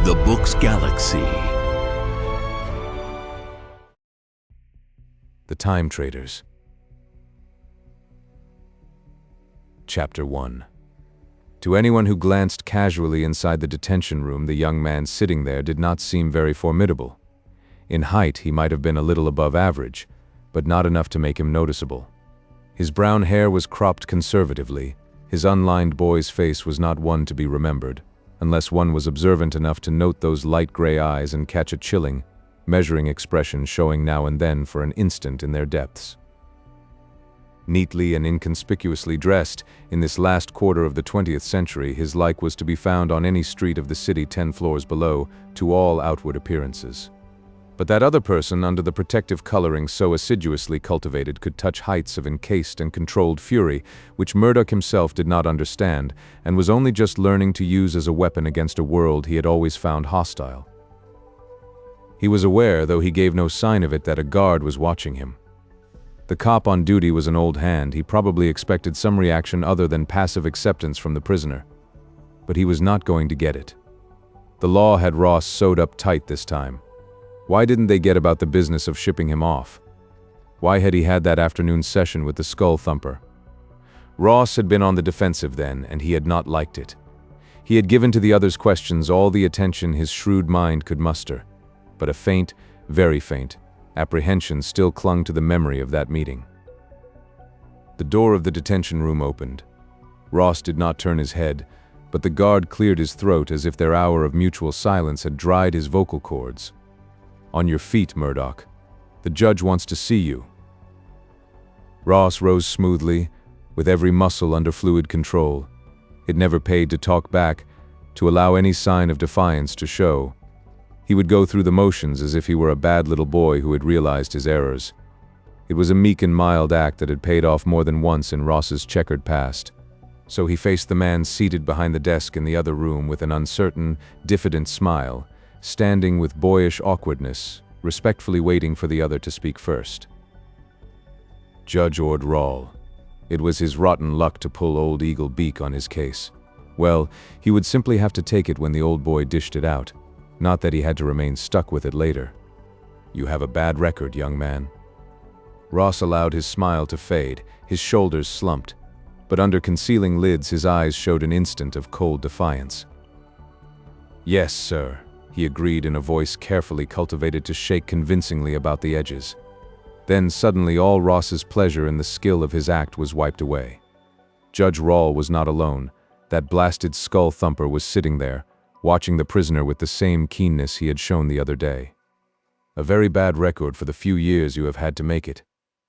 The Book's Galaxy. The Time Traders. Chapter 1. To anyone who glanced casually inside the detention room, the young man sitting there did not seem very formidable. In height, he might have been a little above average, but not enough to make him noticeable. His brown hair was cropped conservatively. His unlined boy's face was not one to be remembered, unless one was observant enough to note those light gray eyes and catch a chilling, measuring expression showing now and then for an instant in their depths. Neatly and inconspicuously dressed, in this last quarter of the 20th century, his like was to be found on any street of the city 10 floors below, to all outward appearances. But that other person, under the protective coloring so assiduously cultivated, could touch heights of encased and controlled fury, which Murdoch himself did not understand, and was only just learning to use as a weapon against a world he had always found hostile. He was aware, though he gave no sign of it, that a guard was watching him. The cop on duty was an old hand. He probably expected some reaction other than passive acceptance from the prisoner. But he was not going to get it. The law had Ross sewed up tight this time. Why didn't they get about the business of shipping him off? Why had he had that afternoon session with the skull thumper? Ross had been on the defensive then, and he had not liked it. He had given to the other's questions all the attention his shrewd mind could muster, but a faint, very faint, apprehension still clung to the memory of that meeting. The door of the detention room opened. Ross did not turn his head, but the guard cleared his throat as if their hour of mutual silence had dried his vocal cords. "On your feet, Murdoch. The judge wants to see you." Ross rose smoothly, with every muscle under fluid control. It never paid to talk back, to allow any sign of defiance to show. He would go through the motions as if he were a bad little boy who had realized his errors. It was a meek and mild act that had paid off more than once in Ross's checkered past. So he faced the man seated behind the desk in the other room with an uncertain, diffident smile, standing with boyish awkwardness, respectfully waiting for the other to speak first. Judge Ord Rawle. It was his rotten luck to pull old Eagle Beak on his case. Well, he would simply have to take it when the old boy dished it out, not that he had to remain stuck with it later. "You have a bad record, young man." Ross allowed his smile to fade, his shoulders slumped, but under concealing lids his eyes showed an instant of cold defiance. "Yes, sir," he agreed in a voice carefully cultivated to shake convincingly about the edges. Then suddenly all Ross's pleasure in the skill of his act was wiped away. Judge Rawle was not alone. That blasted skull thumper was sitting there, watching the prisoner with the same keenness he had shown the other day. "A very bad record for the few years you have had to make it."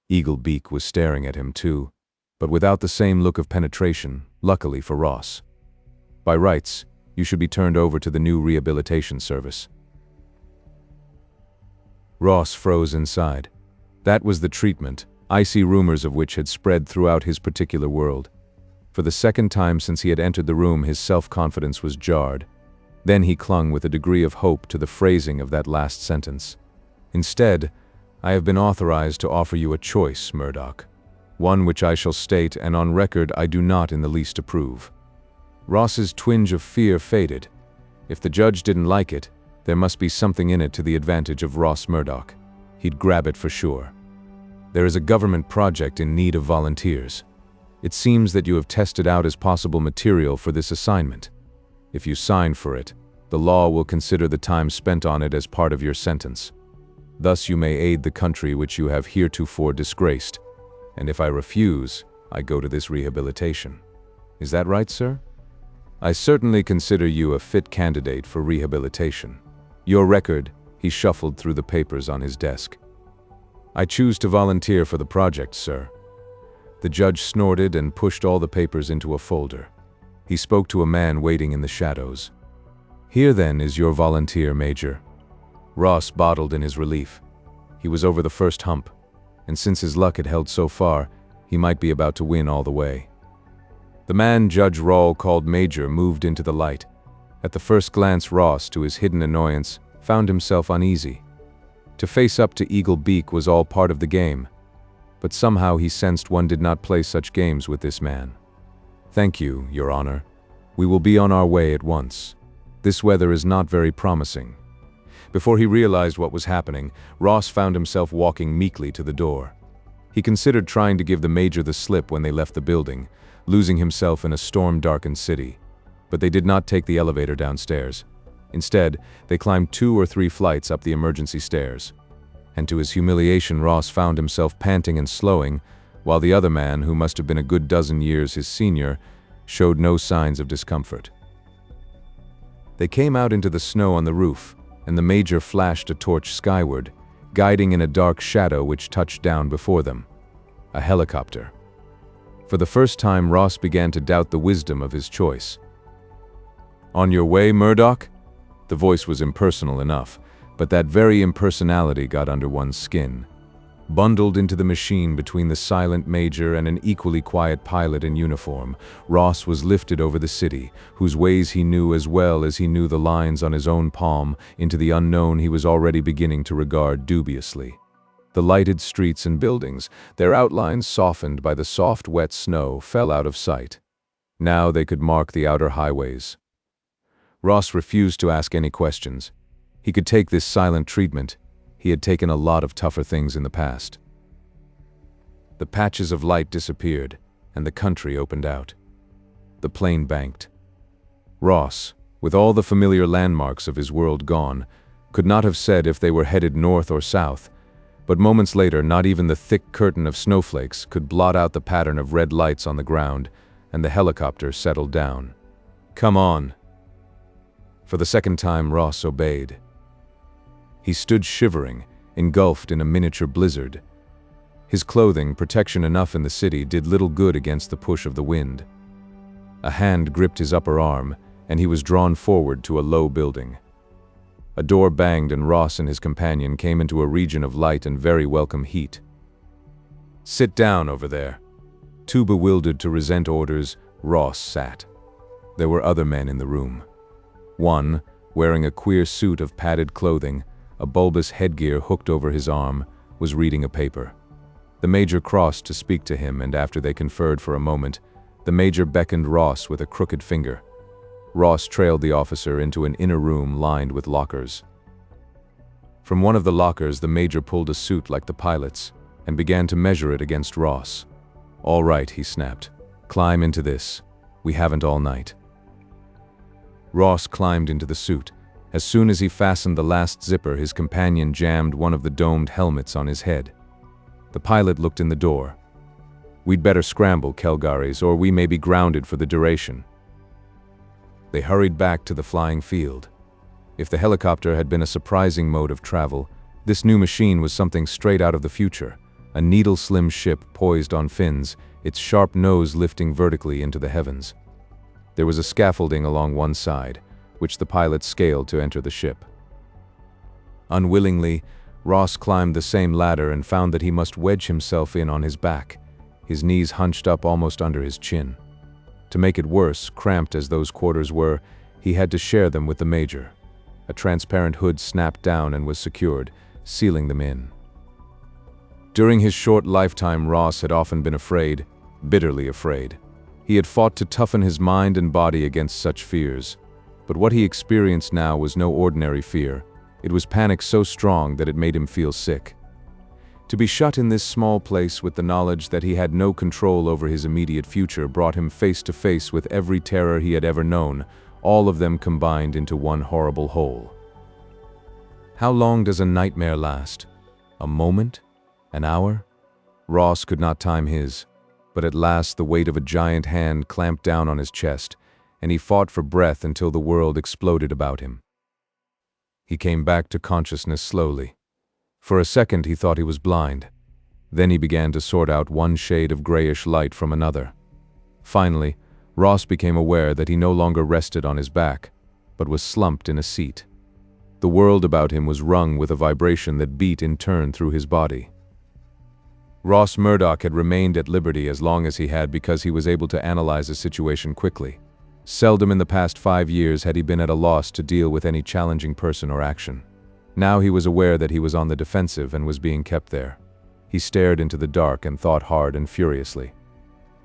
Eagle Beak was staring at him too, but without the same look of penetration, luckily for Ross. "By rights, you should be turned over to the new rehabilitation service." Ross froze inside. That was the treatment, icy rumors of which had spread throughout his particular world. For the second time since he had entered the room, his self-confidence was jarred. Then he clung with a degree of hope to the phrasing of that last sentence. "Instead, I have been authorized to offer you a choice, Murdoch. One which I shall state, and on record I do not in the least approve." Ross's twinge of fear faded. If the judge didn't like it, there must be something in it to the advantage of Ross Murdoch. He'd grab it for sure. "There is a government project in need of volunteers. It seems that you have tested out as possible material for this assignment. If you sign for it, the law will consider the time spent on it as part of your sentence. Thus you may aid the country which you have heretofore disgraced. And if I refuse, I go to this rehabilitation. Is that right, sir? I certainly consider you a fit candidate for rehabilitation. Your record," he shuffled through the papers on his desk. "I choose to volunteer for the project, sir." The judge snorted and pushed all the papers into a folder. He spoke to a man waiting in the shadows. "Here then is your volunteer, Major." Ross bottled in his relief. He was over the first hump, and since his luck had held so far, he might be about to win all the way. The man Judge Rawle called Major moved into the light. At the first glance, Ross, to his hidden annoyance, found himself uneasy. To face up to Eagle Beak was all part of the game, but somehow he sensed one did not play such games with this man. "Thank you, Your Honor. We will be on our way at once." This weather is not very promising. Before he realized what was happening, Ross found himself walking meekly to the door. He considered trying to give the Major the slip when they left the building, losing himself in a storm-darkened city. But they did not take the elevator downstairs. Instead, they climbed 2 or 3 flights up the emergency stairs. And to his humiliation, Ross found himself panting and slowing, while the other man, who must have been a good dozen years his senior, showed no signs of discomfort. They came out into the snow on the roof, and the Major flashed a torch skyward, guiding in a dark shadow which touched down before them. A helicopter. For the first time, Ross began to doubt the wisdom of his choice. "On your way, Murdoch?" The voice was impersonal enough, but that very impersonality got under one's skin. Bundled into the machine between the silent Major and an equally quiet pilot in uniform, Ross was lifted over the city, whose ways he knew as well as he knew the lines on his own palm, into the unknown he was already beginning to regard dubiously. The lighted streets and buildings, their outlines softened by the soft, wet snow, fell out of sight. Now they could mark the outer highways. Ross refused to ask any questions. He could take this silent treatment. He had taken a lot of tougher things in the past. The patches of light disappeared, and the country opened out. The plane banked. Ross, with all the familiar landmarks of his world gone, could not have said if they were headed north or south, but moments later not even the thick curtain of snowflakes could blot out the pattern of red lights on the ground, and the helicopter settled down. "Come on." For the second time, Ross obeyed. He stood shivering, engulfed in a miniature blizzard. His clothing, protection enough in the city, did little good against the push of the wind. A hand gripped his upper arm, and he was drawn forward to a low building. A door banged, and Ross and his companion came into a region of light and very welcome heat. "Sit down over there." Too bewildered to resent orders, Ross sat. There were other men in the room. One, wearing a queer suit of padded clothing, a bulbous headgear hooked over his arm, was reading a paper. The Major crossed to speak to him, and after they conferred for a moment, the Major beckoned Ross with a crooked finger. Ross trailed the officer into an inner room lined with lockers. From one of the lockers, the Major pulled a suit like the pilot's and began to measure it against Ross. "All right," he snapped. "Climb into this. We haven't all night." Ross climbed into the suit. As soon as he fastened the last zipper, his companion jammed one of the domed helmets on his head. The pilot looked in the door. "We'd better scramble, Kelgaris, or we may be grounded for the duration." They hurried back to the flying field. If the helicopter had been a surprising mode of travel, this new machine was something straight out of the future, a needle-slim ship poised on fins, its sharp nose lifting vertically into the heavens. There was a scaffolding along one side, which the pilot scaled to enter the ship. Unwillingly, Ross climbed the same ladder and found that he must wedge himself in on his back, his knees hunched up almost under his chin. To make it worse, cramped as those quarters were, he had to share them with the Major. A transparent hood snapped down and was secured, sealing them in. During his short lifetime, Ross had often been afraid, bitterly afraid. He had fought to toughen his mind and body against such fears. But what he experienced now was no ordinary fear. It was panic so strong that it made him feel sick. To be shut in this small place with the knowledge that he had no control over his immediate future brought him face to face with every terror he had ever known, all of them combined into one horrible whole. How long does a nightmare last? A moment? An hour? Ross could not time his, but at last the weight of a giant hand clamped down on his chest, and he fought for breath until the world exploded about him. He came back to consciousness slowly. For a second he thought he was blind. Then he began to sort out one shade of grayish light from another. Finally, Ross became aware that he no longer rested on his back, but was slumped in a seat. The world about him was rung with a vibration that beat in turn through his body. Ross Murdoch had remained at liberty as long as he had because he was able to analyze a situation quickly. Seldom in the past 5 years had he been at a loss to deal with any challenging person or action. Now he was aware that he was on the defensive and was being kept there. He stared into the dark and thought hard and furiously.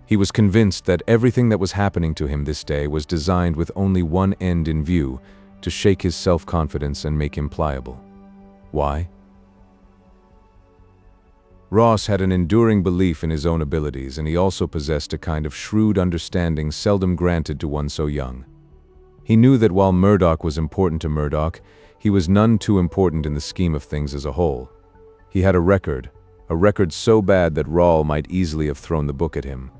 He was convinced that everything that was happening to him this day was designed with only one end in view, to shake his self-confidence and make him pliable. Why? Ross had an enduring belief in his own abilities, and he also possessed a kind of shrewd understanding seldom granted to one so young. He knew that while Murdoch was important to Murdoch, he was none too important in the scheme of things as a whole. He had a record so bad that Rawl might easily have thrown the book at him.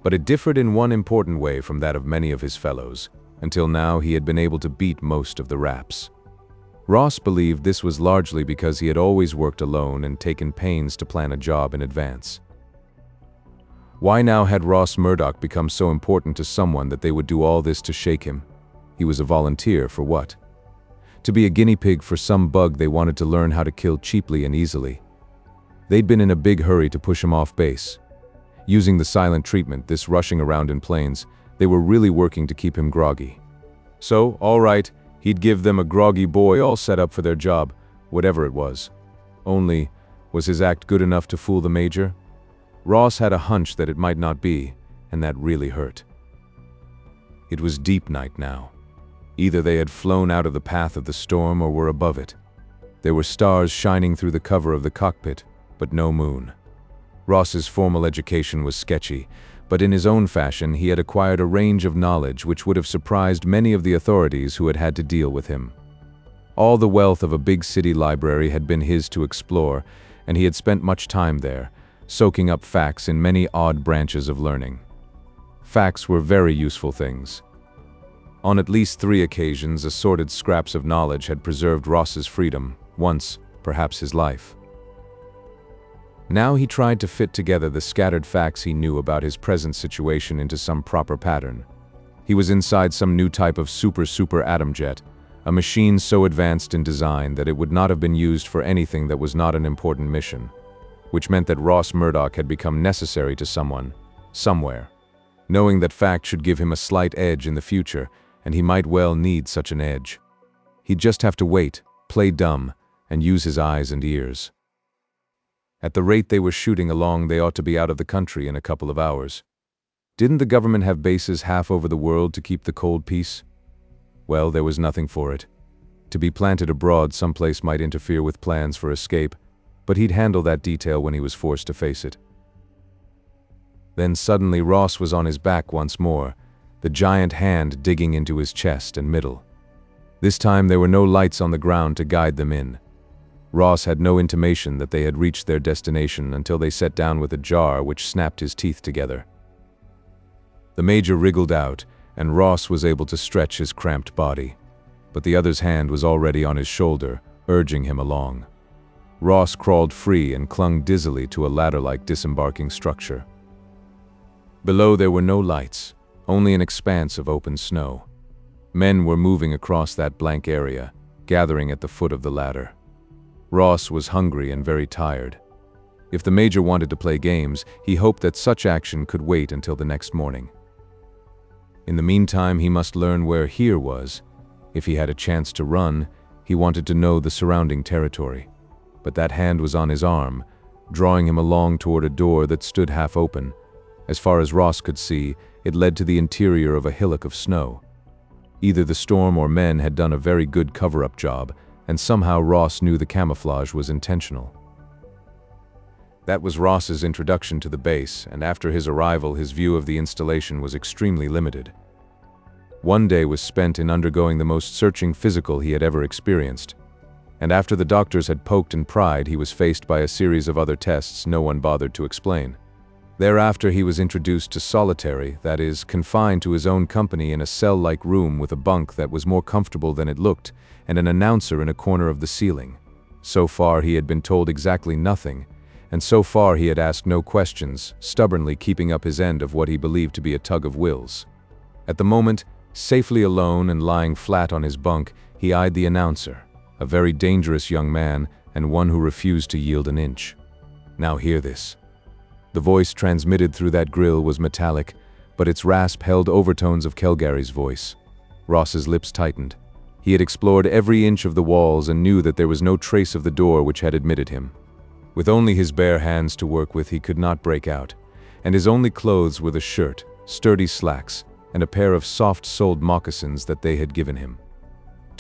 But it differed in one important way from that of many of his fellows. Until now, he had been able to beat most of the raps. Ross believed this was largely because he had always worked alone and taken pains to plan a job in advance. Why now had Ross Murdoch become so important to someone that they would do all this to shake him? He was a volunteer for what? To be a guinea pig for some bug they wanted to learn how to kill cheaply and easily. They'd been in a big hurry to push him off base. Using the silent treatment, this rushing around in planes, they were really working to keep him groggy. So, all right, he'd give them a groggy boy all set up for their job, whatever it was. Only, was his act good enough to fool the Major? Ross had a hunch that it might not be, and that really hurt. It was deep night now. Either they had flown out of the path of the storm or were above it. There were stars shining through the cover of the cockpit, but no moon. Ross's formal education was sketchy, but in his own fashion he had acquired a range of knowledge which would have surprised many of the authorities who had had to deal with him. All the wealth of a big city library had been his to explore, and he had spent much time there, soaking up facts in many odd branches of learning. Facts were very useful things. On at least 3 occasions, assorted scraps of knowledge had preserved Ross's freedom, once, perhaps his life. Now he tried to fit together the scattered facts he knew about his present situation into some proper pattern. He was inside some new type of super atom jet, a machine so advanced in design that it would not have been used for anything that was not an important mission, which meant that Ross Murdoch had become necessary to someone, somewhere. Knowing that fact should give him a slight edge in the future, and he might well need such an edge. He'd just have to wait, play dumb, and use his eyes and ears. At the rate they were shooting along, they ought to be out of the country in a couple of hours. Didn't the government have bases half over the world to keep the cold peace? Well, there was nothing for it. To be planted abroad someplace might interfere with plans for escape, but he'd handle that detail when he was forced to face it. Then suddenly Ross was on his back once more, the giant hand digging into his chest and middle. This time there were no lights on the ground to guide them in. Ross had no intimation that they had reached their destination until they sat down with a jar which snapped his teeth together. The Major wriggled out, and Ross was able to stretch his cramped body. But the other's hand was already on his shoulder, urging him along. Ross crawled free and clung dizzily to a ladder-like disembarking structure. Below there were no lights, only an expanse of open snow. Men were moving across that blank area, gathering at the foot of the ladder. Ross was hungry and very tired. If the Major wanted to play games, he hoped that such action could wait until the next morning. In the meantime, he must learn where here was. If he had a chance to run, he wanted to know the surrounding territory. But that hand was on his arm, drawing him along toward a door that stood half open. As far as Ross could see, it led to the interior of a hillock of snow. Either the storm or men had done a very good cover-up job, and somehow Ross knew the camouflage was intentional. That was Ross's introduction to the base, and after his arrival his view of the installation was extremely limited. One day was spent in undergoing the most searching physical he had ever experienced, and after the doctors had poked and pried, he was faced by a series of other tests no one bothered to explain. Thereafter he was introduced to solitary, that is, confined to his own company in a cell-like room with a bunk that was more comfortable than it looked, and an announcer in a corner of the ceiling. So far he had been told exactly nothing, and so far he had asked no questions, stubbornly keeping up his end of what he believed to be a tug of wills. At the moment, safely alone and lying flat on his bunk, he eyed the announcer, a very dangerous young man and one who refused to yield an inch. Now hear this. The voice transmitted through that grill was metallic, but its rasp held overtones of Kelgary's voice. Ross's lips tightened. He had explored every inch of the walls and knew that there was no trace of the door which had admitted him. With only his bare hands to work with, he could not break out, and his only clothes were the shirt, sturdy slacks, and a pair of soft-soled moccasins that they had given him.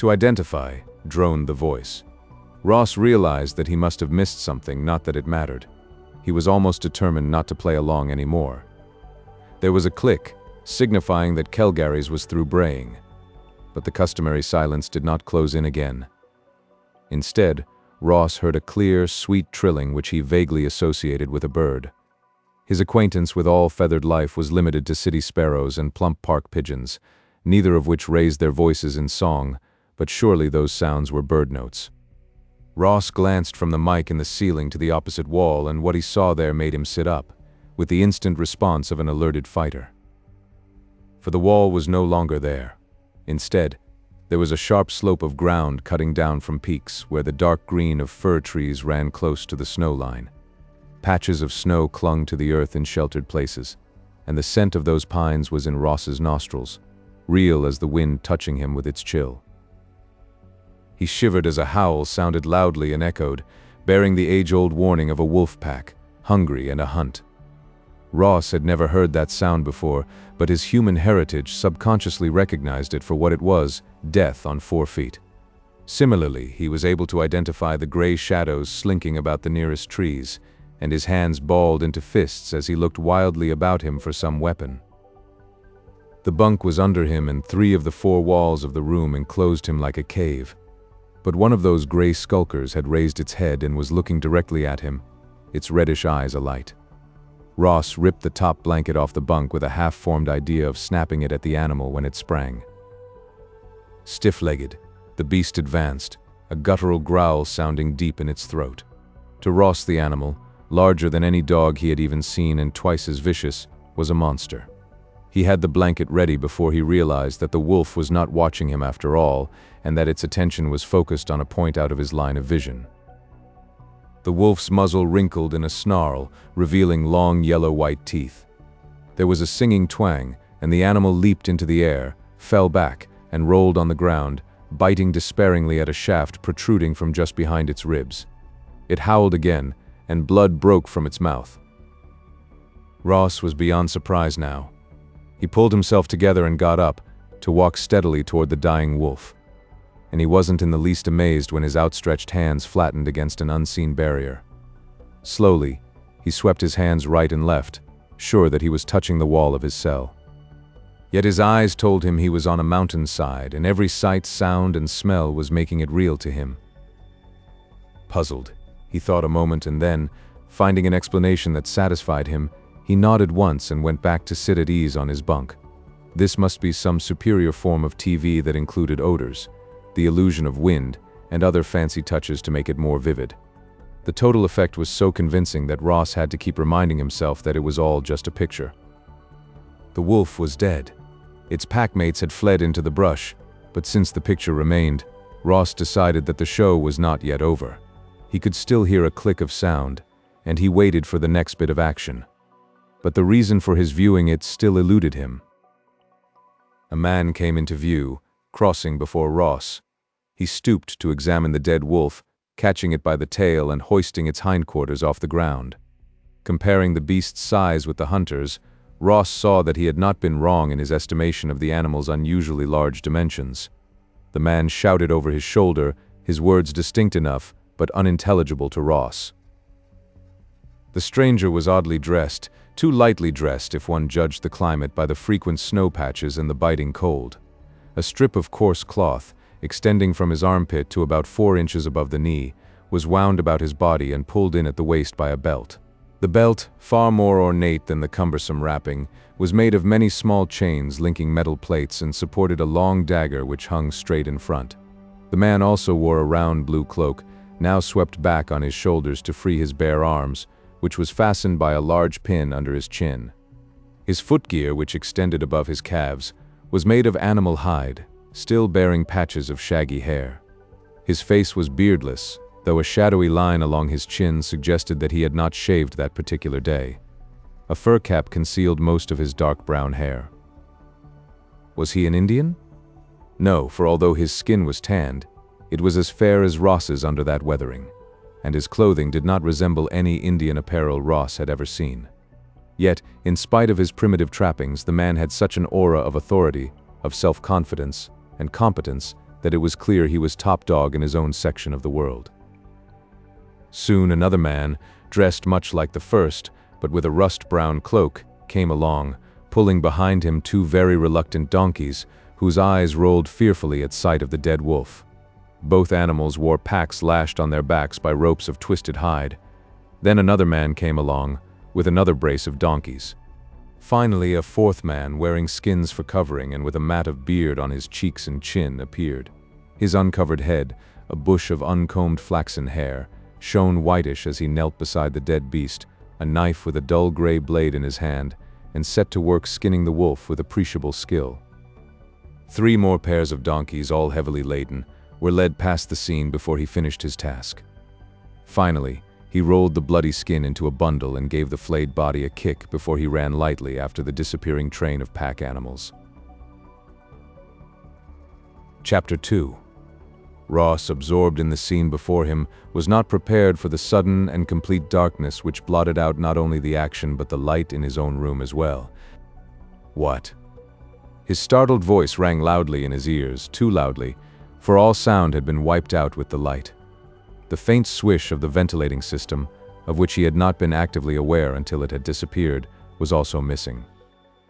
To identify, droned the voice. Ross realized that he must have missed something, not that it mattered. He was almost determined not to play along anymore. There was a click, signifying that Kelgary's was through braying. But the customary silence did not close in again. Instead, Ross heard a clear, sweet trilling which he vaguely associated with a bird. His acquaintance with all feathered life was limited to city sparrows and plump park pigeons, neither of which raised their voices in song, but surely those sounds were bird notes. Ross glanced from the mic in the ceiling to the opposite wall, and what he saw there made him sit up, with the instant response of an alerted fighter. For the wall was no longer there. Instead, there was a sharp slope of ground cutting down from peaks where the dark green of fir trees ran close to the snow line. Patches of snow clung to the earth in sheltered places, and the scent of those pines was in Ross's nostrils, real as the wind touching him with its chill. He shivered as a howl sounded loudly and echoed, bearing the age-old warning of a wolf pack, hungry and a hunt. Ross had never heard that sound before, but his human heritage subconsciously recognized it for what it was, death on 4 feet. Similarly, he was able to identify the gray shadows slinking about the nearest trees, and his hands balled into fists as he looked wildly about him for some weapon. The bunk was under him, and 3 of the 4 walls of the room enclosed him like a cave. But one of those gray skulkers had raised its head and was looking directly at him, its reddish eyes alight. Ross ripped the top blanket off the bunk with a half-formed idea of snapping it at the animal when it sprang. Stiff-legged, the beast advanced, a guttural growl sounding deep in its throat. To Ross, the animal, larger than any dog he had even seen and twice as vicious, was a monster. He had the blanket ready before he realized that the wolf was not watching him after all, and that its attention was focused on a point out of his line of vision. The wolf's muzzle wrinkled in a snarl, revealing long yellow-white teeth. There was a singing twang, and the animal leaped into the air, fell back, and rolled on the ground, biting despairingly at a shaft protruding from just behind its ribs. It howled again, and blood broke from its mouth. Ross was beyond surprise now. He pulled himself together and got up, to walk steadily toward the dying wolf. And he wasn't in the least amazed when his outstretched hands flattened against an unseen barrier. Slowly, he swept his hands right and left, sure that he was touching the wall of his cell. Yet his eyes told him he was on a mountainside, and every sight, sound, and smell was making it real to him. Puzzled, he thought a moment, and then, finding an explanation that satisfied him, he nodded once and went back to sit at ease on his bunk. This must be some superior form of TV that included odors, the illusion of wind, and other fancy touches to make it more vivid. The total effect was so convincing that Ross had to keep reminding himself that it was all just a picture. The wolf was dead. Its packmates had fled into the brush, but since the picture remained, Ross decided that the show was not yet over. He could still hear a click of sound, and he waited for the next bit of action. But the reason for his viewing it still eluded him. A man came into view, crossing before Ross. He stooped to examine the dead wolf, catching it by the tail and hoisting its hindquarters off the ground. Comparing the beast's size with the hunter's, Ross saw that he had not been wrong in his estimation of the animal's unusually large dimensions. The man shouted over his shoulder, his words distinct enough, but unintelligible to Ross. The stranger was oddly dressed, too lightly dressed if one judged the climate by the frequent snow patches and the biting cold. A strip of coarse cloth, extending from his armpit to about 4 inches above the knee, was wound about his body and pulled in at the waist by a belt. The belt, far more ornate than the cumbersome wrapping, was made of many small chains linking metal plates and supported a long dagger which hung straight in front. The man also wore a round blue cloak, now swept back on his shoulders to free his bare arms, which was fastened by a large pin under his chin. His footgear, which extended above his calves, was made of animal hide, still bearing patches of shaggy hair. His face was beardless, though a shadowy line along his chin suggested that he had not shaved that particular day. A fur cap concealed most of his dark brown hair. Was he an Indian? No, for although his skin was tanned, it was as fair as Ross's under that weathering, and his clothing did not resemble any Indian apparel Ross had ever seen. Yet, in spite of his primitive trappings, the man had such an aura of authority, of self-confidence, and competence that it was clear he was top dog in his own section of the world. Soon another man, dressed much like the first, but with a rust-brown cloak, came along, pulling behind him two very reluctant donkeys, whose eyes rolled fearfully at sight of the dead wolf. Both animals wore packs lashed on their backs by ropes of twisted hide. Then another man came along, with another brace of donkeys. Finally, a fourth man, wearing skins for covering and with a mat of beard on his cheeks and chin, appeared. His uncovered head, a bush of uncombed flaxen hair, shone whitish as he knelt beside the dead beast, a knife with a dull gray blade in his hand, and set to work skinning the wolf with appreciable skill. 3 more pairs of donkeys, all heavily laden, were led past the scene before he finished his task. Finally, he rolled the bloody skin into a bundle and gave the flayed body a kick before he ran lightly after the disappearing train of pack animals. Chapter 2. Ross, absorbed in the scene before him, was not prepared for the sudden and complete darkness which blotted out not only the action but the light in his own room as well. What? His startled voice rang loudly in his ears, too loudly, for all sound had been wiped out with the light. The faint swish of the ventilating system, of which he had not been actively aware until it had disappeared, was also missing.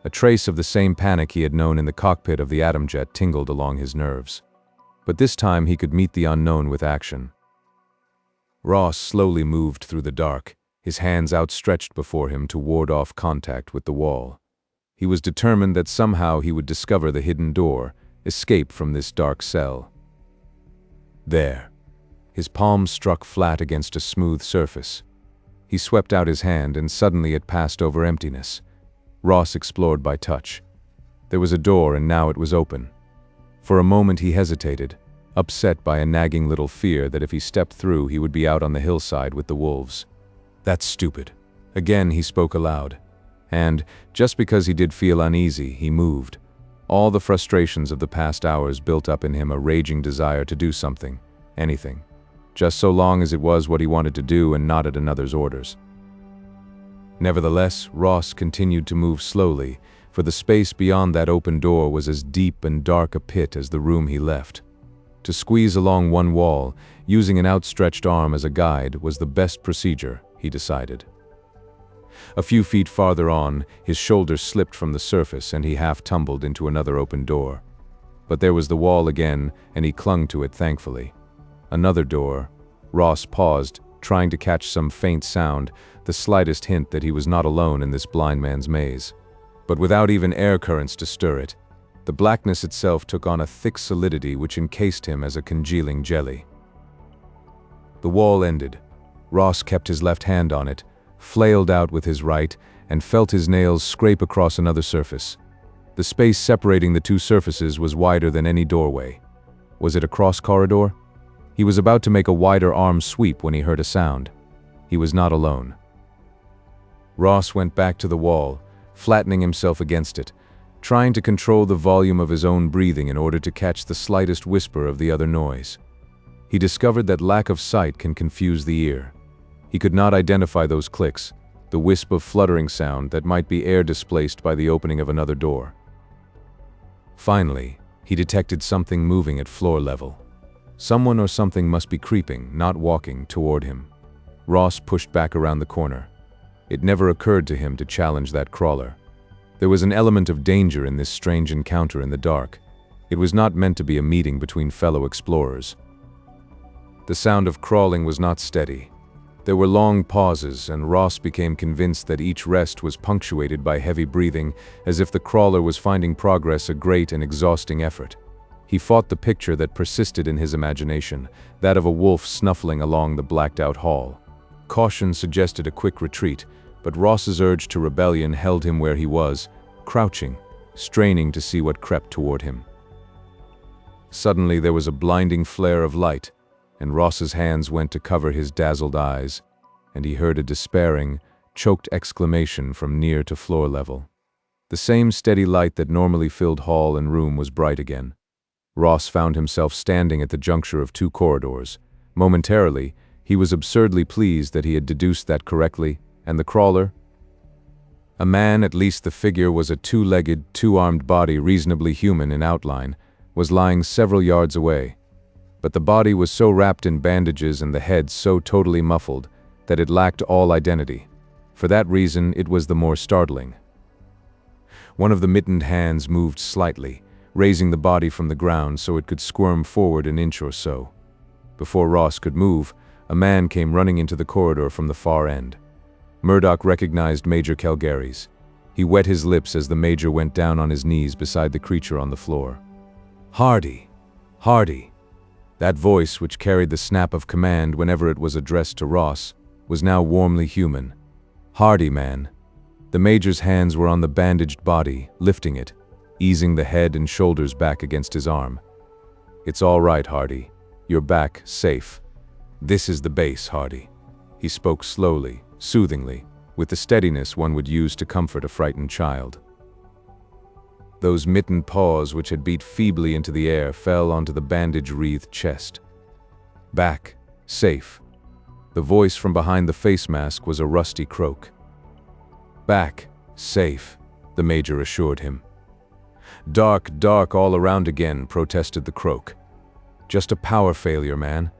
A trace of the same panic he had known in the cockpit of the atom jet tingled along his nerves. But this time he could meet the unknown with action. Ross slowly moved through the dark, his hands outstretched before him to ward off contact with the wall. He was determined that somehow he would discover the hidden door, escape from this dark cell. There. His palms struck flat against a smooth surface. He swept out his hand and suddenly it passed over emptiness. Ross explored by touch. There was a door and now it was open. For a moment he hesitated, upset by a nagging little fear that if he stepped through he would be out on the hillside with the wolves. That's stupid. Again he spoke aloud. And, just because he did feel uneasy, he moved. All the frustrations of the past hours built up in him a raging desire to do something, anything, just so long as it was what he wanted to do and not at another's orders. Nevertheless, Ross continued to move slowly, for the space beyond that open door was as deep and dark a pit as the room he left. To squeeze along one wall, using an outstretched arm as a guide, was the best procedure, he decided. A few feet farther on, his shoulders slipped from the surface and he half tumbled into another open door. But there was the wall again, and he clung to it thankfully. Another door. Ross paused, trying to catch some faint sound, the slightest hint that he was not alone in this blind man's maze. But without even air currents to stir it, the blackness itself took on a thick solidity which encased him as a congealing jelly. The wall ended. Ross kept his left hand on it, flailed out with his right, and felt his nails scrape across another surface. The space separating the two surfaces was wider than any doorway. Was it a cross corridor? He was about to make a wider arm sweep when he heard a sound. He was not alone. Ross went back to the wall, flattening himself against it, trying to control the volume of his own breathing in order to catch the slightest whisper of the other noise. He discovered that lack of sight can confuse the ear. He could not identify those clicks, the wisp of fluttering sound that might be air displaced by the opening of another door. Finally, he detected something moving at floor level. Someone or something must be creeping, not walking, toward him. Ross pushed back around the corner. It never occurred to him to challenge that crawler. There was an element of danger in this strange encounter in the dark. It was not meant to be a meeting between fellow explorers. The sound of crawling was not steady. There were long pauses, and Ross became convinced that each rest was punctuated by heavy breathing, as if the crawler was finding progress a great and exhausting effort. He fought the picture that persisted in his imagination, that of a wolf snuffling along the blacked-out hall. Caution suggested a quick retreat, but Ross's urge to rebellion held him where he was, crouching, straining to see what crept toward him. Suddenly there was a blinding flare of light, and Ross's hands went to cover his dazzled eyes, and he heard a despairing, choked exclamation from near to floor level. The same steady light that normally filled hall and room was bright again. Ross found himself standing at the juncture of two corridors. Momentarily, he was absurdly pleased that he had deduced that correctly, and the crawler? A man, at least the figure was a two-legged, two-armed body reasonably human in outline. was lying several yards away, but the body was so wrapped in bandages and the head so totally muffled that it lacked all identity. For that reason, it was the more startling. One of the mittened hands moved slightly, raising the body from the ground so it could squirm forward an inch or so. Before Ross could move, a man came running into the corridor from the far end. Murdoch recognized Major Calgary's. He wet his lips as the Major went down on his knees beside the creature on the floor. "Hardy! Hardy!" That voice, which carried the snap of command whenever it was addressed to Ross, was now warmly human. "Hardy, man." The Major's hands were on the bandaged body, lifting it, easing the head and shoulders back against his arm. "It's all right, Hardy. You're back, safe. This is the base, Hardy." He spoke slowly, soothingly, with the steadiness one would use to comfort a frightened child. Those mittened paws which had beat feebly into the air fell onto the bandage-wreathed chest. "Back, safe." The voice from behind the face mask was a rusty croak. "Back, safe," the Major assured him. "Dark, dark all around again," protested the croak. "Just a power failure, man.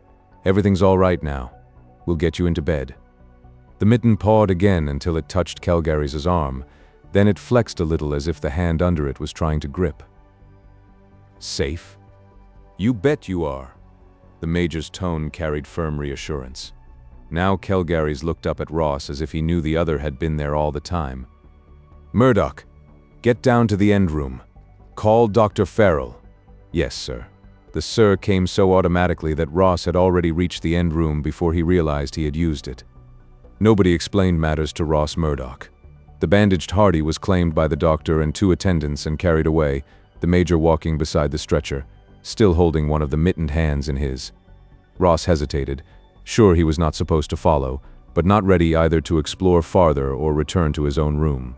Everything's all right now. We'll get you into bed." The mitten pawed again until it touched Calgary's arm, then it flexed a little as if the hand under it was trying to grip. "Safe? You bet you are." The Major's tone carried firm reassurance. Now Calgary's looked up at Ross as if he knew the other had been there all the time. "Murdoch, get down to the end room. Call Dr. Farrell." "Yes, sir." The "sir" came so automatically that Ross had already reached the end room before he realized he had used it. Nobody explained matters to Ross Murdoch. The bandaged Hardy was claimed by the doctor and 2 attendants and carried away, the Major walking beside the stretcher, still holding one of the mittened hands in his. Ross hesitated, sure he was not supposed to follow, but not ready either to explore farther or return to his own room.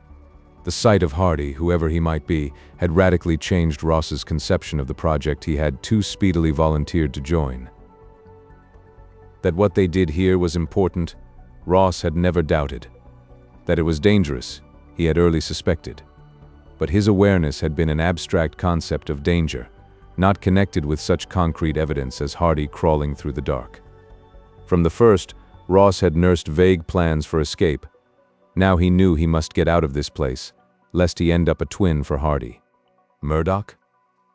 The sight of Hardy, whoever he might be, had radically changed Ross's conception of the project he had too speedily volunteered to join. That what they did here was important, Ross had never doubted. That it was dangerous, he had early suspected. But his awareness had been an abstract concept of danger, not connected with such concrete evidence as Hardy crawling through the dark. From the first, Ross had nursed vague plans for escape. Now he knew he must get out of this place, lest he end up a twin for Hardy. Murdoch?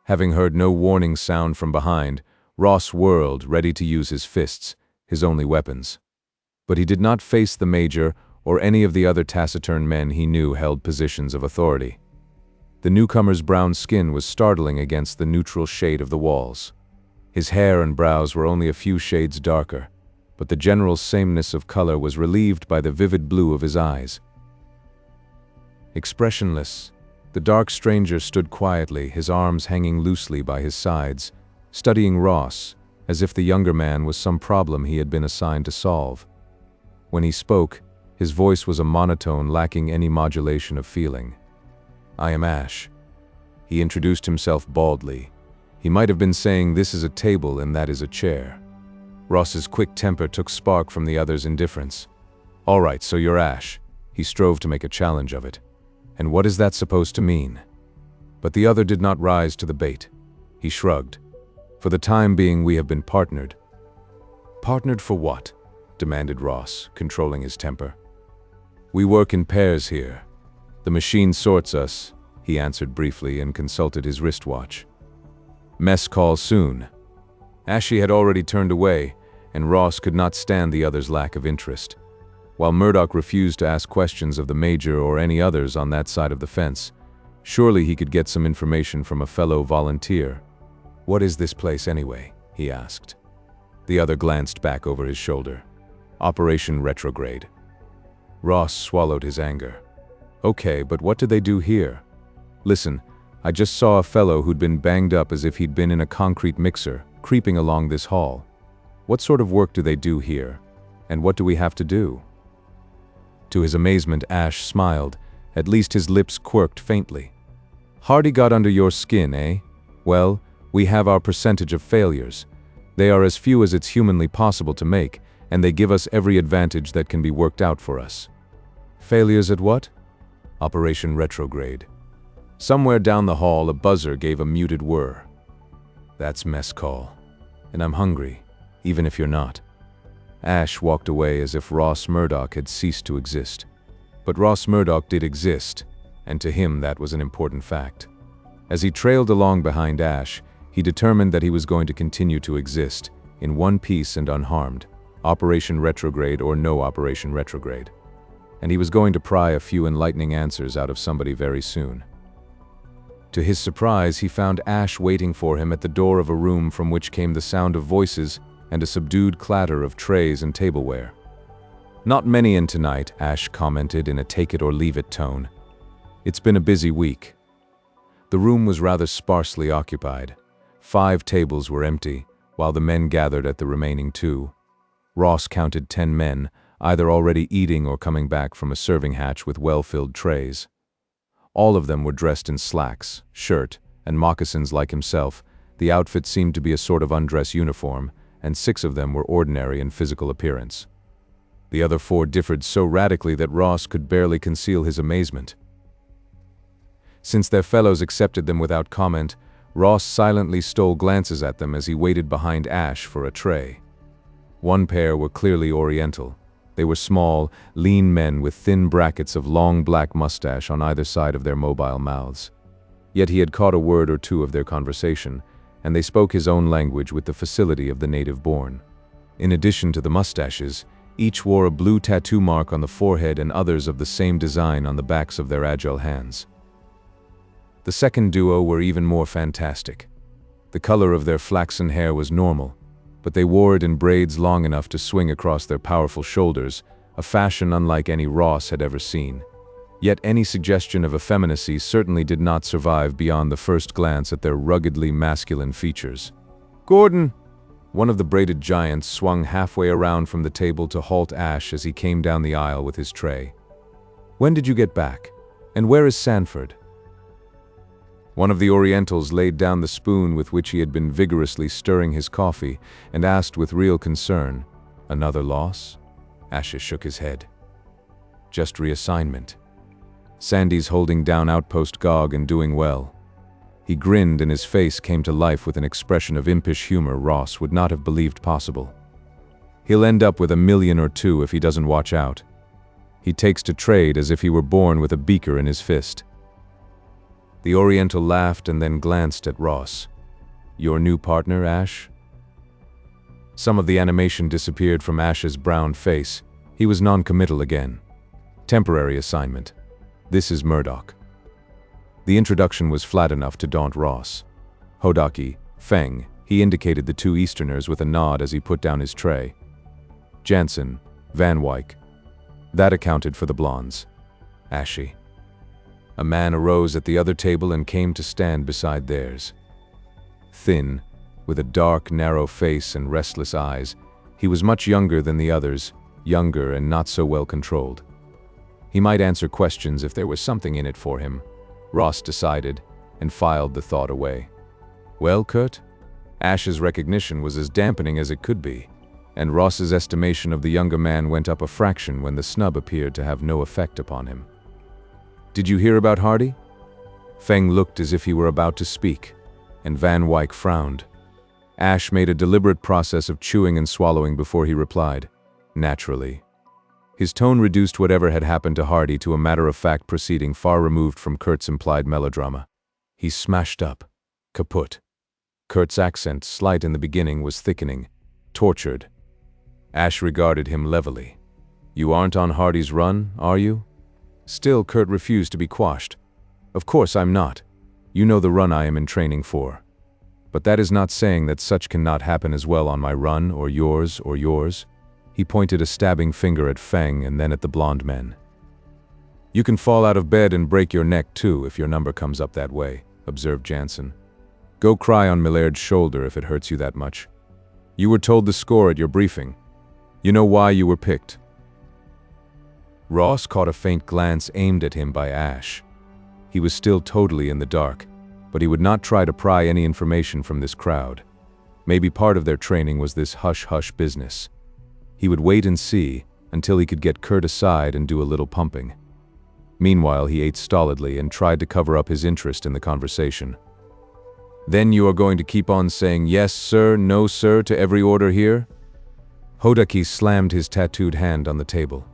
Having heard no warning sound from behind, Ross whirled, ready to use his fists, his only weapons. But he did not face the Major or any of the other taciturn men he knew held positions of authority. The newcomer's brown skin was startling against the neutral shade of the walls. His hair and brows were only a few shades darker, but the general sameness of color was relieved by the vivid blue of his eyes. Expressionless, the dark stranger stood quietly, his arms hanging loosely by his sides, studying Ross, as if the younger man was some problem he had been assigned to solve. When he spoke, his voice was a monotone lacking any modulation of feeling. "I am Ash." He introduced himself baldly. He might have been saying, "This is a table and that is a chair." Ross's quick temper took spark from the other's indifference. "All right, so you're Ash." He strove to make a challenge of it. "And what is that supposed to mean?" But the other did not rise to the bait. He shrugged. "For the time being, we have been partnered." "Partnered for what?" demanded Ross, controlling his temper. "We work in pairs here. The machine sorts us," he answered briefly and consulted his wristwatch. "Mess call soon." Ashy had already turned away, and Ross could not stand the other's lack of interest. While Murdoch refused to ask questions of the Major or any others on that side of the fence, surely he could get some information from a fellow volunteer. "What is this place anyway?" he asked. The other glanced back over his shoulder. "Operation Retrograde." Ross swallowed his anger. "Okay, but what did they do here?" "Listen, I just saw a fellow who'd been banged up as if he'd been in a concrete mixer, creeping along this hall. What sort of work do they do here? And what do we have to do?" To his amazement, Ash smiled. At least his lips quirked faintly. "Hardy got under your skin, eh? Well, we have our percentage of failures. They are as few as it's humanly possible to make, and they give us every advantage that can be worked out for us." "Failures at what?" "Operation Retrograde." Somewhere down the hall, a buzzer gave a muted whir. That's mess call. And I'm hungry, even if you're not. Ash walked away as if Ross Murdoch had ceased to exist. But Ross Murdoch did exist, and to him that was an important fact. As he trailed along behind Ash, he determined that he was going to continue to exist, in one piece and unharmed, Operation Retrograde or no Operation Retrograde. And he was going to pry a few enlightening answers out of somebody very soon. To his surprise, he found Ash waiting for him at the door of a room from which came the sound of voices and a subdued clatter of trays and tableware. "Not many in tonight," Ash commented in a take-it-or-leave-it tone. "It's been a busy week." The room was rather sparsely occupied. 5 tables were empty, while the men gathered at the remaining 2. Ross counted 10 men, either already eating or coming back from a serving hatch with well-filled trays. All of them were dressed in slacks, shirt, and moccasins like himself. The outfit seemed to be a sort of undress uniform, and 6 of them were ordinary in physical appearance. The other 4 differed so radically that Ross could barely conceal his amazement. Since their fellows accepted them without comment, Ross silently stole glances at them as he waited behind Ash for a tray. One pair were clearly Oriental. They were small, lean men with thin brackets of long black mustache on either side of their mobile mouths. Yet he had caught a word or 2 of their conversation, and they spoke his own language with the facility of the native-born. In addition to the mustaches, each wore a blue tattoo mark on the forehead and others of the same design on the backs of their agile hands. The second duo were even more fantastic. The color of their flaxen hair was normal, but they wore it in braids long enough to swing across their powerful shoulders, a fashion unlike any Ross had ever seen. Yet any suggestion of effeminacy certainly did not survive beyond the first glance at their ruggedly masculine features. "Gordon!" One of the braided giants swung halfway around from the table to halt Ash as he came down the aisle with his tray. "When did you get back? And where is Sanford?" One of the Orientals laid down the spoon with which he had been vigorously stirring his coffee and asked with real concern, "Another loss?" Ash shook his head. "Just reassignment. Sandy's holding down Outpost Gog and doing well." He grinned and his face came to life with an expression of impish humor Ross would not have believed possible. "He'll end up with $1 million or 2 if he doesn't watch out. He takes to trade as if he were born with a beaker in his fist." The Oriental laughed and then glanced at Ross. "Your new partner, Ash?" Some of the animation disappeared from Ash's brown face. He was non-committal again. "Temporary assignment. This is Murdoch." The introduction was flat enough to daunt Ross. "Hodaki, Feng," he indicated the 2 Easterners with a nod as he put down his tray. "Jansen, Van Wyck." That accounted for the blondes. "Ashy." A man arose at the other table and came to stand beside theirs. Thin, with a dark, narrow face and restless eyes, he was much younger than the others, younger and not so well controlled. He might answer questions if there was something in it for him, Ross decided, and filed the thought away. "Well, Kurt?" Ash's recognition was as dampening as it could be, and Ross's estimation of the younger man went up a fraction when the snub appeared to have no effect upon him. "Did you hear about Hardy?" Feng looked as if he were about to speak, and Van Wyck frowned. Ash made a deliberate process of chewing and swallowing before he replied, "Naturally." His tone reduced whatever had happened to Hardy to a matter-of-fact proceeding far removed from Kurt's implied melodrama. "He's smashed up. Kaput." Kurt's accent, slight in the beginning, was thickening. "Tortured." Ash regarded him levelly. "You aren't on Hardy's run, are you?" Still, Kurt refused to be quashed. "Of course I'm not. You know the run I am in training for. But that is not saying that such cannot happen as well on my run, or yours, or yours." He pointed a stabbing finger at Feng and then at the blonde men. "You can fall out of bed and break your neck too if your number comes up that way," observed Jansen. "Go cry on Millard's shoulder if it hurts you that much. You were told the score at your briefing. You know why you were picked." Ross caught a faint glance aimed at him by Ash. He was still totally in the dark, but he would not try to pry any information from this crowd. Maybe part of their training was this hush-hush business. He would wait and see until he could get Kurt aside and do a little pumping. Meanwhile, he ate stolidly and tried to cover up his interest in the conversation. Then you are going to keep on saying yes, sir, no, sir, to every order here? Hodaki slammed his tattooed hand on the table.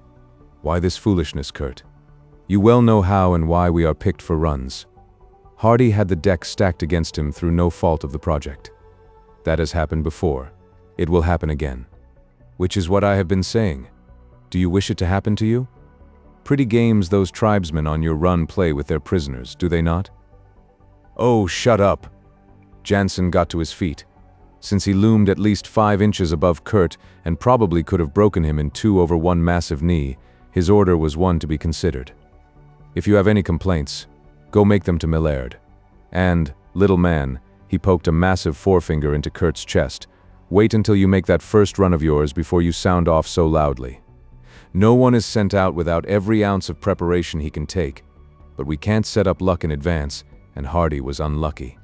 Why this foolishness, Kurt? You well know how and why we are picked for runs. Hardy had the deck stacked against him through no fault of the project. That has happened before. It will happen again. Which is what I have been saying. Do you wish it to happen to you? Pretty games those tribesmen on your run play with their prisoners, do they not? Oh, shut up! Jansen got to his feet. Since he loomed at least 5 inches above Kurt and probably could have broken him in two over one massive knee, his order was one to be considered. If you have any complaints, go make them to Millard. And, little man, he poked a massive forefinger into Kurt's chest, wait until you make that first run of yours before you sound off so loudly. No one is sent out without every ounce of preparation he can take, but we can't set up luck in advance, and Hardy was unlucky.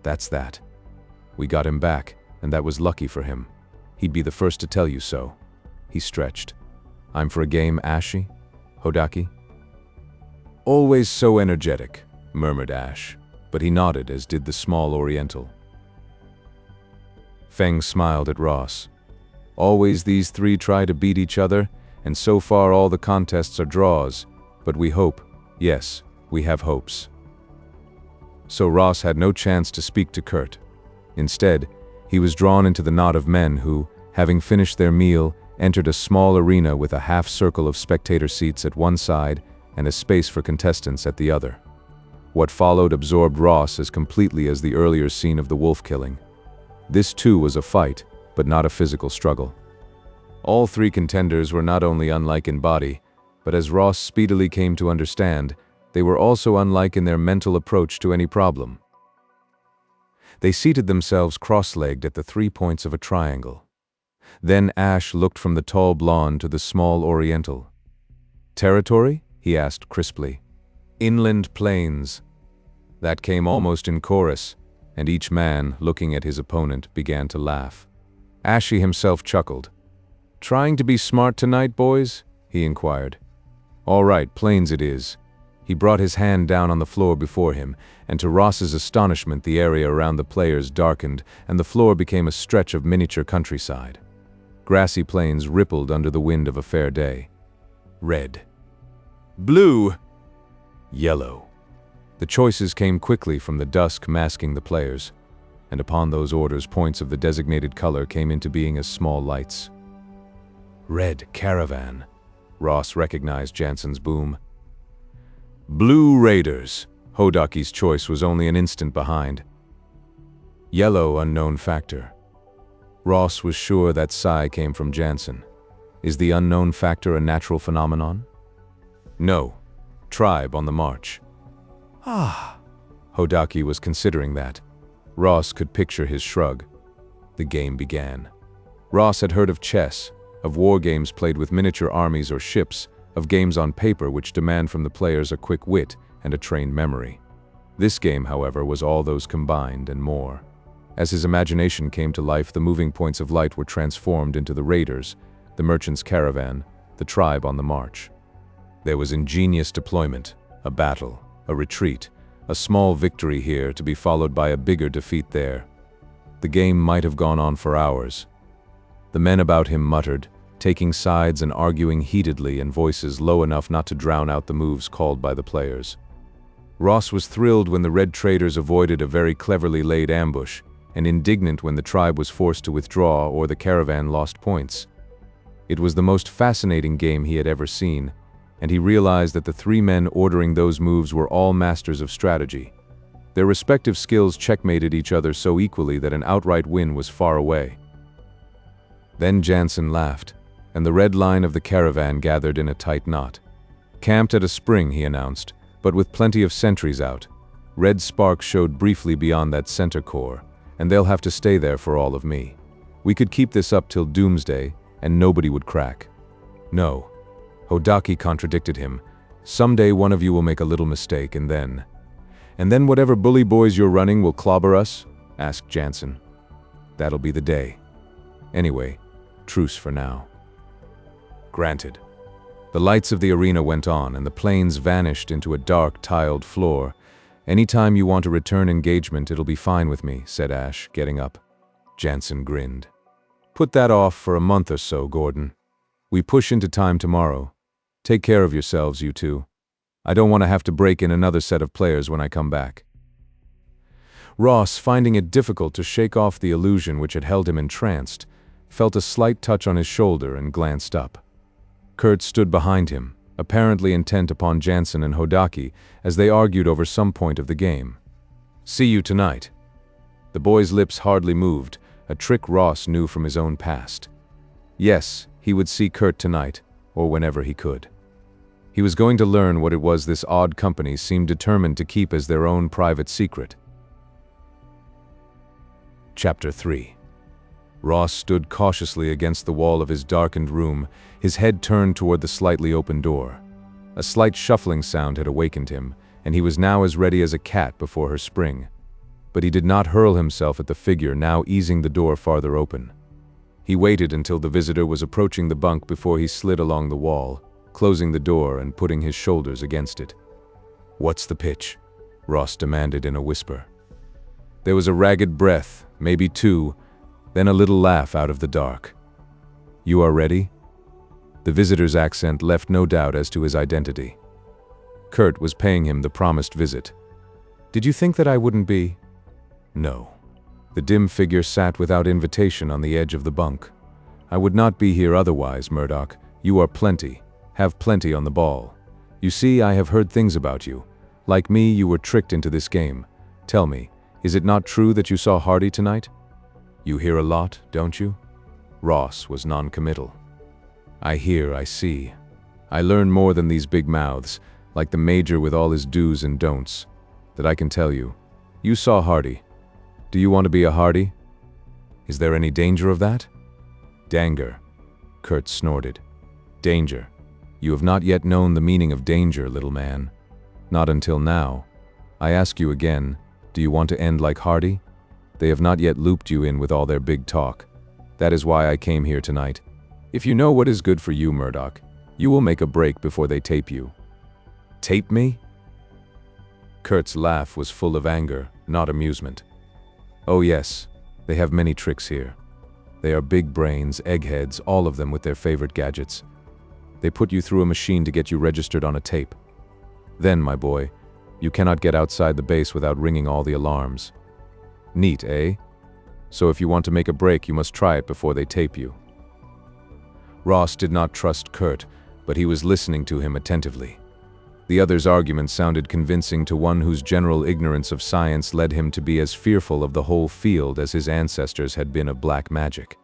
That's that. We got him back, and that was lucky for him. He'd be the first to tell you so. He stretched. I'm for a game, Ashi? Hodaki? Always so energetic, murmured Ash, but he nodded as did the small Oriental. Feng smiled at Ross. Always these three try to beat each other, and so far all the contests are draws, but we hope, yes, we have hopes. So Ross had no chance to speak to Kurt. Instead, he was drawn into the knot of men who, having finished their meal, entered a small arena with a half-circle of spectator seats at one side and a space for contestants at the other. What followed absorbed Ross as completely as the earlier scene of the wolf killing. This too was a fight, but not a physical struggle. All three contenders were not only unlike in body, but as Ross speedily came to understand, they were also unlike in their mental approach to any problem. They seated themselves cross-legged at the 3 points of a triangle. Then Ash looked from the tall blonde to the small Oriental. Territory? He asked crisply. Inland plains. That came almost in chorus, and each man, looking at his opponent, began to laugh. Ashy himself chuckled. Trying to be smart tonight, boys? He inquired. All right, plains it is. He brought his hand down on the floor before him, and to Ross's astonishment the area around the players darkened, and the floor became a stretch of miniature countryside. Grassy plains rippled under the wind of a fair day. Red. Blue. Yellow. The choices came quickly from the dusk masking the players, and upon those orders points of the designated color came into being as small lights. Red caravan. Ross recognized Jansen's boom. Blue Raiders. Hodaki's choice was only an instant behind. Yellow unknown factor. Ross was sure that sigh came from Jansen. Is the unknown factor a natural phenomenon? No. Tribe on the march. Hodaki was considering that. Ross could picture his shrug. The game began. Ross had heard of chess, of war games played with miniature armies or ships, of games on paper which demand from the players a quick wit and a trained memory. This game, however, was all those combined and more. As his imagination came to life, the moving points of light were transformed into the raiders, the merchant's caravan, the tribe on the march. There was ingenious deployment, a battle, a retreat, a small victory here to be followed by a bigger defeat there. The game might have gone on for hours. The men about him muttered, taking sides and arguing heatedly in voices low enough not to drown out the moves called by the players. Ross was thrilled when the red traders avoided a very cleverly laid ambush, and indignant when the tribe was forced to withdraw or the caravan lost points. It was the most fascinating game he had ever seen, and he realized that the three men ordering those moves were all masters of strategy. Their respective skills checkmated each other so equally that an outright win was far away. Then Jansen laughed, and the red line of the caravan gathered in a tight knot. Camped at a spring, he announced, but with plenty of sentries out. Red sparks showed briefly beyond that center core, and they'll have to stay there for all of me. We could keep this up till doomsday, and nobody would crack. No. Hodaki contradicted him. Someday one of you will make a little mistake, and then whatever bully boys you're running will clobber us? Asked Jansen. That'll be the day. Anyway, truce for now. Granted. The lights of the arena went on, and the plains vanished into a dark, tiled floor, Anytime you want to return engagement, it'll be fine with me, said Ash, getting up. Jansen grinned. Put that off for a month or so, Gordon. We push into time tomorrow. Take care of yourselves, you two. I don't want to have to break in another set of players when I come back. Ross, finding it difficult to shake off the illusion which had held him entranced, felt a slight touch on his shoulder and glanced up. Kurt stood behind him, apparently intent upon Jansen and Hodaki as they argued over some point of the game. See you tonight. The boy's lips hardly moved, a trick Ross knew from his own past. Yes, he would see Kurt tonight, or whenever he could. He was going to learn what it was this odd company seemed determined to keep as their own private secret. Chapter 3. Ross stood cautiously against the wall of his darkened room, his head turned toward the slightly open door. A slight shuffling sound had awakened him, and he was now as ready as a cat before her spring. But he did not hurl himself at the figure now easing the door farther open. He waited until the visitor was approaching the bunk before he slid along the wall, closing the door and putting his shoulders against it. "What's the pitch?" Ross demanded in a whisper. There was a ragged breath, maybe two, then a little laugh out of the dark. "You are ready?" The visitor's accent left no doubt as to his identity. Kurt was paying him the promised visit. "Did you think that I wouldn't be?" "No." The dim figure sat without invitation on the edge of the bunk. "I would not be here otherwise, Murdoch. You are plenty. Have plenty on the ball. You see, I have heard things about you. Like me, you were tricked into this game. Tell me, is it not true that you saw Hardy tonight?" "You hear a lot, don't you?" Ross was non-committal. "I hear, I see. I learn more than these big mouths, like the Major with all his do's and don'ts, that I can tell you. You saw Hardy. Do you want to be a Hardy? Is there any danger of that?" "Danger," Kurt snorted. "Danger. You have not yet known the meaning of danger, little man. Not until now. I ask you again, do you want to end like Hardy? They have not yet looped you in with all their big talk. That is why I came here tonight. If you know what is good for you, Murdoch, you will make a break before they tape you." "Tape me?" Kurt's laugh was full of anger, not amusement. "Oh yes, they have many tricks here. They are big brains, eggheads, all of them with their favorite gadgets. They put you through a machine to get you registered on a tape. Then, my boy, you cannot get outside the base without ringing all the alarms. Neat, eh? So if you want to make a break, you must try it before they tape you." Ross did not trust Kurt, but he was listening to him attentively. The other's argument sounded convincing to one whose general ignorance of science led him to be as fearful of the whole field as his ancestors had been of black magic.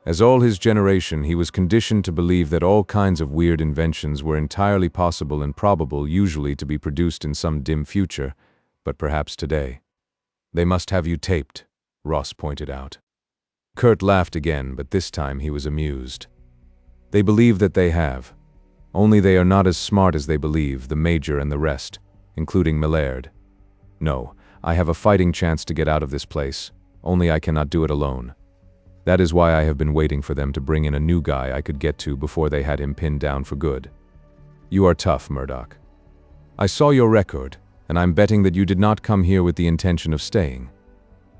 As all his generation, he was conditioned to believe that all kinds of weird inventions were entirely possible and probable, usually to be produced in some dim future, but perhaps today. "They must have you taped," Ross pointed out. Kurt laughed again, but this time he was amused. "They believe that they have. Only they are not as smart as they believe, the Major and the rest, including Millard. No, I have a fighting chance to get out of this place, only I cannot do it alone. That is why I have been waiting for them to bring in a new guy I could get to before they had him pinned down for good. You are tough, Murdoch. I saw your record, and I'm betting that you did not come here with the intention of staying.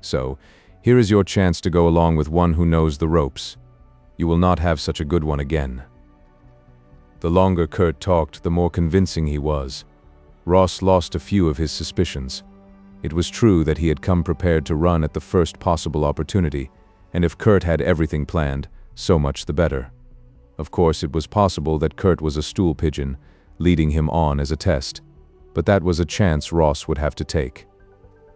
So, here is your chance to go along with one who knows the ropes. You will not have such a good one again." The longer Kurt talked, the more convincing he was. Ross lost a few of his suspicions. It was true that he had come prepared to run at the first possible opportunity, and if Kurt had everything planned, so much the better. Of course, it was possible that Kurt was a stool pigeon, leading him on as a test, but that was a chance Ross would have to take.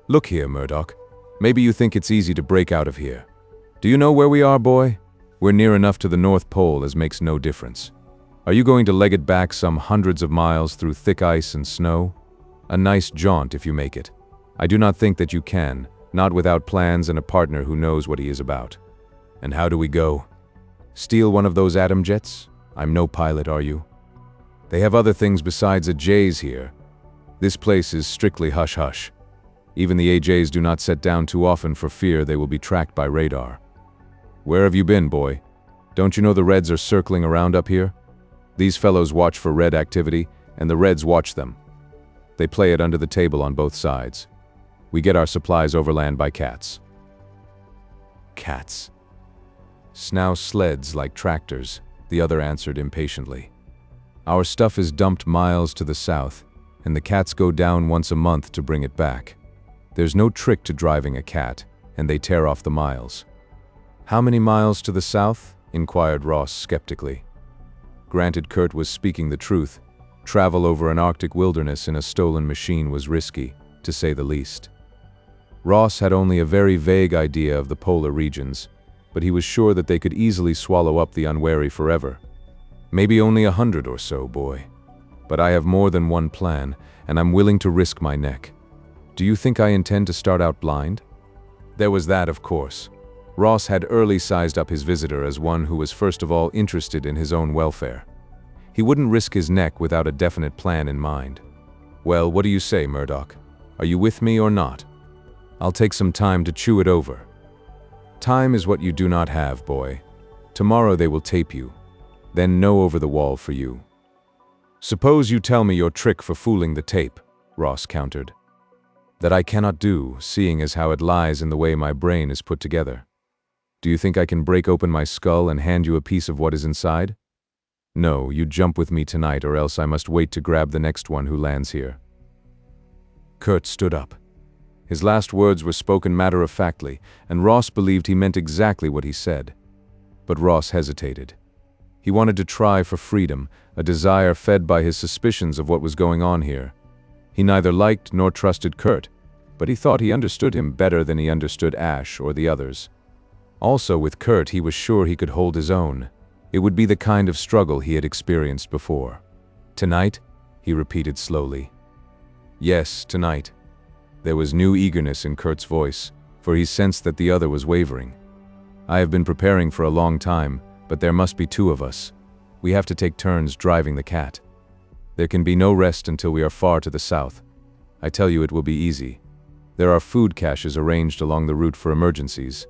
"Look here, Murdoch. Maybe you think it's easy to break out of here. Do you know where we are, boy? We're near enough to the North Pole as makes no difference. Are you going to leg it back some hundreds of miles through thick ice and snow? A nice jaunt if you make it. I do not think that you can, not without plans and a partner who knows what he is about. And how do we go? Steal one of those atom jets? I'm no pilot, are you? They have other things besides a J's here. This place is strictly hush-hush. Even the AJs do not set down too often for fear they will be tracked by radar. Where have you been, boy? Don't you know the Reds are circling around up here? These fellows watch for Red activity, and the Reds watch them. They play it under the table on both sides. We get our supplies overland by cats. Cats. Snow sleds like tractors, the other answered impatiently. Our stuff is dumped miles to the south, and the cats go down once a month to bring it back. There's no trick to driving a cat, and they tear off the miles. How many miles to the south? Inquired Ross skeptically. Granted, Kurt was speaking the truth. Travel over an Arctic wilderness in a stolen machine was risky, to say the least. Ross had only a very vague idea of the polar regions, but he was sure that they could easily swallow up the unwary forever. Maybe only 100 or so, boy. But I have more than one plan, and I'm willing to risk my neck. Do you think I intend to start out blind? There was that, of course. Ross had early sized up his visitor as one who was first of all interested in his own welfare. He wouldn't risk his neck without a definite plan in mind. Well, what do you say, Murdoch? Are you with me or not? I'll take some time to chew it over. Time is what you do not have, boy. Tomorrow they will tape you. Then no over the wall for you. Suppose you tell me your trick for fooling the tape, Ross countered. That I cannot do, seeing as how it lies in the way my brain is put together. Do you think I can break open my skull and hand you a piece of what is inside? No, you jump with me tonight, or else I must wait to grab the next one who lands here. Kurt stood up. His last words were spoken matter-of-factly, and Ross believed he meant exactly what he said. But Ross hesitated. He wanted to try for freedom, a desire fed by his suspicions of what was going on here. He neither liked nor trusted Kurt, but he thought he understood him better than he understood Ash or the others. Also, with Kurt, he was sure he could hold his own. It would be the kind of struggle he had experienced before. Tonight? He repeated slowly. Yes, tonight. There was new eagerness in Kurt's voice, for he sensed that the other was wavering. I have been preparing for a long time, but there must be two of us. We have to take turns driving the cat. There can be no rest until we are far to the south. I tell you, it will be easy. There are food caches arranged along the route for emergencies.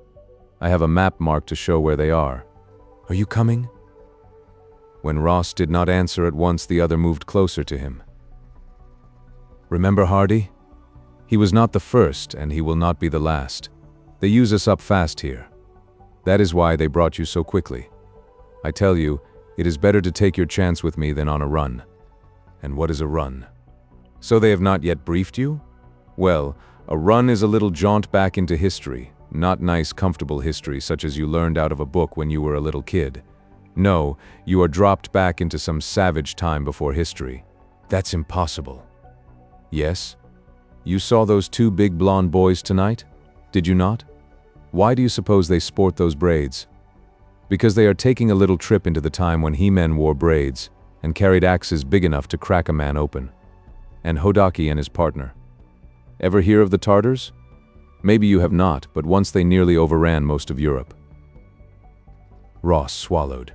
I have a map marked to show where they are. Are you coming? When Ross did not answer at once, the other moved closer to him. Remember Hardy? He was not the first, and he will not be the last. They use us up fast here. That is why they brought you so quickly. I tell you, it is better to take your chance with me than on a run. And what is a run? So they have not yet briefed you? Well, a run is a little jaunt back into history, not nice, comfortable history such as you learned out of a book when you were a little kid. No, you are dropped back into some savage time before history. That's impossible. Yes? You saw those two big blonde boys tonight? Did you not? Why do you suppose they sport those braids? Because they are taking a little trip into the time when he-men wore braids and carried axes big enough to crack a man open. And Hodaki and his partner. Ever hear of the Tartars? Maybe you have not, but once they nearly overran most of Europe. Ross swallowed.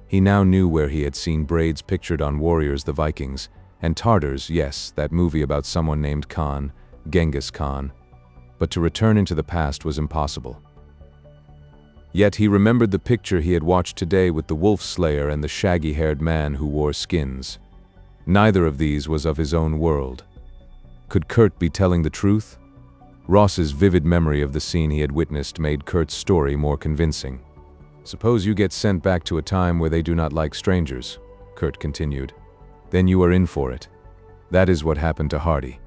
He now knew where he had seen braids pictured on warriors the Vikings, and Tartars, yes, that movie about someone named Khan, Genghis Khan. But to return into the past was impossible. Yet he remembered the picture he had watched today with the wolf slayer and the shaggy-haired man who wore skins. Neither of these was of his own world. Could Kurt be telling the truth? Ross's vivid memory of the scene he had witnessed made Kurt's story more convincing. Suppose you get sent back to a time where they do not like strangers, Kurt continued. Then you are in for it. That is what happened to Hardy.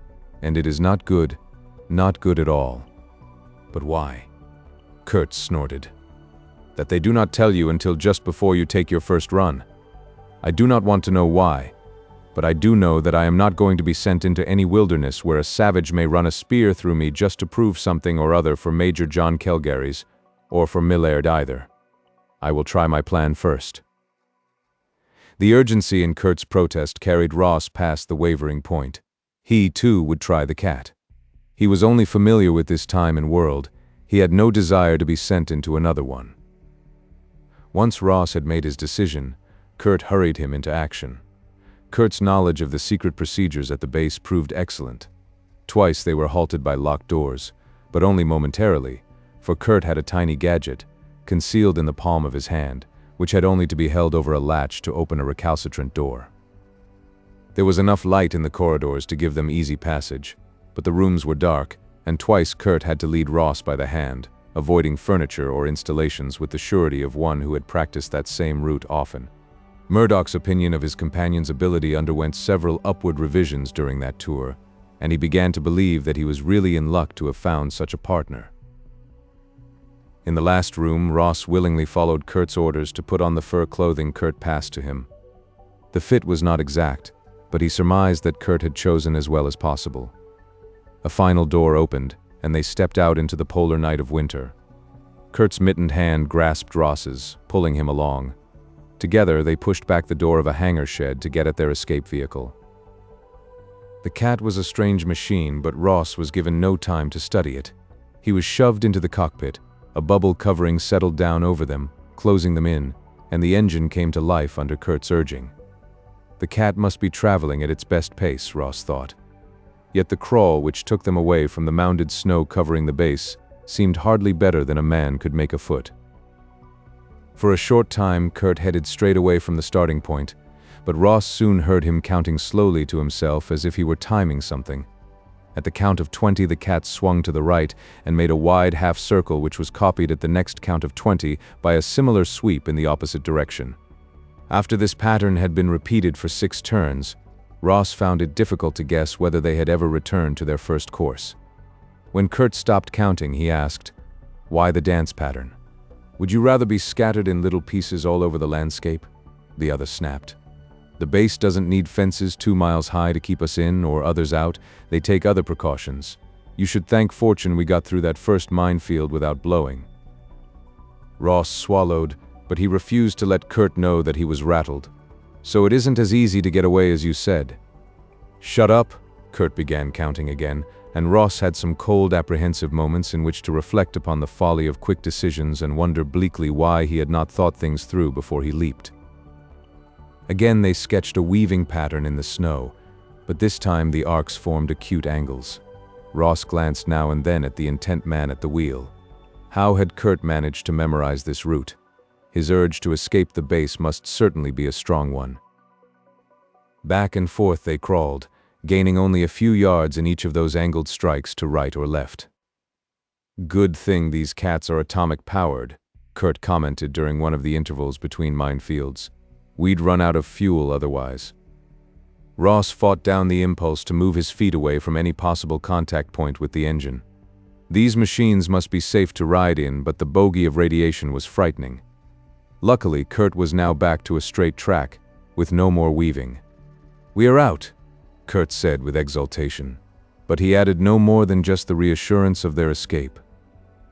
And it is not good at all. But why? Kurt snorted. That they do not tell you until just before you take your first run. I do not want to know why, but I do know that I am not going to be sent into any wilderness where a savage may run a spear through me just to prove something or other for Major John Kelgarries, or for Millard either. I will try my plan first. The urgency in Kurt's protest carried Ross past the wavering point. He, too, would try the cat. He was only familiar with this time and world. He had no desire to be sent into another one. Once Ross had made his decision, Kurt hurried him into action. Kurt's knowledge of the secret procedures at the base proved excellent. Twice they were halted by locked doors, but only momentarily, for Kurt had a tiny gadget, concealed in the palm of his hand, which had only to be held over a latch to open a recalcitrant door. There was enough light in the corridors to give them easy passage, but the rooms were dark, and twice Kurt had to lead Ross by the hand, avoiding furniture or installations with the surety of one who had practiced that same route often. Murdoch's opinion of his companion's ability underwent several upward revisions during that tour, and he began to believe that he was really in luck to have found such a partner. In the last room, Ross willingly followed Kurt's orders to put on the fur clothing Kurt passed to him. The fit was not exact, but he surmised that Kurt had chosen as well as possible. A final door opened, and they stepped out into the polar night of winter. Kurt's mittened hand grasped Ross's, pulling him along. Together, they pushed back the door of a hangar shed to get at their escape vehicle. The cat was a strange machine, but Ross was given no time to study it. He was shoved into the cockpit, a bubble covering settled down over them, closing them in, and the engine came to life under Kurt's urging. The cat must be traveling at its best pace, Ross thought. Yet the crawl which took them away from the mounded snow covering the base seemed hardly better than a man could make afoot. For a short time, Kurt headed straight away from the starting point, but Ross soon heard him counting slowly to himself as if he were timing something. At the count of 20, the cat swung to the right and made a wide half-circle which was copied at the next count of 20 by a similar sweep in the opposite direction. After this pattern had been repeated for 6 turns, Ross found it difficult to guess whether they had ever returned to their first course. When Kurt stopped counting, he asked, "Why the dance pattern? Would you rather be scattered in little pieces all over the landscape?" The other snapped. "The base doesn't need fences 2 miles high to keep us in or others out. They take other precautions. You should thank fortune we got through that first minefield without blowing." Ross swallowed, but he refused to let Kurt know that he was rattled. "So it isn't as easy to get away as you said." "Shut up," Kurt began counting again, and Ross had some cold, apprehensive moments in which to reflect upon the folly of quick decisions and wonder bleakly why he had not thought things through before he leaped. Again they sketched a weaving pattern in the snow, but this time the arcs formed acute angles. Ross glanced now and then at the intent man at the wheel. How had Kurt managed to memorize this route? His urge to escape the base must certainly be a strong one. Back and forth they crawled, gaining only a few yards in each of those angled strikes to right or left. "Good thing these cats are atomic-powered," Kurt commented during one of the intervals between minefields. "We'd run out of fuel otherwise." Ross fought down the impulse to move his feet away from any possible contact point with the engine. These machines must be safe to ride in, but the bogey of radiation was frightening. Luckily, Kurt was now back to a straight track, with no more weaving. "We are out," Kurt said with exultation, but he added no more than just the reassurance of their escape.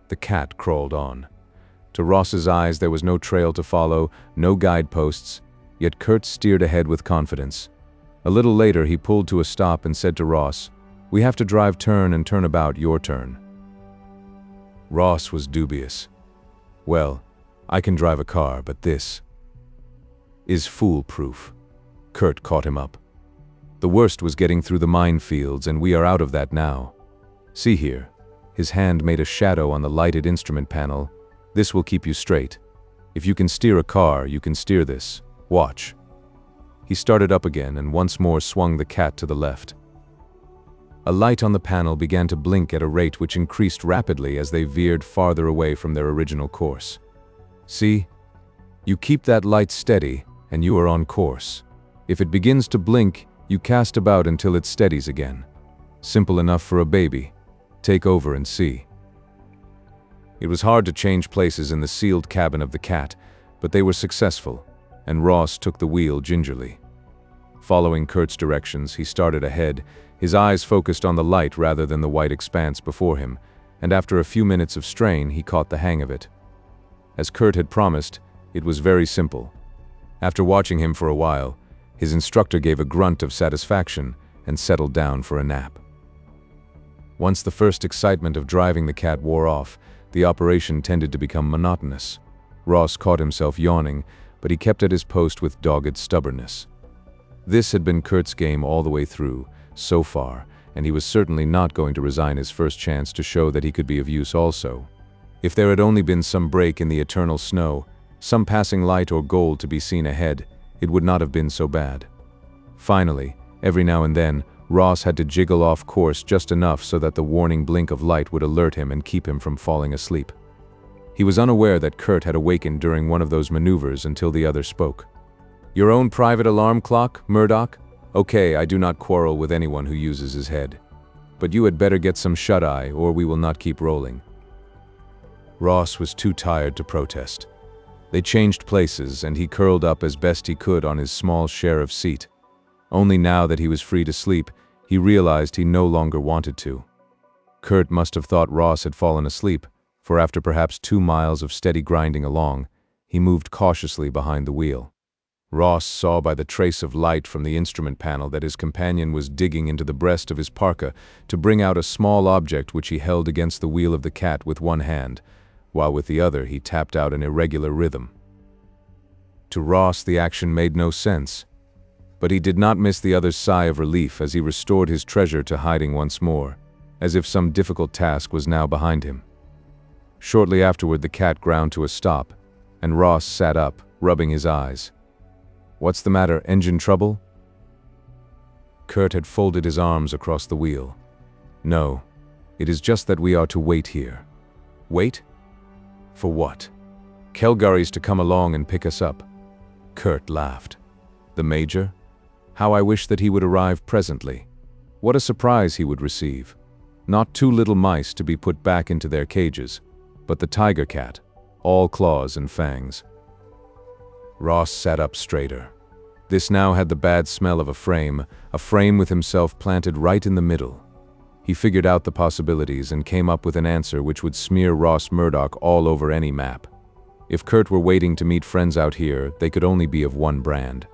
The cat crawled on. To Ross's eyes there was no trail to follow, no guideposts, yet Kurt steered ahead with confidence. A little later he pulled to a stop and said to Ross, "We have to drive turn and turn about, your turn." Ross was dubious. "Well, I can drive a car, but this is foolproof." Kurt caught him up. "The worst was getting through the minefields, and we are out of that now. See here." His hand made a shadow on the lighted instrument panel. "This will keep you straight. If you can steer a car, you can steer this. Watch." He started up again and once more swung the cat to the left. A light on the panel began to blink at a rate which increased rapidly as they veered farther away from their original course. "See? You keep that light steady, and you are on course. If it begins to blink, you cast about until it steadies again. Simple enough for a baby. Take over and see." It was hard to change places in the sealed cabin of the cat, but they were successful, and Ross took the wheel gingerly. Following Kurt's directions, he started ahead, his eyes focused on the light rather than the white expanse before him, and after a few minutes of strain, he caught the hang of it. As Kurt had promised, it was very simple. After watching him for a while, his instructor gave a grunt of satisfaction and settled down for a nap. Once the first excitement of driving the cat wore off, the operation tended to become monotonous. Ross caught himself yawning, but he kept at his post with dogged stubbornness. This had been Kurt's game all the way through, so far, and he was certainly not going to resign his first chance to show that he could be of use also. If there had only been some break in the eternal snow, some passing light or goal to be seen ahead, it would not have been so bad. Finally, Every now and then, Ross had to jiggle off course just enough so that the warning blink of light would alert him and keep him from falling asleep. He was unaware that Kurt had awakened during one of those maneuvers until the other spoke. "Your own private alarm clock, Murdoch? Okay, I do not quarrel with anyone who uses his head. But you had better get some shut-eye, or we will not keep rolling." Ross was too tired to protest. They changed places, and he curled up as best he could on his small share of seat. Only now that he was free to sleep, he realized he no longer wanted to. Kurt must have thought Ross had fallen asleep, for after perhaps 2 miles of steady grinding along, he moved cautiously behind the wheel. Ross saw by the trace of light from the instrument panel that his companion was digging into the breast of his parka to bring out a small object which he held against the wheel of the cat with one hand, while with the other he tapped out an irregular rhythm. To Ross, the action made no sense, but he did not miss the other's sigh of relief as he restored his treasure to hiding once more, as if some difficult task was now behind him. Shortly afterward, the cat ground to a stop, and Ross sat up, rubbing his eyes. "What's the matter, engine trouble?" Kurt had folded his arms across the wheel. "No, it is just that we are to wait here." "Wait? For what?" "Kelgary's to come along and pick us up." Kurt laughed. "The Major? How I wish that he would arrive presently. What a surprise he would receive. Not 2 little mice to be put back into their cages, but the tiger cat, all claws and fangs." Ross sat up straighter. This now had the bad smell of a frame with himself planted right in the middle. He figured out the possibilities and came up with an answer which would smear Ross Murdoch all over any map. If Kurt were waiting to meet friends out here, they could only be of one brand.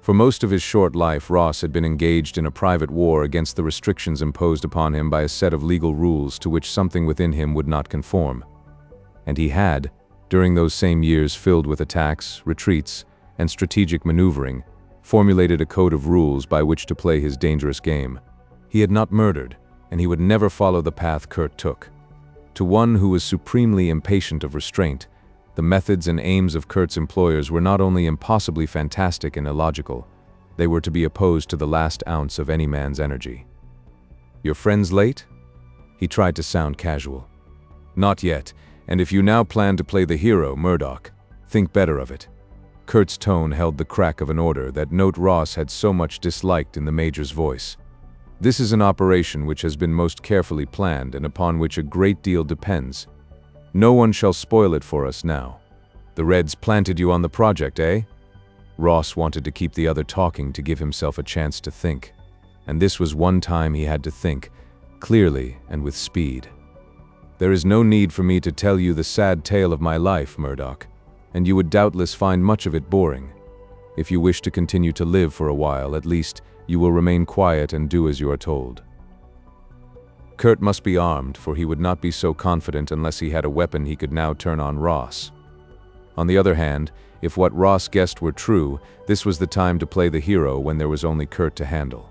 For most of his short life, Ross had been engaged in a private war against the restrictions imposed upon him by a set of legal rules to which something within him would not conform. And he had, during those same years filled with attacks, retreats, and strategic maneuvering, formulated a code of rules by which to play his dangerous game. He had not murdered, and he would never follow the path Kurt took. To one who was supremely impatient of restraint, the methods and aims of Kurt's employers were not only impossibly fantastic and illogical, they were to be opposed to the last ounce of any man's energy. "Your friend's late?" He tried to sound casual. "Not yet, and if you now plan to play the hero, Murdoch, think better of it." Kurt's tone held the crack of an order, that note Ross had so much disliked in the Major's voice. "This is an operation which has been most carefully planned and upon which a great deal depends. No one shall spoil it for us now. The Reds planted you on the project, eh?" Ross wanted to keep the other talking to give himself a chance to think. And this was one time he had to think, clearly and with speed. "There is no need for me to tell you the sad tale of my life, Murdoch, and you would doubtless find much of it boring. If you wish to continue to live for a while, at least, you will remain quiet and do as you are told." Kurt must be armed, for he would not be so confident unless he had a weapon he could now turn on Ross. On the other hand, if what Ross guessed were true, this was the time to play the hero when there was only Kurt to handle.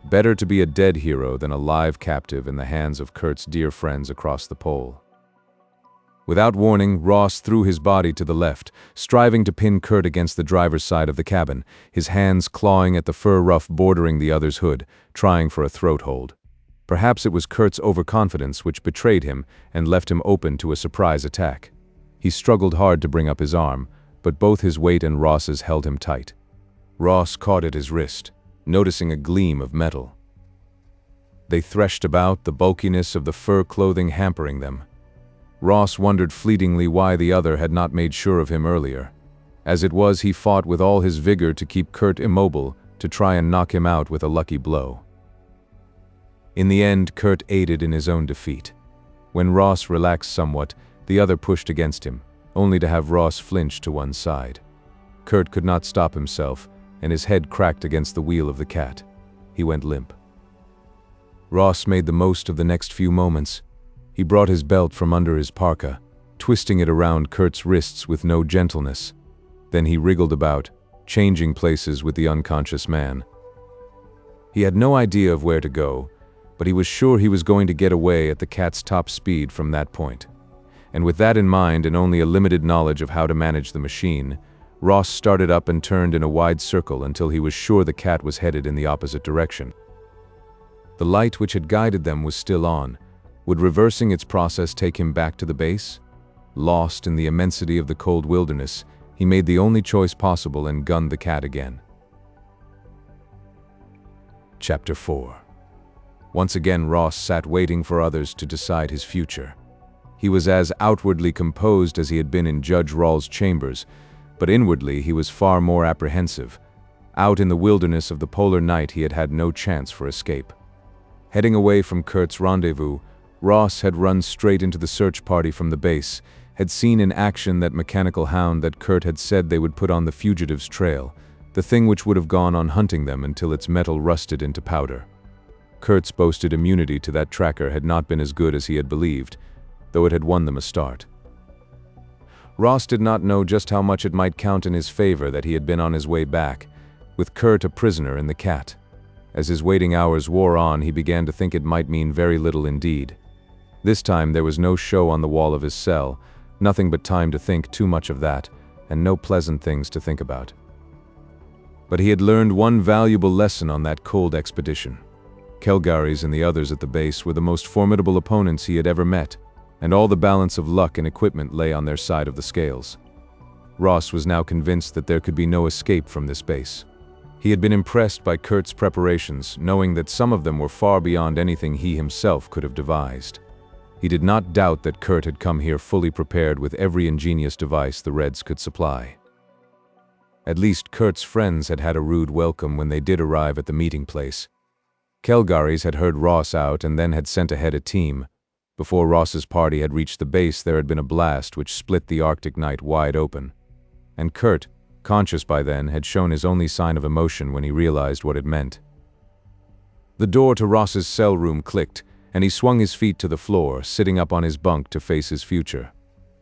Better to be a dead hero than a live captive in the hands of Kurt's dear friends across the pole. Without warning, Ross threw his body to the left, striving to pin Kurt against the driver's side of the cabin, his hands clawing at the fur ruff bordering the other's hood, trying for a throat hold. Perhaps it was Kurt's overconfidence which betrayed him and left him open to a surprise attack. He struggled hard to bring up his arm, but both his weight and Ross's held him tight. Ross caught at his wrist, noticing a gleam of metal. They threshed about, the bulkiness of the fur clothing hampering them. Ross wondered fleetingly why the other had not made sure of him earlier. As it was, he fought with all his vigor to keep Kurt immobile, to try and knock him out with a lucky blow. In the end, Kurt aided in his own defeat. When Ross relaxed somewhat, the other pushed against him, only to have Ross flinch to one side. Kurt could not stop himself, and his head cracked against the wheel of the cat. He went limp. Ross made the most of the next few moments. He brought his belt from under his parka, twisting it around Kurt's wrists with no gentleness. Then he wriggled about, changing places with the unconscious man. He had no idea of where to go, but he was sure he was going to get away at the cat's top speed from that point. And with that in mind and only a limited knowledge of how to manage the machine, Ross started up and turned in a wide circle until he was sure the cat was headed in the opposite direction. The light which had guided them was still on. Would reversing its process take him back to the base? Lost in the immensity of the cold wilderness, he made the only choice possible and gunned the cat again. Chapter 4. Once again Ross sat waiting for others to decide his future. He was as outwardly composed as he had been in Judge Rawls' chambers, but inwardly he was far more apprehensive. Out in the wilderness of the polar night he had had no chance for escape. Heading away from Kurt's rendezvous, Ross had run straight into the search party from the base, had seen in action that mechanical hound that Kurt had said they would put on the fugitives' trail, the thing which would have gone on hunting them until its metal rusted into powder. Kurt's boasted immunity to that tracker had not been as good as he had believed, though it had won them a start. Ross did not know just how much it might count in his favor that he had been on his way back, with Kurt a prisoner in the cat. As his waiting hours wore on, he began to think it might mean very little indeed. This time there was no show on the wall of his cell, nothing but time to think too much of that, and no pleasant things to think about. But he had learned one valuable lesson on that cold expedition. Kelgaris and the others at the base were the most formidable opponents he had ever met, and all the balance of luck and equipment lay on their side of the scales. Ross was now convinced that there could be no escape from this base. He had been impressed by Kurt's preparations, knowing that some of them were far beyond anything he himself could have devised. He did not doubt that Kurt had come here fully prepared with every ingenious device the Reds could supply. At least Kurt's friends had had a rude welcome when they did arrive at the meeting place. Kelgaris had heard Ross out and then had sent ahead a team. Before Ross's party had reached the base, there had been a blast which split the Arctic night wide open. And Kurt, conscious by then, had shown his only sign of emotion when he realized what it meant. The door to Ross's cell room clicked, and he swung his feet to the floor, sitting up on his bunk to face his future.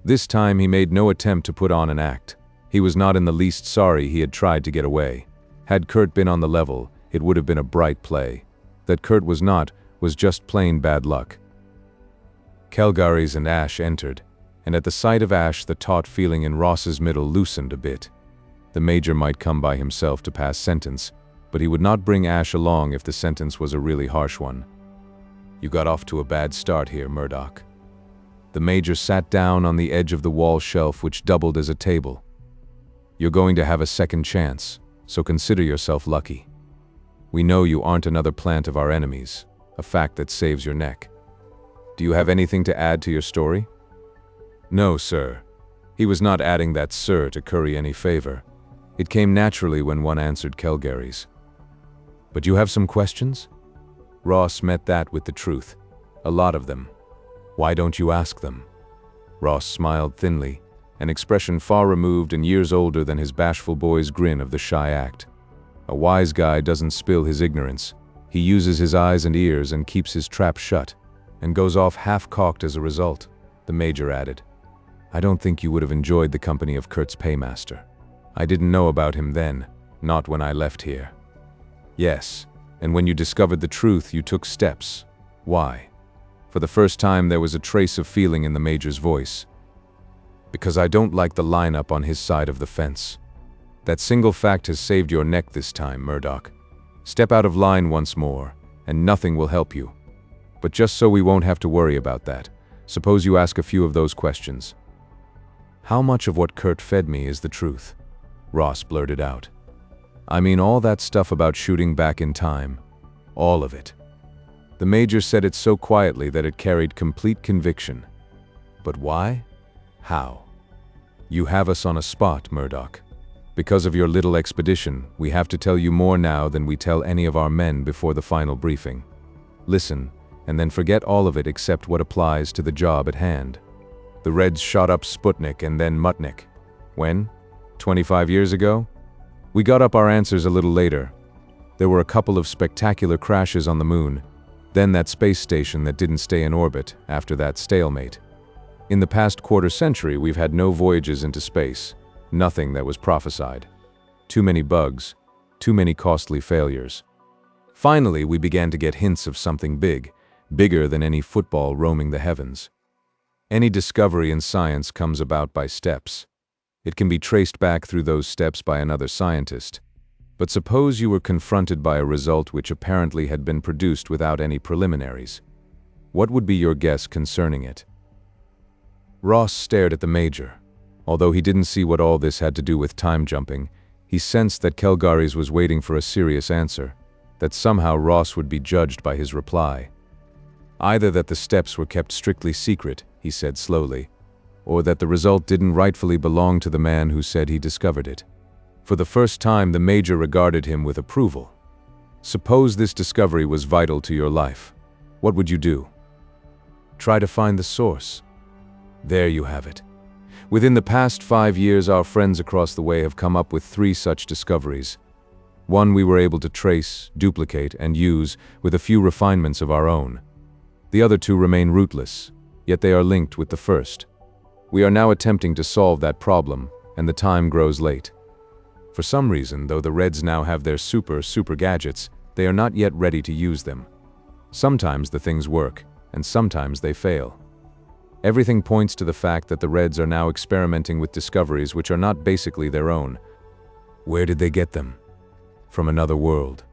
This time he made no attempt to put on an act. He was not in the least sorry he had tried to get away. Had Kurt been on the level, it would have been a bright play. That Kurt was not, was just plain bad luck. Kelgaris and Ash entered, and at the sight of Ash the taut feeling in Ross's middle loosened a bit. The Major might come by himself to pass sentence, but he would not bring Ash along if the sentence was a really harsh one. You got off to a bad start here, Murdoch. The Major sat down on the edge of the wall shelf which doubled as a table. You're going to have a second chance, so consider yourself lucky. We know you aren't another plant of our enemies, a fact that saves your neck. Do you have anything to add to your story? No, sir. He was not adding that sir to curry any favor. It came naturally when one answered Kelgaris. But you have some questions? Ross met that with the truth. A lot of them. Why don't you ask them? Ross smiled thinly, an expression far removed and years older than his bashful boy's grin of the shy act. A wise guy doesn't spill his ignorance. He uses his eyes and ears and keeps his trap shut, and goes off half-cocked as a result, the Major added. I don't think you would have enjoyed the company of Kurt's paymaster. I didn't know about him then, not when I left here. Yes, and when you discovered the truth, you took steps. Why? For the first time there was a trace of feeling in the Major's voice. Because I don't like the lineup on his side of the fence. That single fact has saved your neck this time, Murdoch. Step out of line once more, and nothing will help you. But just so we won't have to worry about that, suppose you ask a few of those questions. How much of what Kurt fed me is the truth? Ross blurted out. I mean all that stuff about shooting back in time. All of it. The Major said it so quietly that it carried complete conviction. But why? How? You have us on a spot, Murdoch. Because of your little expedition, we have to tell you more now than we tell any of our men before the final briefing. Listen, and then forget all of it except what applies to the job at hand. The Reds shot up Sputnik and then Mutnik. When? 25 years ago? We got up our answers a little later. There were a couple of spectacular crashes on the moon, then that space station that didn't stay in orbit after that stalemate. In the past quarter century, we've had no voyages into space, nothing that was prophesied. Too many bugs, too many costly failures. Finally, we began to get hints of something big, bigger than any football roaming the heavens. Any discovery in science comes about by steps. It can be traced back through those steps by another scientist. But suppose you were confronted by a result which apparently had been produced without any preliminaries. What would be your guess concerning it? Ross stared at the Major. Although he didn't see what all this had to do with time jumping, he sensed that Kelgaris was waiting for a serious answer, that somehow Ross would be judged by his reply. Either that the steps were kept strictly secret, he said slowly, or that the result didn't rightfully belong to the man who said he discovered it. For the first time, the Major regarded him with approval. Suppose this discovery was vital to your life. What would you do? Try to find the source. There you have it. Within the past 5 years, our friends across the way have come up with 3 such discoveries. One we were able to trace, duplicate, and use with a few refinements of our own. The other 2 remain rootless, yet they are linked with the first. We are now attempting to solve that problem, and the time grows late. For some reason, though the Reds now have their super gadgets, they are not yet ready to use them. Sometimes the things work, and sometimes they fail. Everything points to the fact that the Reds are now experimenting with discoveries which are not basically their own. Where did they get them? From another world.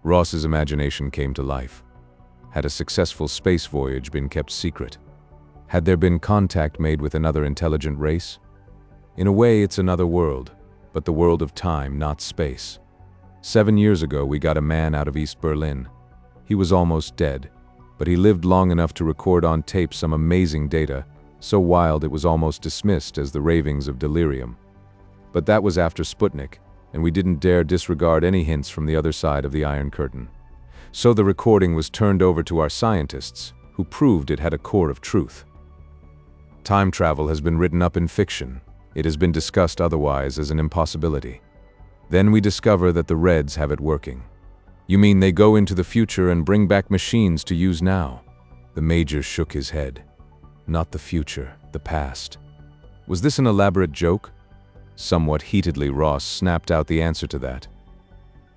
Ross's imagination came to life. Had a successful space voyage been kept secret? Had there been contact made with another intelligent race? In a way, it's another world, but the world of time, not space. 7 years ago, we got a man out of East Berlin. He was almost dead, but he lived long enough to record on tape some amazing data, so wild it was almost dismissed as the ravings of delirium. But that was after Sputnik, and we didn't dare disregard any hints from the other side of the Iron Curtain. So the recording was turned over to our scientists, who proved it had a core of truth. Time travel has been written up in fiction. It has been discussed otherwise as an impossibility. Then we discover that the Reds have it working. You mean they go into the future and bring back machines to use now? The Major shook his head. Not the future, the past. Was this an elaborate joke? Somewhat heatedly, Ross snapped out the answer to that.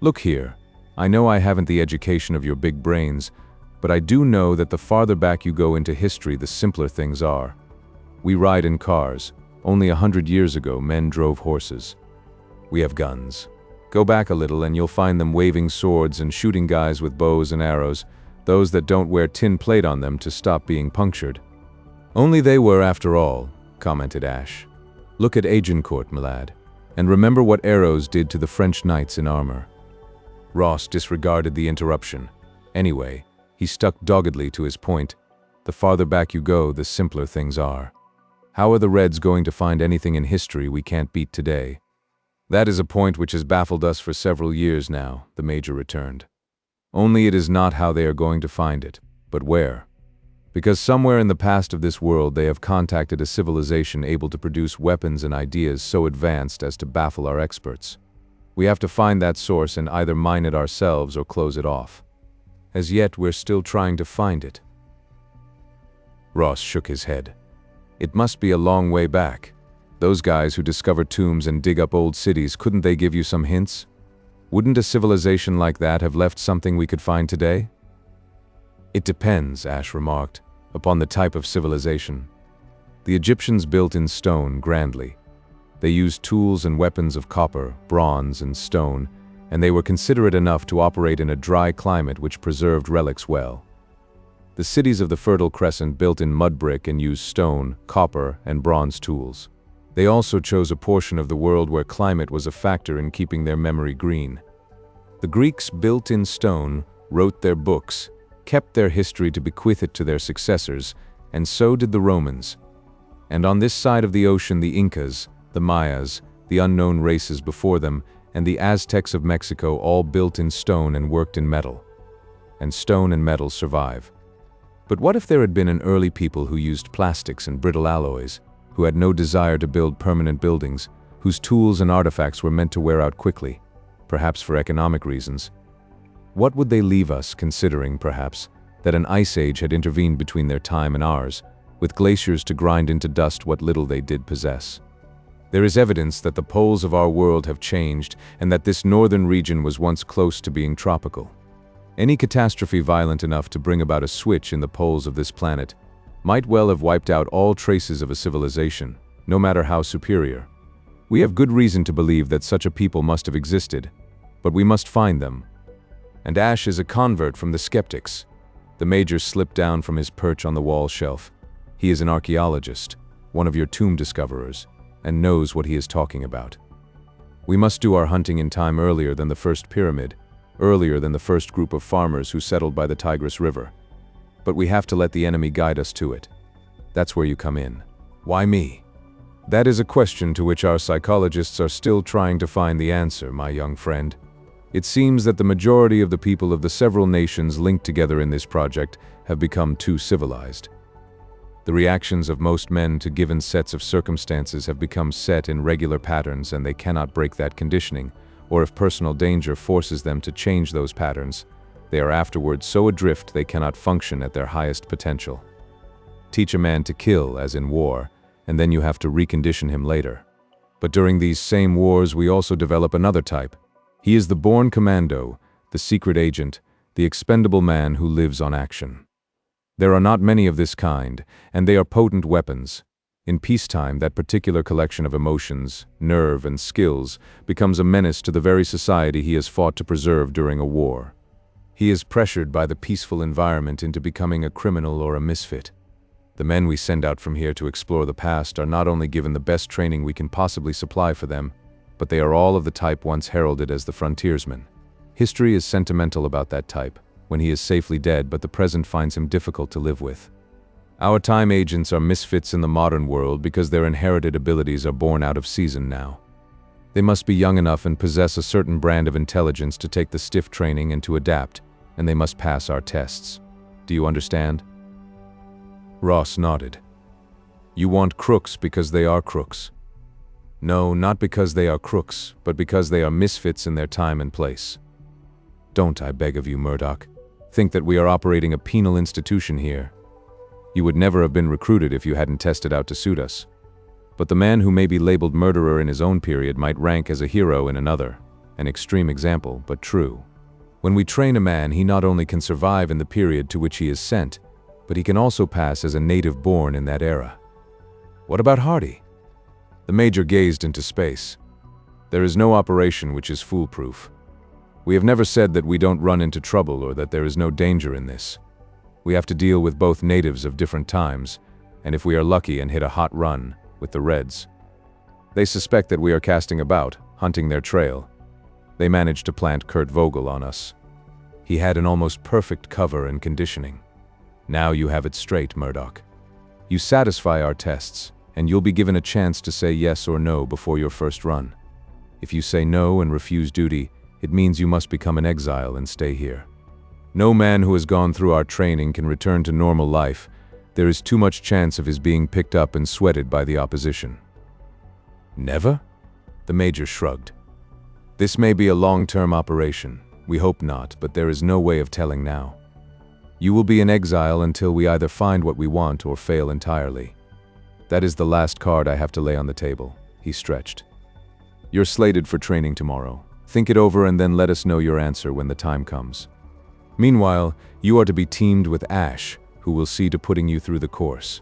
Look here, I know I haven't the education of your big brains, but I do know that the farther back you go into history, the simpler things are. We ride in cars. Only 100 years ago, men drove horses. We have guns. Go back a little and you'll find them waving swords and shooting guys with bows and arrows, those that don't wear tin plate on them to stop being punctured. Only they were after all, commented Ash. Look at Agincourt, my lad, and remember what arrows did to the French knights in armor. Ross disregarded the interruption. Anyway, he stuck doggedly to his point. The farther back you go, the simpler things are. How are the Reds going to find anything in history we can't beat today? That is a point which has baffled us for several years now, the Major returned. Only it is not how they are going to find it, but where. Because somewhere in the past of this world they have contacted a civilization able to produce weapons and ideas so advanced as to baffle our experts. We have to find that source and either mine it ourselves or close it off. As yet, we're still trying to find it. Ross shook his head. It must be a long way back. Those guys who discover tombs and dig up old cities, couldn't they give you some hints? Wouldn't a civilization like that have left something we could find today? It depends, Ash remarked, upon the type of civilization. The Egyptians built in stone grandly. They used tools and weapons of copper, bronze, and stone, and they were considerate enough to operate in a dry climate which preserved relics well. The cities of the Fertile Crescent built in mud brick and used stone, copper, and bronze tools. They also chose a portion of the world where climate was a factor in keeping their memory green. The Greeks built in stone, wrote their books, kept their history to bequeath it to their successors, and so did the Romans. And on this side of the ocean, the Incas, the Mayas, the unknown races before them, and the Aztecs of Mexico all built in stone and worked in metal. And stone and metal survive. But what if there had been an early people who used plastics and brittle alloys, who had no desire to build permanent buildings, whose tools and artifacts were meant to wear out quickly, perhaps for economic reasons? What would they leave us, considering, perhaps, that an ice age had intervened between their time and ours, with glaciers to grind into dust what little they did possess? There is evidence that the poles of our world have changed and that this northern region was once close to being tropical. Any catastrophe violent enough to bring about a switch in the poles of this planet might well have wiped out all traces of a civilization, no matter how superior. We have good reason to believe that such a people must have existed, but we must find them. And Ash is a convert from the skeptics. The Major slipped down from his perch on the wall shelf. He is an archaeologist, one of your tomb discoverers, and knows what he is talking about. We must do our hunting in time earlier than the first pyramid, earlier than the first group of farmers who settled by the Tigris River. But we have to let the enemy guide us to it. That's where you come in. Why me? That is a question to which our psychologists are still trying to find the answer, my young friend. It seems that the majority of the people of the several nations linked together in this project have become too civilized. The reactions of most men to given sets of circumstances have become set in regular patterns, and they cannot break that conditioning, or if personal danger forces them to change those patterns, they are afterwards so adrift they cannot function at their highest potential. Teach a man to kill, as in war, and then you have to recondition him later. But during these same wars, we also develop another type. He is the born commando, the secret agent, the expendable man who lives on action. There are not many of this kind, and they are potent weapons. In peacetime, that particular collection of emotions, nerve, and skills becomes a menace to the very society he has fought to preserve during a war. He is pressured by the peaceful environment into becoming a criminal or a misfit. The men we send out from here to explore the past are not only given the best training we can possibly supply for them, but they are all of the type once heralded as the frontiersman. History is sentimental about that type, when he is safely dead, but the present finds him difficult to live with. Our time agents are misfits in the modern world because their inherited abilities are born out of season now. They must be young enough and possess a certain brand of intelligence to take the stiff training and to adapt, and they must pass our tests. Do you understand? Ross nodded. You want crooks because they are crooks. No, not because they are crooks, but because they are misfits in their time and place. Don't, I beg of you, Murdoch, think that we are operating a penal institution here. You would never have been recruited if you hadn't tested out to suit us. But the man who may be labeled murderer in his own period might rank as a hero in another. An extreme example, but true. When we train a man, he not only can survive in the period to which he is sent, but he can also pass as a native born in that era. What about Hardy? The Major gazed into space. There is no operation which is foolproof. We have never said that we don't run into trouble or that there is no danger in this. We have to deal with both natives of different times, and if we are lucky and hit a hot run, with the Reds. They suspect that we are casting about, hunting their trail. They managed to plant Kurt Vogel on us. He had an almost perfect cover and conditioning. Now you have it straight, Murdoch. You satisfy our tests, and you'll be given a chance to say yes or no before your first run. If you say no and refuse duty, it means you must become an exile and stay here. No man who has gone through our training can return to normal life. There is too much chance of his being picked up and sweated by the opposition. Never? The Major shrugged. This may be a long-term operation. We hope not, but there is no way of telling now. You will be in exile until we either find what we want or fail entirely. That is the last card I have to lay on the table. He stretched. You're slated for training tomorrow. Think it over and then let us know your answer when the time comes. Meanwhile, you are to be teamed with Ash, who will see to putting you through the course.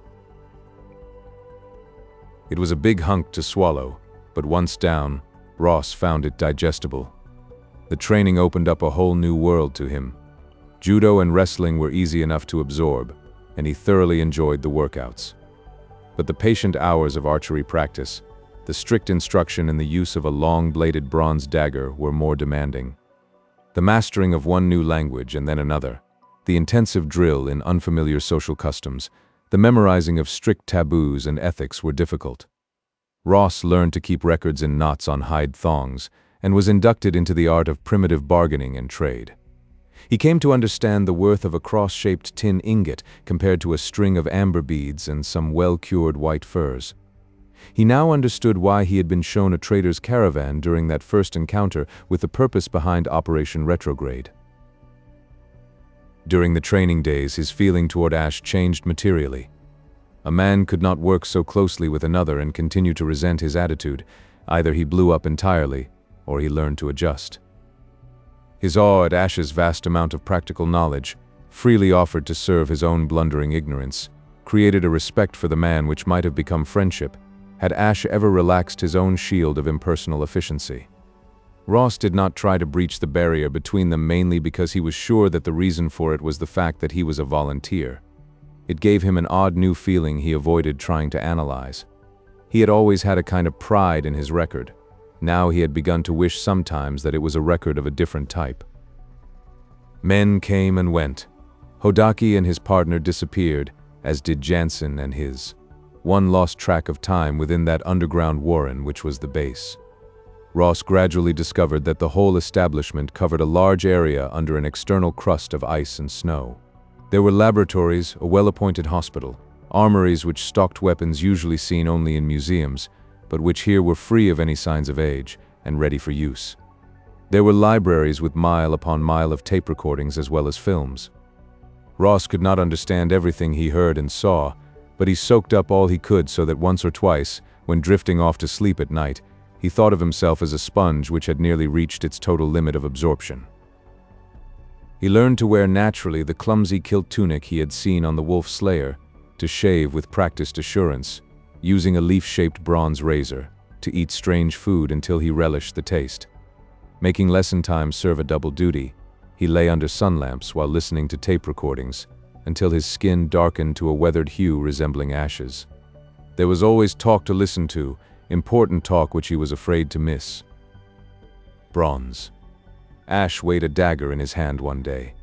It was a big hunk to swallow, but once down, Ross found it digestible. The training opened up a whole new world to him. Judo and wrestling were easy enough to absorb, and he thoroughly enjoyed the workouts. But the patient hours of archery practice, the strict instruction in the use of a long-bladed bronze dagger were more demanding. The mastering of one new language and then another, the intensive drill in unfamiliar social customs, the memorizing of strict taboos and ethics were difficult. Ross learned to keep records in knots on hide thongs and was inducted into the art of primitive bargaining and trade. He came to understand the worth of a cross-shaped tin ingot compared to a string of amber beads and some well-cured white furs. He now understood why he had been shown a trader's caravan during that first encounter with the purpose behind Operation Retrograde. During the training days, his feeling toward Ash changed materially. A man could not work so closely with another and continue to resent his attitude. Either he blew up entirely, or he learned to adjust. His awe at Ash's vast amount of practical knowledge, freely offered to serve his own blundering ignorance, created a respect for the man which might have become friendship, Had Ash ever relaxed his own shield of impersonal efficiency? Ross did not try to breach the barrier between them mainly because he was sure that the reason for it was the fact that he was a volunteer. It gave him an odd new feeling he avoided trying to analyze. He had always had a kind of pride in his record. Now he had begun to wish sometimes that it was a record of a different type. Men came and went. Hodaki and his partner disappeared, as did Jansen and his. One lost track of time within that underground warren which was the base. Ross gradually discovered that the whole establishment covered a large area under an external crust of ice and snow. There were laboratories, a well-appointed hospital, armories which stocked weapons usually seen only in museums, but which here were free of any signs of age and ready for use. There were libraries with mile upon mile of tape recordings as well as films. Ross could not understand everything he heard and saw, but he soaked up all he could so that once or twice, when drifting off to sleep at night, he thought of himself as a sponge which had nearly reached its total limit of absorption. He learned to wear naturally the clumsy kilt tunic he had seen on the wolf slayer, to shave with practiced assurance, using a leaf-shaped bronze razor, to eat strange food until he relished the taste. Making lesson time serve a double duty, he lay under sun lamps while listening to tape recordings, until his skin darkened to a weathered hue resembling ashes. There was always talk to listen to, important talk which he was afraid to miss. Bronze. Ash weighed a dagger in his hand one day.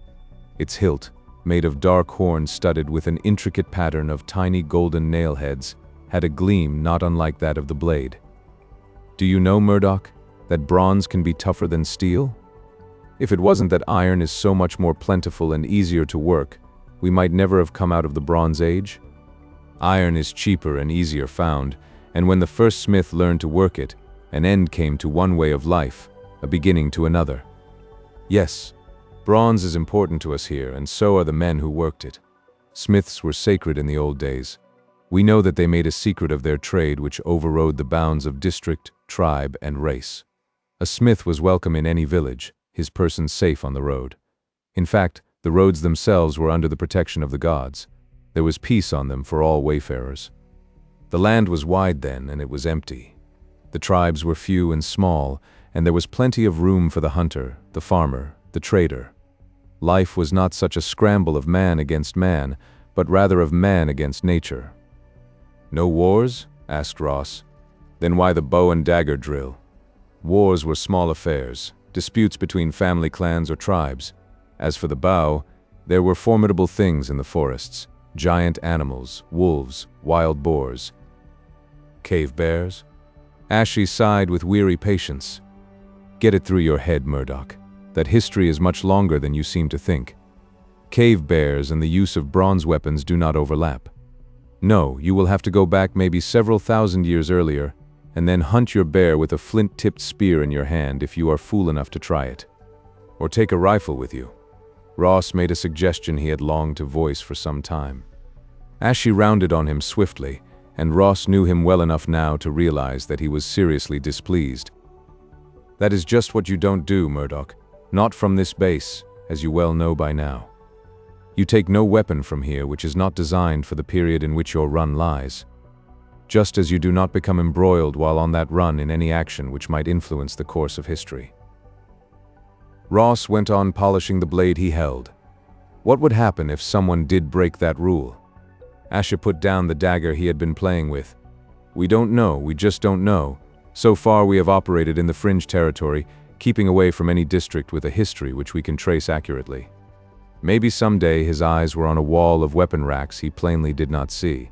Its hilt, made of dark horn studded with an intricate pattern of tiny golden nail heads, had a gleam not unlike that of the blade. Do you know, Murdoch, that bronze can be tougher than steel? If it wasn't that iron is so much more plentiful and easier to work, we might never have come out of the Bronze Age. Iron is cheaper and easier found, and when the first smith learned to work it, an end came to one way of life, a beginning to another. Yes, bronze is important to us here, and so are the men who worked it. Smiths were sacred in the old days. We know that they made a secret of their trade which overrode the bounds of district, tribe, and race. A smith was welcome in any village, his person safe on the road. In fact, the roads themselves were under the protection of the gods. There was peace on them for all wayfarers. The land was wide then, and it was empty. The tribes were few and small, and there was plenty of room for the hunter, the farmer, the trader. Life was not such a scramble of man against man, but rather of man against nature. No wars? Asked Ross. Then why the bow and dagger drill? Wars were small affairs, disputes between family clans or tribes. As for the bow, there were formidable things in the forests, giant animals, wolves, wild boars. Cave bears? Ashley sighed with weary patience. Get it through your head, Murdoch, that history is much longer than you seem to think. Cave bears and the use of bronze weapons do not overlap. No, you will have to go back maybe several thousand years earlier, and then hunt your bear with a flint-tipped spear in your hand if you are fool enough to try it. Or take a rifle with you. Ross made a suggestion he had longed to voice for some time. Ashley rounded on him swiftly, and Ross knew him well enough now to realize that he was seriously displeased. That is just what you don't do, Murdoch. Not from this base, as you well know by now. You take no weapon from here which is not designed for the period in which your run lies. Just as you do not become embroiled while on that run in any action which might influence the course of history. Ross went on polishing the blade he held. What would happen if someone did break that rule? Asha put down the dagger he had been playing with. We don't know, we just don't know. So far we have operated in the fringe territory, keeping away from any district with a history which we can trace accurately. Maybe someday his eyes were on a wall of weapon racks he plainly did not see.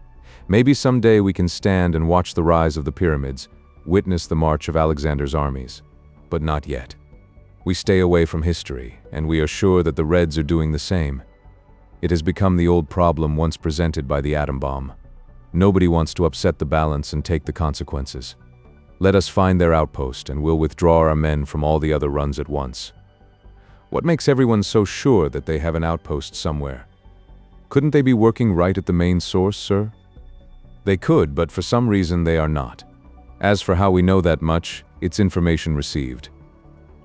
Maybe someday we can stand and watch the rise of the pyramids, witness the march of Alexander's armies. But not yet. We stay away from history, and we are sure that the Reds are doing the same. It has become the old problem once presented by the atom bomb. Nobody wants to upset the balance and take the consequences. Let us find their outpost, and we'll withdraw our men from all the other runs at once. What makes everyone so sure that they have an outpost somewhere? Couldn't they be working right at the main source, sir? They could, but for some reason they are not. As for how we know that much, it's information received.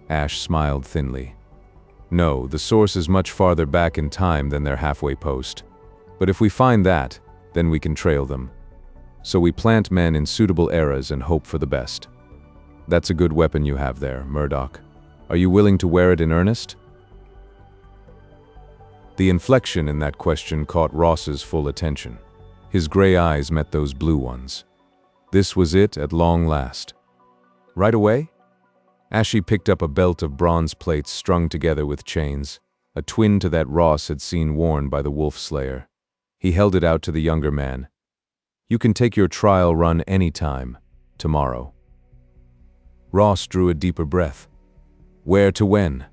Ash smiled thinly. No, the source is much farther back in time than their halfway post. But if we find that, then we can trail them. So we plant men in suitable eras and hope for the best. That's a good weapon you have there, Murdoch. Are you willing to wear it in earnest? The inflection in that question caught Ross's full attention. His gray eyes met those blue ones. This was it at long last. Right away? Ashley picked up a belt of bronze plates strung together with chains, a twin to that Ross had seen worn by the wolf slayer. He held it out to the younger man. You can take your trial run any time, tomorrow. Ross drew a deeper breath. Where to when?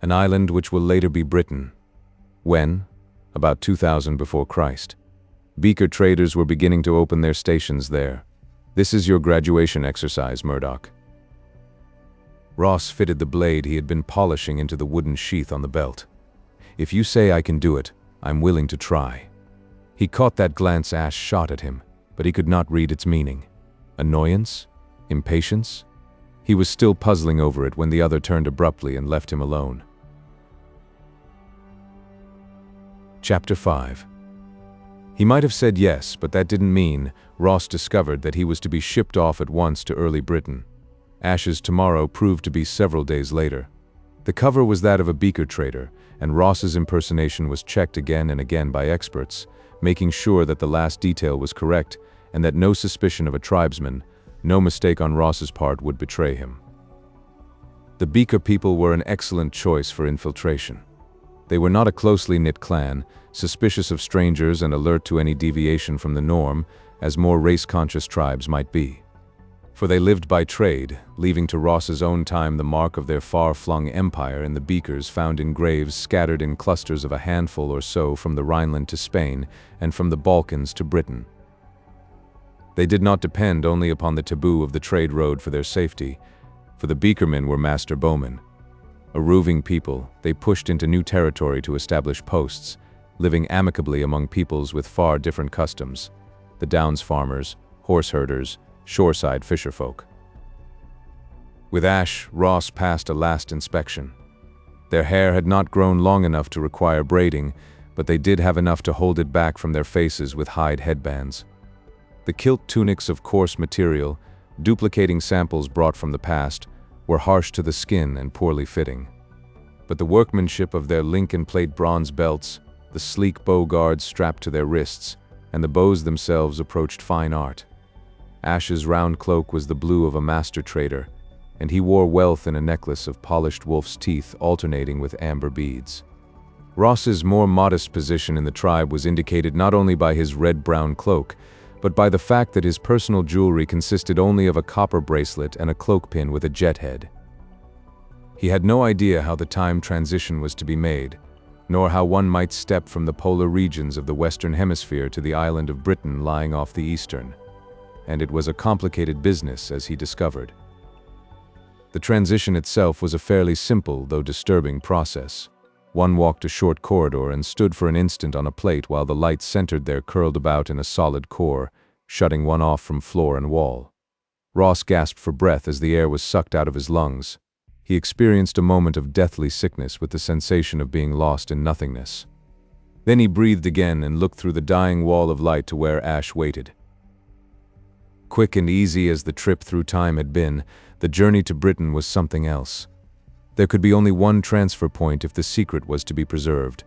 An island which will later be Britain. When? About 2000 before Christ. Beaker traders were beginning to open their stations there. This is your graduation exercise, Murdoch. Ross fitted the blade he had been polishing into the wooden sheath on the belt. If you say I can do it, I'm willing to try. He caught that glance Ash shot at him, but he could not read its meaning. Annoyance? Impatience? He was still puzzling over it when the other turned abruptly and left him alone. Chapter 5. He might have said yes, but that didn't mean, Ross discovered, that he was to be shipped off at once to early Britain. Ash's tomorrow proved to be several days later. The cover was that of a beaker trader, and Ross's impersonation was checked again and again by experts, making sure that the last detail was correct and that no suspicion of a tribesman, no mistake on Ross's part, would betray him. The Beaker people were an excellent choice for infiltration. They were not a closely knit clan, suspicious of strangers and alert to any deviation from the norm, as more race-conscious tribes might be. For they lived by trade, leaving to Ross's own time the mark of their far-flung empire in the beakers found in graves scattered in clusters of a handful or so from the Rhineland to Spain and from the Balkans to Britain. They did not depend only upon the taboo of the trade road for their safety, for the beakermen were master bowmen. A roving people, they pushed into new territory to establish posts, living amicably among peoples with far different customs: the Downs farmers, horse herders, shoreside fisherfolk. With Ash, Ross passed a last inspection. Their hair had not grown long enough to require braiding, but they did have enough to hold it back from their faces with hide headbands. The kilt tunics of coarse material, duplicating samples brought from the past, were harsh to the skin and poorly fitting. But the workmanship of their Lincoln plate bronze belts, the sleek bow guards strapped to their wrists, and the bows themselves approached fine art. Ash's round cloak was the blue of a master trader, and he wore wealth in a necklace of polished wolf's teeth alternating with amber beads. Ross's more modest position in the tribe was indicated not only by his red-brown cloak, but by the fact that his personal jewelry consisted only of a copper bracelet and a cloak pin with a jet head. He had no idea how the time transition was to be made, nor how one might step from the polar regions of the Western Hemisphere to the island of Britain lying off the eastern. And it was a complicated business, as he discovered. The transition itself was a fairly simple, though disturbing, process. One walked a short corridor and stood for an instant on a plate while the light centered there curled about in a solid core, shutting one off from floor and wall. Ross gasped for breath as the air was sucked out of his lungs. He experienced a moment of deathly sickness with the sensation of being lost in nothingness. Then he breathed again and looked through the dying wall of light to where Ash waited. Quick and easy as the trip through time had been, the journey to Britain was something else. There could be only one transfer point if the secret was to be preserved.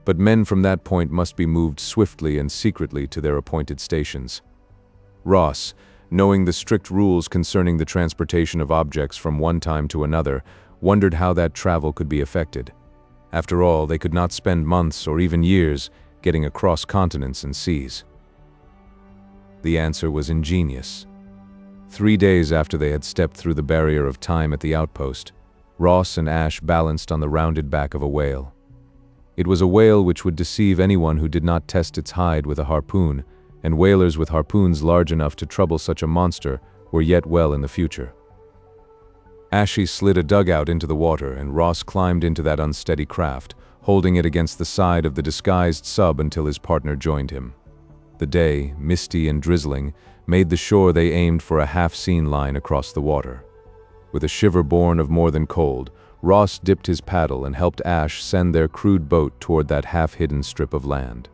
But men from that point must be moved swiftly and secretly to their appointed stations. Ross, knowing the strict rules concerning the transportation of objects from one time to another, wondered how that travel could be effected. After all, they could not spend months or even years getting across continents and seas. The answer was ingenious. 3 days after they had stepped through the barrier of time at the outpost, Ross and Ash balanced on the rounded back of a whale. It was a whale which would deceive anyone who did not test its hide with a harpoon, and whalers with harpoons large enough to trouble such a monster were yet well in the future. Ashy slid a dugout into the water, and Ross climbed into that unsteady craft, holding it against the side of the disguised sub until his partner joined him. The day, misty and drizzling, made the shore they aimed for a half-seen line across the water. With a shiver born of more than cold, Ross dipped his paddle and helped Ash send their crude boat toward that half-hidden strip of land.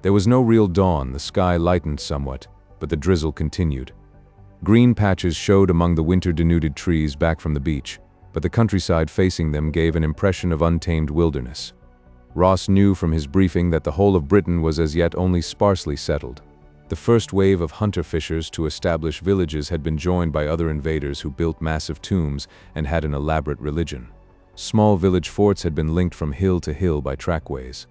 There was no real dawn, the sky lightened somewhat, but the drizzle continued. Green patches showed among the winter-denuded trees back from the beach, but the countryside facing them gave an impression of untamed wilderness. Ross knew from his briefing that the whole of Britain was as yet only sparsely settled. The first wave of hunter-fishers to establish villages had been joined by other invaders who built massive tombs and had an elaborate religion. Small village forts had been linked from hill to hill by trackways.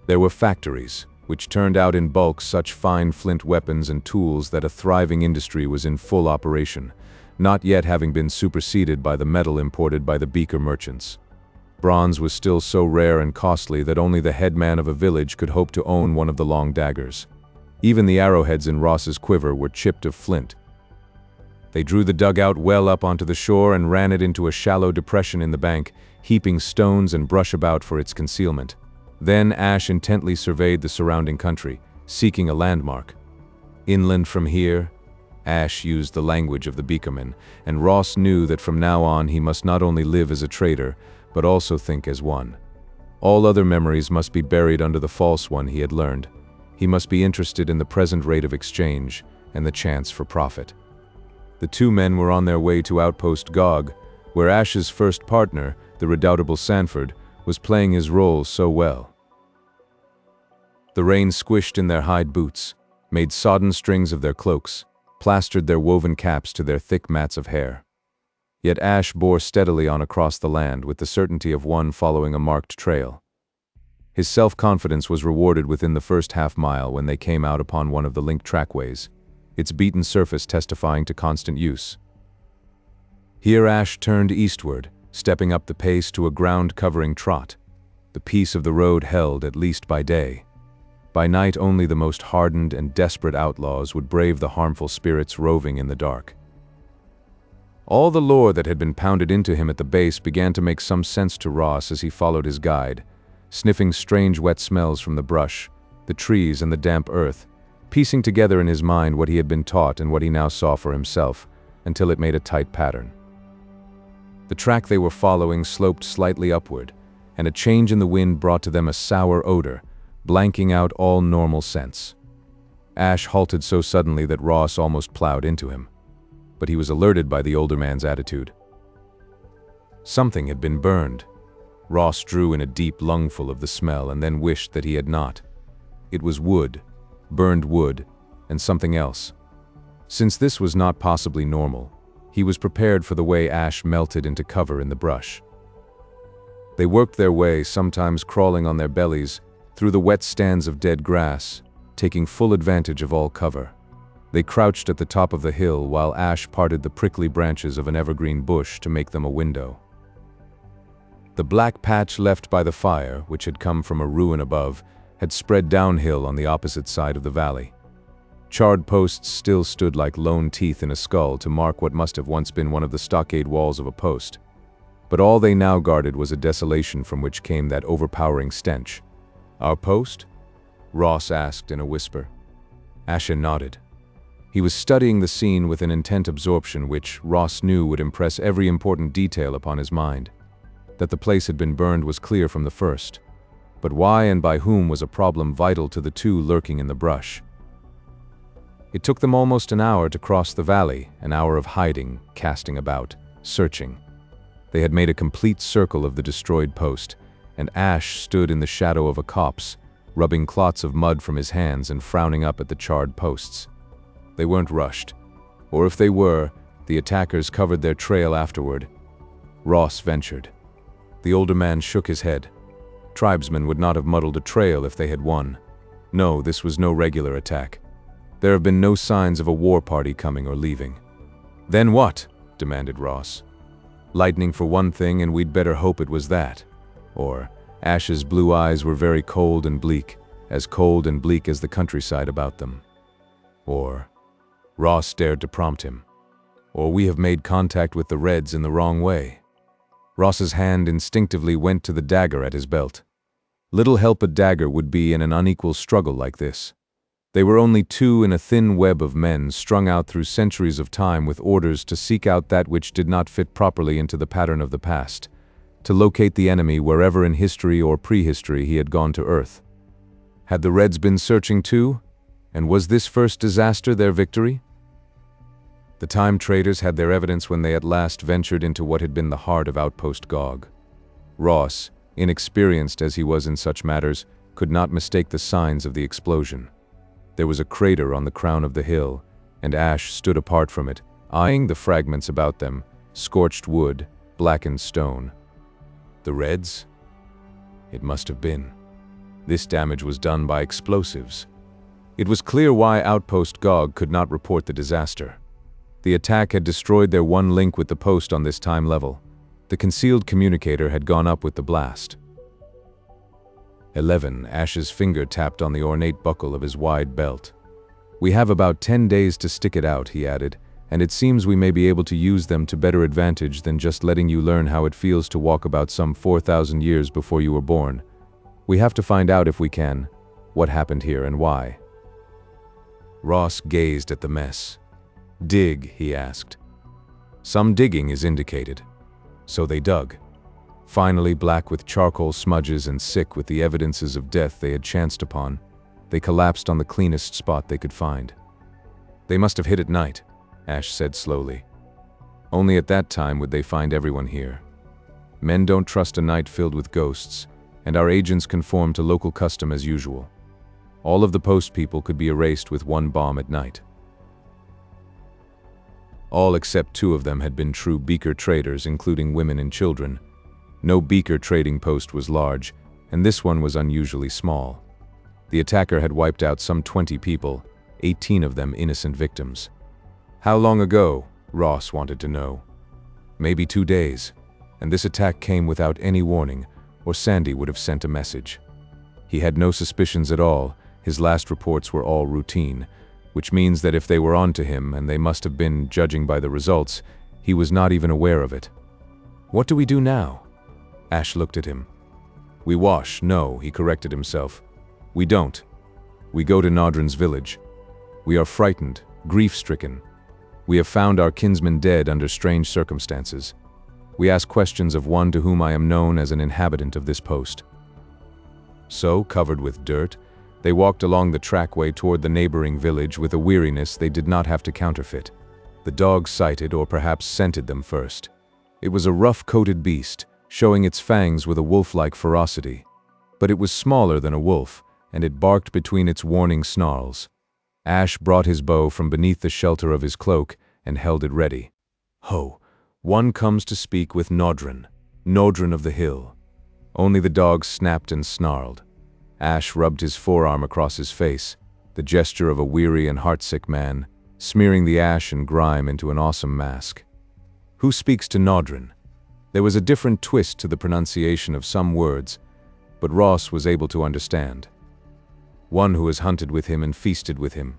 There were factories, which turned out in bulk such fine flint weapons and tools that a thriving industry was in full operation, not yet having been superseded by the metal imported by the beaker merchants. Bronze was still so rare and costly that only the headman of a village could hope to own one of the long daggers. Even the arrowheads in Ross's quiver were chipped of flint. They drew the dugout well up onto the shore and ran it into a shallow depression in the bank, heaping stones and brush about for its concealment. Then Ash intently surveyed the surrounding country, seeking a landmark. Inland from here, Ash used the language of the beakermen, and Ross knew that from now on he must not only live as a trader, but also think as one. All other memories must be buried under the false one he had learned. He must be interested in the present rate of exchange and the chance for profit. The two men were on their way to Outpost Gog, where Ash's first partner, the redoubtable Sanford, was playing his role so well. The rain squished in their hide boots, made sodden strings of their cloaks, plastered their woven caps to their thick mats of hair. Yet Ash bore steadily on across the land with the certainty of one following a marked trail. His self-confidence was rewarded within the first half-mile when they came out upon one of the linked trackways, its beaten surface testifying to constant use. Here Ash turned eastward, stepping up the pace to a ground-covering trot. The peace of the road held, at least by day. By night only the most hardened and desperate outlaws would brave the harmful spirits roving in the dark. All the lore that had been pounded into him at the base began to make some sense to Ross as he followed his guide, sniffing strange wet smells from the brush, the trees and the damp earth, piecing together in his mind what he had been taught and what he now saw for himself, until it made a tight pattern. The track they were following sloped slightly upward, and a change in the wind brought to them a sour odor, blanking out all normal sense. Ash halted so suddenly that Ross almost plowed into him, but he was alerted by the older man's attitude. Something had been burned. Ross drew in a deep lungful of the smell and then wished that he had not. It was wood, burned wood, and something else. Since this was not possibly normal, he was prepared for the way ash melted into cover in the brush. They worked their way, sometimes crawling on their bellies, through the wet stands of dead grass, taking full advantage of all cover. They crouched at the top of the hill while Ash parted the prickly branches of an evergreen bush to make them a window. The black patch left by the fire, which had come from a ruin above, had spread downhill on the opposite side of the valley. Charred posts still stood like lone teeth in a skull to mark what must have once been one of the stockade walls of a post. But all they now guarded was a desolation from which came that overpowering stench. "Our post?" Ross asked in a whisper. Asha nodded. He was studying the scene with an intent absorption which, Ross knew, would impress every important detail upon his mind. That the place had been burned was clear from the first. But why and by whom was a problem vital to the two lurking in the brush. It took them almost an hour to cross the valley, an hour of hiding, casting about, searching. They had made a complete circle of the destroyed post, and Ash stood in the shadow of a copse, rubbing clots of mud from his hands and frowning up at the charred posts. They weren't rushed, or if they were, the attackers covered their trail afterward. Ross ventured. The older man shook his head. Tribesmen would not have muddled a trail if they had won. No, this was no regular attack. There have been no signs of a war party coming or leaving. "Then what?" demanded Ross. "Lightning for one thing, and we'd better hope it was that." Or, Ash's blue eyes were very cold and bleak as the countryside about them. Or, Ross dared to prompt him. "Or we have made contact with the Reds in the wrong way." Ross's hand instinctively went to the dagger at his belt. Little help a dagger would be in an unequal struggle like this. They were only two in a thin web of men strung out through centuries of time with orders to seek out that which did not fit properly into the pattern of the past, to locate the enemy wherever in history or prehistory he had gone to earth. Had the Reds been searching too? And was this first disaster their victory? The time traders had their evidence when they at last ventured into what had been the heart of Outpost Gog. Ross, inexperienced as he was in such matters, could not mistake the signs of the explosion. There was a crater on the crown of the hill, and Ash stood apart from it, eyeing the fragments about them, scorched wood, blackened stone. The Reds? It must have been. This damage was done by explosives. It was clear why Outpost Gog could not report the disaster. The attack had destroyed their one link with the post on this time level. The concealed communicator had gone up with the blast. 11. Ash's finger tapped on the ornate buckle of his wide belt. "We have about 10 days to stick it out," he added, "and it seems we may be able to use them to better advantage than just letting you learn how it feels to walk about some 4,000 years before you were born. We have to find out if we can, what happened here and why." Ross gazed at the mess. "Dig," he asked. "Some digging is indicated." So they dug. Finally, black with charcoal smudges and sick with the evidences of death they had chanced upon, they collapsed on the cleanest spot they could find. "They must have hit at night," Ash said slowly. "Only at that time would they find everyone here. Men don't trust a night filled with ghosts, and our agents conform to local custom as usual. All of the post people could be erased with one bomb at night." All except 2 of them had been true beaker traders, including women and children. No beaker trading post was large, and this one was unusually small. The attacker had wiped out some 20 people, 18 of them innocent victims. "How long ago?" Ross wanted to know. "Maybe 2 days, and this attack came without any warning, or Sandy would have sent a message." He had no suspicions at all. His last reports were all routine, which means that if they were on to him, and they must have been, judging by the results, he was not even aware of it. "What do we do now?" Ash looked at him. "We wash." No, he corrected himself. "We don't. We go to Nodron's village. We are frightened, grief-stricken. We have found our kinsman dead under strange circumstances. We ask questions of one to whom I am known as an inhabitant of this post." So, covered with dirt, they walked along the trackway toward the neighboring village with a weariness they did not have to counterfeit. The dog sighted or perhaps scented them first. It was a rough-coated beast, showing its fangs with a wolf-like ferocity. But it was smaller than a wolf, and it barked between its warning snarls. Ash brought his bow from beneath the shelter of his cloak and held it ready. "Ho, one comes to speak with Nodron, Nodron of the Hill." Only the dog snapped and snarled. Ash rubbed his forearm across his face, the gesture of a weary and heartsick man, smearing the ash and grime into an awesome mask. "Who speaks to Nodron?" There was a different twist to the pronunciation of some words, but Ross was able to understand. "One who has hunted with him and feasted with him.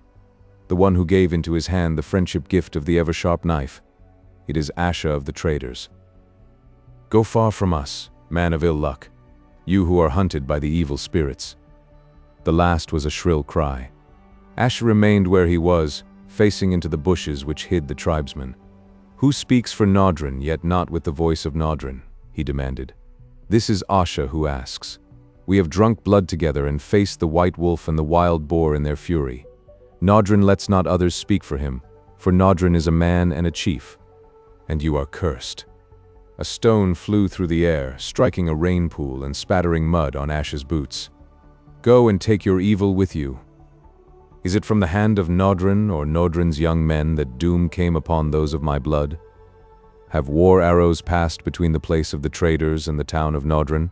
The one who gave into his hand the friendship gift of the ever-sharp knife. It is Asha of the traders. Go far from us, man of ill luck, you who are hunted by the evil spirits." The last was a shrill cry. Asha remained where he was, facing into the bushes which hid the tribesmen. "Who speaks for Nodron, yet not with the voice of Nodron?" he demanded. "This is Asha who asks. We have drunk blood together and faced the white wolf and the wild boar in their fury. Nodron lets not others speak for him, for Nodron is a man and a chief. And you are cursed." A stone flew through the air, striking a rain pool and spattering mud on Ash's boots. "Go and take your evil with you. Is it from the hand of Nodron or Nodron's young men that doom came upon those of my blood? Have war arrows passed between the place of the traders and the town of Nodron?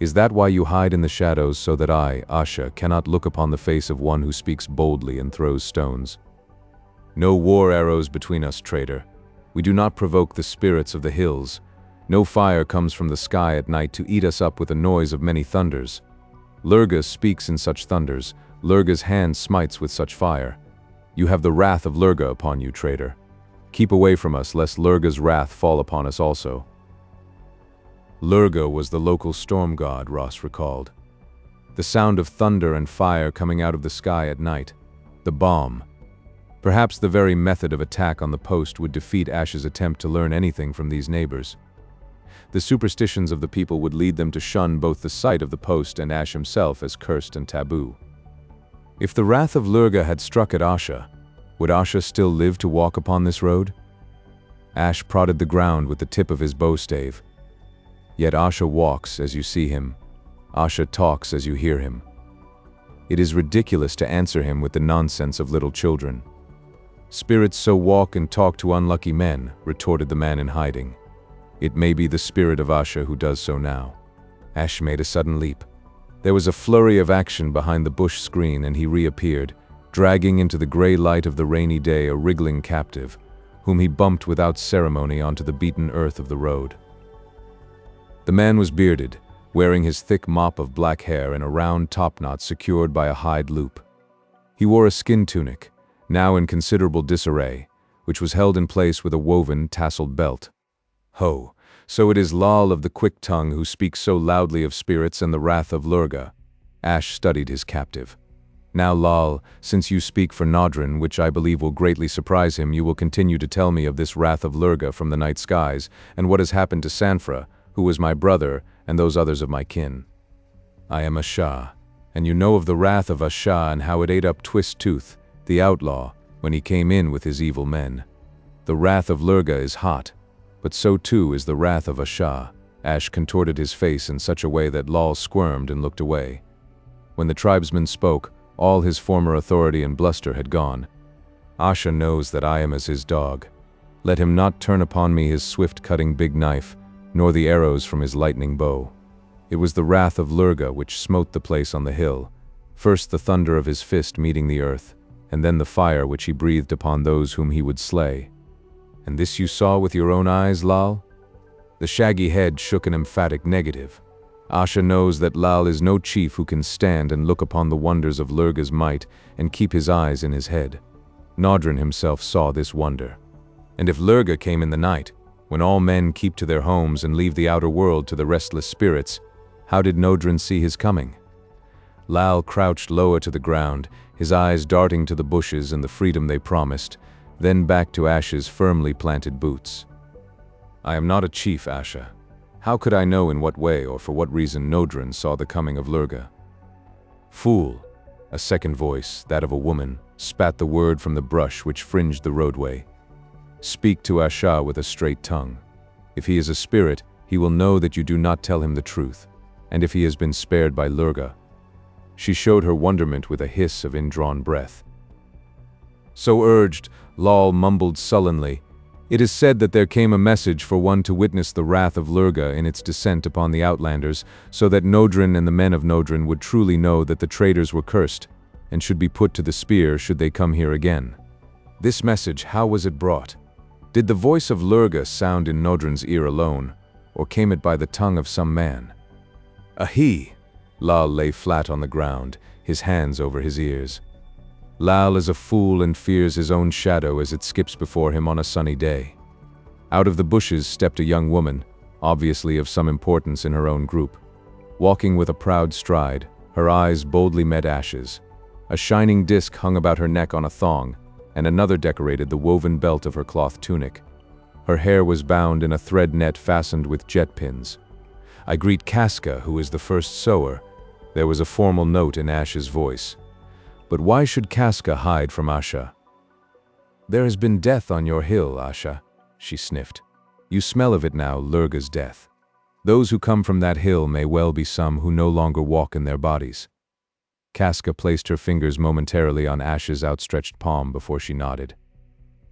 Is that why you hide in the shadows so that I, Asha, cannot look upon the face of one who speaks boldly and throws stones? No war arrows between us, trader. We do not provoke the spirits of the hills. No fire comes from the sky at night to eat us up with a noise of many thunders. Lurga speaks in such thunders. Lurga's hand smites with such fire. You have the wrath of Lurga upon you, traitor. Keep away from us, lest Lurga's wrath fall upon us also." Lurga was the local storm god, Ross recalled. The sound of thunder and fire coming out of the sky at night. The bomb. Perhaps the very method of attack on the post would defeat Ash's attempt to learn anything from these neighbors. The superstitions of the people would lead them to shun both the sight of the post and Ash himself as cursed and taboo. If the wrath of Lurga had struck at Asha, would Asha still live to walk upon this road? Ash prodded the ground with the tip of his bow stave. Yet Asha walks as you see him. Asha talks as you hear him. It is ridiculous to answer him with the nonsense of little children. Spirits so walk and talk to unlucky men, retorted the man in hiding. It may be the spirit of Asha who does so now. Ash made a sudden leap. There was a flurry of action behind the bush screen and he reappeared, dragging into the gray light of the rainy day a wriggling captive, whom he bumped without ceremony onto the beaten earth of the road. The man was bearded, wearing his thick mop of black hair in a round topknot secured by a hide loop. He wore a skin tunic, now in considerable disarray, which was held in place with a woven, tasseled belt. Ho, so it is Lal of the quick tongue who speaks so loudly of spirits and the wrath of Lurga. Ash studied his captive. Now Lal, since you speak for Norton, which I believe will greatly surprise him, you will continue to tell me of this wrath of Lurga from the night skies, and what has happened to Sanfra, who was my brother, and those others of my kin. I am Asha, and you know of the wrath of Asha and how it ate up Twist Tooth, the outlaw, when he came in with his evil men. The wrath of Lurga is hot, but so too is the wrath of Asha. Ash contorted his face in such a way that Lal squirmed and looked away. When the tribesman spoke, all his former authority and bluster had gone. Asha knows that I am as his dog. Let him not turn upon me his swift-cutting big knife, nor the arrows from his lightning bow. It was the wrath of Lurga which smote the place on the hill, first the thunder of his fist meeting the earth, and then the fire which he breathed upon those whom he would slay. And this you saw with your own eyes, Lal? The shaggy head shook an emphatic negative. Asha knows that Lal is no chief who can stand and look upon the wonders of Lurga's might and keep his eyes in his head. Norton himself saw this wonder. And if Lurga came in the night, when all men keep to their homes and leave the outer world to the restless spirits, how did Norton see his coming? Lal crouched lower to the ground, his eyes darting to the bushes and the freedom they promised, then back to Ash's firmly planted boots. I am not a chief, Asha. How could I know in what way or for what reason Norton saw the coming of Lurga? Fool! A second voice, that of a woman, spat the word from the brush which fringed the roadway. Speak to Asha with a straight tongue. If he is a spirit, he will know that you do not tell him the truth, and if he has been spared by Lurga. She showed her wonderment with a hiss of indrawn breath. So urged, Lal mumbled sullenly, "It is said that there came a message for one to witness the wrath of Lurga in its descent upon the Outlanders, so that Norton and the men of Norton would truly know that the traitors were cursed, and should be put to the spear should they come here again. This message, how was it brought? Did the voice of Lurga sound in Norton's ear alone, or came it by the tongue of some man?" "A he!" Lal lay flat on the ground, his hands over his ears. Lal is a fool and fears his own shadow as it skips before him on a sunny day. Out of the bushes stepped a young woman, obviously of some importance in her own group. Walking with a proud stride, her eyes boldly met Ash's. A shining disc hung about her neck on a thong, and another decorated the woven belt of her cloth tunic. Her hair was bound in a thread net fastened with jet pins. "I greet Casca, who is the first sower." There was a formal note in Ash's voice. But why should Casca hide from Asha? "There has been death on your hill, Asha," she sniffed. "You smell of it now, Lurga's death. Those who come from that hill may well be some who no longer walk in their bodies." Casca placed her fingers momentarily on Ash's outstretched palm before she nodded.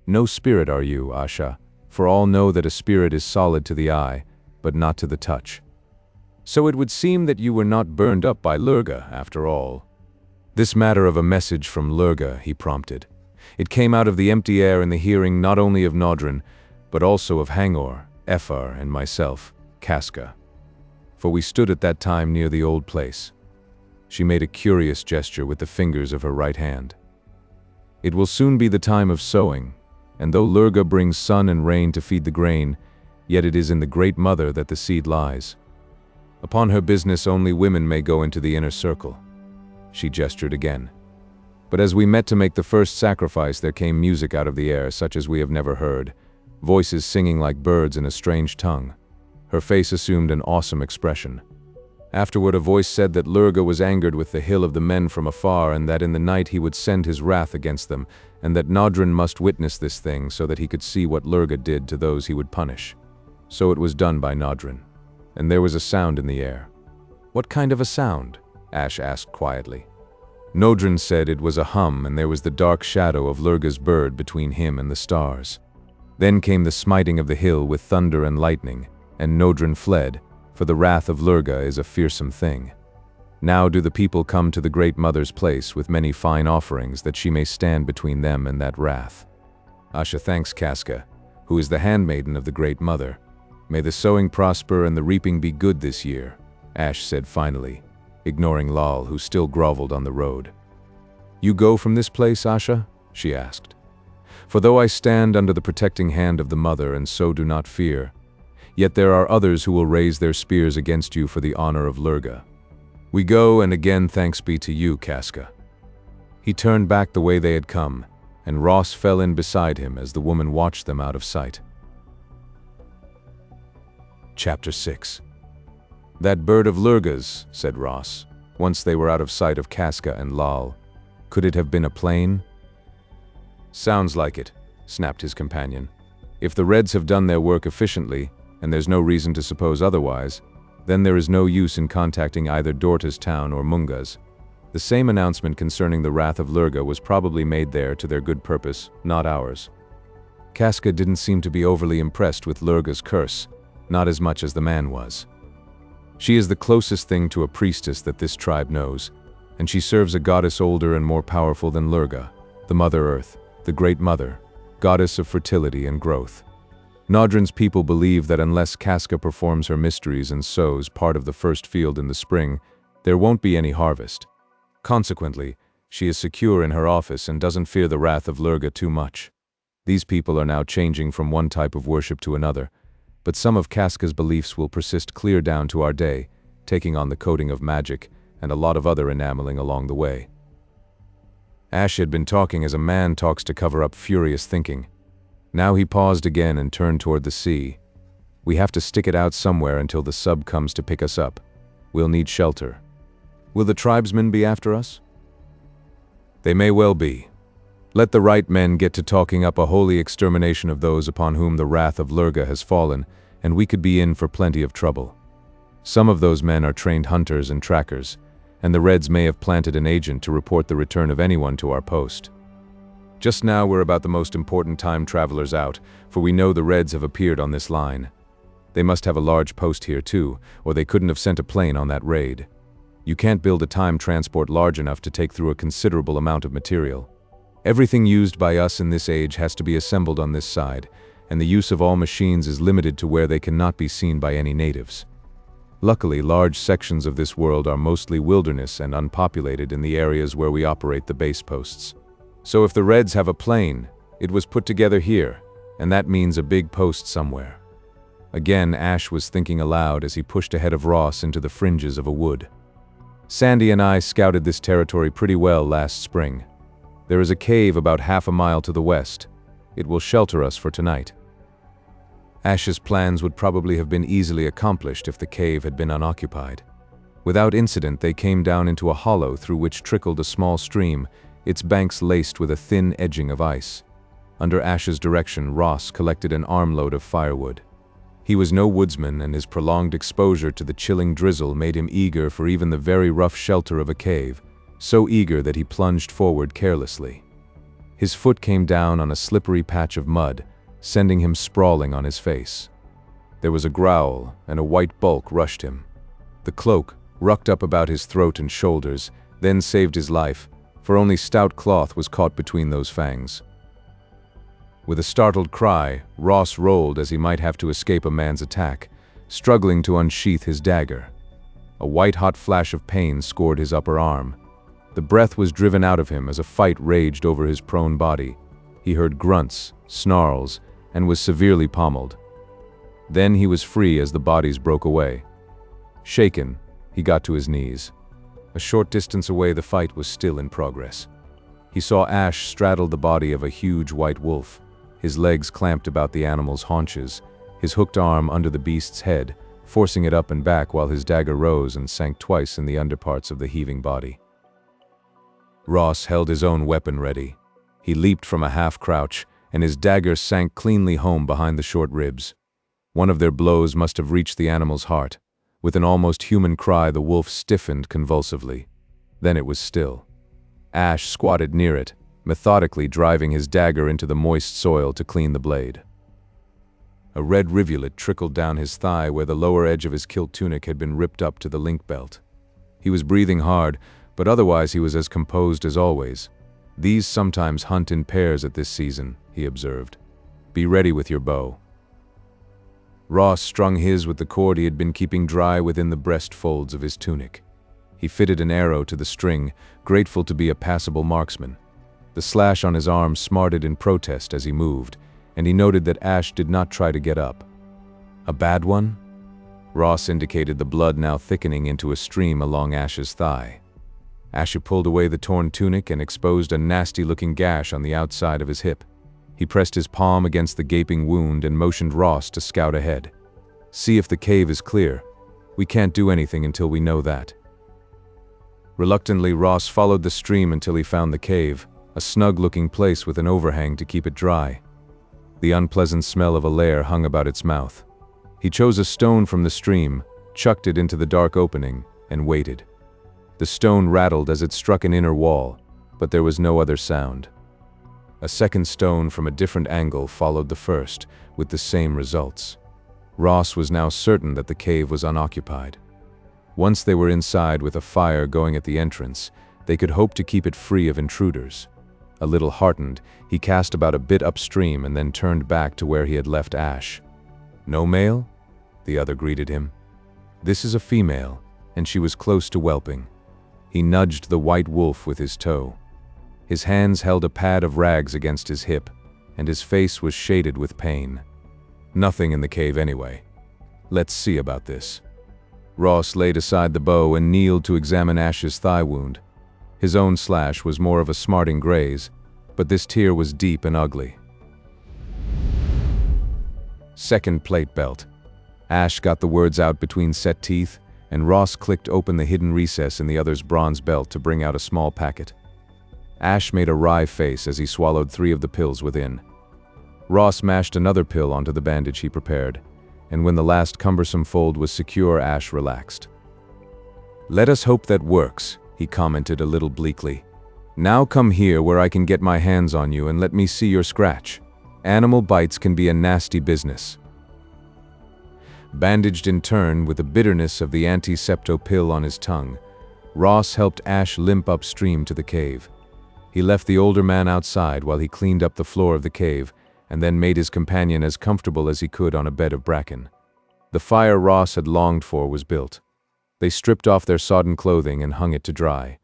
"No spirit are you, Asha, for all know that a spirit is solid to the eye, but not to the touch. So it would seem that you were not burned up by Lurga, after all." "This matter of a message from Lurga," he prompted. "It came out of the empty air in the hearing not only of Norton, but also of Hangor, Ephar, and myself, Casca. For we stood at that time near the old place." She made a curious gesture with the fingers of her right hand. "It will soon be the time of sowing, and though Lurga brings sun and rain to feed the grain, yet it is in the Great Mother that the seed lies. Upon her business only women may go into the inner circle." She gestured again. "But as we met to make the first sacrifice, there came music out of the air, such as we have never heard, voices singing like birds in a strange tongue. Her face assumed an awesome expression. Afterward, a voice said that Lurga was angered with the hill of the men from afar, and that in the night he would send his wrath against them, and that Nodrin must witness this thing so that he could see what Lurga did to those he would punish. So it was done by Nodrin. And there was a sound in the air. "What kind of a sound?" Ash asked quietly. Nodrin said it was a hum, and there was the dark shadow of Lurga's bird between him and the stars. Then came the smiting of the hill with thunder and lightning, and Nodrin fled, for the wrath of Lurga is a fearsome thing. Now do the people come to the Great Mother's place with many fine offerings, that she may stand between them and that wrath. Asha thanks Casca, who is the handmaiden of the Great Mother. May the sowing prosper and the reaping be good this year, Ash said finally, ignoring Lal, who still groveled on the road. "You go from this place, Asha?" she asked. "For though I stand under the protecting hand of the Mother and so do not fear, yet there are others who will raise their spears against you for the honor of Lurga. We go, and again thanks be to you, Casca." He turned back the way they had come, and Ross fell in beside him as the woman watched them out of sight. Chapter 6. "That bird of Lurga's," said Ross, once they were out of sight of Casca and Lal. "Could it have been a plane?" "Sounds like it," snapped his companion. "If the Reds have done their work efficiently, and there's no reason to suppose otherwise, then there is no use in contacting either Dorta's town or Munga's. The same announcement concerning the wrath of Lurga was probably made there to their good purpose, not ours." Casca didn't seem to be overly impressed with Lurga's curse, not as much as the man was. "She is the closest thing to a priestess that this tribe knows, and she serves a goddess older and more powerful than Lurga, the Mother Earth, the Great Mother, goddess of fertility and growth. Nodrin's people believe that unless Casca performs her mysteries and sows part of the first field in the spring, there won't be any harvest. Consequently, she is secure in her office and doesn't fear the wrath of Lurga too much. These people are now changing from one type of worship to another, but some of Casca's beliefs will persist clear down to our day, taking on the coating of magic and a lot of other enameling along the way." Ash had been talking as a man talks to cover up furious thinking. Now he paused again and turned toward the sea. "We have to stick it out somewhere until the sub comes to pick us up. We'll need shelter. Will the tribesmen be after us?" "They may well be. Let the right men get to talking up a holy extermination of those upon whom the wrath of Lurga has fallen, and we could be in for plenty of trouble. Some of those men are trained hunters and trackers, and the Reds may have planted an agent to report the return of anyone to our post. Just now we're about the most important time travelers out, for we know the Reds have appeared on this line. They must have a large post here too, or they couldn't have sent a plane on that raid. You can't build a time transport large enough to take through a considerable amount of material. Everything used by us in this age has to be assembled on this side, and the use of all machines is limited to where they cannot be seen by any natives. Luckily, large sections of this world are mostly wilderness and unpopulated in the areas where we operate the base posts. So if the Reds have a plane, it was put together here, and that means a big post somewhere." Again, Ash was thinking aloud as he pushed ahead of Ross into the fringes of a wood. "Sandy and I scouted this territory pretty well last spring. There is a cave about half a mile to the west. It will shelter us for tonight." Ash's plans would probably have been easily accomplished if the cave had been unoccupied. Without incident, they came down into a hollow through which trickled a small stream, its banks laced with a thin edging of ice. Under Ash's direction, Ross collected an armload of firewood. He was no woodsman, and his prolonged exposure to the chilling drizzle made him eager for even the very rough shelter of a cave, so eager that he plunged forward carelessly. His foot came down on a slippery patch of mud, sending him sprawling on his face. There was a growl, and a white bulk rushed him. The cloak, rucked up about his throat and shoulders, then saved his life, for only stout cloth was caught between those fangs. With a startled cry, Ross rolled as he might have to escape a man's attack, struggling to unsheath his dagger. A white-hot flash of pain scored his upper arm. The breath was driven out of him as a fight raged over his prone body. He heard grunts, snarls, and was severely pommeled. Then he was free as the bodies broke away. Shaken, he got to his knees. A short distance away, the fight was still in progress. He saw Ash straddle the body of a huge white wolf, his legs clamped about the animal's haunches, his hooked arm under the beast's head, forcing it up and back while his dagger rose and sank twice in the underparts of the heaving body. Ross held his own weapon ready. He leaped from a half-crouch, and his dagger sank cleanly home behind the short ribs. One of their blows must have reached the animal's heart. With an almost human cry, the wolf stiffened convulsively. Then it was still. Ash squatted near it, methodically driving his dagger into the moist soil to clean the blade. A red rivulet trickled down his thigh where the lower edge of his kilt tunic had been ripped up to the link belt. He was breathing hard, but otherwise he was as composed as always. "These sometimes hunt in pairs at this season," he observed. "Be ready with your bow." Ross strung his with the cord he had been keeping dry within the breast folds of his tunic. He fitted an arrow to the string, grateful to be a passable marksman. The slash on his arm smarted in protest as he moved, and he noted that Ash did not try to get up. "A bad one?" Ross indicated the blood now thickening into a stream along Ash's thigh. Ash pulled away the torn tunic and exposed a nasty-looking gash on the outside of his hip. He pressed his palm against the gaping wound and motioned Ross to scout ahead. "See if the cave is clear. We can't do anything until we know that." Reluctantly, Ross followed the stream until he found the cave, a snug-looking place with an overhang to keep it dry. The unpleasant smell of a lair hung about its mouth. He chose a stone from the stream, chucked it into the dark opening, and waited. The stone rattled as it struck an inner wall, but there was no other sound. A second stone from a different angle followed the first, with the same results. Ross was now certain that the cave was unoccupied. Once they were inside with a fire going at the entrance, they could hope to keep it free of intruders. A little heartened, he cast about a bit upstream and then turned back to where he had left Ash. "No male?" the other greeted him. "This is a female, and she was close to whelping." He nudged the white wolf with his toe. His hands held a pad of rags against his hip, and his face was shaded with pain. "Nothing in the cave anyway. Let's see about this." Ross laid aside the bow and kneeled to examine Ash's thigh wound. His own slash was more of a smarting graze, but this tear was deep and ugly. "Second plate belt." Ash got the words out between set teeth, and Ross clicked open the hidden recess in the other's bronze belt to bring out a small packet. Ash made a wry face as he swallowed 3 of the pills within. Ross mashed another pill onto the bandage he prepared, and when the last cumbersome fold was secure, Ash relaxed. "Let us hope that works," he commented a little bleakly. "Now come here where I can get my hands on you and let me see your scratch. Animal bites can be a nasty business." Bandaged in turn with the bitterness of the antisepto pill on his tongue, Ross helped Ash limp upstream to the cave. He left the older man outside while he cleaned up the floor of the cave and then made his companion as comfortable as he could on a bed of bracken. The fire Ross had longed for was built. They stripped off their sodden clothing and hung it to dry.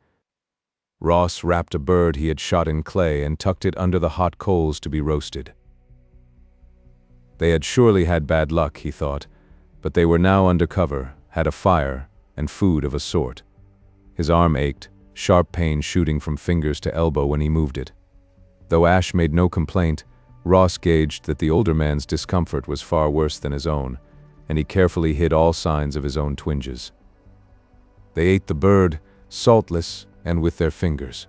Ross wrapped a bird he had shot in clay and tucked it under the hot coals to be roasted. They had surely had bad luck, he thought, but they were now under cover, had a fire, and food of a sort. His arm ached, sharp pain shooting from fingers to elbow when he moved it. Though Ash made no complaint, Ross gauged that the older man's discomfort was far worse than his own, and he carefully hid all signs of his own twinges. They ate the bird, saltless and with their fingers.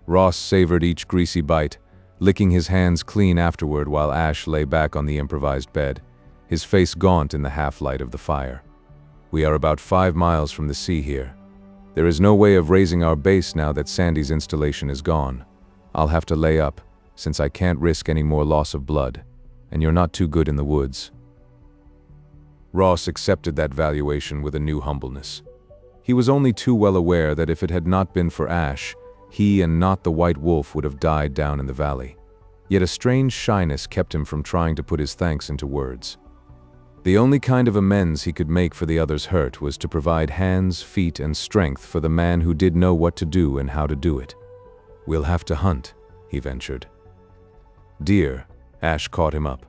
Ross savored each greasy bite, licking his hands clean afterward while Ash lay back on the improvised bed, his face gaunt in the half-light of the fire. "We are about 5 miles from the sea here. There is no way of raising our base now that Sandy's installation is gone. I'll have to lay up, since I can't risk any more loss of blood, and you're not too good in the woods." Ross accepted that valuation with a new humbleness. He was only too well aware that if it had not been for Ash, he and not the white wolf would have died down in the valley. Yet a strange shyness kept him from trying to put his thanks into words. The only kind of amends he could make for the other's hurt was to provide hands, feet, and strength for the man who did know what to do and how to do it. "We'll have to hunt," he ventured. "Deer," Ash caught him up.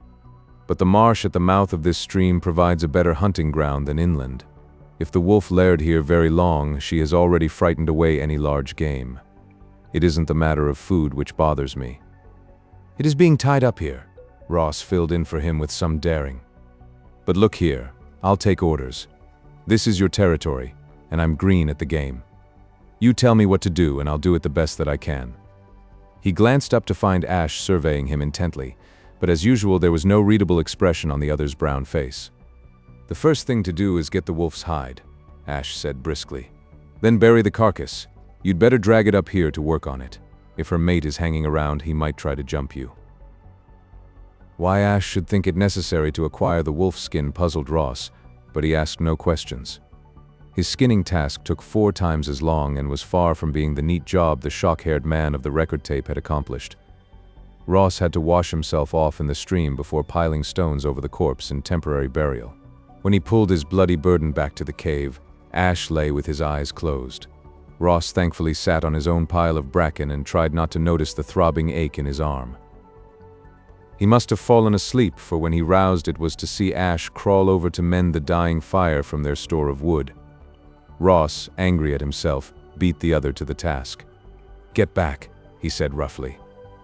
"But the marsh at the mouth of this stream provides a better hunting ground than inland. If the wolf laired here very long, she has already frightened away any large game. It isn't the matter of food which bothers me." "It is being tied up here," Ross filled in for him with some daring. But look here, I'll take orders. This is your territory, and I'm green at the game. You tell me what to do, and I'll do it the best that I can." He glanced up to find Ash surveying him intently, but as usual there was no readable expression on the other's brown face. "The first thing to do is get the wolf's hide," Ash said briskly. "Then bury the carcass. You'd better drag it up here to work on it. If her mate is hanging around, he might try to jump you." Why Ash should think it necessary to acquire the wolf skin puzzled Ross, but he asked no questions. His skinning task took 4 times as long and was far from being the neat job the shock-haired man of the record tape had accomplished. Ross had to wash himself off in the stream before piling stones over the corpse in temporary burial. When he pulled his bloody burden back to the cave, Ash lay with his eyes closed. Ross thankfully sat on his own pile of bracken and tried not to notice the throbbing ache in his arm. He must have fallen asleep, for when he roused it was to see Ash crawl over to mend the dying fire from their store of wood. Ross, angry at himself, beat the other to the task. "Get back," he said roughly.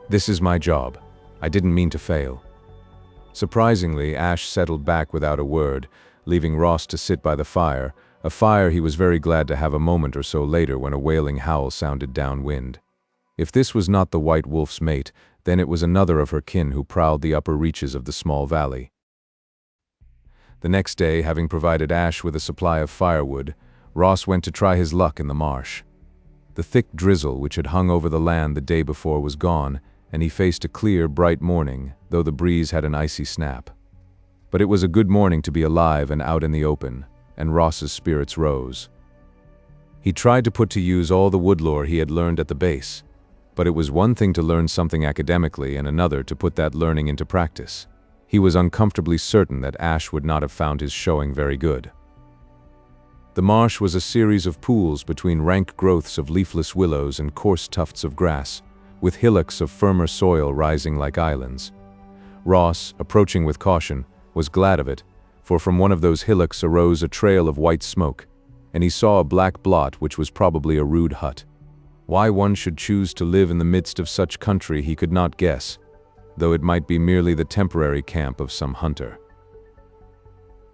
"This is my job. I didn't mean to fail." Surprisingly, Ash settled back without a word, leaving Ross to sit by the fire, a fire he was very glad to have a moment or so later when a wailing howl sounded downwind. If this was not the white wolf's mate, then it was another of her kin who prowled the upper reaches of the small valley. The next day, having provided Ash with a supply of firewood, Ross went to try his luck in the marsh. The thick drizzle which had hung over the land the day before was gone, and he faced a clear, bright morning, though the breeze had an icy snap. But it was a good morning to be alive and out in the open, and Ross's spirits rose. He tried to put to use all the woodlore he had learned at the base, but it was one thing to learn something academically and another to put that learning into practice. He was uncomfortably certain that Ash would not have found his showing very good. The marsh was a series of pools between rank growths of leafless willows and coarse tufts of grass, with hillocks of firmer soil rising like islands. Ross, approaching with caution, was glad of it, for from one of those hillocks arose a trail of white smoke, and he saw a black blot which was probably a rude hut. Why one should choose to live in the midst of such country he could not guess, though it might be merely the temporary camp of some hunter.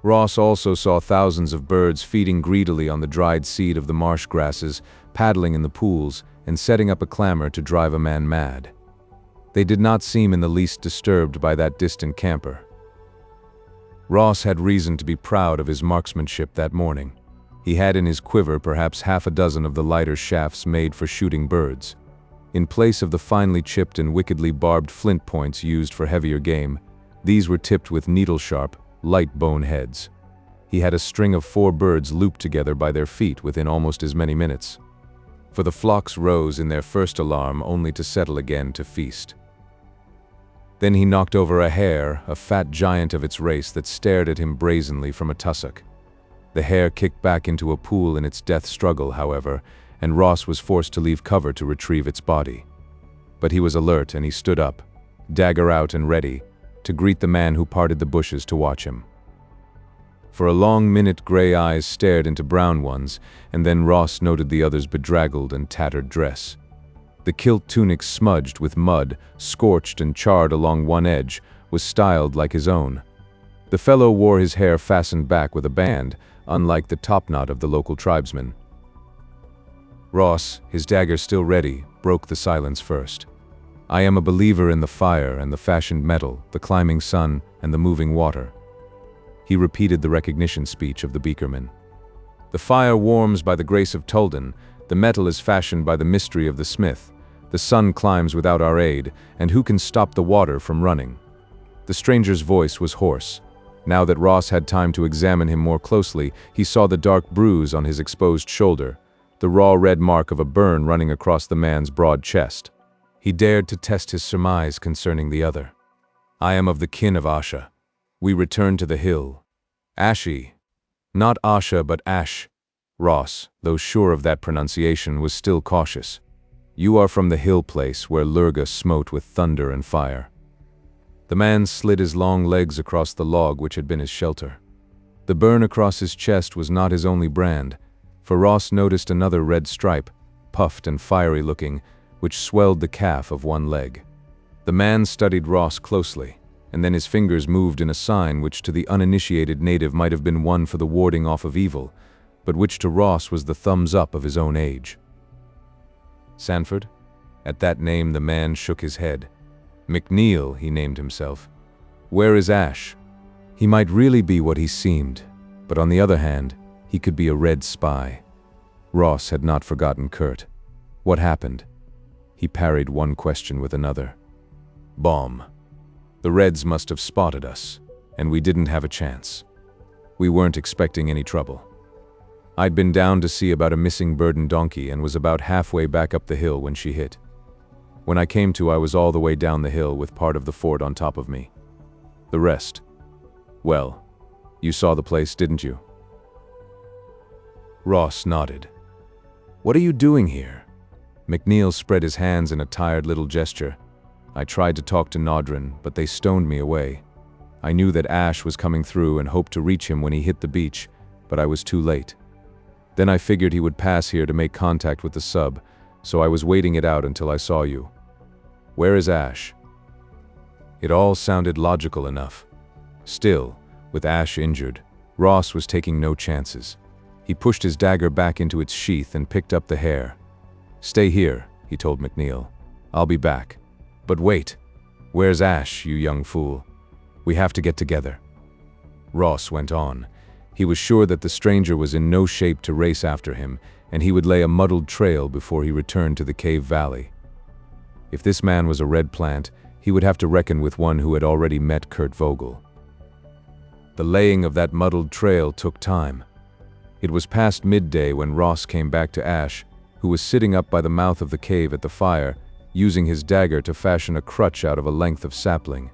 Ross also saw thousands of birds feeding greedily on the dried seed of the marsh grasses, paddling in the pools, and setting up a clamor to drive a man mad. They did not seem in the least disturbed by that distant camper. Ross had reason to be proud of his marksmanship that morning. He had in his quiver perhaps half a dozen of the lighter shafts made for shooting birds. In place of the finely chipped and wickedly barbed flint points used for heavier game, these were tipped with needle-sharp, light bone heads. He had a string of 4 birds looped together by their feet within almost as many minutes. For the flocks rose in their first alarm only to settle again to feast. Then he knocked over a hare, a fat giant of its race that stared at him brazenly from a tussock. The hare kicked back into a pool in its death struggle, however, and Ross was forced to leave cover to retrieve its body. But he was alert and he stood up, dagger out and ready, to greet the man who parted the bushes to watch him. For a long minute gray eyes stared into brown ones, and then Ross noted the other's bedraggled and tattered dress. The kilt tunic, smudged with mud, scorched and charred along one edge, was styled like his own. The fellow wore his hair fastened back with a band, unlike the topknot of the local tribesmen. Ross, his dagger still ready, broke the silence first. "I am a believer in the fire and the fashioned metal, the climbing sun and the moving water." He repeated the recognition speech of the beakerman. "The fire warms by the grace of Tulden, the metal is fashioned by the mystery of the smith, the sun climbs without our aid, and who can stop the water from running?" The stranger's voice was hoarse. Now that Ross had time to examine him more closely, he saw the dark bruise on his exposed shoulder, the raw red mark of a burn running across the man's broad chest. He dared to test his surmise concerning the other. "I am of the kin of Asha. We return to the hill." "Ashi." Not Asha, but Ash. Ross, though sure of that pronunciation, was still cautious. "You are from the hill place where Lurga smote with thunder and fire." The man slid his long legs across the log which had been his shelter. The burn across his chest was not his only brand, for Ross noticed another red stripe, puffed and fiery-looking, which swelled the calf of one leg. The man studied Ross closely. and then his fingers moved in a sign which to the uninitiated native might have been one for the warding off of evil, but which to Ross was the thumbs up of his own age. Sanford? At that name the man shook his head. McNeil, he named himself. Where is Ash? He might really be what he seemed, but on the other hand, he could be a red spy. Ross had not forgotten Kurt. What happened? He parried one question with another. Bomb. The Reds must have spotted us, and we didn't have a chance. We weren't expecting any trouble. I'd been down to see about a missing burdened donkey and was about halfway back up the hill when she hit. When I came to, I was all the way down the hill with part of the fort on top of me. The rest. Well, you saw the place, didn't you? Ross nodded. What are you doing here? McNeil spread his hands in a tired little gesture. I tried to talk to Norton, but they stoned me away. I knew that Ash was coming through and hoped to reach him when he hit the beach, but I was too late. Then I figured he would pass here to make contact with the sub, so I was waiting it out until I saw you. Where is Ash? It all sounded logical enough. Still, with Ash injured, Ross was taking no chances. He pushed his dagger back into its sheath and picked up the hair. Stay here, he told McNeil. I'll be back. But wait. Where's Ash, you young fool? We have to get together. Ross went on. He was sure that the stranger was in no shape to race after him, and he would lay a muddled trail before he returned to the cave valley. If this man was a red plant, he would have to reckon with one who had already met Kurt Vogel. The laying of that muddled trail took time. It was past midday when Ross came back to Ash, who was sitting up by the mouth of the cave at the fire, using his dagger to fashion a crutch out of a length of sapling.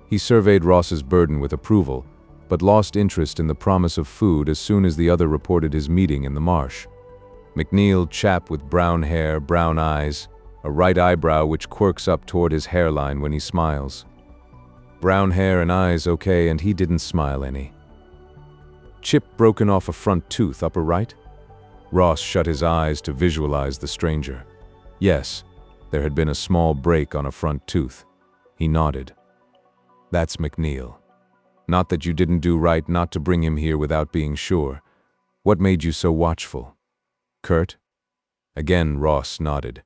He surveyed Ross's burden with approval, but lost interest in the promise of food as soon as the other reported his meeting in the marsh. McNeil, chap with brown hair, brown eyes, a right eyebrow which quirks up toward his hairline when he smiles. Brown hair and eyes okay, and he didn't smile any. Chip broken off a front tooth, upper right? Ross shut his eyes to visualize the stranger. Yes, there had been a small break on a front tooth. He nodded. That's McNeil. Not that you didn't do right not to bring him here without being sure. What made you so watchful? Kurt? Again, Ross nodded.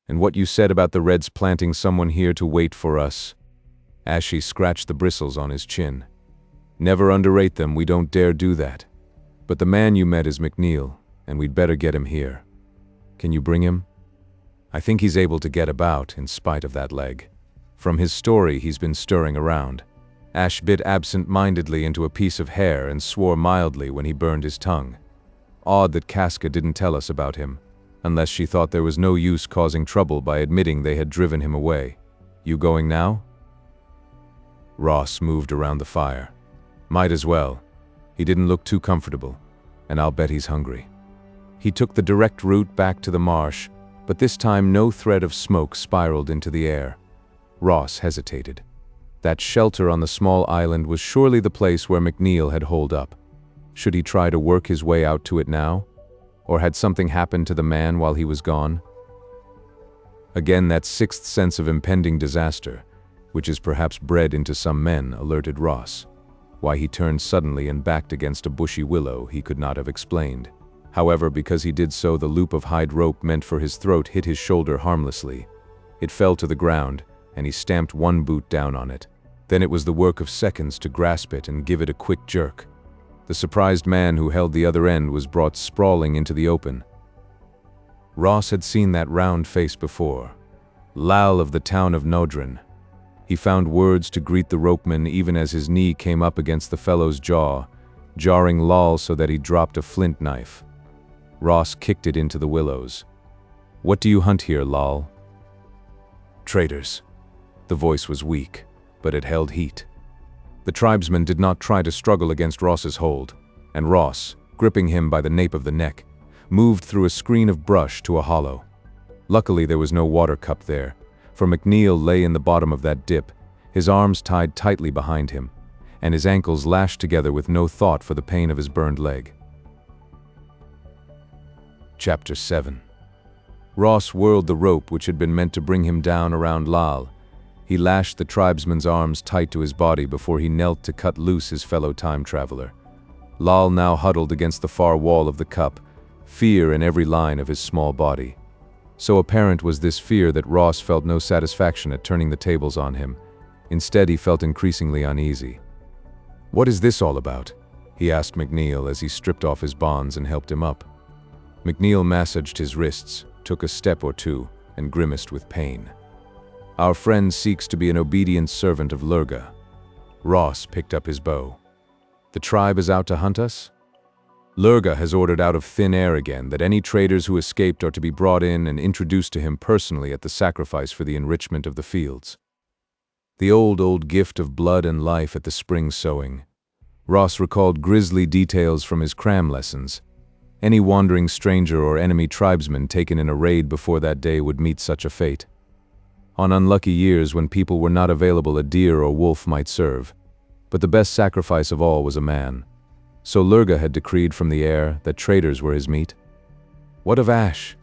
And what you said about the Reds planting someone here to wait for us? Ashy scratched the bristles on his chin. Never underrate them, we don't dare do that. But the man you met is McNeil, and we'd better get him here. Can you bring him? I think he's able to get about, in spite of that leg. From his story, he's been stirring around. Ash bit absent-mindedly into a piece of hair and swore mildly when he burned his tongue. Odd that Casca didn't tell us about him, unless she thought there was no use causing trouble by admitting they had driven him away. You going now? Ross moved around the fire. Might as well. He didn't look too comfortable, and I'll bet he's hungry. He took the direct route back to the marsh, but this time no thread of smoke spiraled into the air. Ross hesitated. That shelter on the small island was surely the place where McNeil had holed up. Should he try to work his way out to it now? Or had something happened to the man while he was gone? Again, that sixth sense of impending disaster, which is perhaps bred into some men, alerted Ross. Why he turned suddenly and backed against a bushy willow he could not have explained. However, because he did so, the loop of hide rope meant for his throat hit his shoulder harmlessly. It fell to the ground, and he stamped one boot down on it. Then it was the work of seconds to grasp it and give it a quick jerk. The surprised man who held the other end was brought sprawling into the open. Ross had seen that round face before. Lal of the town of Norton. He found words to greet the ropeman even as his knee came up against the fellow's jaw, jarring Lal so that he dropped a flint knife. Ross kicked it into the willows. What do you hunt here, Lal? Traitors. The voice was weak, but it held heat. The tribesman did not try to struggle against Ross's hold, and Ross, gripping him by the nape of the neck, moved through a screen of brush to a hollow. Luckily there was no water cup there, for McNeil lay in the bottom of that dip, his arms tied tightly behind him, and his ankles lashed together with no thought for the pain of his burned leg. Chapter 7. Ross whirled the rope which had been meant to bring him down around Lal. He lashed the tribesman's arms tight to his body before he knelt to cut loose his fellow time traveler. Lal now huddled against the far wall of the cup, fear in every line of his small body. So apparent was this fear that Ross felt no satisfaction at turning the tables on him. Instead, he felt increasingly uneasy. "What is this all about?" he asked McNeil as he stripped off his bonds and helped him up. McNeil massaged his wrists, took a step or two, and grimaced with pain. "Our friend seeks to be an obedient servant of Lurga." Ross picked up his bow. "The tribe is out to hunt us? Lurga has ordered out of thin air again that any traders who escaped are to be brought in and introduced to him personally at the sacrifice for the enrichment of the fields. The old gift of blood and life at the spring sowing." Ross recalled grisly details from his cram lessons. Any wandering stranger or enemy tribesman taken in a raid before that day would meet such a fate. On unlucky years when people were not available, a deer or wolf might serve. But the best sacrifice of all was a man. So Lurga had decreed from the air that traders were his meat. What of Ash?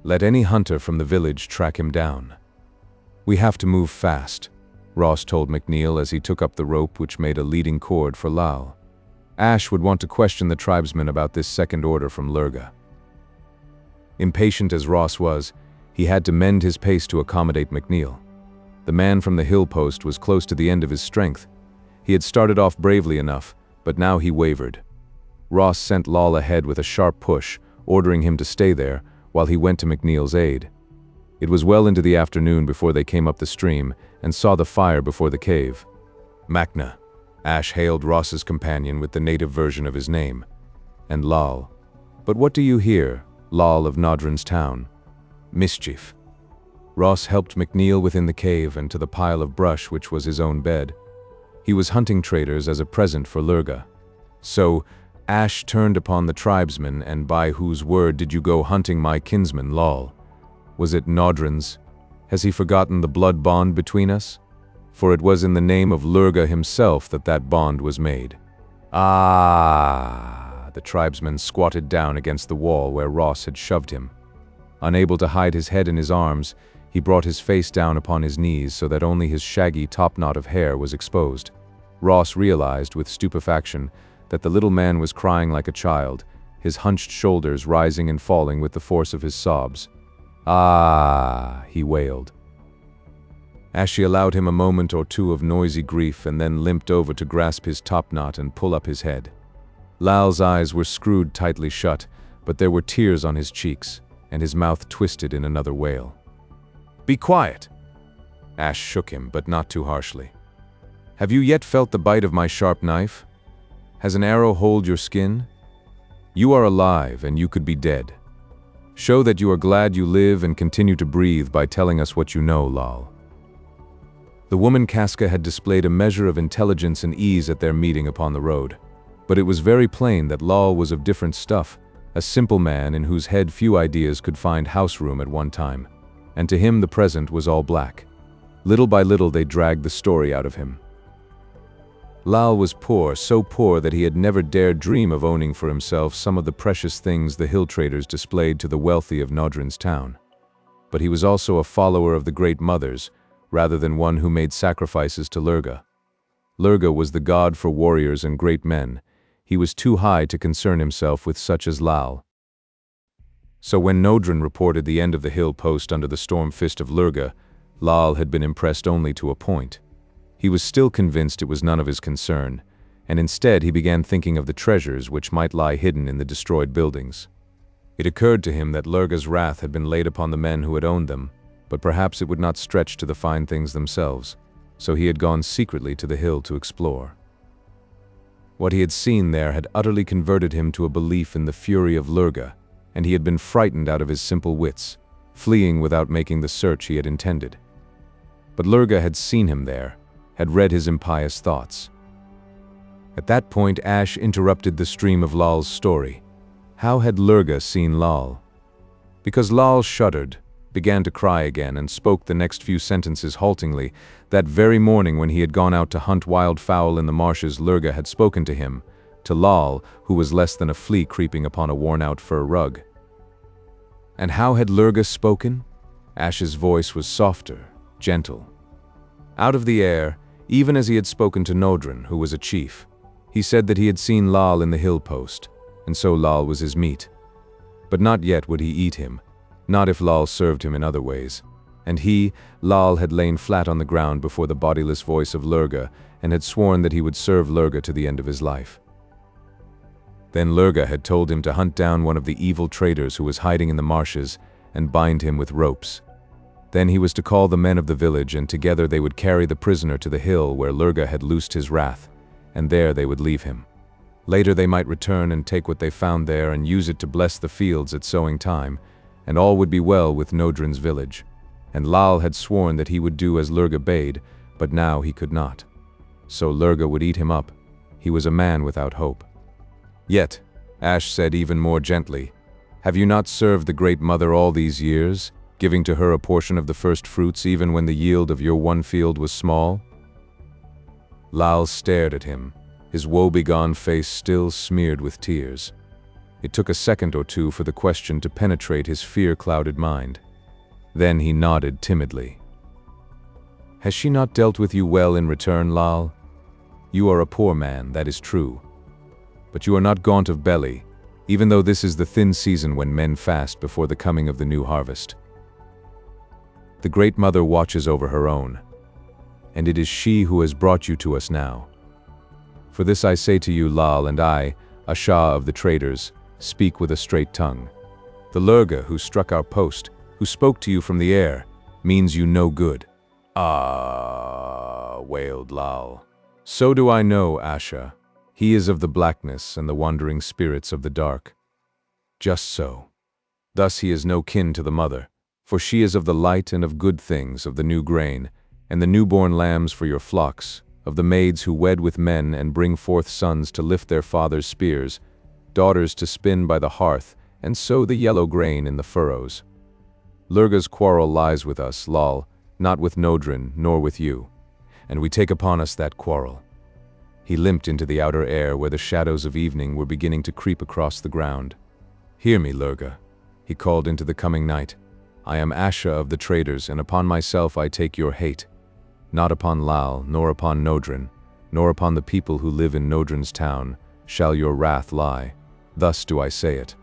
Let any hunter from the village track him down. "We have to move fast," Ross told McNeil as he took up the rope which made a leading cord for Lal. Ash would want to question the tribesmen about this second order from Lurga. Impatient as Ross was, he had to mend his pace to accommodate McNeil. The man from the hill post was close to the end of his strength. He had started off bravely enough, but now he wavered. Ross sent Lal ahead with a sharp push, ordering him to stay there while he went to McNeil's aid. It was well into the afternoon before they came up the stream and saw the fire before the cave. "Macna," Ash hailed Ross's companion with the native version of his name. "And Lal. But what do you hear, Lal of Nodrin's town?" "Mischief." Ross helped McNeil within the cave and to the pile of brush which was his own bed. He was hunting traders as a present for Lurga. "So, Ash turned upon the tribesmen, and by whose word did you go hunting my kinsman, Lal? Was it Nodrin's? Has he forgotten the blood bond between us? For it was in the name of Lurga himself that that bond was made." "Ah!" The tribesman squatted down against the wall where Ross had shoved him. Unable to hide his head in his arms, he brought his face down upon his knees so that only his shaggy topknot of hair was exposed. Ross realized with stupefaction that the little man was crying like a child, his hunched shoulders rising and falling with the force of his sobs. "Ah!" he wailed. Ashe allowed him a moment or two of noisy grief and then limped over to grasp his topknot and pull up his head. Lal's eyes were screwed tightly shut, but there were tears on his cheeks, and his mouth twisted in another wail. "Be quiet!" Ashe shook him, but not too harshly. "Have you yet felt the bite of my sharp knife? Has an arrow holed your skin? You are alive, and you could be dead. Show that you are glad you live and continue to breathe by telling us what you know, Lal." The woman Casca had displayed a measure of intelligence and ease at their meeting upon the road. But it was very plain that Lal was of different stuff, a simple man in whose head few ideas could find house room at one time. And to him the present was all black. Little by little they dragged the story out of him. Lal was poor, so poor that he had never dared dream of owning for himself some of the precious things the hill traders displayed to the wealthy of Nodrin's town. But he was also a follower of the Great Mothers, rather than one who made sacrifices to Lurga. Lurga was the god for warriors and great men. He was too high to concern himself with such as Lal. So when Nodrin reported the end of the hill post under the storm fist of Lurga, Lal had been impressed only to a point. He was still convinced it was none of his concern, and instead he began thinking of the treasures which might lie hidden in the destroyed buildings. It occurred to him that Lurga's wrath had been laid upon the men who had owned them, but perhaps it would not stretch to the fine things themselves, so he had gone secretly to the hill to explore. What he had seen there had utterly converted him to a belief in the fury of Lurga, and he had been frightened out of his simple wits, fleeing without making the search he had intended. But Lurga had seen him there, had read his impious thoughts. At that point Ashe interrupted the stream of Lal's story. How had Lurga seen Lal? Because Lal shuddered, began to cry again, and spoke the next few sentences haltingly. That very morning when he had gone out to hunt wildfowl in the marshes, Lurga had spoken to him, to Lal, who was less than a flea creeping upon a worn-out fur rug. And how had Lurga spoken? Ashe's voice was softer, gentle. Out of the air, even as he had spoken to Norton, who was a chief. He said that he had seen Lal in the hill post, and so Lal was his meat. But not yet would he eat him, not if Lal served him in other ways. And he, Lal, had lain flat on the ground before the bodiless voice of Lurga and had sworn that he would serve Lurga to the end of his life. Then Lurga had told him to hunt down one of the evil traders who was hiding in the marshes and bind him with ropes. Then he was to call the men of the village, and together they would carry the prisoner to the hill where Lurga had loosed his wrath, and there they would leave him. Later they might return and take what they found there and use it to bless the fields at sowing time, and all would be well with Norton's village. And Lal had sworn that he would do as Lurga bade, but now he could not. So Lurga would eat him up. He was a man without hope. Yet, Ash said even more gently, "Have you not served the Great Mother all these years, giving to her a portion of the first fruits even when the yield of your one field was small?" Lal stared at him, his woebegone face still smeared with tears. It took a second or two for the question to penetrate his fear-clouded mind. Then he nodded timidly. "Has she not dealt with you well in return, Lal? You are a poor man, that is true. But you are not gaunt of belly, even though this is the thin season when men fast before the coming of the new harvest. The Great Mother watches over her own, and it is she who has brought you to us now. For this I say to you, Lal, and I, a Shah of the traders, speak with a straight tongue. The Lurga who struck our post, who spoke to you from the air, means you no good." "Ah," wailed Lal. "So do I know, Asha. He is of the blackness and the wandering spirits of the dark. Just so. Thus he is no kin to the mother, for she is of the light and of good things, of the new grain, and the newborn lambs for your flocks, of the maids who wed with men and bring forth sons to lift their fathers' spears, daughters to spin by the hearth and sow the yellow grain in the furrows. Lurga's quarrel lies with us, Lal, not with Norton, nor with you, and we take upon us that quarrel." He limped into the outer air where the shadows of evening were beginning to creep across the ground. "Hear me, Lurga," he called into the coming night. "I am Asha of the traders, and upon myself I take your hate. Not upon Lal, nor upon Norton, nor upon the people who live in Norton's town, shall your wrath lie. Thus do I say it."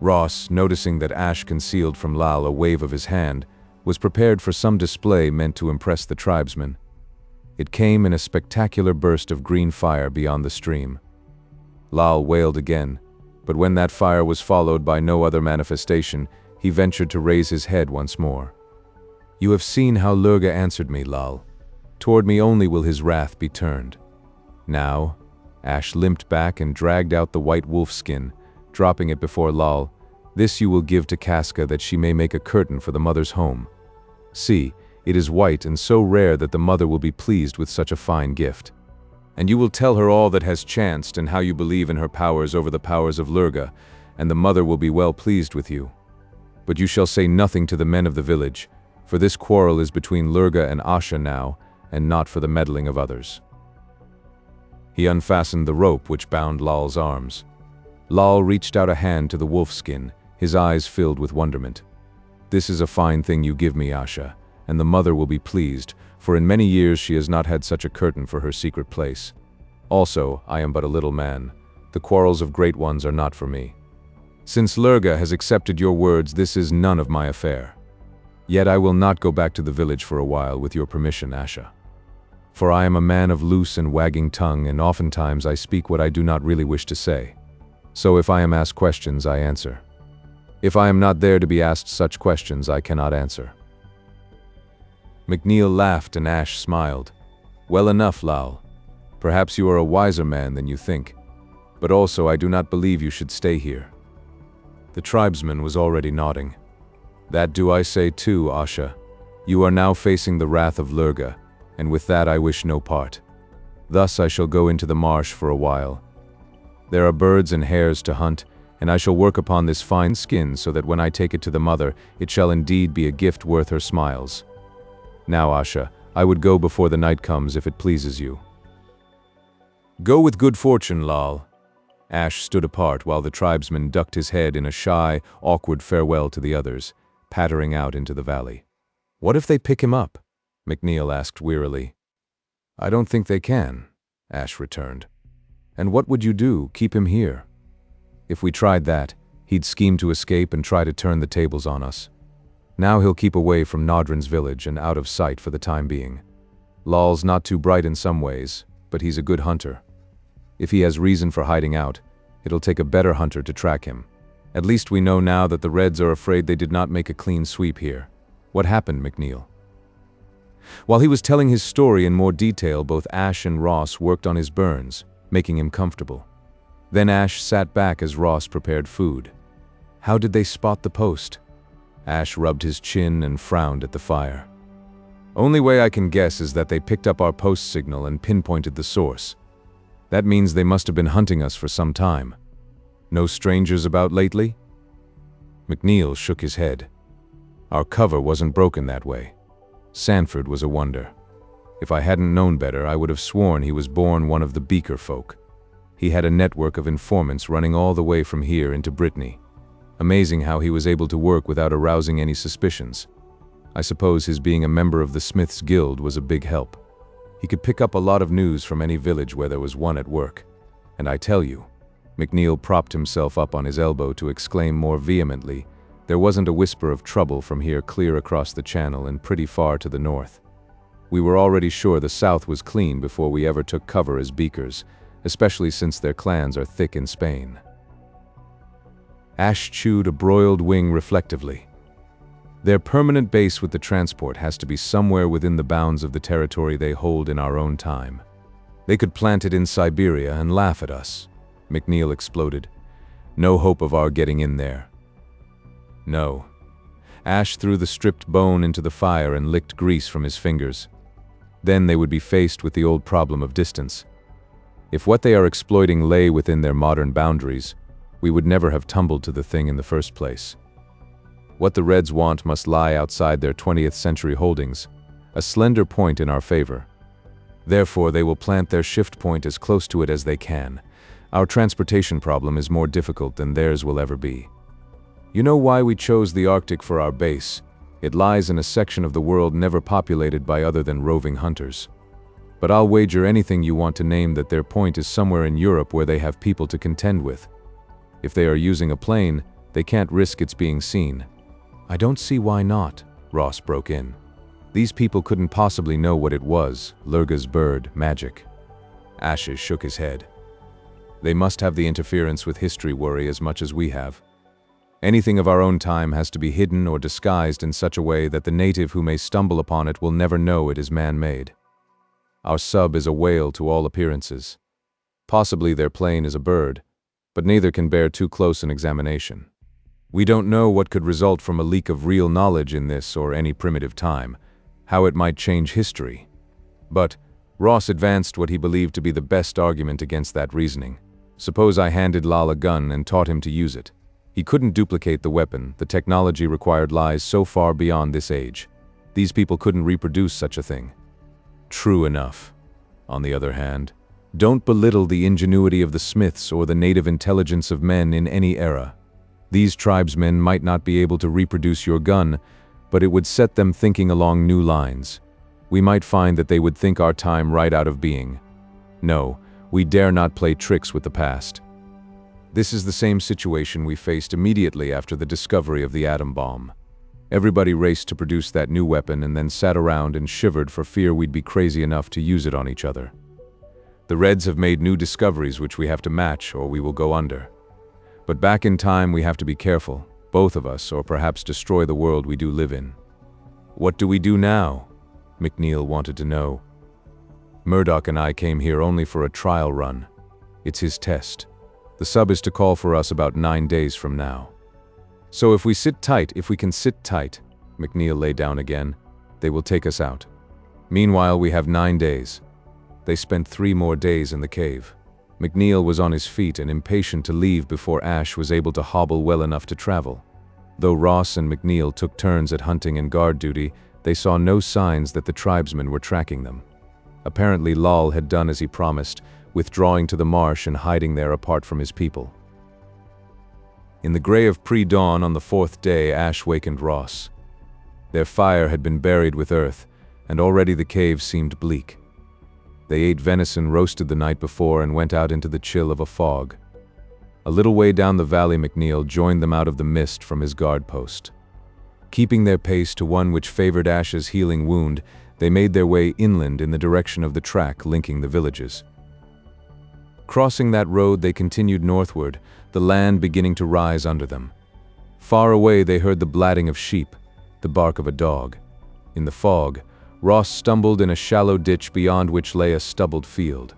Ross, noticing that Ash concealed from Lal a wave of his hand, was prepared for some display meant to impress the tribesmen. It came in a spectacular burst of green fire beyond the stream. Lal wailed again, but when that fire was followed by no other manifestation, he ventured to raise his head once more. "You have seen how Lurga answered me, Lal. Toward me only will his wrath be turned. Now," Ash limped back and dragged out the white wolf skin, dropping it before Lal, "this you will give to Casca that she may make a curtain for the mother's home. See, it is white and so rare that the mother will be pleased with such a fine gift. And you will tell her all that has chanced and how you believe in her powers over the powers of Lurga, and the mother will be well pleased with you. But you shall say nothing to the men of the village, for this quarrel is between Lurga and Asha now, and not for the meddling of others." He unfastened the rope which bound Lal's arms. Lal reached out a hand to the wolfskin, his eyes filled with wonderment. "This is a fine thing you give me, Asha, and the mother will be pleased, for in many years she has not had such a curtain for her secret place. Also, I am but a little man. The quarrels of great ones are not for me. Since Lurga has accepted your words, this is none of my affair. Yet I will not go back to the village for a while, with your permission, Asha. For I am a man of loose and wagging tongue, and oftentimes I speak what I do not really wish to say. So if I am asked questions, I answer. If I am not there to be asked such questions, I cannot answer." McNeil laughed and Ash smiled. "Well enough, Lal. Perhaps you are a wiser man than you think. But also I do not believe you should stay here." The tribesman was already nodding. "That do I say too, Asha. You are now facing the wrath of Lurga, and with that I wish no part. Thus I shall go into the marsh for a while. There are birds and hares to hunt, and I shall work upon this fine skin so that when I take it to the mother, it shall indeed be a gift worth her smiles. Now, Asha, I would go before the night comes if it pleases you." "Go with good fortune, Lal." Ash stood apart while the tribesman ducked his head in a shy, awkward farewell to the others, pattering out into the valley. What if they pick him up? McNeil asked wearily. I don't think they can, Ash returned. And what would you do, keep him here? If we tried that, he'd scheme to escape and try to turn the tables on us. Now he'll keep away from Nodrin's village and out of sight for the time being. Lol's not too bright in some ways, but he's a good hunter. If he has reason for hiding out, it'll take a better hunter to track him. At least we know now that the Reds are afraid they did not make a clean sweep here. What happened, McNeil? While he was telling his story in more detail, both Ash and Ross worked on his burns, making him comfortable. Then Ash sat back as Ross prepared food. How did they spot the post? Ash rubbed his chin and frowned at the fire. Only way I can guess is that they picked up our post signal and pinpointed the source. That means they must have been hunting us for some time. No strangers about lately? McNeil shook his head. Our cover wasn't broken that way. Sanford was a wonder. If I hadn't known better, I would have sworn he was born one of the Beaker folk. He had a network of informants running all the way from here into Brittany. Amazing how he was able to work without arousing any suspicions. I suppose his being a member of the Smiths Guild was a big help. He could pick up a lot of news from any village where there was one at work. And I tell you, McNeil propped himself up on his elbow to exclaim more vehemently, there wasn't a whisper of trouble from here clear across the channel and pretty far to the north. We were already sure the south was clean before we ever took cover as Beakers, especially since their clans are thick in Spain. Ash chewed a broiled wing reflectively. Their permanent base with the transport has to be somewhere within the bounds of the territory they hold in our own time. They could plant it in Siberia and laugh at us, McNeil exploded. No hope of our getting in there. No. Ash threw the stripped bone into the fire and licked grease from his fingers. Then they would be faced with the old problem of distance. If what they are exploiting lay within their modern boundaries, we would never have tumbled to the thing in the first place. What the Reds want must lie outside their 20th century holdings, a slender point in our favor. Therefore, they will plant their shift point as close to it as they can. Our transportation problem is more difficult than theirs will ever be. You know why we chose the Arctic for our base? It lies in a section of the world never populated by other than roving hunters. But I'll wager anything you want to name that their point is somewhere in Europe where they have people to contend with. If they are using a plane, they can't risk its being seen. I don't see why not, Ross broke in. These people couldn't possibly know what it was, Lurga's bird, magic. Ashes shook his head. They must have the interference with history worry as much as we have. Anything of our own time has to be hidden or disguised in such a way that the native who may stumble upon it will never know it is man-made. Our sub is a whale to all appearances. Possibly their plane is a bird, but neither can bear too close an examination. We don't know what could result from a leak of real knowledge in this or any primitive time, how it might change history. But Ross advanced what he believed to be the best argument against that reasoning. Suppose I handed Lal a gun and taught him to use it. He couldn't duplicate the weapon. The technology required lies so far beyond this age. These people couldn't reproduce such a thing. True enough. On the other hand, don't belittle the ingenuity of the Smiths or the native intelligence of men in any era. These tribesmen might not be able to reproduce your gun, but it would set them thinking along new lines. We might find that they would think our time right out of being. No, we dare not play tricks with the past. This is the same situation we faced immediately after the discovery of the atom bomb. Everybody raced to produce that new weapon and then sat around and shivered for fear we'd be crazy enough to use it on each other. The Reds have made new discoveries which we have to match or we will go under. But back in time we have to be careful, both of us, or perhaps destroy the world we do live in. What do we do now? McNeil wanted to know. Murdoch and I came here only for a trial run. It's his test. The sub is to call for us about 9 days from now. So if we can sit tight, McNeil lay down again, they will take us out. Meanwhile, we have 9 days. They spent 3 more days in the cave. McNeil was on his feet and impatient to leave before Ash was able to hobble well enough to travel. Though Ross and McNeil took turns at hunting and guard duty, they saw no signs that the tribesmen were tracking them. Apparently Lal had done as he promised, withdrawing to the marsh and hiding there apart from his people. In the gray of pre-dawn on the 4th day, Ash wakened Ross. Their fire had been buried with earth, and already the cave seemed bleak. They ate venison roasted the night before and went out into the chill of a fog. A little way down the valley, McNeil joined them out of the mist from his guard post. Keeping their pace to one which favored Ash's healing wound, they made their way inland in the direction of the track linking the villages. Crossing that road, they continued northward, the land beginning to rise under them. Far away, they heard the blatting of sheep, the bark of a dog. In the fog, Ross stumbled in a shallow ditch beyond which lay a stubbled field.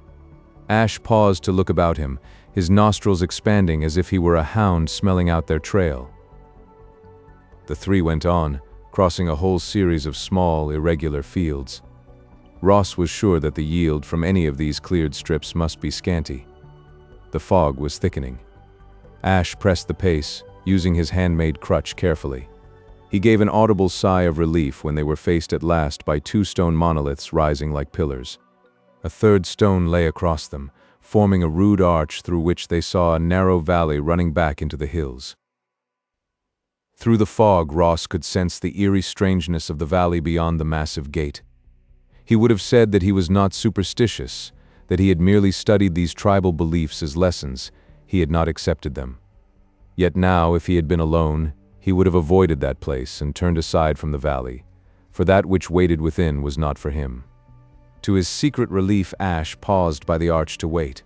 Ash paused to look about him, his nostrils expanding as if he were a hound smelling out their trail. The three went on, crossing a whole series of small, irregular fields. Ross was sure that the yield from any of these cleared strips must be scanty. The fog was thickening. Ash pressed the pace, using his handmade crutch carefully. He gave an audible sigh of relief when they were faced at last by two stone monoliths rising like pillars. A third stone lay across them, forming a rude arch through which they saw a narrow valley running back into the hills. Through the fog, Ross could sense the eerie strangeness of the valley beyond the massive gate. He would have said that he was not superstitious, that he had merely studied these tribal beliefs as lessons. He had not accepted them. Yet now, if he had been alone, he would have avoided that place and turned aside from the valley, for that which waited within was not for him. To his secret relief, Ash paused by the arch to wait.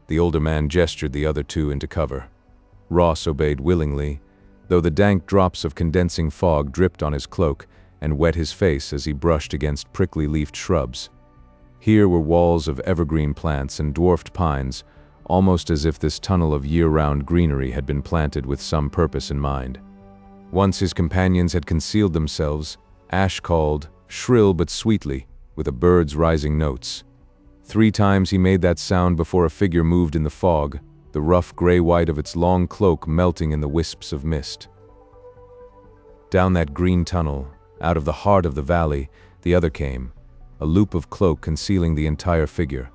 The older man gestured the other two into cover. Ross obeyed willingly, though the dank drops of condensing fog dripped on his cloak and wet his face as he brushed against prickly-leafed shrubs. Here were walls of evergreen plants and dwarfed pines, almost as if this tunnel of year-round greenery had been planted with some purpose in mind. Once his companions had concealed themselves, Ash called, shrill but sweetly, with a bird's rising notes. 3 times he made that sound before a figure moved in the fog, the rough gray-white of its long cloak melting in the wisps of mist. Down that green tunnel, out of the heart of the valley, the other came, a loop of cloak concealing the entire figure.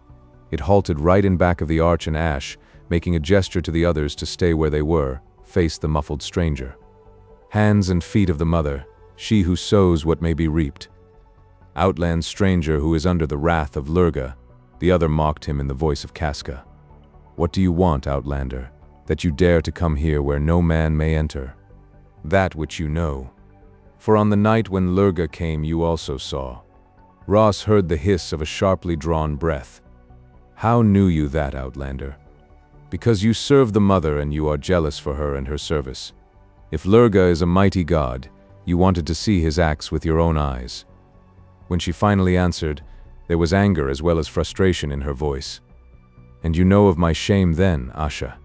It halted right in back of the arch, and Ash, making a gesture to the others to stay where they were, faced the muffled stranger. Hands and feet of the mother, she who sows what may be reaped. Outland stranger who is under the wrath of Lurga, the other mocked him in the voice of Casca. What do you want, Outlander, that you dare to come here where no man may enter? That which you know. For on the night when Lurga came you also saw. Ross heard the hiss of a sharply drawn breath. How knew you that, Outlander? Because you serve the mother and you are jealous for her and her service. If Lurga is a mighty god, you wanted to see his acts with your own eyes. When she finally answered, there was anger as well as frustration in her voice. And you know of my shame then, Asha.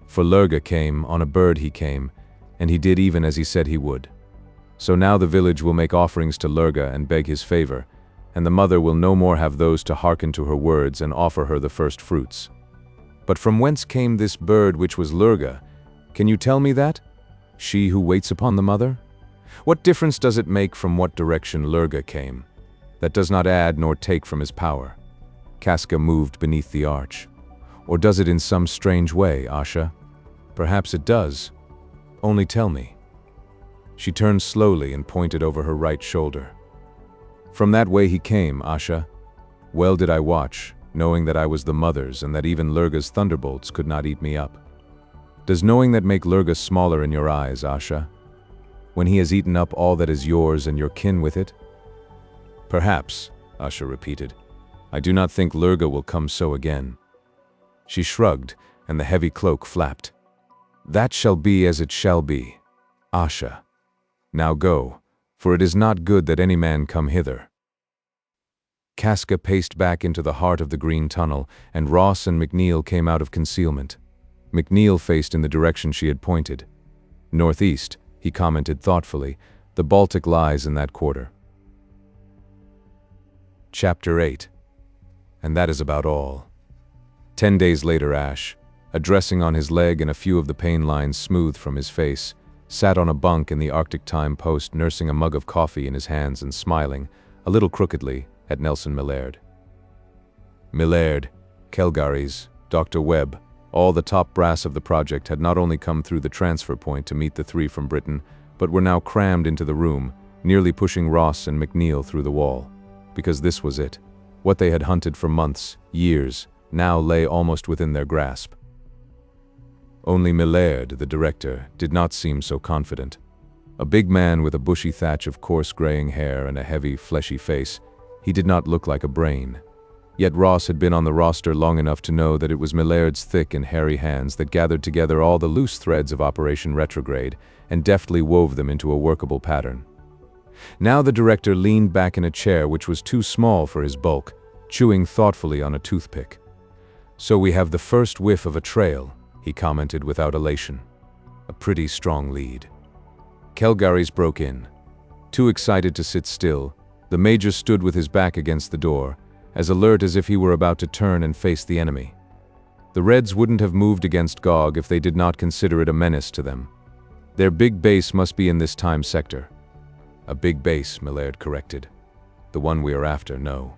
For Lurga came, on a bird he came, and he did even as he said he would. So now the village will make offerings to Lurga and beg his favor, and the mother will no more have those to hearken to her words and offer her the first fruits. But from whence came this bird which was Lurga? Can you tell me that? She who waits upon the mother? What difference does it make from what direction Lurga came? That does not add nor take from his power. Casca moved beneath the arch. Or does it in some strange way, Asha? Perhaps it does. Only tell me. She turned slowly and pointed over her right shoulder. From that way he came, Asha. Well did I watch, knowing that I was the mother's and that even Lurga's thunderbolts could not eat me up. Does knowing that make Lurga smaller in your eyes, Asha? When he has eaten up all that is yours and your kin with it? Perhaps, Asha repeated. I do not think Lurga will come so again. She shrugged, and the heavy cloak flapped. That shall be as it shall be, Asha. Now go, for it is not good that any man come hither. Casca paced back into the heart of the green tunnel, and Ross and McNeil came out of concealment. McNeil faced in the direction she had pointed. Northeast, he commented thoughtfully, the Baltic lies in that quarter. Chapter 8. And that is about all. 10 days later, Ash, a dressing on his leg and a few of the pain lines smoothed from his face, sat on a bunk in the Arctic Time Post nursing a mug of coffee in his hands and smiling, a little crookedly, at Nelson Millard. Millard, Kelgaris, Dr. Webb, all the top brass of the project had not only come through the transfer point to meet the three from Britain, but were now crammed into the room, nearly pushing Ross and McNeil through the wall. Because this was it. What they had hunted for months, years, now lay almost within their grasp. Only Millard, the director, did not seem so confident. A big man with a bushy thatch of coarse graying hair and a heavy, fleshy face, he did not look like a brain. Yet Ross had been on the roster long enough to know that it was Millard's thick and hairy hands that gathered together all the loose threads of Operation Retrograde and deftly wove them into a workable pattern. Now the director leaned back in a chair which was too small for his bulk, chewing thoughtfully on a toothpick. "So we have the first whiff of a trail," he commented without elation. "A pretty strong lead." Kelgaris broke in. Too excited to sit still, the major stood with his back against the door, as alert as if he were about to turn and face the enemy. The Reds wouldn't have moved against Gog if they did not consider it a menace to them. Their big base must be in this time sector. "A big base," Millard corrected. "The one we are after, no.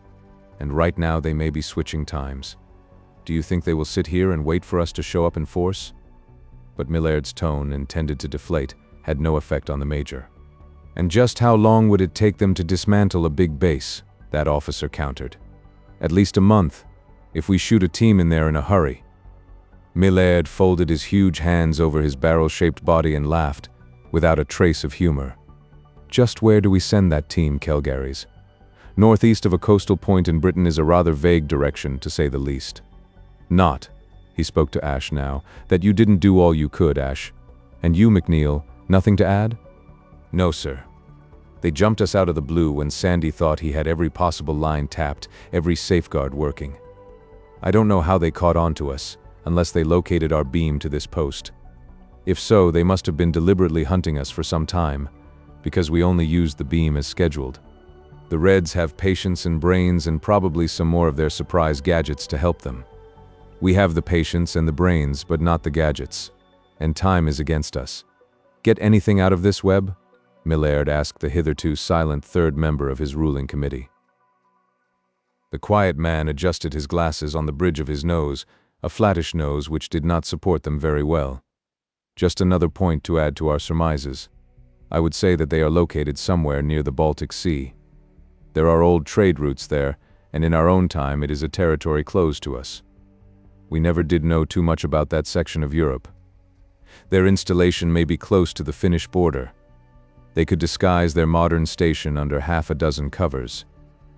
And right now they may be switching times. Do you think they will sit here and wait for us to show up in force?" But Millard's tone, intended to deflate, had no effect on the major. "And just how long would it take them to dismantle a big base?" that officer countered. "At least a month, if we shoot a team in there in a hurry." Millard folded his huge hands over his barrel-shaped body and laughed, without a trace of humor. "Just where do we send that team, Kelgaris? Northeast of a coastal point in Britain is a rather vague direction, to say the least." "Not," he spoke to Ash now, "that you didn't do all you could, Ash. And you, McNeil, nothing to add?" "No, sir. They jumped us out of the blue when Sandy thought he had every possible line tapped, every safeguard working. I don't know how they caught on to us, unless they located our beam to this post. If so, they must have been deliberately hunting us for some time, because we only used the beam as scheduled. The Reds have patience and brains and probably some more of their surprise gadgets to help them. We have the patience and the brains, but not the gadgets. And time is against us. Get anything out of this, Webb?" Millard asked the hitherto silent third member of his ruling committee. The quiet man adjusted his glasses on the bridge of his nose, a flattish nose which did not support them very well. "Just another point to add to our surmises. I would say that they are located somewhere near the Baltic Sea. There are old trade routes there, and in our own time it is a territory closed to us. We never did know too much about that section of Europe. Their installation may be close to the Finnish border. They could disguise their modern station under half a dozen covers.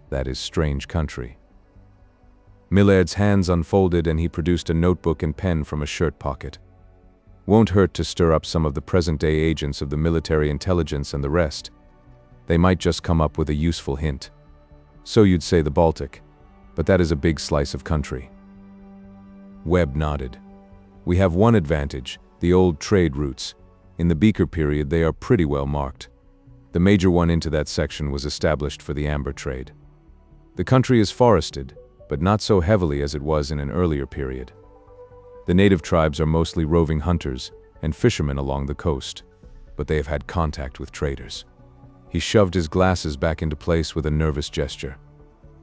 That is strange country." Millard's hands unfolded and he produced a notebook and pen from a shirt pocket. "Won't hurt to stir up some of the present-day agents of the military intelligence and the rest. They might just come up with a useful hint. So you'd say the Baltic, but that is a big slice of country." Webb nodded. "We have one advantage, the old trade routes. In the Beaker period they are pretty well marked. The major one into that section was established for the amber trade. The country is forested, but not so heavily as it was in an earlier period. The native tribes are mostly roving hunters and fishermen along the coast, but they have had contact with traders." He shoved his glasses back into place with a nervous gesture.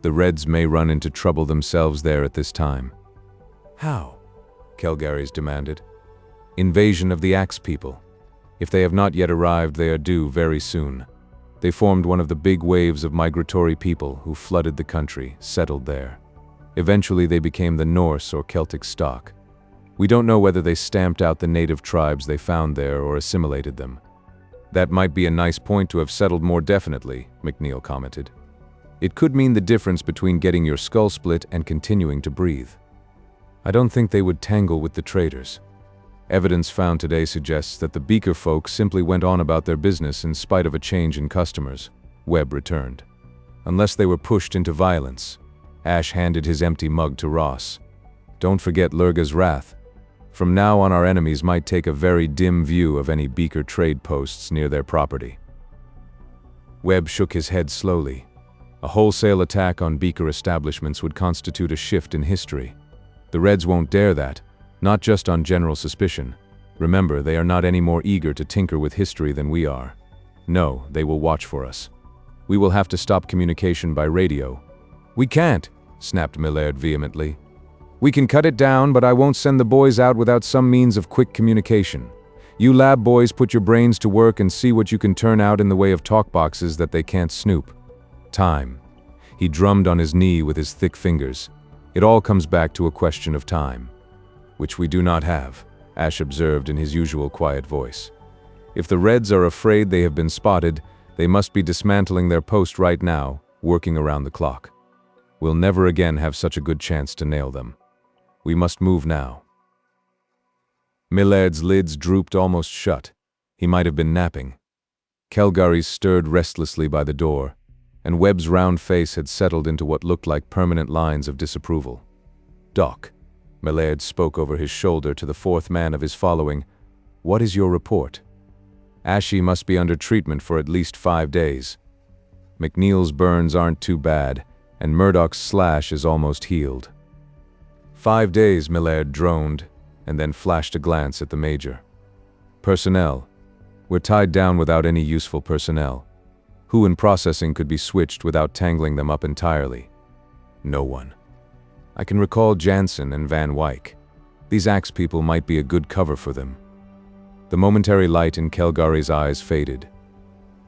"The Reds may run into trouble themselves there at this time." "How?" Kelgaris demanded. "Invasion of the Axe people. If they have not yet arrived, they are due very soon. They formed one of the big waves of migratory people who flooded the country, settled there. Eventually they became the Norse or Celtic stock. We don't know whether they stamped out the native tribes they found there or assimilated them." "That might be a nice point to have settled more definitely," McNeil commented. "It could mean the difference between getting your skull split and continuing to breathe." "I don't think they would tangle with the traders. Evidence found today suggests that the Beaker folk simply went on about their business in spite of a change in customers," Webb returned. "Unless they were pushed into violence." Ash handed his empty mug to Ross. "Don't forget Lurga's wrath. From now on our enemies might take a very dim view of any Beaker trade posts near their property." Webb shook his head slowly. A wholesale attack on Beaker establishments would constitute a shift in history. The Reds won't dare that, not just on general suspicion. Remember, they are not any more eager to tinker with history than we are. No, they will watch for us. We will have to stop communication by radio. "We can't," snapped Millard vehemently. "We can cut it down, but I won't send the boys out without some means of quick communication. You lab boys put your brains to work and see what you can turn out in the way of talk boxes that they can't snoop. Time. He drummed on his knee with his thick fingers. It all comes back to a question of time. Which we do not have, Ash observed in his usual quiet voice. If the Reds are afraid they have been spotted, they must be dismantling their post right now, working around the clock. We'll never again have such a good chance to nail them. We must move now. Millard's lids drooped almost shut. He might have been napping. Calgary stirred restlessly by the door, and Webb's round face had settled into what looked like permanent lines of disapproval. "Doc," Millard spoke over his shoulder to the fourth man of his following, "what is your report?" "Ashy must be under treatment for at least 5 days. McNeil's burns aren't too bad, and Murdoch's slash is almost healed." 5 days, Millard droned, and then flashed a glance at the Major. "Personnel. We're tied down without any useful personnel. Who in processing could be switched without tangling them up entirely?" "No one. I can recall Jansen and Van Wyck. These Axe people might be a good cover for them." The momentary light in Calgary's eyes faded.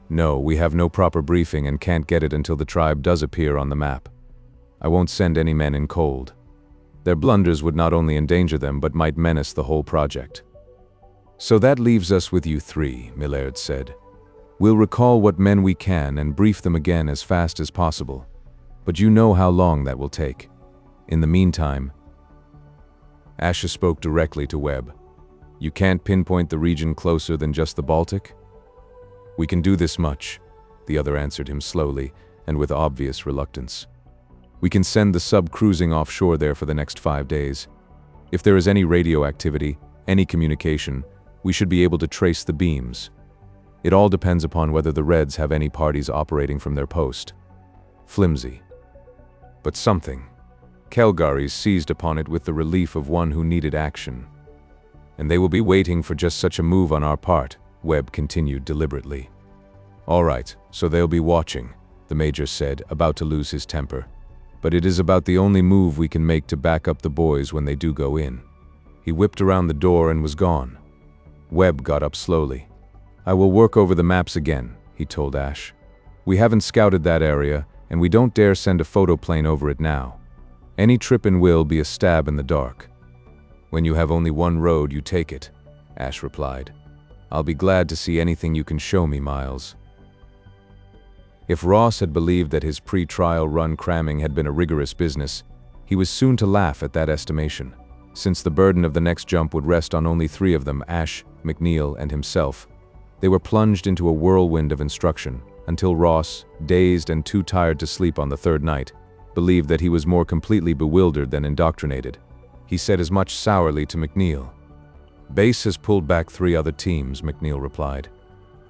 "No, we have no proper briefing and can't get it until the tribe does appear on the map. I won't send any men in cold. Their blunders would not only endanger them but might menace the whole project." "So that leaves us with you three," Millard said. "We'll recall what men we can and brief them again as fast as possible. But you know how long that will take. In the meantime..." Asha spoke directly to Webb. "You can't pinpoint the region closer than just the Baltic?" "We can do this much," the other answered him slowly and with obvious reluctance. "We can send the sub cruising offshore there for the next 5 days. If there is any radio activity, any communication, we should be able to trace the beams. It all depends upon whether the Reds have any parties operating from their post. Flimsy. But something." Calgary seized upon it with the relief of one who needed action. "And they will be waiting for just such a move on our part," Webb continued deliberately. "All right, so they'll be watching," the Major said, about to lose his temper. "But it is about the only move we can make to back up the boys when they do go in." He whipped around the door and was gone. Webb got up slowly. "I will work over the maps again," he told Ash. "We haven't scouted that area, and we don't dare send a photo plane over it now. Any trip in will be a stab in the dark." "When you have only one road, you take it," Ash replied. "I'll be glad to see anything you can show me, Miles." If Ross had believed that his pre-trial run cramming had been a rigorous business, he was soon to laugh at that estimation. Since the burden of the next jump would rest on only 3 of them, Ash, McNeil, and himself, they were plunged into a whirlwind of instruction, until Ross, dazed and too tired to sleep on the 3rd night, believed that he was more completely bewildered than indoctrinated. He said as much sourly to McNeil. "Base has pulled back 3 other teams," McNeil replied.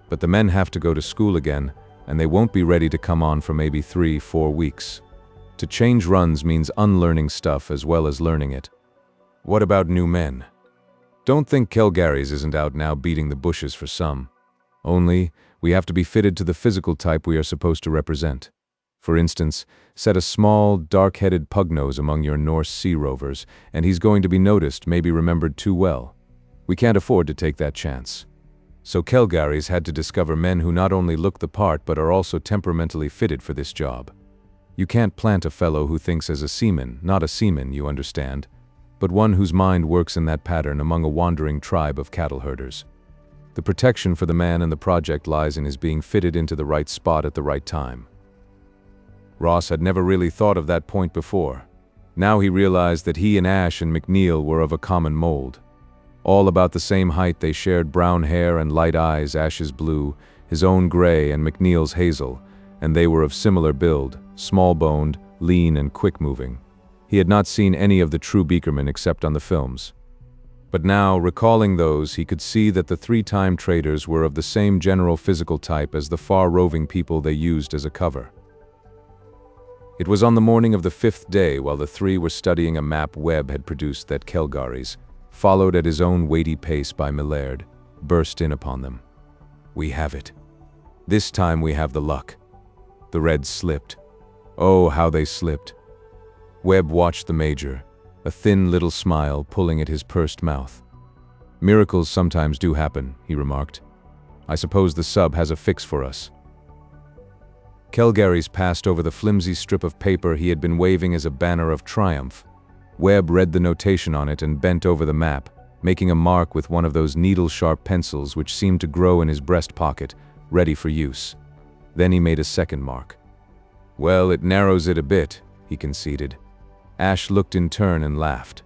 "But the men have to go to school again, and they won't be ready to come on for maybe 3-4 weeks. To change runs means unlearning stuff as well as learning it." "What about new men?" "Don't think Calgary's isn't out now beating the bushes for some. Only, we have to be fitted to the physical type we are supposed to represent. For instance, set a small, dark-headed pugnose among your Norse sea rovers, and he's going to be noticed, maybe remembered too well. We can't afford to take that chance. So Calgary's had to discover men who not only look the part but are also temperamentally fitted for this job. You can't plant a fellow who thinks as a seaman, not a seaman, you understand, but one whose mind works in that pattern among a wandering tribe of cattle herders. The protection for the man and the project lies in his being fitted into the right spot at the right time." Ross had never really thought of that point before. Now he realized that he and Ash and McNeil were of a common mold. All about the same height, they shared brown hair and light eyes, Ash's blue, his own gray and McNeil's hazel, and they were of similar build, small-boned, lean and quick-moving. He had not seen any of the true Beakermen except on the films. But now, recalling those, he could see that the 3-time traders were of the same general physical type as the far-roving people they used as a cover. It was on the morning of the 5th day, while the 3 were studying a map Webb had produced, that Calgary's, followed at his own weighty pace by Millard, burst in upon them. "We have it. This time we have the luck." The Reds slipped. Oh, how they slipped. Webb watched the Major, a thin little smile pulling at his pursed mouth. Miracles sometimes do happen, he remarked. I suppose the sub has a fix for us. Kelgary's passed over the flimsy strip of paper he had been waving as a banner of triumph. Webb read the notation on it and bent over the map, making a mark with one of those needle-sharp pencils which seemed to grow in his breast pocket, ready for use. Then he made a second mark. Well, it narrows it a bit, he conceded. Ash looked in turn and laughed.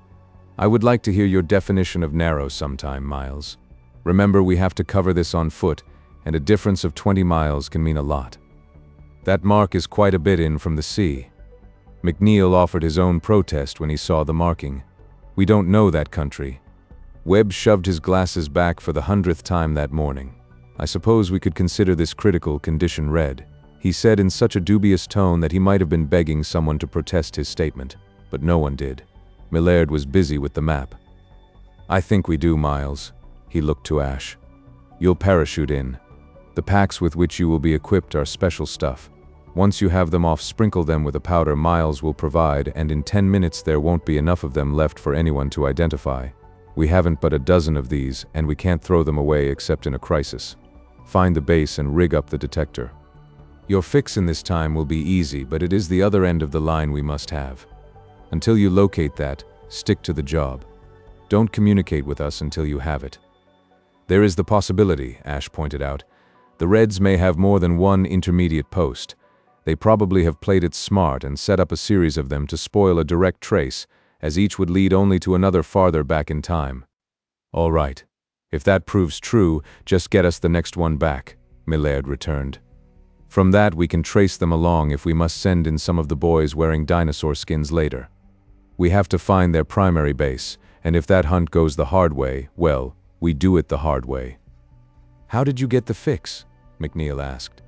I would like to hear your definition of narrow sometime, Miles. Remember, we have to cover this on foot, and a difference of 20 miles can mean a lot. That mark is quite a bit in from the sea. McNeil offered his own protest when he saw the marking. We don't know that country. Webb shoved his glasses back for the 100th time that morning. I suppose we could consider this critical condition read, he said in such a dubious tone that he might have been begging someone to protest his statement, but no one did. Millard was busy with the map. I think we do, Miles. He looked to Ash. You'll parachute in. The packs with which you will be equipped are special stuff. Once you have them off, sprinkle them with a powder Miles will provide, and in 10 minutes there won't be enough of them left for anyone to identify. We haven't but a dozen of these, and we can't throw them away except in a crisis. Find the base and rig up the detector. Your fix in this time will be easy, but it is the other end of the line we must have. Until you locate that, stick to the job. Don't communicate with us until you have it. There is the possibility, Ash pointed out. The Reds may have more than one intermediate post. They probably have played it smart and set up a series of them to spoil a direct trace, as each would lead only to another farther back in time. All right. If that proves true, just get us the next one back, Millard returned. From that we can trace them along if we must send in some of the boys wearing dinosaur skins later. We have to find their primary base, and if that hunt goes the hard way, well, we do it the hard way. How did you get the fix? McNeil asked.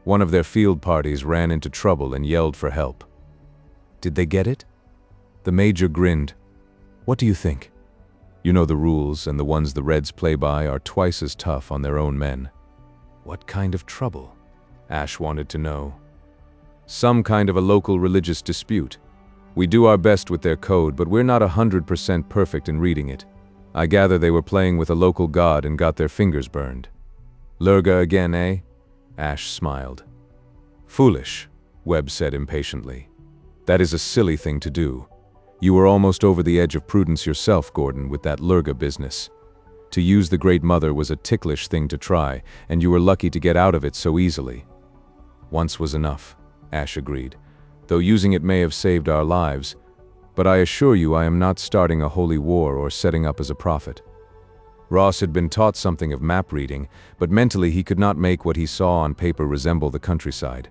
One of their field parties ran into trouble and yelled for help. Did they get it? The major grinned. What do you think? You know the rules, and the ones the Reds play by are twice as tough on their own men. What kind of trouble? Ash wanted to know. Some kind of a local religious dispute. We do our best with their code, but we're not 100% perfect in reading it. I gather they were playing with a local god and got their fingers burned. Lurga again, eh? Ash smiled. Foolish, Webb said impatiently. That is a silly thing to do. You were almost over the edge of prudence yourself, Gordon, with that Lurga business. To use the Great Mother was a ticklish thing to try, and you were lucky to get out of it so easily. Once was enough, Ash agreed, though using it may have saved our lives, but I assure you I am not starting a holy war or setting up as a prophet. Ross had been taught something of map reading, but mentally he could not make what he saw on paper resemble the countryside.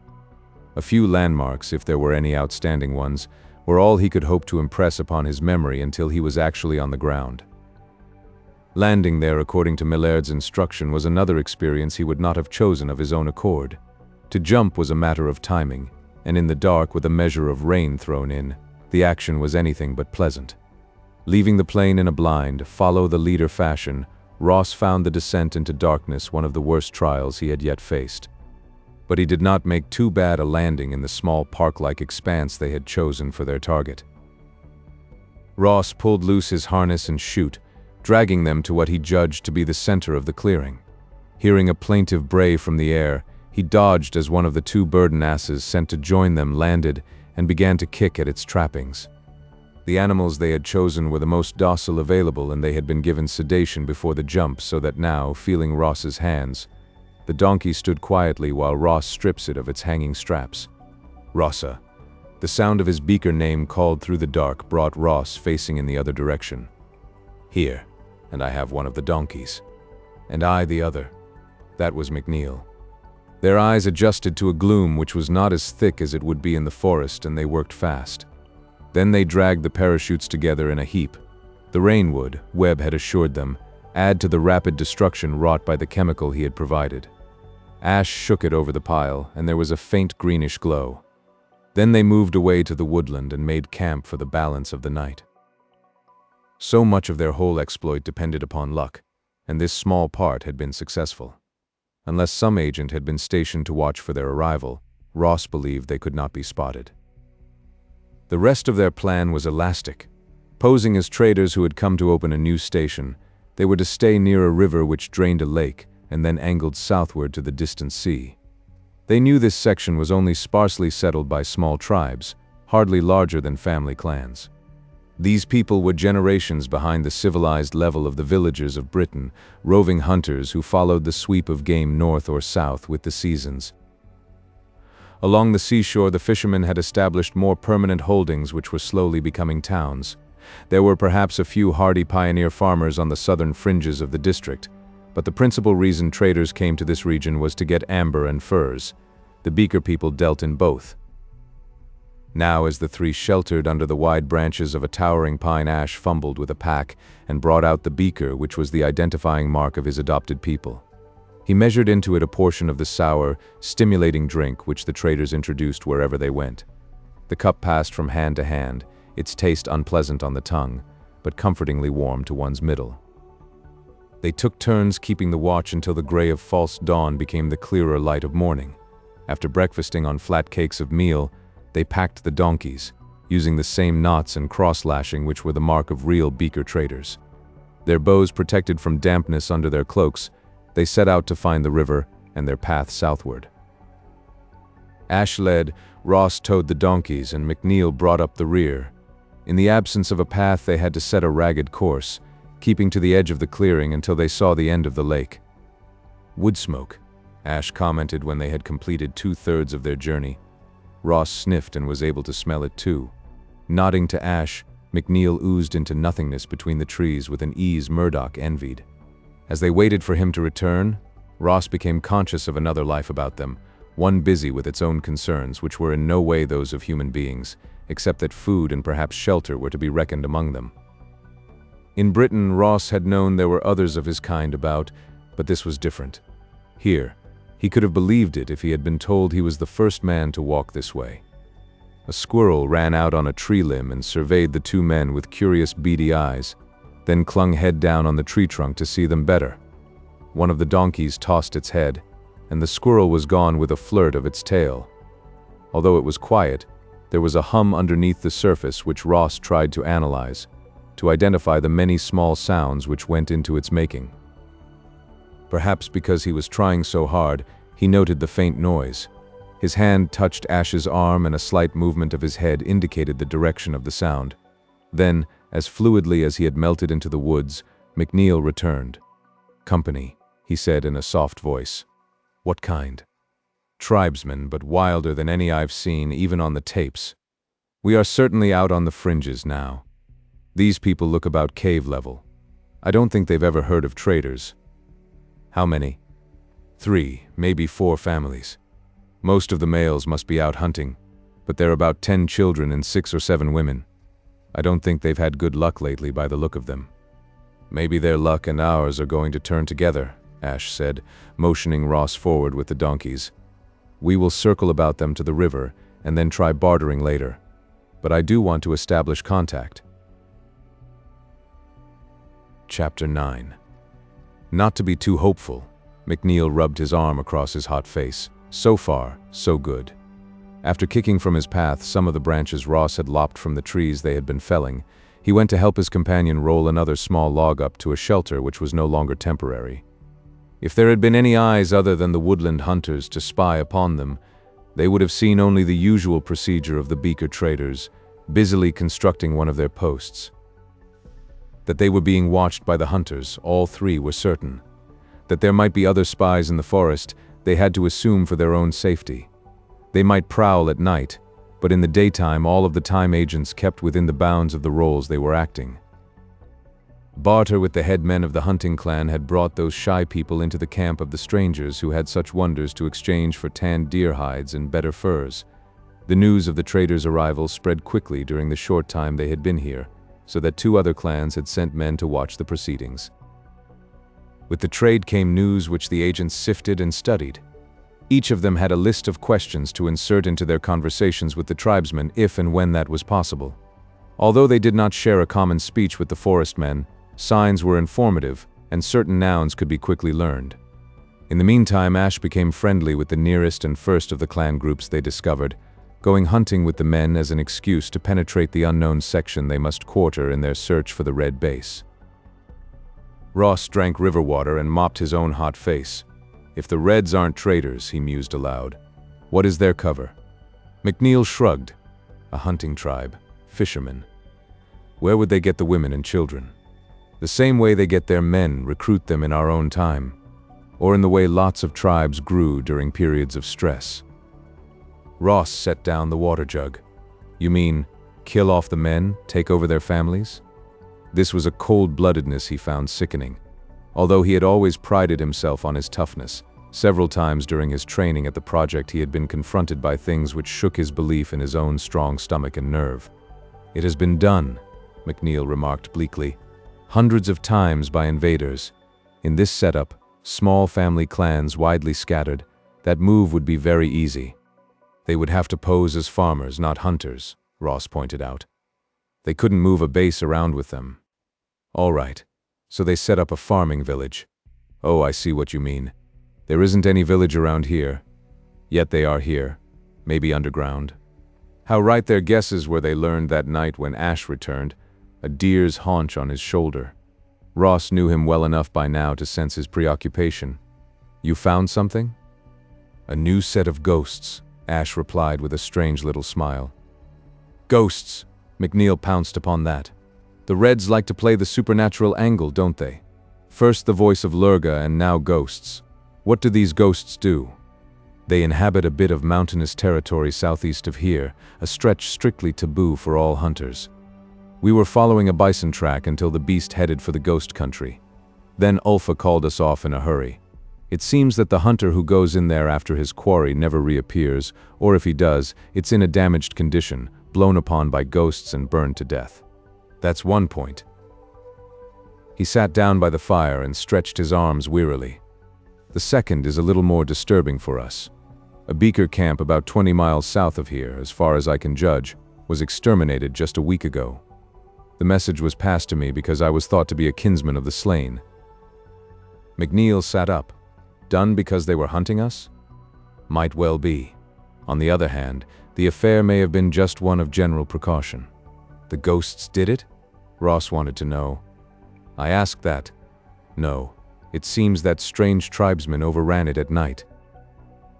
A few landmarks, if there were any outstanding ones, were all he could hope to impress upon his memory until he was actually on the ground. Landing there according to Millard's instruction was another experience he would not have chosen of his own accord. To jump was a matter of timing, and in the dark with a measure of rain thrown in, the action was anything but pleasant. Leaving the plane in a blind, follow-the-leader fashion, Ross found the descent into darkness one of the worst trials he had yet faced. But he did not make too bad a landing in the small park-like expanse they had chosen for their target. Ross pulled loose his harness and chute, dragging them to what he judged to be the center of the clearing. Hearing a plaintive bray from the air, he dodged as one of the two burden asses sent to join them landed and began to kick at its trappings. The animals they had chosen were the most docile available, and they had been given sedation before the jump, so that now, feeling Ross's hands, the donkey stood quietly while Ross strips it of its hanging straps. Rossa. The sound of his beaker name called through the dark brought Ross facing in the other direction. Here, and I have one of the donkeys. And I the other. That was McNeil. Their eyes adjusted to a gloom which was not as thick as it would be in the forest, and they worked fast. Then they dragged the parachutes together in a heap. The rain would, Webb had assured them, add to the rapid destruction wrought by the chemical he had provided. Ash shook it over the pile, and there was a faint greenish glow. Then they moved away to the woodland and made camp for the balance of the night. So much of their whole exploit depended upon luck, and this small part had been successful. Unless some agent had been stationed to watch for their arrival, Ross believed they could not be spotted. The rest of their plan was elastic. Posing as traders who had come to open a new station, They were to stay near a river which drained a lake and then angled southward to the distant sea. They knew this section was only sparsely settled by small tribes, hardly larger than family clans. These people were generations behind the civilized level of the villagers of Britain, roving hunters who followed the sweep of game north or south with the seasons. Along the seashore, the fishermen had established more permanent holdings which were slowly becoming towns. There were perhaps a few hardy pioneer farmers on the southern fringes of the district, but the principal reason traders came to this region was to get amber and furs. The Beaker people dealt in both. Now, as the three sheltered under the wide branches of a towering pine, Ash fumbled with a pack and brought out the beaker, which was the identifying mark of his adopted people. He measured into it a portion of the sour, stimulating drink which the traders introduced wherever they went. The cup passed from hand to hand, its taste unpleasant on the tongue, but comfortingly warm to one's middle. They took turns keeping the watch until the gray of false dawn became the clearer light of morning. After breakfasting on flat cakes of meal, they packed the donkeys, using the same knots and cross-lashing which were the mark of real Beaker traders. Their bows protected from dampness under their cloaks, they set out to find the river and their path southward. Ash led, Ross towed the donkeys, and McNeil brought up the rear. In the absence of a path, they had to set a ragged course, keeping to the edge of the clearing until they saw the end of the lake. "Wood smoke," Ash commented when they had completed 2/3 of their journey. Ross sniffed and was able to smell it too. Nodding to Ash, McNeil oozed into nothingness between the trees with an ease Murdoch envied. As they waited for him to return, Ross became conscious of another life about them, one busy with its own concerns, which were in no way those of human beings, except that food and perhaps shelter were to be reckoned among them. In Britain, Ross had known there were others of his kind about, but this was different. Here, he could have believed it if he had been told he was the first man to walk this way. A squirrel ran out on a tree limb and surveyed the two men with curious beady eyes, then clung head down on the tree trunk to see them better. One of the donkeys tossed its head, and the squirrel was gone with a flirt of its tail. Although it was quiet, there was a hum underneath the surface which Ross tried to analyze, to identify the many small sounds which went into its making. Perhaps because he was trying so hard, he noted the faint noise. His hand touched Ash's arm and a slight movement of his head indicated the direction of the sound. Then, as fluidly as he had melted into the woods, McNeil returned. "Company," he said in a soft voice. "What kind?" "Tribesmen, but wilder than any I've seen, even on the tapes. We are certainly out on the fringes now. These people look about cave level. I don't think they've ever heard of traders." "How many?" "3, maybe 4 families. Most of the males must be out hunting, but there are about 10 children and 6 or 7 women. I don't think they've had good luck lately by the look of them." "Maybe their luck and ours are going to turn together," Ash said, motioning Ross forward with the donkeys. "We will circle about them to the river and then try bartering later. But I do want to establish contact." Chapter 9. Not to be too hopeful, McNeil rubbed his arm across his hot face. So far, so good. After kicking from his path some of the branches Ross had lopped from the trees they had been felling, he went to help his companion roll another small log up to a shelter which was no longer temporary. If there had been any eyes other than the woodland hunters to spy upon them, they would have seen only the usual procedure of the Beaker traders, busily constructing one of their posts. That they were being watched by the hunters, all 3 were certain. That there might be other spies in the forest, they had to assume for their own safety. They might prowl at night, but in the daytime all of the time agents kept within the bounds of the roles they were acting. Barter with the headmen of the hunting clan had brought those shy people into the camp of the strangers who had such wonders to exchange for tanned deer hides and better furs. The news of the traders' arrival spread quickly during the short time they had been here, so that 2 other clans had sent men to watch the proceedings. With the trade came news which the agents sifted and studied. Each of them had a list of questions to insert into their conversations with the tribesmen if and when that was possible. Although they did not share a common speech with the forest men, signs were informative, and certain nouns could be quickly learned. In the meantime, Ash became friendly with the nearest and first of the clan groups they discovered, going hunting with the men as an excuse to penetrate the unknown section they must quarter in their search for the Red Base. Ross drank river water and mopped his own hot face. If the Reds aren't traitors, he mused aloud, what is their cover? McNeil shrugged. A hunting tribe, fishermen. Where would they get the women and children? The same way they get their men, recruit them in our own time, or in the way lots of tribes grew during periods of stress. Ross set down the water jug. You mean, kill off the men, take over their families? This was a cold-bloodedness he found sickening. Although he had always prided himself on his toughness, several times during his training at the project he had been confronted by things which shook his belief in his own strong stomach and nerve. It has been done, McNeil remarked bleakly, hundreds of times by invaders. In this setup, small family clans widely scattered, that move would be very easy. They would have to pose as farmers, not hunters, Ross pointed out. They couldn't move a base around with them. All right, so they set up a farming village. Oh, I see what you mean. There isn't any village around here. Yet they are here, maybe underground. How right their guesses were they learned that night when Ash returned, a deer's haunch on his shoulder. Ross knew him well enough by now to sense his preoccupation. You found something? A new set of ghosts, Ash replied with a strange little smile. Ghosts, McNeil pounced upon that. The Reds like to play the supernatural angle, don't they? First the voice of Lurga and now ghosts. What do these ghosts do? They inhabit a bit of mountainous territory southeast of here, a stretch strictly taboo for all hunters. We were following a bison track until the beast headed for the ghost country. Then Ulfa called us off in a hurry. It seems that the hunter who goes in there after his quarry never reappears, or if he does, it's in a damaged condition, blown upon by ghosts and burned to death. That's one point. He sat down by the fire and stretched his arms wearily. The second is a little more disturbing for us. A beaker camp about 20 miles south of here, as far as I can judge, was exterminated just a week ago. The message was passed to me because I was thought to be a kinsman of the slain. McNeil sat up. Done because they were hunting us? Might well be. On the other hand, the affair may have been just one of general precaution. The ghosts did it? Ross wanted to know. I asked that. No. It seems that strange tribesmen overran it at night.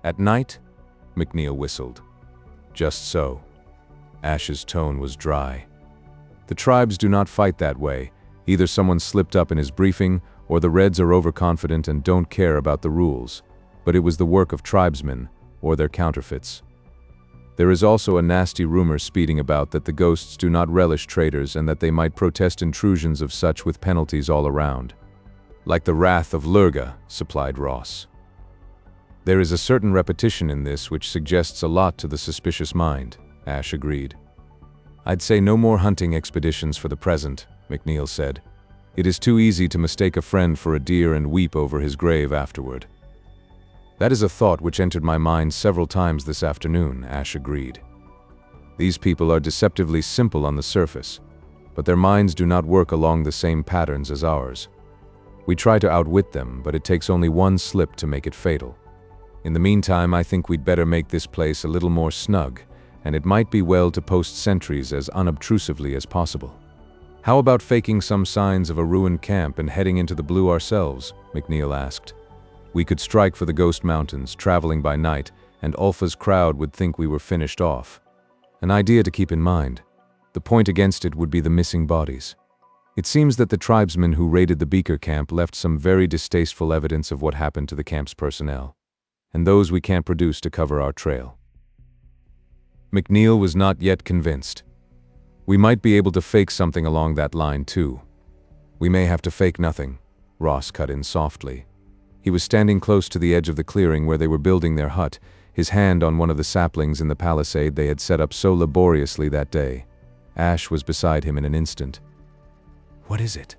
At night? McNeil whistled. Just so. Ash's tone was dry. The tribes do not fight that way. Either someone slipped up in his briefing, or the Reds are overconfident and don't care about the rules. But it was the work of tribesmen, or their counterfeits. There is also a nasty rumor speeding about that the ghosts do not relish traitors and that they might protest intrusions of such with penalties all around. Like the wrath of Lurga, supplied Ross. There is a certain repetition in this which suggests a lot to the suspicious mind, Ash agreed. I'd say no more hunting expeditions for the present, McNeil said. It is too easy to mistake a friend for a deer and weep over his grave afterward. That is a thought which entered my mind several times this afternoon, Ash agreed. These people are deceptively simple on the surface, but their minds do not work along the same patterns as ours. We try to outwit them, but it takes only one slip to make it fatal. In the meantime, I think we'd better make this place a little more snug, and it might be well to post sentries as unobtrusively as possible. How about faking some signs of a ruined camp and heading into the blue ourselves? McNeil asked. We could strike for the Ghost Mountains, traveling by night, and Ulfa's crowd would think we were finished off. An idea to keep in mind. The point against it would be the missing bodies. It seems that the tribesmen who raided the Beaker camp left some very distasteful evidence of what happened to the camp's personnel, and those we can't produce to cover our trail. McNeil was not yet convinced. We might be able to fake something along that line too. We may have to fake nothing, Ross cut in softly. He was standing close to the edge of the clearing where they were building their hut, his hand on one of the saplings in the palisade they had set up so laboriously that day. Ash was beside him in an instant. What is it?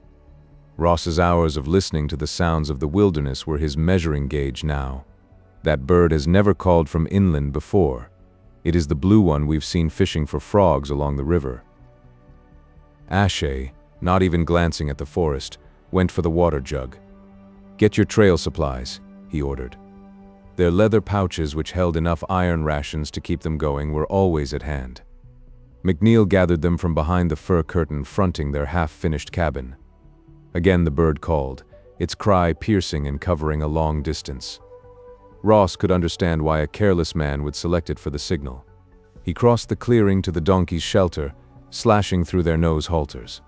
Ross's hours of listening to the sounds of the wilderness were his measuring gauge now. That bird has never called from inland before. It is the blue one we've seen fishing for frogs along the river. Ashe, not even glancing at the forest, went for the water jug. Get your trail supplies, he ordered. Their leather pouches, which held enough iron rations to keep them going, were always at hand. McNeil gathered them from behind the fur curtain fronting their half-finished cabin. Again the bird called, its cry piercing and covering a long distance. Ross could understand why a careless man would select it for the signal. He crossed the clearing to the donkeys' shelter, slashing through their nose halters.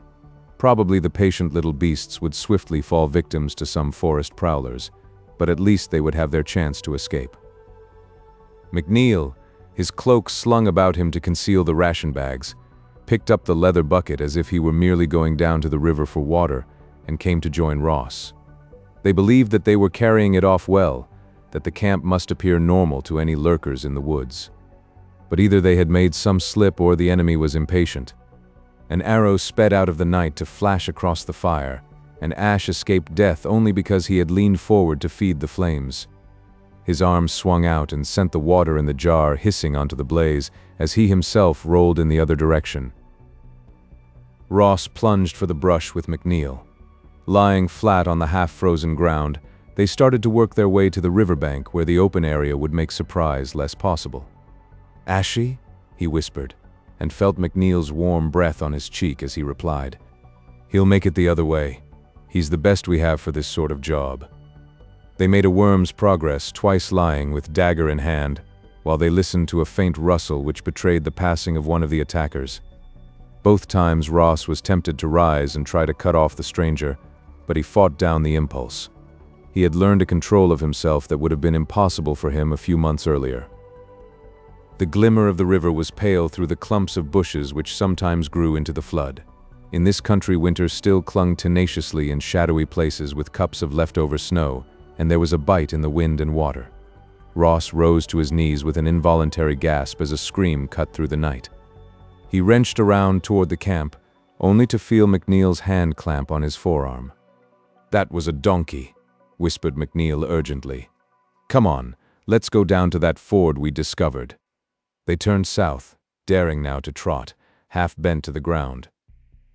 Probably the patient little beasts would swiftly fall victims to some forest prowlers, but at least they would have their chance to escape. McNeil, his cloak slung about him to conceal the ration bags, picked up the leather bucket as if he were merely going down to the river for water and came to join Ross. They believed that they were carrying it off well, that the camp must appear normal to any lurkers in the woods. But either they had made some slip or the enemy was impatient. An arrow sped out of the night to flash across the fire, and Ash escaped death only because he had leaned forward to feed the flames. His arms swung out and sent the water in the jar hissing onto the blaze as he himself rolled in the other direction. Ross plunged for the brush with McNeil. Lying flat on the half-frozen ground, they started to work their way to the riverbank where the open area would make surprise less possible. "Ashy?" he whispered, and felt McNeil's warm breath on his cheek as he replied. "He'll make it the other way. He's the best we have for this sort of job." They made a worm's progress, twice lying with dagger in hand, while they listened to a faint rustle which betrayed the passing of one of the attackers. Both times Ross was tempted to rise and try to cut off the stranger, but he fought down the impulse. He had learned a control of himself that would have been impossible for him a few months earlier. The glimmer of the river was pale through the clumps of bushes which sometimes grew into the flood. In this country winter still clung tenaciously in shadowy places with cups of leftover snow, and there was a bite in the wind and water. Ross rose to his knees with an involuntary gasp as a scream cut through the night. He wrenched around toward the camp, only to feel McNeil's hand clamp on his forearm. "That was a donkey," whispered McNeil urgently. "Come on, let's go down to that ford we discovered." They turned south, daring now to trot, half bent to the ground.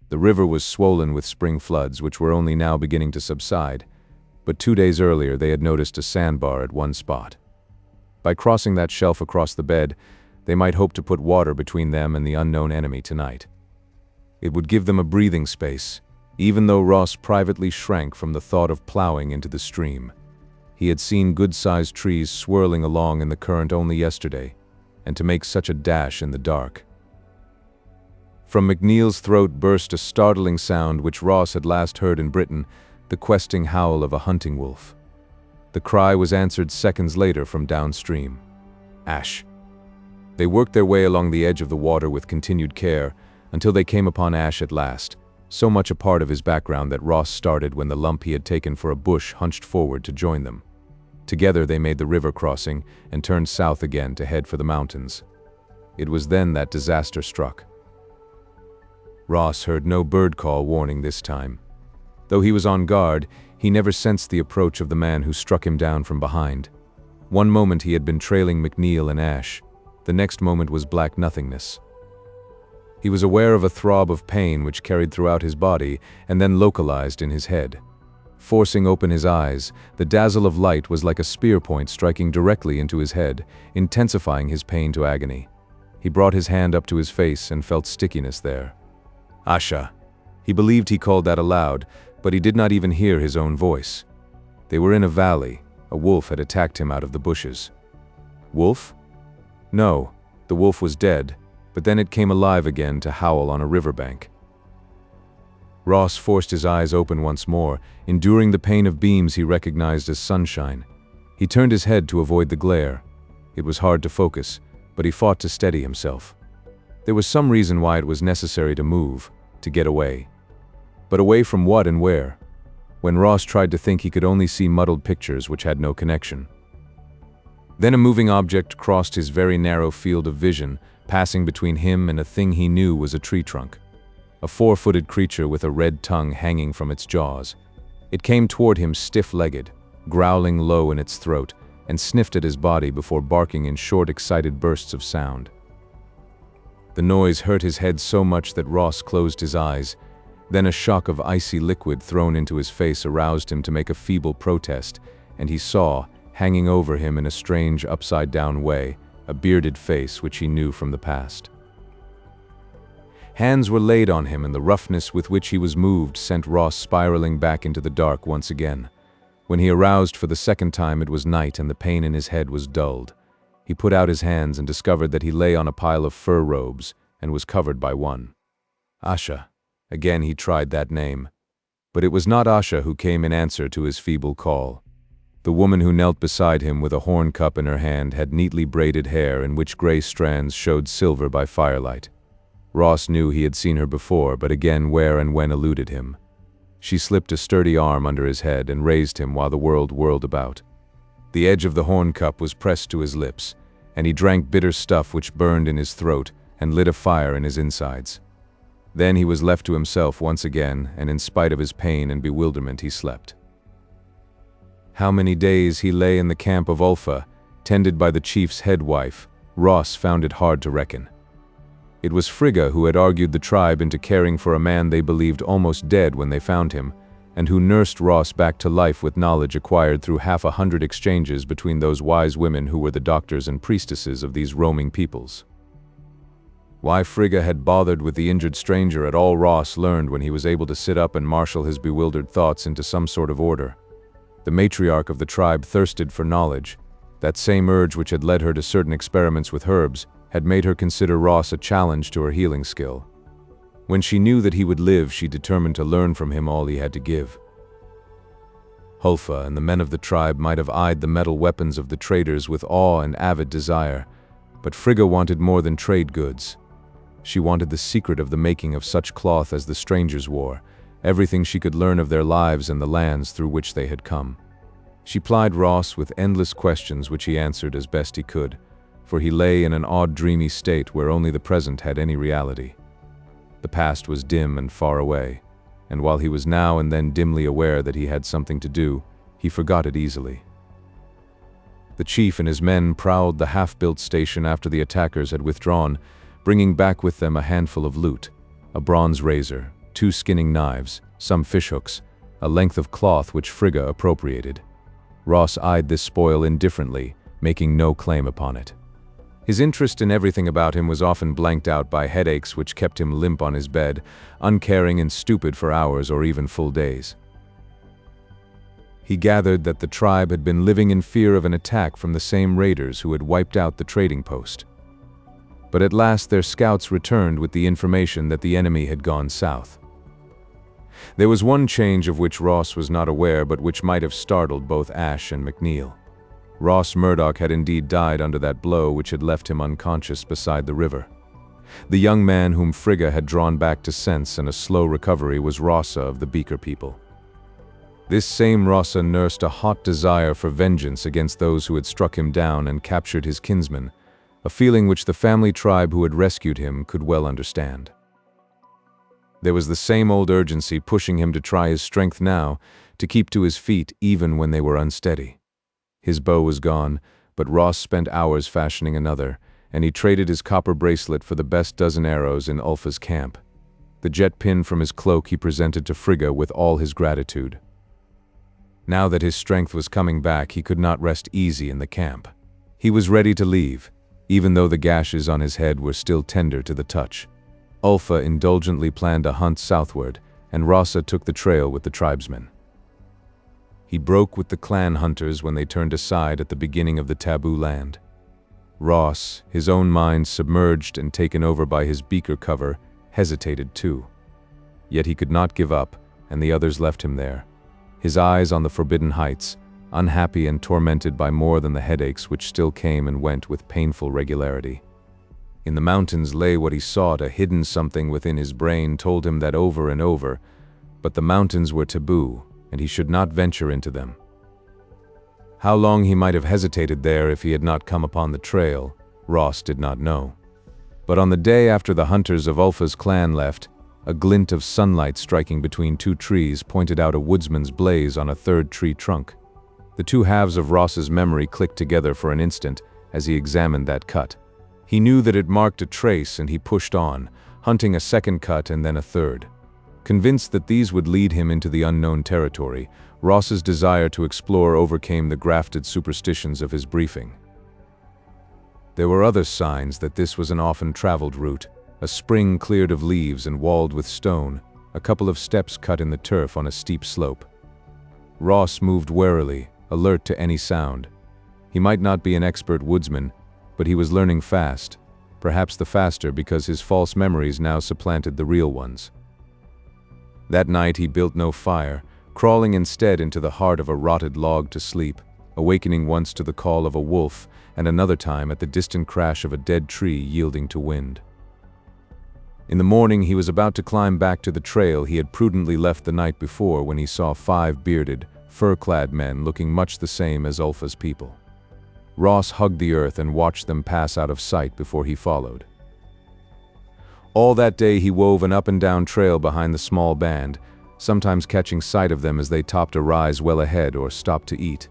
The river was swollen with spring floods which were only now beginning to subside, but 2 days earlier they had noticed a sandbar at one spot. By crossing that shelf across the bed, they might hope to put water between them and the unknown enemy tonight. It would give them a breathing space, even though Ross privately shrank from the thought of plowing into the stream. He had seen good-sized trees swirling along in the current only yesterday, and to make such a dash in the dark. From McNeil's throat burst a startling sound which Ross had last heard in Britain, the questing howl of a hunting wolf. The cry was answered seconds later from downstream. Ash. They worked their way along the edge of the water with continued care, until they came upon Ash at last, so much a part of his background that Ross started when the lump he had taken for a bush hunched forward to join them. Together they made the river crossing and turned south again to head for the mountains. It was then that disaster struck. Ross heard no bird call warning this time. Though he was on guard, he never sensed the approach of the man who struck him down from behind. One moment he had been trailing McNeil and Ash, the next moment was black nothingness. He was aware of a throb of pain which carried throughout his body and then localized in his head. Forcing open his eyes, the dazzle of light was like a spear point striking directly into his head, intensifying his pain to agony. He brought his hand up to his face and felt stickiness there. Asha. He believed he called that aloud, but he did not even hear his own voice. They were in a valley. A wolf had attacked him out of the bushes. Wolf? No, the wolf was dead, but then it came alive again to howl on a riverbank. Ross forced his eyes open once more, enduring the pain of beams he recognized as sunshine. He turned his head to avoid the glare. It was hard to focus, but he fought to steady himself. There was some reason why it was necessary to move, to get away. But away from what and where? When Ross tried to think, he could only see muddled pictures which had no connection. Then a moving object crossed his very narrow field of vision, passing between him and a thing he knew was a tree trunk. A 4-footed creature with a red tongue hanging from its jaws. It came toward him stiff-legged, growling low in its throat, and sniffed at his body before barking in short, excited bursts of sound. The noise hurt his head so much that Ross closed his eyes. Then a shock of icy liquid thrown into his face aroused him to make a feeble protest, and he saw, hanging over him in a strange upside-down way, a bearded face which he knew from the past. Hands were laid on him, and the roughness with which he was moved sent Ross spiraling back into the dark once again. When he aroused for the second time, it was night, and the pain in his head was dulled. He put out his hands and discovered that he lay on a pile of fur robes and was covered by one. Asha. Again he tried that name. But it was not Asha who came in answer to his feeble call. The woman who knelt beside him with a horn cup in her hand had neatly braided hair in which gray strands showed silver by firelight. Ross knew he had seen her before, but again where and when eluded him. She slipped a sturdy arm under his head and raised him while the world whirled about. The edge of the horn cup was pressed to his lips, and he drank bitter stuff which burned in his throat and lit a fire in his insides. Then he was left to himself once again, and in spite of his pain and bewilderment he slept. How many days he lay in the camp of Ulfa, tended by the chief's head wife, Ross found it hard to reckon. It was Frigga who had argued the tribe into caring for a man they believed almost dead when they found him, and who nursed Ross back to life with knowledge acquired through 100 exchanges between those wise women who were the doctors and priestesses of these roaming peoples. Why Frigga had bothered with the injured stranger at all, Ross learned when he was able to sit up and marshal his bewildered thoughts into some sort of order. The matriarch of the tribe thirsted for knowledge. That same urge which had led her to certain experiments with herbs had made her consider Ross a challenge to her healing skill. When she knew that he would live, she determined to learn from him all he had to give. Hulfa and the men of the tribe might have eyed the metal weapons of the traders with awe and avid desire, but Frigga wanted more than trade goods. She wanted the secret of the making of such cloth as the strangers wore, everything she could learn of their lives and the lands through which they had come. She plied Ross with endless questions which he answered as best he could, for he lay in an odd dreamy state where only the present had any reality. The past was dim and far away, and while he was now and then dimly aware that he had something to do, he forgot it easily. The chief and his men prowled the half-built station after the attackers had withdrawn, bringing back with them a handful of loot, a bronze razor, 2 skinning knives, some fishhooks, a length of cloth which Frigga appropriated. Ross eyed this spoil indifferently, making no claim upon it. His interest in everything about him was often blanked out by headaches which kept him limp on his bed, uncaring and stupid for hours or even full days. He gathered that the tribe had been living in fear of an attack from the same raiders who had wiped out the trading post. But at last their scouts returned with the information that the enemy had gone south. There was one change of which Ross was not aware, but which might have startled both Ash and McNeil. Ross Murdoch had indeed died under that blow which had left him unconscious beside the river. The young man whom Frigga had drawn back to sense and a slow recovery was Rossa of the Beaker people. This same Rossa nursed a hot desire for vengeance against those who had struck him down and captured his kinsman, a feeling which the family tribe who had rescued him could well understand. There was the same old urgency pushing him to try his strength now, to keep to his feet even when they were unsteady. His bow was gone, but Ross spent hours fashioning another, and he traded his copper bracelet for the best dozen arrows in Ulfa's camp. The jet pin from his cloak he presented to Frigga with all his gratitude. Now that his strength was coming back, he could not rest easy in the camp. He was ready to leave, even though the gashes on his head were still tender to the touch. Ulfa indulgently planned a hunt southward, and Rossa took the trail with the tribesmen. He broke with the clan hunters when they turned aside at the beginning of the taboo land. Ross, his own mind submerged and taken over by his beaker cover, hesitated too. Yet he could not give up, and the others left him there, his eyes on the forbidden heights, unhappy and tormented by more than the headaches which still came and went with painful regularity. In the mountains lay what he sought, a hidden something within his brain told him that over and over, but the mountains were taboo, and he should not venture into them. How long he might have hesitated there if he had not come upon the trail, Ross did not know. But on the day after the hunters of Ulfa's clan left, a glint of sunlight striking between 2 trees pointed out a woodsman's blaze on a 3rd tree trunk. The 2 halves of Ross's memory clicked together for an instant as he examined that cut. He knew that it marked a trace, and he pushed on, hunting a 2nd cut and then a 3rd. Convinced that these would lead him into the unknown territory, Ross's desire to explore overcame the grafted superstitions of his briefing. There were other signs that this was an often traveled route, a spring cleared of leaves and walled with stone, a couple of steps cut in the turf on a steep slope. Ross moved warily, alert to any sound. He might not be an expert woodsman, but he was learning fast, perhaps the faster because his false memories now supplanted the real ones. That night he built no fire, crawling instead into the heart of a rotted log to sleep, awakening once to the call of a wolf and another time at the distant crash of a dead tree yielding to wind. In the morning he was about to climb back to the trail he had prudently left the night before when he saw 5 bearded, fur-clad men looking much the same as Ulfa's people. Ross hugged the earth and watched them pass out of sight before he followed. All that day he wove an up-and-down trail behind the small band, sometimes catching sight of them as they topped a rise well ahead or stopped to eat.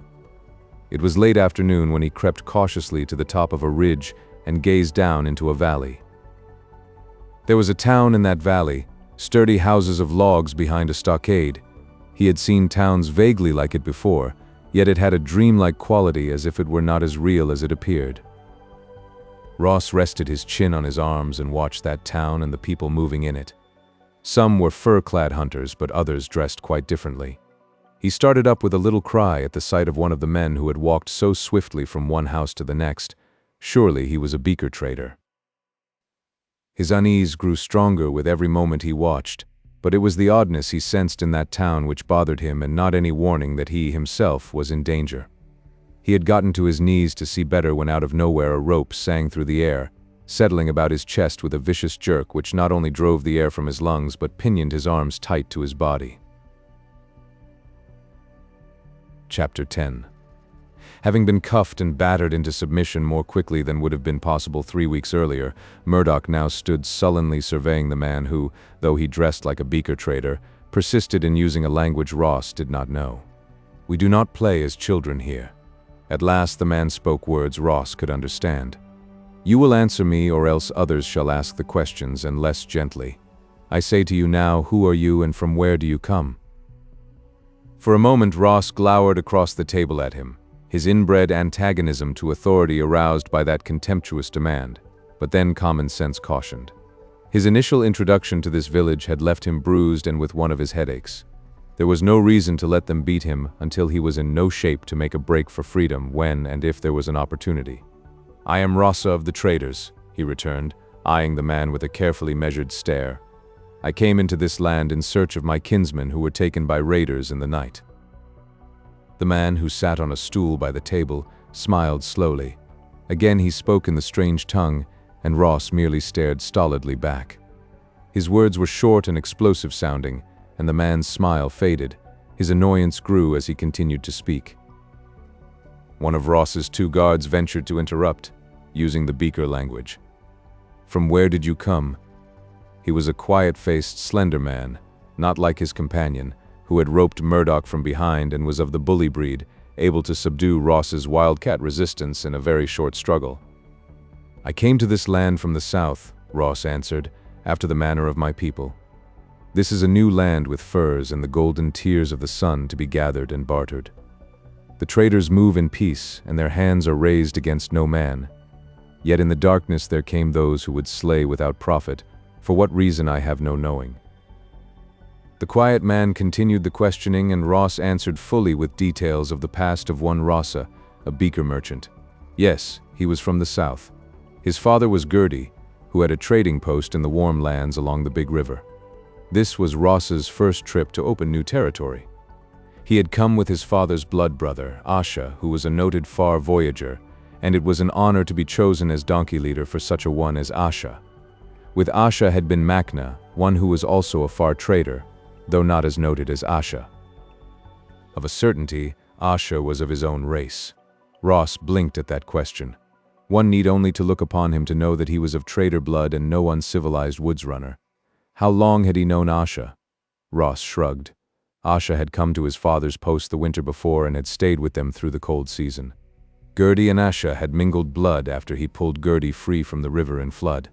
It was late afternoon when he crept cautiously to the top of a ridge and gazed down into a valley. There was a town in that valley, sturdy houses of logs behind a stockade. He had seen towns vaguely like it before, yet it had a dreamlike quality as if it were not as real as it appeared. Ross rested his chin on his arms and watched that town and the people moving in it. Some were fur-clad hunters, but others dressed quite differently. He started up with a little cry at the sight of one of the men who had walked so swiftly from one house to the next. Surely he was a beaker trader. His unease grew stronger with every moment he watched, but it was the oddness he sensed in that town which bothered him and not any warning that he himself was in danger. He had gotten to his knees to see better when out of nowhere a rope sang through the air, settling about his chest with a vicious jerk which not only drove the air from his lungs but pinioned his arms tight to his body. Chapter 10. Having been cuffed and battered into submission more quickly than would have been possible 3 weeks earlier, Murdoch now stood sullenly surveying the man who, though he dressed like a beaker trader, persisted in using a language Ross did not know. "We do not play as children here." At last the man spoke words Ross could understand. "You will answer me, or else others shall ask the questions, and less gently. I say to you now, who are you and from where do you come?" For a moment Ross glowered across the table at him, his inbred antagonism to authority aroused by that contemptuous demand, but then common sense cautioned. His initial introduction to this village had left him bruised and with one of his headaches. There was no reason to let them beat him until he was in no shape to make a break for freedom when and if there was an opportunity. "I am Rossa of the traders," he returned, eyeing the man with a carefully measured stare. "I came into this land in search of my kinsmen who were taken by raiders in the night." The man, who sat on a stool by the table, smiled slowly. Again he spoke in the strange tongue, and Ross merely stared stolidly back. His words were short and explosive sounding, and the man's smile faded. His annoyance grew as he continued to speak. One of Ross's 2 guards ventured to interrupt, using the beaker language. "From where did you come?" He was a quiet-faced, slender man, not like his companion, who had roped Murdoch from behind and was of the bully breed, able to subdue Ross's wildcat resistance in a very short struggle. "I came to this land from the south," Ross answered, "after the manner of my people. This is a new land with furs and the golden tears of the sun to be gathered and bartered. The traders move in peace, and their hands are raised against no man. Yet in the darkness there came those who would slay without profit, for what reason I have no knowing." The quiet man continued the questioning, and Ross answered fully with details of the past of one Rossa, a beaker merchant. Yes, he was from the south. His father was Gertie, who had a trading post in the warm lands along the big river. This was Ross's first trip to open new territory. He had come with his father's blood brother, Asha, who was a noted far voyager, and it was an honor to be chosen as donkey leader for such a one as Asha. With Asha had been Makna, one who was also a far trader, though not as noted as Asha. Of a certainty, Asha was of his own race. Ross blinked at that question. One need only to look upon him to know that he was of trader blood and no uncivilized woods runner. How long had he known Asha? Ross shrugged. Asha had come to his father's post the winter before and had stayed with them through the cold season. Gertie and Asha had mingled blood after he pulled Gertie free from the river in flood.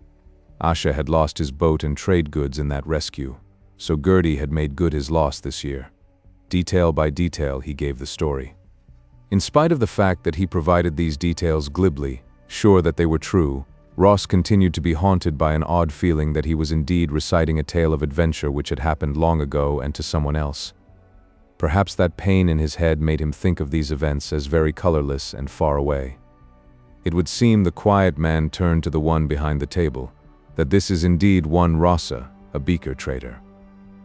Asha had lost his boat and trade goods in that rescue, so Gertie had made good his loss this year. Detail by detail he gave the story. In spite of the fact that he provided these details glibly, sure that they were true, Ross continued to be haunted by an odd feeling that he was indeed reciting a tale of adventure which had happened long ago and to someone else. Perhaps that pain in his head made him think of these events as very colorless and far away. It would seem the quiet man turned to the one behind the table, that this is indeed one Rossa, a beaker trader.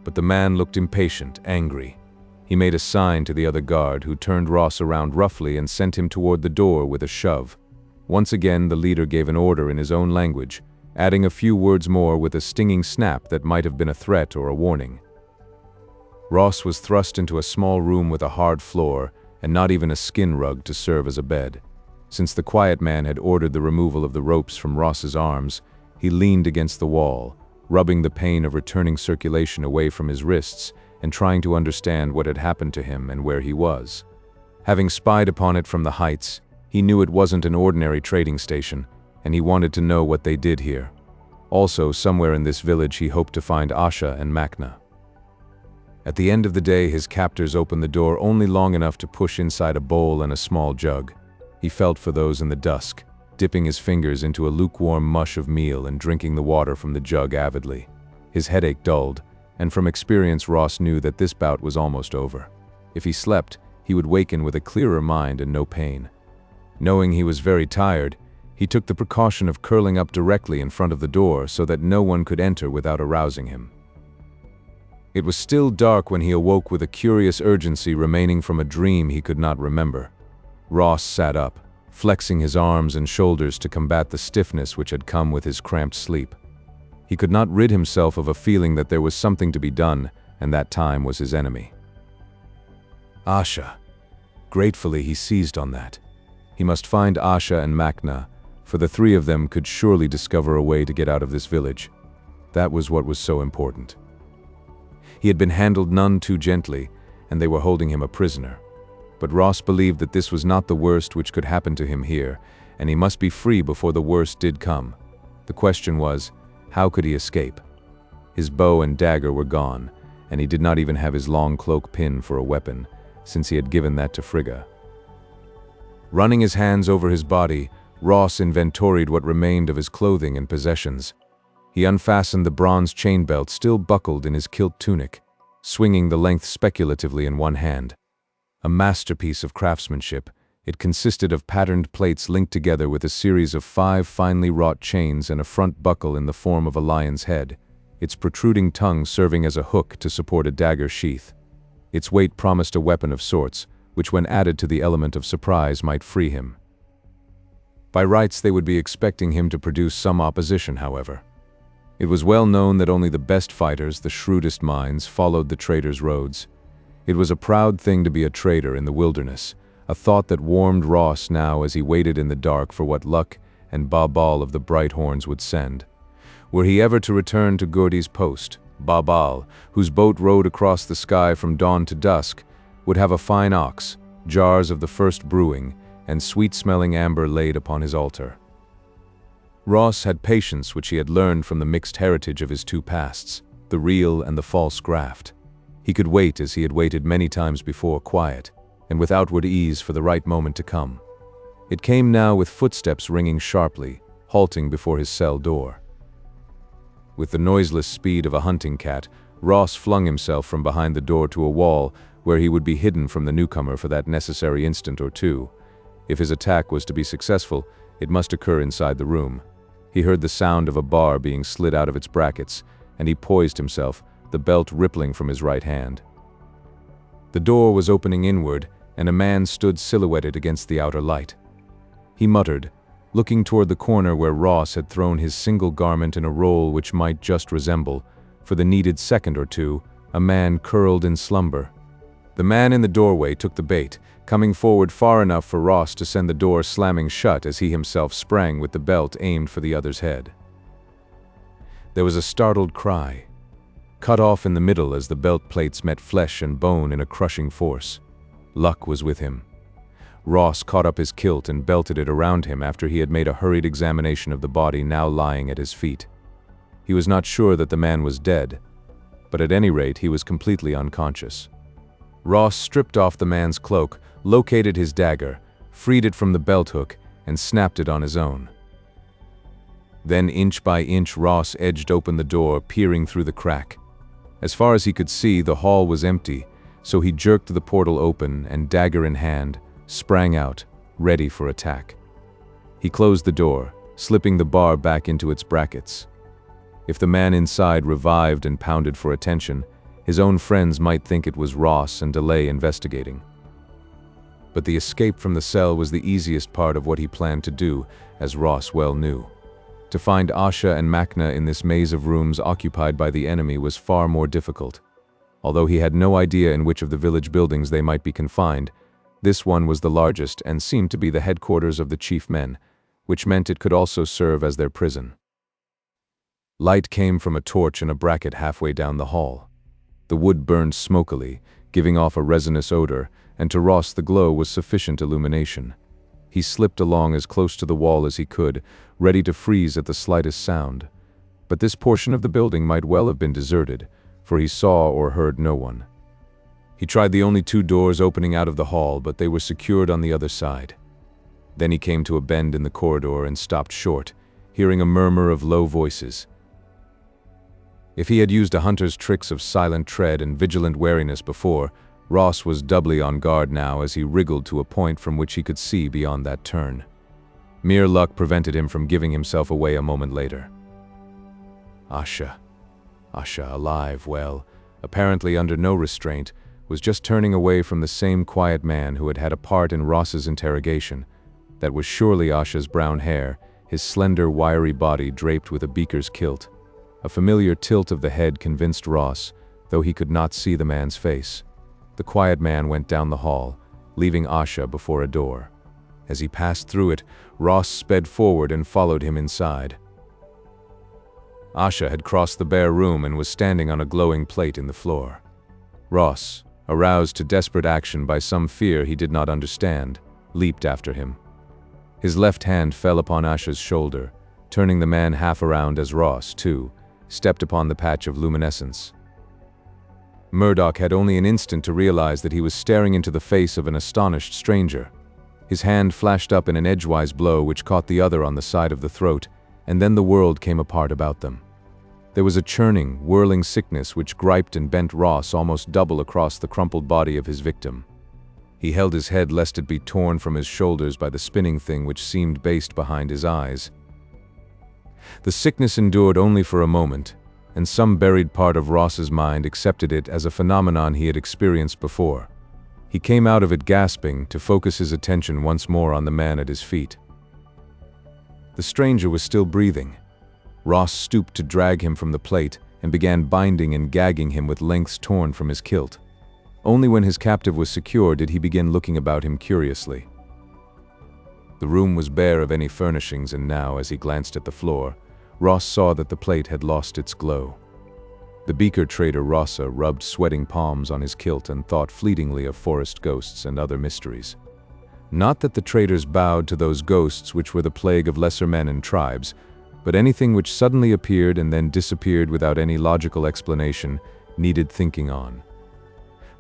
But the man looked impatient, angry. He made a sign to the other guard, who turned Ross around roughly and sent him toward the door with a shove. Once again, the leader gave an order in his own language, adding a few words more with a stinging snap that might have been a threat or a warning. Ross was thrust into a small room with a hard floor and not even a skin rug to serve as a bed. Since the quiet man had ordered the removal of the ropes from Ross's arms, he leaned against the wall, rubbing the pain of returning circulation away from his wrists and trying to understand what had happened to him and where he was. Having spied upon it from the heights, he knew it wasn't an ordinary trading station, and he wanted to know what they did here. Also, somewhere in this village he hoped to find Asha and Makna. At the end of the day, his captors opened the door only long enough to push inside a bowl and a small jug. He felt for those in the dusk, dipping his fingers into a lukewarm mush of meal and drinking the water from the jug avidly. His headache dulled, and from experience Ross knew that this bout was almost over. If he slept, he would waken with a clearer mind and no pain. Knowing he was very tired, he took the precaution of curling up directly in front of the door so that no one could enter without arousing him. It was still dark when he awoke with a curious urgency remaining from a dream he could not remember. Ross sat up, flexing his arms and shoulders to combat the stiffness which had come with his cramped sleep. He could not rid himself of a feeling that there was something to be done, and that time was his enemy. Asha. Gratefully he seized on that. He must find Asha and Makna, for the three of them could surely discover a way to get out of this village. That was what was so important. He had been handled none too gently, and they were holding him a prisoner. But Ross believed that this was not the worst which could happen to him here, and he must be free before the worst did come. The question was, how could he escape? His bow and dagger were gone, and he did not even have his long cloak pin for a weapon, since he had given that to Frigga. Running his hands over his body, Ross inventoried what remained of his clothing and possessions. He unfastened the bronze chain belt still buckled in his kilt tunic, swinging the length speculatively in one hand. A masterpiece of craftsmanship, it consisted of patterned plates linked together with a series of 5 finely wrought chains and a front buckle in the form of a lion's head, its protruding tongue serving as a hook to support a dagger sheath. Its weight promised a weapon of sorts, which when added to the element of surprise might free him. By rights they would be expecting him to produce some opposition, however. It was well known that only the best fighters, the shrewdest minds, followed the trader's roads. It was a proud thing to be a trader in the wilderness, a thought that warmed Ross now as he waited in the dark for what luck and Babal of the Bright Horns would send. Were he ever to return to Gordy's post, Babal, whose boat rowed across the sky from dawn to dusk, would have a fine ox, jars of the first brewing, and sweet-smelling amber laid upon his altar. Ross had patience which he had learned from the mixed heritage of his two pasts, the real and the false graft. He could wait as he had waited many times before, quiet, and with outward ease for the right moment to come. It came now with footsteps ringing sharply, halting before his cell door. With the noiseless speed of a hunting cat, Ross flung himself from behind the door to a wall where he would be hidden from the newcomer for that necessary instant or two. If his attack was to be successful, it must occur inside the room. He heard the sound of a bar being slid out of its brackets, and he poised himself, the belt rippling from his right hand. The door was opening inward, and a man stood silhouetted against the outer light. He muttered, looking toward the corner where Ross had thrown his single garment in a roll which might just resemble, for the needed second or two, a man curled in slumber. The man in the doorway took the bait, coming forward far enough for Ross to send the door slamming shut as he himself sprang with the belt aimed for the other's head. There was a startled cry, cut off in the middle as the belt plates met flesh and bone in a crushing force. Luck was with him. Ross caught up his kilt and belted it around him after he had made a hurried examination of the body now lying at his feet. He was not sure that the man was dead, but at any rate he was completely unconscious. Ross stripped off the man's cloak, located his dagger, freed it from the belt hook, and snapped it on his own. Then inch by inch Ross edged open the door, peering through the crack. As far as he could see, the hall was empty, so he jerked the portal open and, dagger in hand, sprang out, ready for attack. He closed the door, slipping the bar back into its brackets. If the man inside revived and pounded for attention, his own friends might think it was Ross and delay investigating. But the escape from the cell was the easiest part of what he planned to do, as Ross well knew. To find Asha and Makna in this maze of rooms occupied by the enemy was far more difficult. Although he had no idea in which of the village buildings they might be confined, this one was the largest and seemed to be the headquarters of the chief men, which meant it could also serve as their prison. Light came from a torch in a bracket halfway down the hall. The wood burned smokily, giving off a resinous odor, and to Ross the glow was sufficient illumination. He slipped along as close to the wall as he could, ready to freeze at the slightest sound. But this portion of the building might well have been deserted, for he saw or heard no one. He tried the only two doors opening out of the hall, but they were secured on the other side. Then he came to a bend in the corridor and stopped short, hearing a murmur of low voices. If he had used a hunter's tricks of silent tread and vigilant wariness before, Ross was doubly on guard now as he wriggled to a point from which he could see beyond that turn. Mere luck prevented him from giving himself away a moment later. Asha, alive, well, apparently under no restraint, was just turning away from the same quiet man who had had a part in Ross's interrogation. That was surely Asha's brown hair, his slender, wiry body draped with a beaker's kilt. A familiar tilt of the head convinced Ross, though he could not see the man's face. The quiet man went down the hall, leaving Asha before a door. As he passed through it, Ross sped forward and followed him inside. Asha had crossed the bare room and was standing on a glowing plate in the floor. Ross, aroused to desperate action by some fear he did not understand, leaped after him. His left hand fell upon Asha's shoulder, turning the man half around as Ross, too, stepped upon the patch of luminescence. Murdoch had only an instant to realize that he was staring into the face of an astonished stranger. His hand flashed up in an edgewise blow which caught the other on the side of the throat, and then the world came apart about them. There was a churning, whirling sickness which griped and bent Ross almost double across the crumpled body of his victim. He held his head lest it be torn from his shoulders by the spinning thing which seemed based behind his eyes. The sickness endured only for a moment, and some buried part of Ross's mind accepted it as a phenomenon he had experienced before. He came out of it gasping to focus his attention once more on the man at his feet. The stranger was still breathing. Ross stooped to drag him from the plate and began binding and gagging him with lengths torn from his kilt. Only when his captive was secure did he begin looking about him curiously. The room was bare of any furnishings, and now, as he glanced at the floor, Ross saw that the plate had lost its glow. The beaker trader Rossa rubbed sweating palms on his kilt and thought fleetingly of forest ghosts and other mysteries. Not that the traders bowed to those ghosts which were the plague of lesser men and tribes, but anything which suddenly appeared and then disappeared without any logical explanation needed thinking on.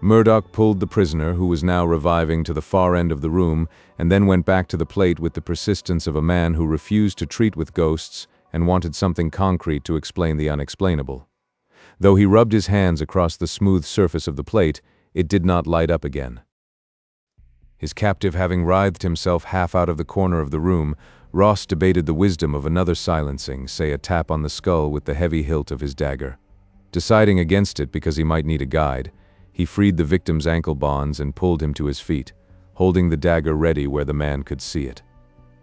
Murdoch pulled the prisoner, who was now reviving, to the far end of the room, and then went back to the plate with the persistence of a man who refused to treat with ghosts and wanted something concrete to explain the unexplainable. Though he rubbed his hands across the smooth surface of the plate, it did not light up again. His captive having writhed himself half out of the corner of the room, Ross debated the wisdom of another silencing, say a tap on the skull with the heavy hilt of his dagger. Deciding against it because he might need a guide, he freed the victim's ankle bonds and pulled him to his feet, holding the dagger ready where the man could see it.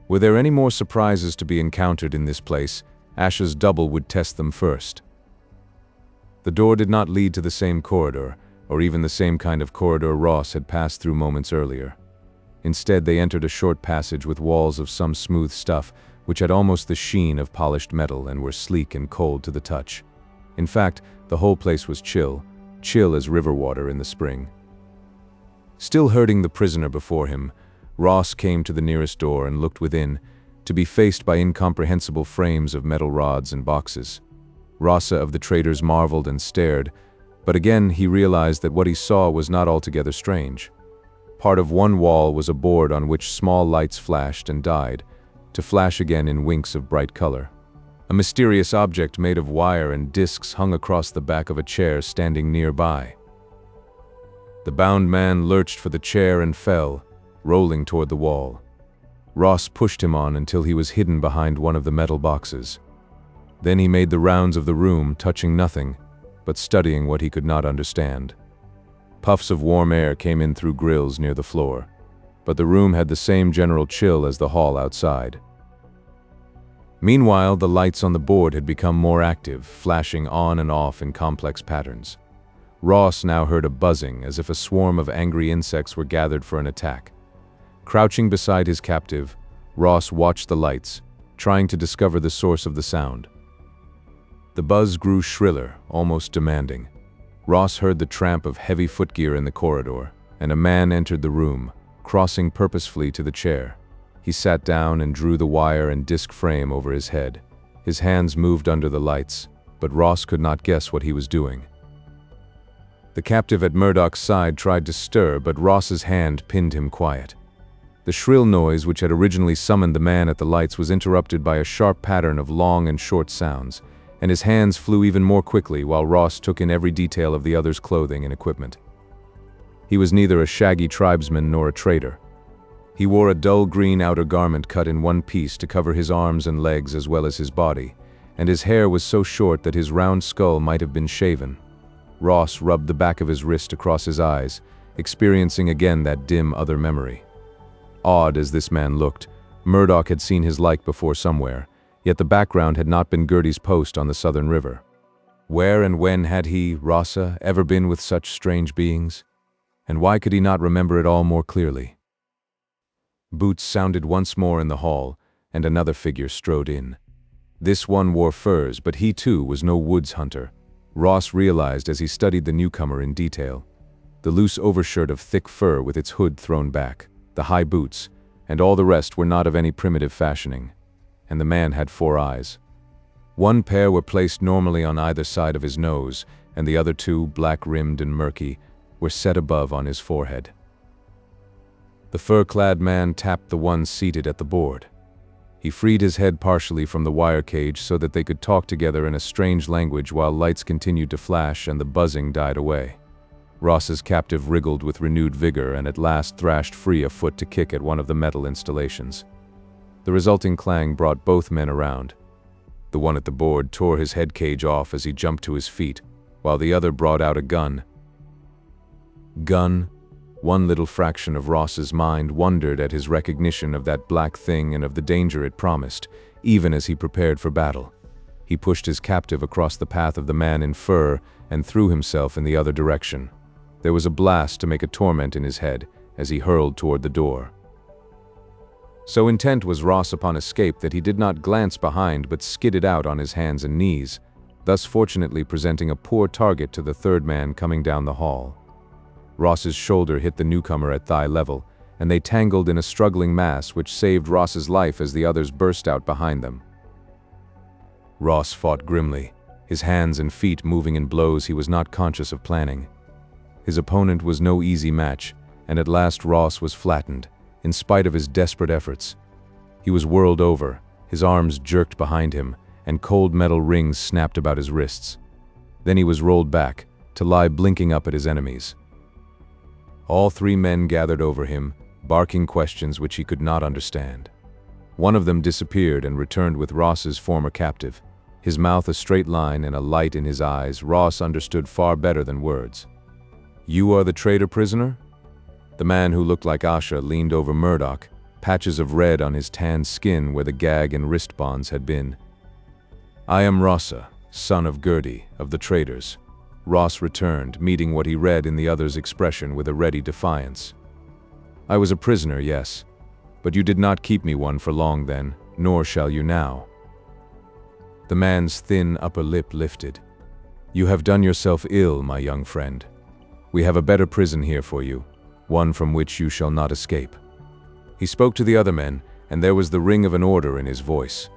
Were there any more surprises to be encountered in this place, Asha's double would test them first. The door did not lead to the same corridor, or even the same kind of corridor Ross had passed through moments earlier. Instead, they entered a short passage with walls of some smooth stuff, which had almost the sheen of polished metal and were sleek and cold to the touch. In fact, the whole place was chill as river water in the spring. Still herding the prisoner before him, Ross came to the nearest door and looked within, to be faced by incomprehensible frames of metal rods and boxes. Rossa of the traders marveled and stared, but again he realized that what he saw was not altogether strange. Part of one wall was a board on which small lights flashed and died, to flash again in winks of bright color. A mysterious object made of wire and discs hung across the back of a chair standing nearby. The bound man lurched for the chair and fell, rolling toward the wall. Ross pushed him on until he was hidden behind one of the metal boxes. Then he made the rounds of the room, touching nothing, but studying what he could not understand. Puffs of warm air came in through grills near the floor, but the room had the same general chill as the hall outside. Meanwhile, the lights on the board had become more active, flashing on and off in complex patterns. Ross now heard a buzzing, as if a swarm of angry insects were gathered for an attack. Crouching beside his captive, Ross watched the lights, trying to discover the source of the sound. The buzz grew shriller, almost demanding. Ross heard the tramp of heavy footgear in the corridor, and a man entered the room, crossing purposefully to the chair. He sat down and drew the wire and disc frame over his head. His hands moved under the lights, but Ross could not guess what he was doing. The captive at Murdoch's side tried to stir, but Ross's hand pinned him quiet. The shrill noise which had originally summoned the man at the lights was interrupted by a sharp pattern of long and short sounds, and his hands flew even more quickly while Ross took in every detail of the other's clothing and equipment. He was neither a shaggy tribesman nor a trader. He wore a dull green outer garment cut in one piece to cover his arms and legs as well as his body, and his hair was so short that his round skull might have been shaven. Ross rubbed the back of his wrist across his eyes, experiencing again that dim other memory. Odd as this man looked, Murdoch had seen his like before somewhere, yet the background had not been Gertie's post on the Southern River. Where and when had he, Rossa, ever been with such strange beings? And why could he not remember it all more clearly? Boots sounded once more in the hall, and another figure strode in. This one wore furs, but he too was no woods hunter. Ross realized as he studied the newcomer in detail. The loose overshirt of thick fur with its hood thrown back, the high boots, and all the rest were not of any primitive fashioning. And the man had 4 eyes. One pair were placed normally on either side of his nose, and the other 2, black-rimmed and murky, were set above on his forehead. The fur-clad man tapped the one seated at the board. He freed his head partially from the wire cage so that they could talk together in a strange language while lights continued to flash and the buzzing died away. Ross's captive wriggled with renewed vigor and at last thrashed free a foot to kick at one of the metal installations. The resulting clang brought both men around. The one at the board tore his head cage off as he jumped to his feet, while the other brought out a gun. Gun? One little fraction of Ross's mind wondered at his recognition of that black thing and of the danger it promised, even as he prepared for battle. He pushed his captive across the path of the man in fur and threw himself in the other direction. There was a blast to make a torment in his head as he hurled toward the door. So intent was Ross upon escape that he did not glance behind but skidded out on his hands and knees, thus fortunately presenting a poor target to the third man coming down the hall. Ross's shoulder hit the newcomer at thigh level, and they tangled in a struggling mass which saved Ross's life as the others burst out behind them. Ross fought grimly, his hands and feet moving in blows he was not conscious of planning. His opponent was no easy match, and at last Ross was flattened, in spite of his desperate efforts. He was whirled over, his arms jerked behind him, and cold metal rings snapped about his wrists. Then he was rolled back, to lie blinking up at his enemies. All 3 men gathered over him, barking questions which he could not understand. One of them disappeared and returned with Ross's former captive. His mouth a straight line and a light in his eyes, Ross understood far better than words. "You are the traitor prisoner?" The man who looked like Asha leaned over Murdoch, patches of red on his tanned skin where the gag and wrist bonds had been. "I am Rossa, son of Gertie, of the traders." Ross returned, meeting what he read in the other's expression with a ready defiance. "I was a prisoner, yes, but you did not keep me one for long then, nor shall you now." The man's thin upper lip lifted. "You have done yourself ill, my young friend. We have a better prison here for you, one from which you shall not escape." He spoke to the other men, and there was the ring of an order in his voice.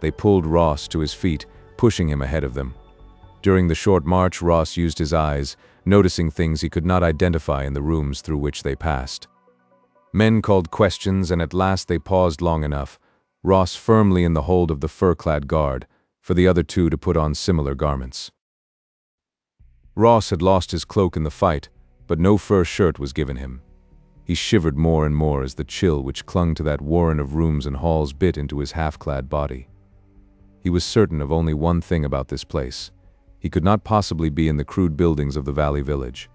They pulled Ross to his feet, pushing him ahead of them. During the short march, Ross used his eyes, noticing things he could not identify in the rooms through which they passed. Men called questions, and at last they paused long enough, Ross firmly in the hold of the fur-clad guard, for the other two to put on similar garments. Ross had lost his cloak in the fight, but no fur shirt was given him. He shivered more and more as the chill which clung to that warren of rooms and halls bit into his half-clad body. He was certain of only one thing about this place. He could not possibly be in the crude buildings of the Valley Village.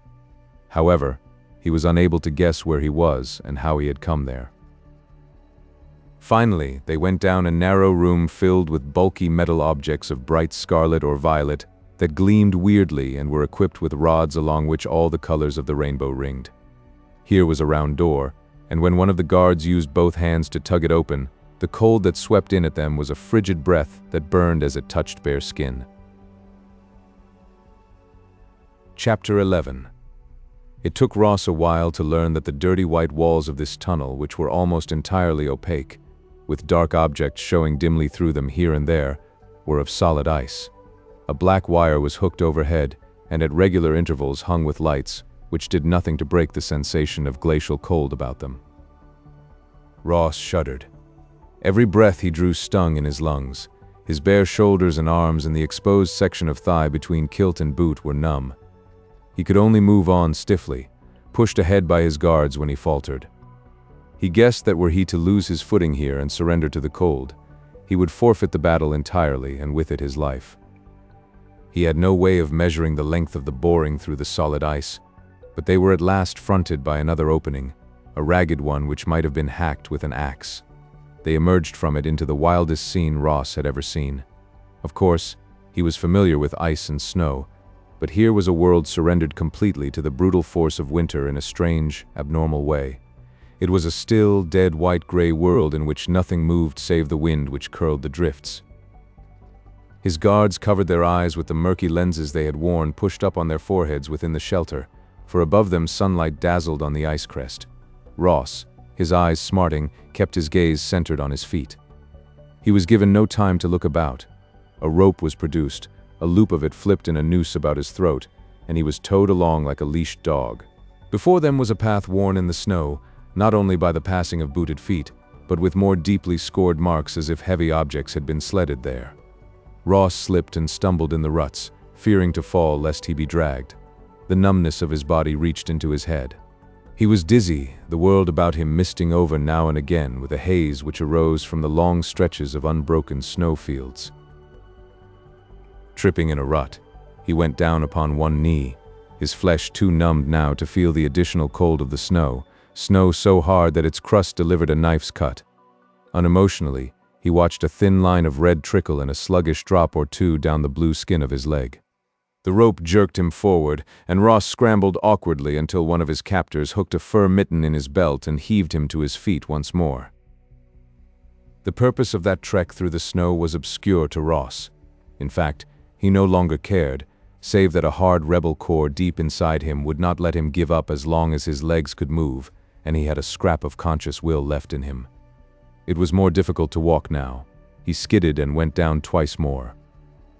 However, he was unable to guess where he was and how he had come there. Finally, they went down a narrow room filled with bulky metal objects of bright scarlet or violet that gleamed weirdly and were equipped with rods along which all the colors of the rainbow ringed. Here was a round door, and when one of the guards used both hands to tug it open, the cold that swept in at them was a frigid breath that burned as it touched bare skin. Chapter 11. It took Ross a while to learn that the dirty white walls of this tunnel, which were almost entirely opaque, with dark objects showing dimly through them here and there, were of solid ice. A black wire was hooked overhead, and at regular intervals hung with lights, which did nothing to break the sensation of glacial cold about them. Ross shuddered. Every breath he drew stung in his lungs. His bare shoulders and arms and the exposed section of thigh between kilt and boot were numb. He could only move on stiffly, pushed ahead by his guards when he faltered. He guessed that were he to lose his footing here and surrender to the cold, he would forfeit the battle entirely and with it his life. He had no way of measuring the length of the boring through the solid ice, but they were at last fronted by another opening, a ragged one which might have been hacked with an axe. They emerged from it into the wildest scene Ross had ever seen. Of course, he was familiar with ice and snow, but here was a world surrendered completely to the brutal force of winter in a strange, abnormal way. It was a still, dead white-gray world in which nothing moved save the wind which curled the drifts. His guards covered their eyes with the murky lenses they had worn pushed up on their foreheads within the shelter, for above them sunlight dazzled on the ice crest. Ross, his eyes smarting, kept his gaze centered on his feet. He was given no time to look about. A rope was produced, a loop of it flipped in a noose about his throat, and he was towed along like a leashed dog. Before them was a path worn in the snow, not only by the passing of booted feet, but with more deeply scored marks as if heavy objects had been sledded there. Ross slipped and stumbled in the ruts, fearing to fall lest he be dragged. The numbness of his body reached into his head. He was dizzy, the world about him misting over now and again with a haze which arose from the long stretches of unbroken snowfields. Tripping in a rut, he went down upon one knee, his flesh too numbed now to feel the additional cold of the snow so hard that its crust delivered a knife's cut. Unemotionally, he watched a thin line of red trickle and a sluggish drop or two down the blue skin of his leg. The rope jerked him forward, and Ross scrambled awkwardly until one of his captors hooked a fur mitten in his belt and heaved him to his feet once more. The purpose of that trek through the snow was obscure to Ross. In fact, he no longer cared, save that a hard rebel core deep inside him would not let him give up as long as his legs could move, and he had a scrap of conscious will left in him. It was more difficult to walk now. He skidded and went down twice more.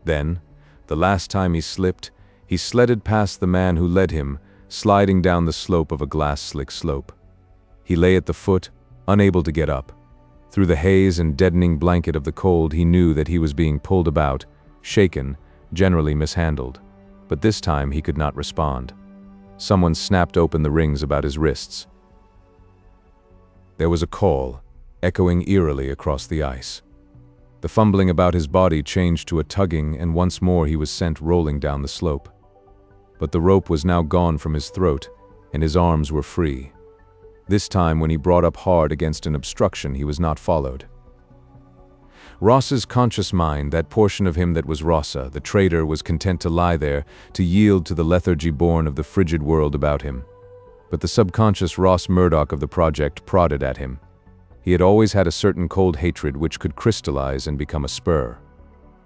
Then, the last time he slipped, he sledded past the man who led him, sliding down the slope of a glass-slick slope. He lay at the foot, unable to get up. Through the haze and deadening blanket of the cold, he knew that he was being pulled about, shaken, generally mishandled. But this time he could not respond. Someone snapped open the rings about his wrists. There was a call, echoing eerily across the ice. The fumbling about his body changed to a tugging, and once more he was sent rolling down the slope. But the rope was now gone from his throat, and his arms were free. This time, when he brought up hard against an obstruction, he was not followed. Ross's conscious mind, that portion of him that was Rossa, the traitor, was content to lie there, to yield to the lethargy born of the frigid world about him. But the subconscious Ross Murdoch of the project prodded at him. He had always had a certain cold hatred which could crystallize and become a spur.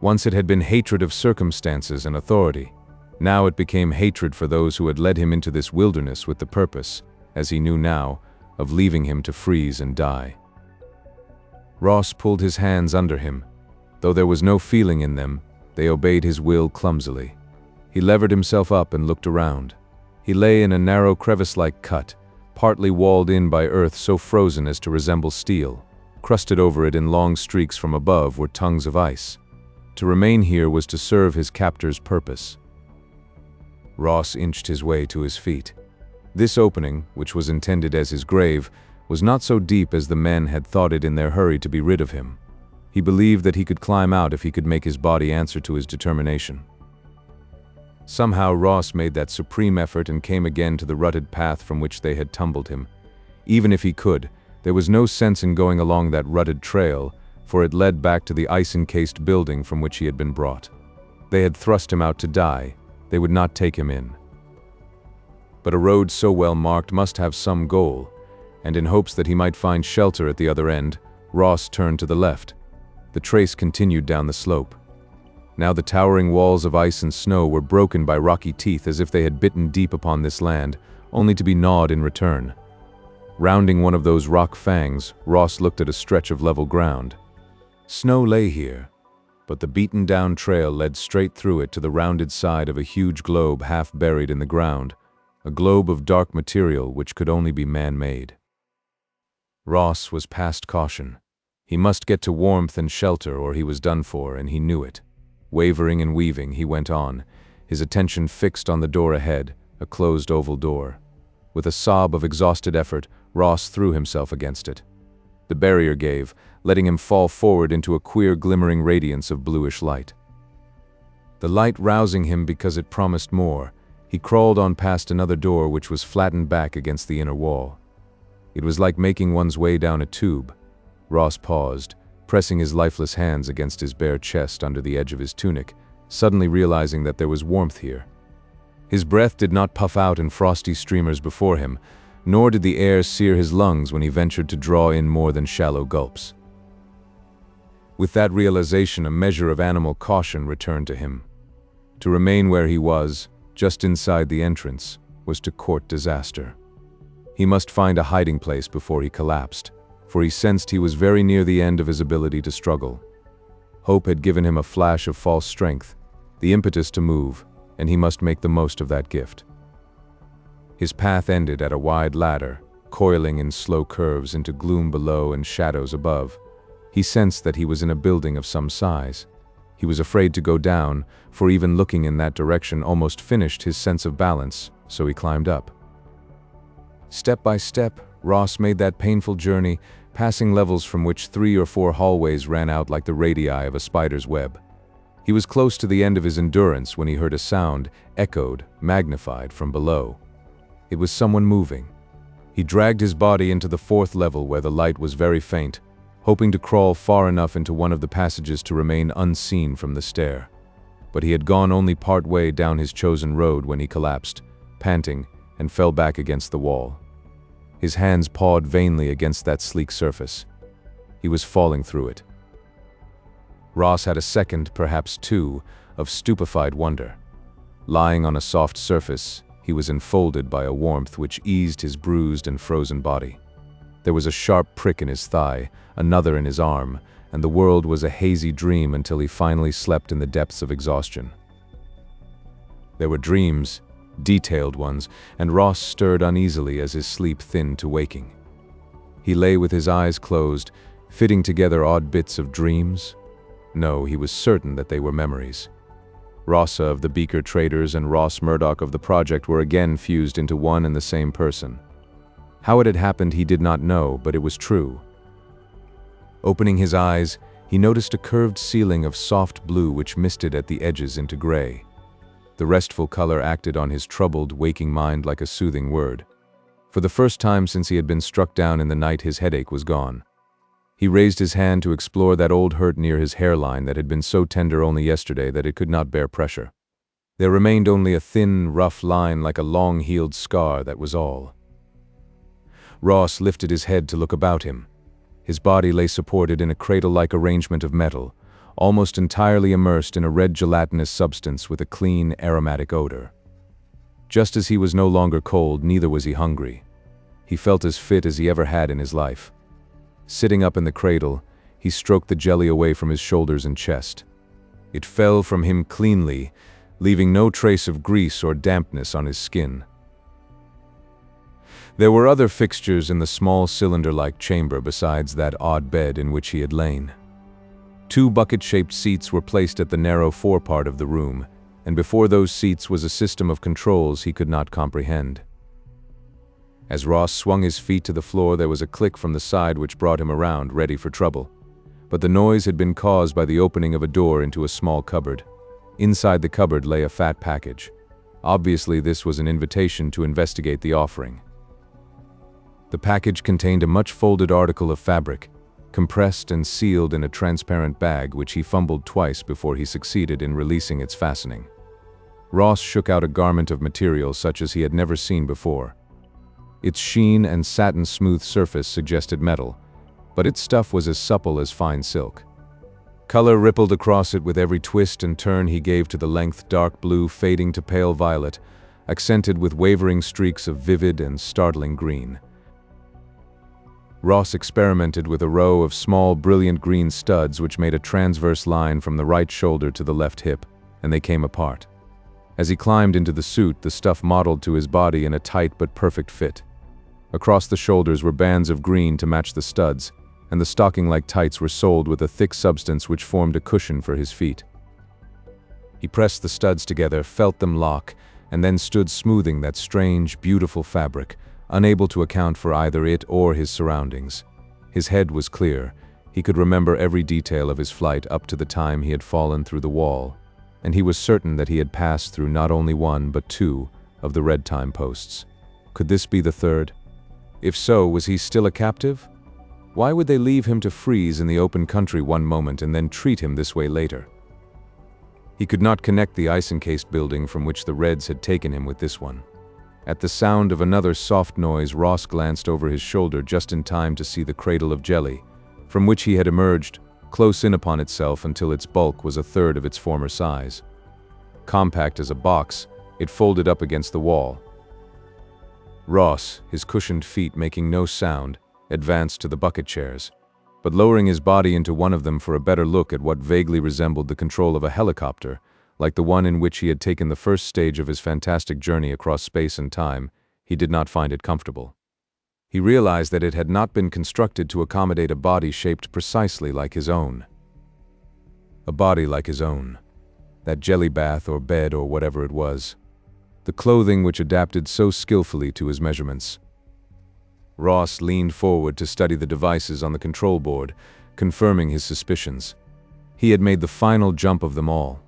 Once it had been hatred of circumstances and authority. Now it became hatred for those who had led him into this wilderness with the purpose, as he knew now, of leaving him to freeze and die. Ross pulled his hands under him. Though there was no feeling in them, they obeyed his will clumsily. He levered himself up and looked around. He lay in a narrow crevice-like cut, partly walled in by earth so frozen as to resemble steel. Crusted over it in long streaks from above were tongues of ice. To remain here was to serve his captor's purpose. Ross inched his way to his feet. This opening, which was intended as his grave, was not so deep as the men had thought it in their hurry to be rid of him. He believed that he could climb out if he could make his body answer to his determination. Somehow Ross made that supreme effort and came again to the rutted path from which they had tumbled him. Even if he could, there was no sense in going along that rutted trail, for it led back to the ice-encased building from which he had been brought. They had thrust him out to die. They would not take him in. But a road so well marked must have some goal, and in hopes that he might find shelter at the other end, Ross turned to the left. The trace continued down the slope. Now the towering walls of ice and snow were broken by rocky teeth as if they had bitten deep upon this land, only to be gnawed in return. Rounding one of those rock fangs, Ross looked at a stretch of level ground. Snow lay here, but the beaten-down trail led straight through it to the rounded side of a huge globe half buried in the ground, a globe of dark material which could only be man-made. Ross was past caution. He must get to warmth and shelter or he was done for, and he knew it. Wavering and weaving, he went on, his attention fixed on the door ahead, a closed oval door. With a sob of exhausted effort, Ross threw himself against it. The barrier gave, letting him fall forward into a queer glimmering radiance of bluish light. The light rousing him because it promised more, he crawled on past another door which was flattened back against the inner wall. It was like making one's way down a tube. Ross paused, pressing his lifeless hands against his bare chest under the edge of his tunic, suddenly realizing that there was warmth here. His breath did not puff out in frosty streamers before him, nor did the air sear his lungs when he ventured to draw in more than shallow gulps. With that realization, a measure of animal caution returned to him. To remain where he was, just inside the entrance, was to court disaster. He must find a hiding place before he collapsed, for he sensed he was very near the end of his ability to struggle. Hope had given him a flash of false strength, the impetus to move, and he must make the most of that gift. His path ended at a wide ladder, coiling in slow curves into gloom below and shadows above. He sensed that he was in a building of some size. He was afraid to go down, for even looking in that direction almost finished his sense of balance, so he climbed up. Step by step, Ross made that painful journey, passing levels from which 3 or 4 hallways ran out like the radii of a spider's web. He was close to the end of his endurance when he heard a sound, echoed, magnified from below. It was someone moving. He dragged his body into the 4th level where the light was very faint, hoping to crawl far enough into one of the passages to remain unseen from the stair. But he had gone only part way down his chosen road when he collapsed, panting, and fell back against the wall. His hands pawed vainly against that sleek surface. He was falling through it. Ross had a second, perhaps 2, of stupefied wonder. Lying on a soft surface, he was enfolded by a warmth which eased his bruised and frozen body. There was a sharp prick in his thigh, another in his arm, and the world was a hazy dream until he finally slept in the depths of exhaustion. There were dreams, detailed ones, and Ross stirred uneasily as his sleep thinned to waking. He lay with his eyes closed, fitting together odd bits of dreams. No, he was certain that they were memories. Rossa of the Beaker Traders and Ross Murdoch of the project were again fused into one and the same person. How it had happened he did not know, but it was true. Opening his eyes, he noticed a curved ceiling of soft blue which misted at the edges into gray. The restful color acted on his troubled, waking mind like a soothing word. For the first time since he had been struck down in the night, his headache was gone. He raised his hand to explore that old hurt near his hairline that had been so tender only yesterday that it could not bear pressure. There remained only a thin, rough line like a long-healed scar, that was all. Ross lifted his head to look about him. His body lay supported in a cradle-like arrangement of metal, almost entirely immersed in a red gelatinous substance with a clean, aromatic odor. Just as he was no longer cold, neither was he hungry. He felt as fit as he ever had in his life. Sitting up in the cradle, he stroked the jelly away from his shoulders and chest. It fell from him cleanly, leaving no trace of grease or dampness on his skin. There were other fixtures in the small cylinder-like chamber besides that odd bed in which he had lain. 2 bucket-shaped seats were placed at the narrow forepart of the room, and before those seats was a system of controls he could not comprehend. As Ross swung his feet to the floor, there was a click from the side which brought him around, ready for trouble. But the noise had been caused by the opening of a door into a small cupboard. Inside the cupboard lay a fat package. Obviously, this was an invitation to investigate the offering. The package contained a much-folded article of fabric, compressed and sealed in a transparent bag which he fumbled twice before he succeeded in releasing its fastening. Ross shook out a garment of material such as he had never seen before. Its sheen and satin-smooth surface suggested metal, but its stuff was as supple as fine silk. Color rippled across it with every twist and turn he gave to the length, dark blue fading to pale violet, accented with wavering streaks of vivid and startling green. Ross experimented with a row of small, brilliant green studs which made a transverse line from the right shoulder to the left hip, and they came apart. As he climbed into the suit, the stuff modeled to his body in a tight but perfect fit. Across the shoulders were bands of green to match the studs, and the stocking-like tights were soled with a thick substance which formed a cushion for his feet. He pressed the studs together, felt them lock, and then stood smoothing that strange, beautiful fabric, unable to account for either it or his surroundings. His head was clear. He could remember every detail of his flight up to the time he had fallen through the wall, and he was certain that he had passed through not only 1 but 2 of the red time posts. Could this be the third? If so, was he still a captive? Why would they leave him to freeze in the open country one moment and then treat him this way later? He could not connect the ice-encased building from which the Reds had taken him with this one. At the sound of another soft noise, Ross glanced over his shoulder just in time to see the cradle of jelly, from which he had emerged, close in upon itself until its bulk was a third of its former size. Compact as a box, it folded up against the wall. Ross, his cushioned feet making no sound, advanced to the bucket chairs, but lowering his body into one of them for a better look at what vaguely resembled the control of a helicopter, like the one in which he had taken the first stage of his fantastic journey across space and time, he did not find it comfortable. He realized that it had not been constructed to accommodate a body shaped precisely like his own. A body like his own. That jelly bath or bed or whatever it was. The clothing which adapted so skillfully to his measurements. Ross leaned forward to study the devices on the control board, confirming his suspicions. He had made the final jump of them all.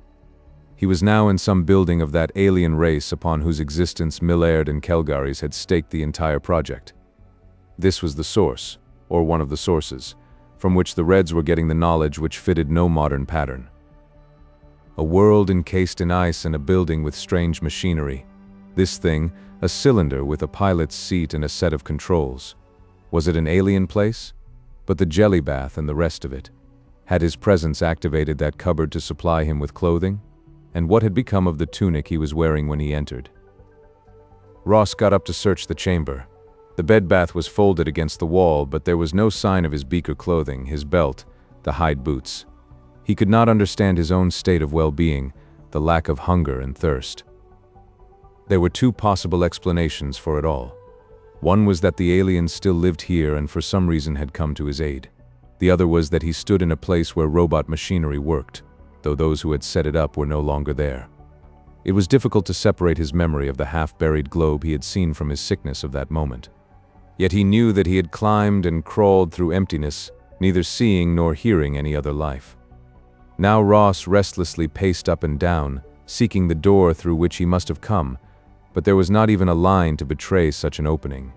He was now in some building of that alien race upon whose existence Millard and Kelgaris had staked the entire project. This was the source, or one of the sources, from which the Reds were getting the knowledge which fitted no modern pattern. A world encased in ice and a building with strange machinery. This thing, a cylinder with a pilot's seat and a set of controls. Was it an alien place? But the jelly bath and the rest of it. Had his presence activated that cupboard to supply him with clothing? And what had become of the tunic he was wearing when he entered? Ross got up to search the chamber. The bed bath was folded against the wall, but there was no sign of his beaker clothing, his belt, the hide boots. He could not understand his own state of well-being, the lack of hunger and thirst. There were 2 possible explanations for it all. One was that the alien still lived here and for some reason had come to his aid. The other was that he stood in a place where robot machinery worked, though those who had set it up were no longer there. It was difficult to separate his memory of the half-buried globe he had seen from his sickness of that moment. Yet he knew that he had climbed and crawled through emptiness, neither seeing nor hearing any other life. Now Ross restlessly paced up and down, seeking the door through which he must have come, but there was not even a line to betray such an opening.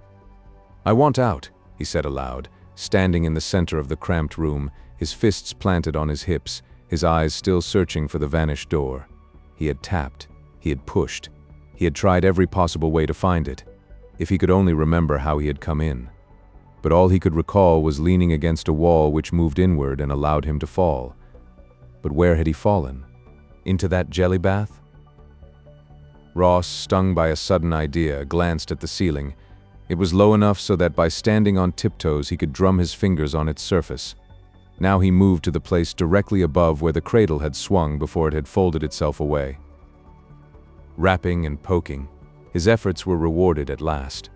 "I want out," he said aloud, standing in the center of the cramped room, his fists planted on his hips, his eyes still searching for the vanished door. He had tapped, he had pushed, he had tried every possible way to find it, if he could only remember how he had come in. But all he could recall was leaning against a wall which moved inward and allowed him to fall. But where had he fallen? Into that jelly bath? Ross, stung by a sudden idea, glanced at the ceiling. It was low enough so that by standing on tiptoes he could drum his fingers on its surface. Now he moved to the place directly above where the cradle had swung before it had folded itself away. Rapping and poking, his efforts were rewarded at last.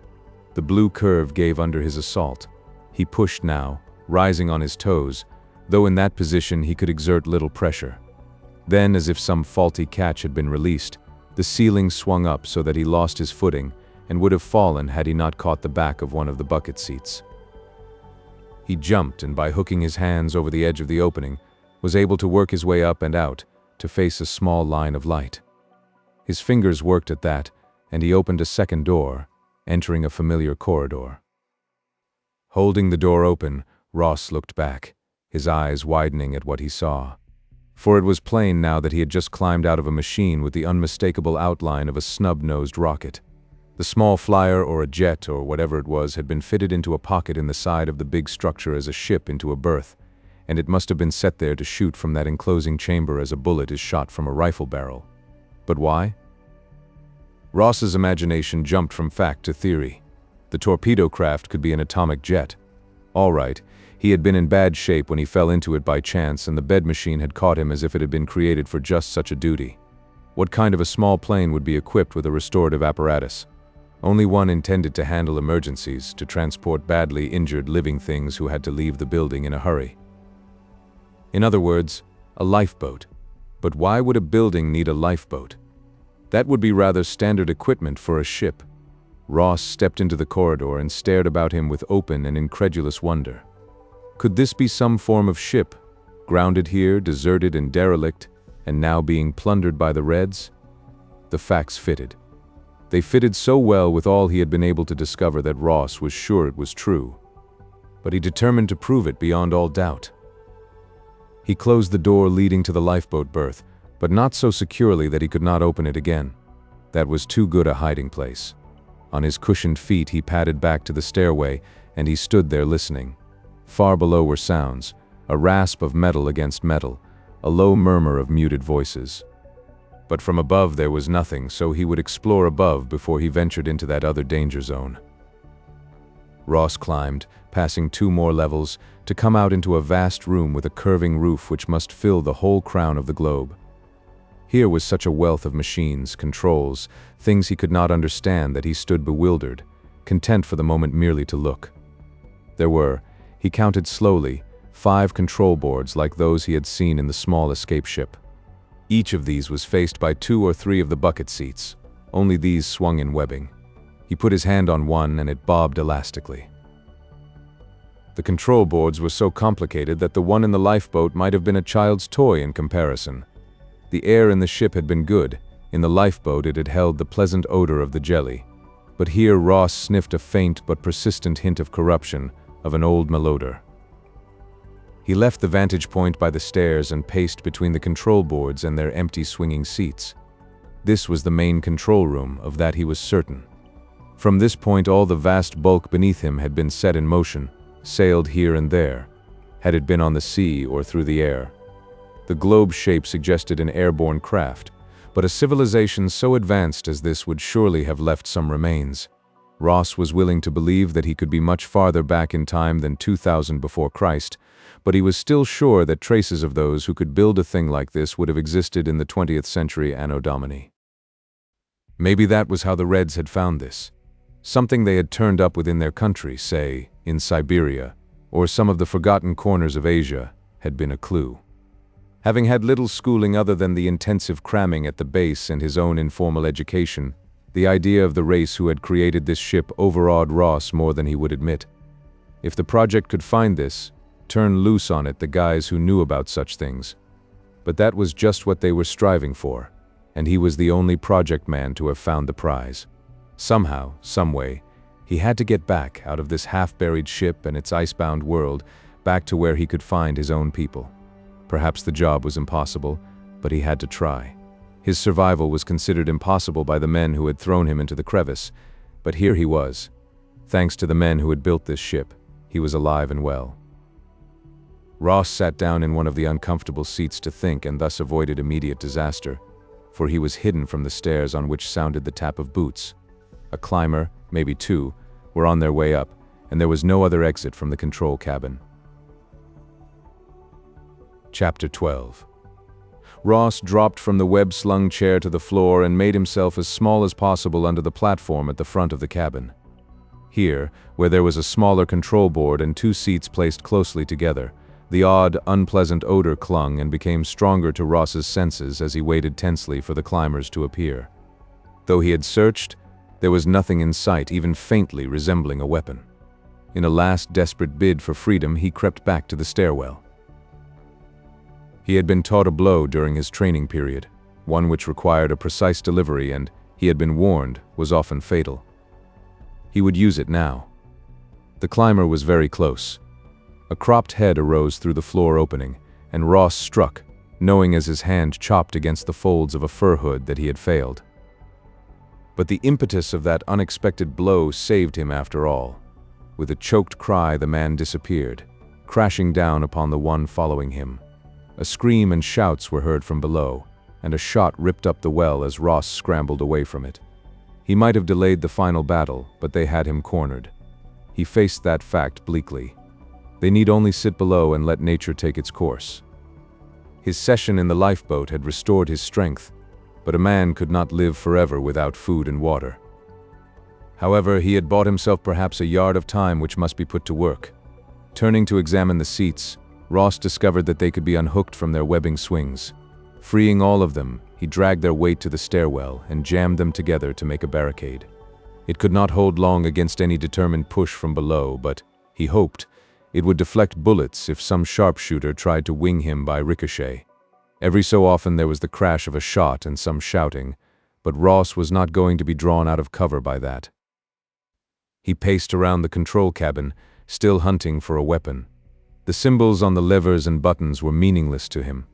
The blue curve gave under his assault. He pushed now, rising on his toes, though in that position he could exert little pressure. Then, as if some faulty catch had been released, the ceiling swung up so that he lost his footing and would have fallen had he not caught the back of one of the bucket seats. He jumped, and by hooking his hands over the edge of the opening, was able to work his way up and out to face a small line of light. His fingers worked at that, and he opened a second door, entering a familiar corridor. Holding the door open, Ross looked back, his eyes widening at what he saw. For it was plain now that he had just climbed out of a machine with the unmistakable outline of a snub-nosed rocket. The small flyer, or a jet, or whatever it was, had been fitted into a pocket in the side of the big structure as a ship into a berth, and it must have been set there to shoot from that enclosing chamber as a bullet is shot from a rifle barrel. But why? Ross's imagination jumped from fact to theory. The torpedo craft could be an atomic jet. All right, he had been in bad shape when he fell into it by chance, and the bed machine had caught him as if it had been created for just such a duty. What kind of a small plane would be equipped with a restorative apparatus? Only one intended to handle emergencies, to transport badly injured living things who had to leave the building in a hurry. In other words, a lifeboat. But why would a building need a lifeboat? That would be rather standard equipment for a ship. Ross stepped into the corridor and stared about him with open and incredulous wonder. Could this be some form of ship, grounded here, deserted and derelict, and now being plundered by the Reds? The facts fitted. They fitted so well with all he had been able to discover that Ross was sure it was true. But he determined to prove it beyond all doubt. He closed the door leading to the lifeboat berth, but not so securely that he could not open it again. That was too good a hiding place. On his cushioned feet he padded back to the stairway, and he stood there listening. Far below were sounds, a rasp of metal against metal, a low murmur of muted voices. But from above there was nothing, so he would explore above before he ventured into that other danger zone. Ross climbed, passing 2 more levels, to come out into a vast room with a curving roof which must fill the whole crown of the globe. Here was such a wealth of machines, controls, things he could not understand that he stood bewildered, content for the moment merely to look. There were, he counted slowly, 5 control boards like those he had seen in the small escape ship. Each of these was faced by 2 or 3 of the bucket seats. Only these swung in webbing. He put his hand on one and it bobbed elastically. The control boards were so complicated that the one in the lifeboat might have been a child's toy in comparison. The air in the ship had been good. In the lifeboat it had held the pleasant odor of the jelly. But here Ross sniffed a faint but persistent hint of corruption, of an old malodor. He left the vantage point by the stairs and paced between the control boards and their empty swinging seats. This was the main control room, of that he was certain. From this point all the vast bulk beneath him had been set in motion, sailed here and there, had it been on the sea or through the air. The globe shape suggested an airborne craft, but a civilization so advanced as this would surely have left some remains. Ross was willing to believe that he could be much farther back in time than 2000 before Christ, but he was still sure that traces of those who could build a thing like this would have existed in the 20th century Anno Domini. Maybe that was how the Reds had found this. Something they had turned up within their country, say, in Siberia, or some of the forgotten corners of Asia, had been a clue. Having had little schooling other than the intensive cramming at the base and his own informal education, the idea of the race who had created this ship overawed Ross more than he would admit. If the project could find this, turn loose on it the guys who knew about such things. But that was just what they were striving for, and he was the only project man to have found the prize. Somehow, someway, he had to get back out of this half-buried ship and its icebound world, back to where he could find his own people. Perhaps the job was impossible, but he had to try. His survival was considered impossible by the men who had thrown him into the crevice, but here he was. Thanks to the men who had built this ship, he was alive and well. Ross sat down in one of the uncomfortable seats to think and thus avoided immediate disaster, for he was hidden from the stairs on which sounded the tap of boots. A climber, maybe 2, were on their way up, and there was no other exit from the control cabin. Chapter 12. Ross dropped from the web-slung chair to the floor and made himself as small as possible under the platform at the front of the cabin. Here, where there was a smaller control board and 2 seats placed closely together, The odd, unpleasant odor clung and became stronger to Ross's senses as he waited tensely for the climbers to appear. Though he had searched, there was nothing in sight even faintly resembling a weapon. In a last desperate bid for freedom, he crept back to the stairwell. He had been taught a blow during his training period, one which required a precise delivery and, he had been warned, was often fatal. He would use it now. The climber was very close. A cropped head arose through the floor opening, and Ross struck, knowing as his hand chopped against the folds of a fur hood that he had failed. But the impetus of that unexpected blow saved him after all. With a choked cry, the man disappeared, crashing down upon the one following him. A scream and shouts were heard from below, and a shot ripped up the well as Ross scrambled away from it. He might have delayed the final battle, but they had him cornered. He faced that fact bleakly. They need only sit below and let nature take its course. His session in the lifeboat had restored his strength, but a man could not live forever without food and water. However, he had bought himself perhaps a yard of time which must be put to work. Turning to examine the seats, Ross discovered that they could be unhooked from their webbing swings. Freeing all of them, he dragged their weight to the stairwell and jammed them together to make a barricade. It could not hold long against any determined push from below, but, he hoped, it would deflect bullets if some sharpshooter tried to wing him by ricochet. Every so often there was the crash of a shot and some shouting, but Ross was not going to be drawn out of cover by that. He paced around the control cabin, still hunting for a weapon. The symbols on the levers and buttons were meaningless to him.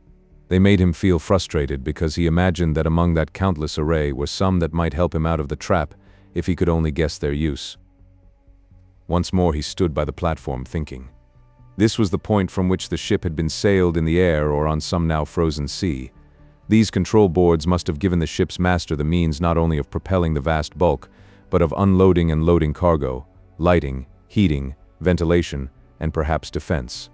They made him feel frustrated because he imagined that among that countless array were some that might help him out of the trap if he could only guess their use. Once more he stood by the platform thinking. This was the point from which the ship had been sailed in the air or on some now frozen sea. These control boards must have given the ship's master the means not only of propelling the vast bulk, but of unloading and loading cargo, lighting, heating, ventilation, and perhaps defense.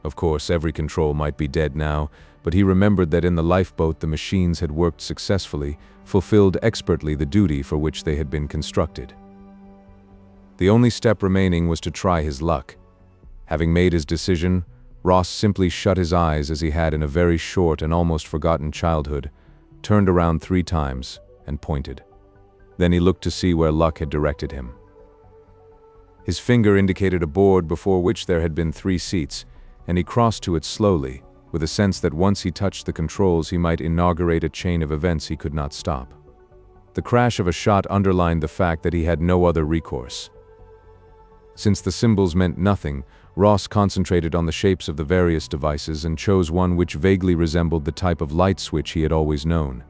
Of course, every control might be dead now, but he remembered that in the lifeboat the machines had worked successfully, fulfilled expertly the duty for which they had been constructed. The only step remaining was to try his luck. Having made his decision, Ross simply shut his eyes as he had in a very short and almost forgotten childhood, turned around 3 times, and pointed. Then he looked to see where luck had directed him. His finger indicated a board before which there had been 3 seats, and he crossed to it slowly, with a sense that once he touched the controls he might inaugurate a chain of events he could not stop. The crash of a shot underlined the fact that he had no other recourse. Since the symbols meant nothing, Ross concentrated on the shapes of the various devices and chose one which vaguely resembled the type of light switch he had always known.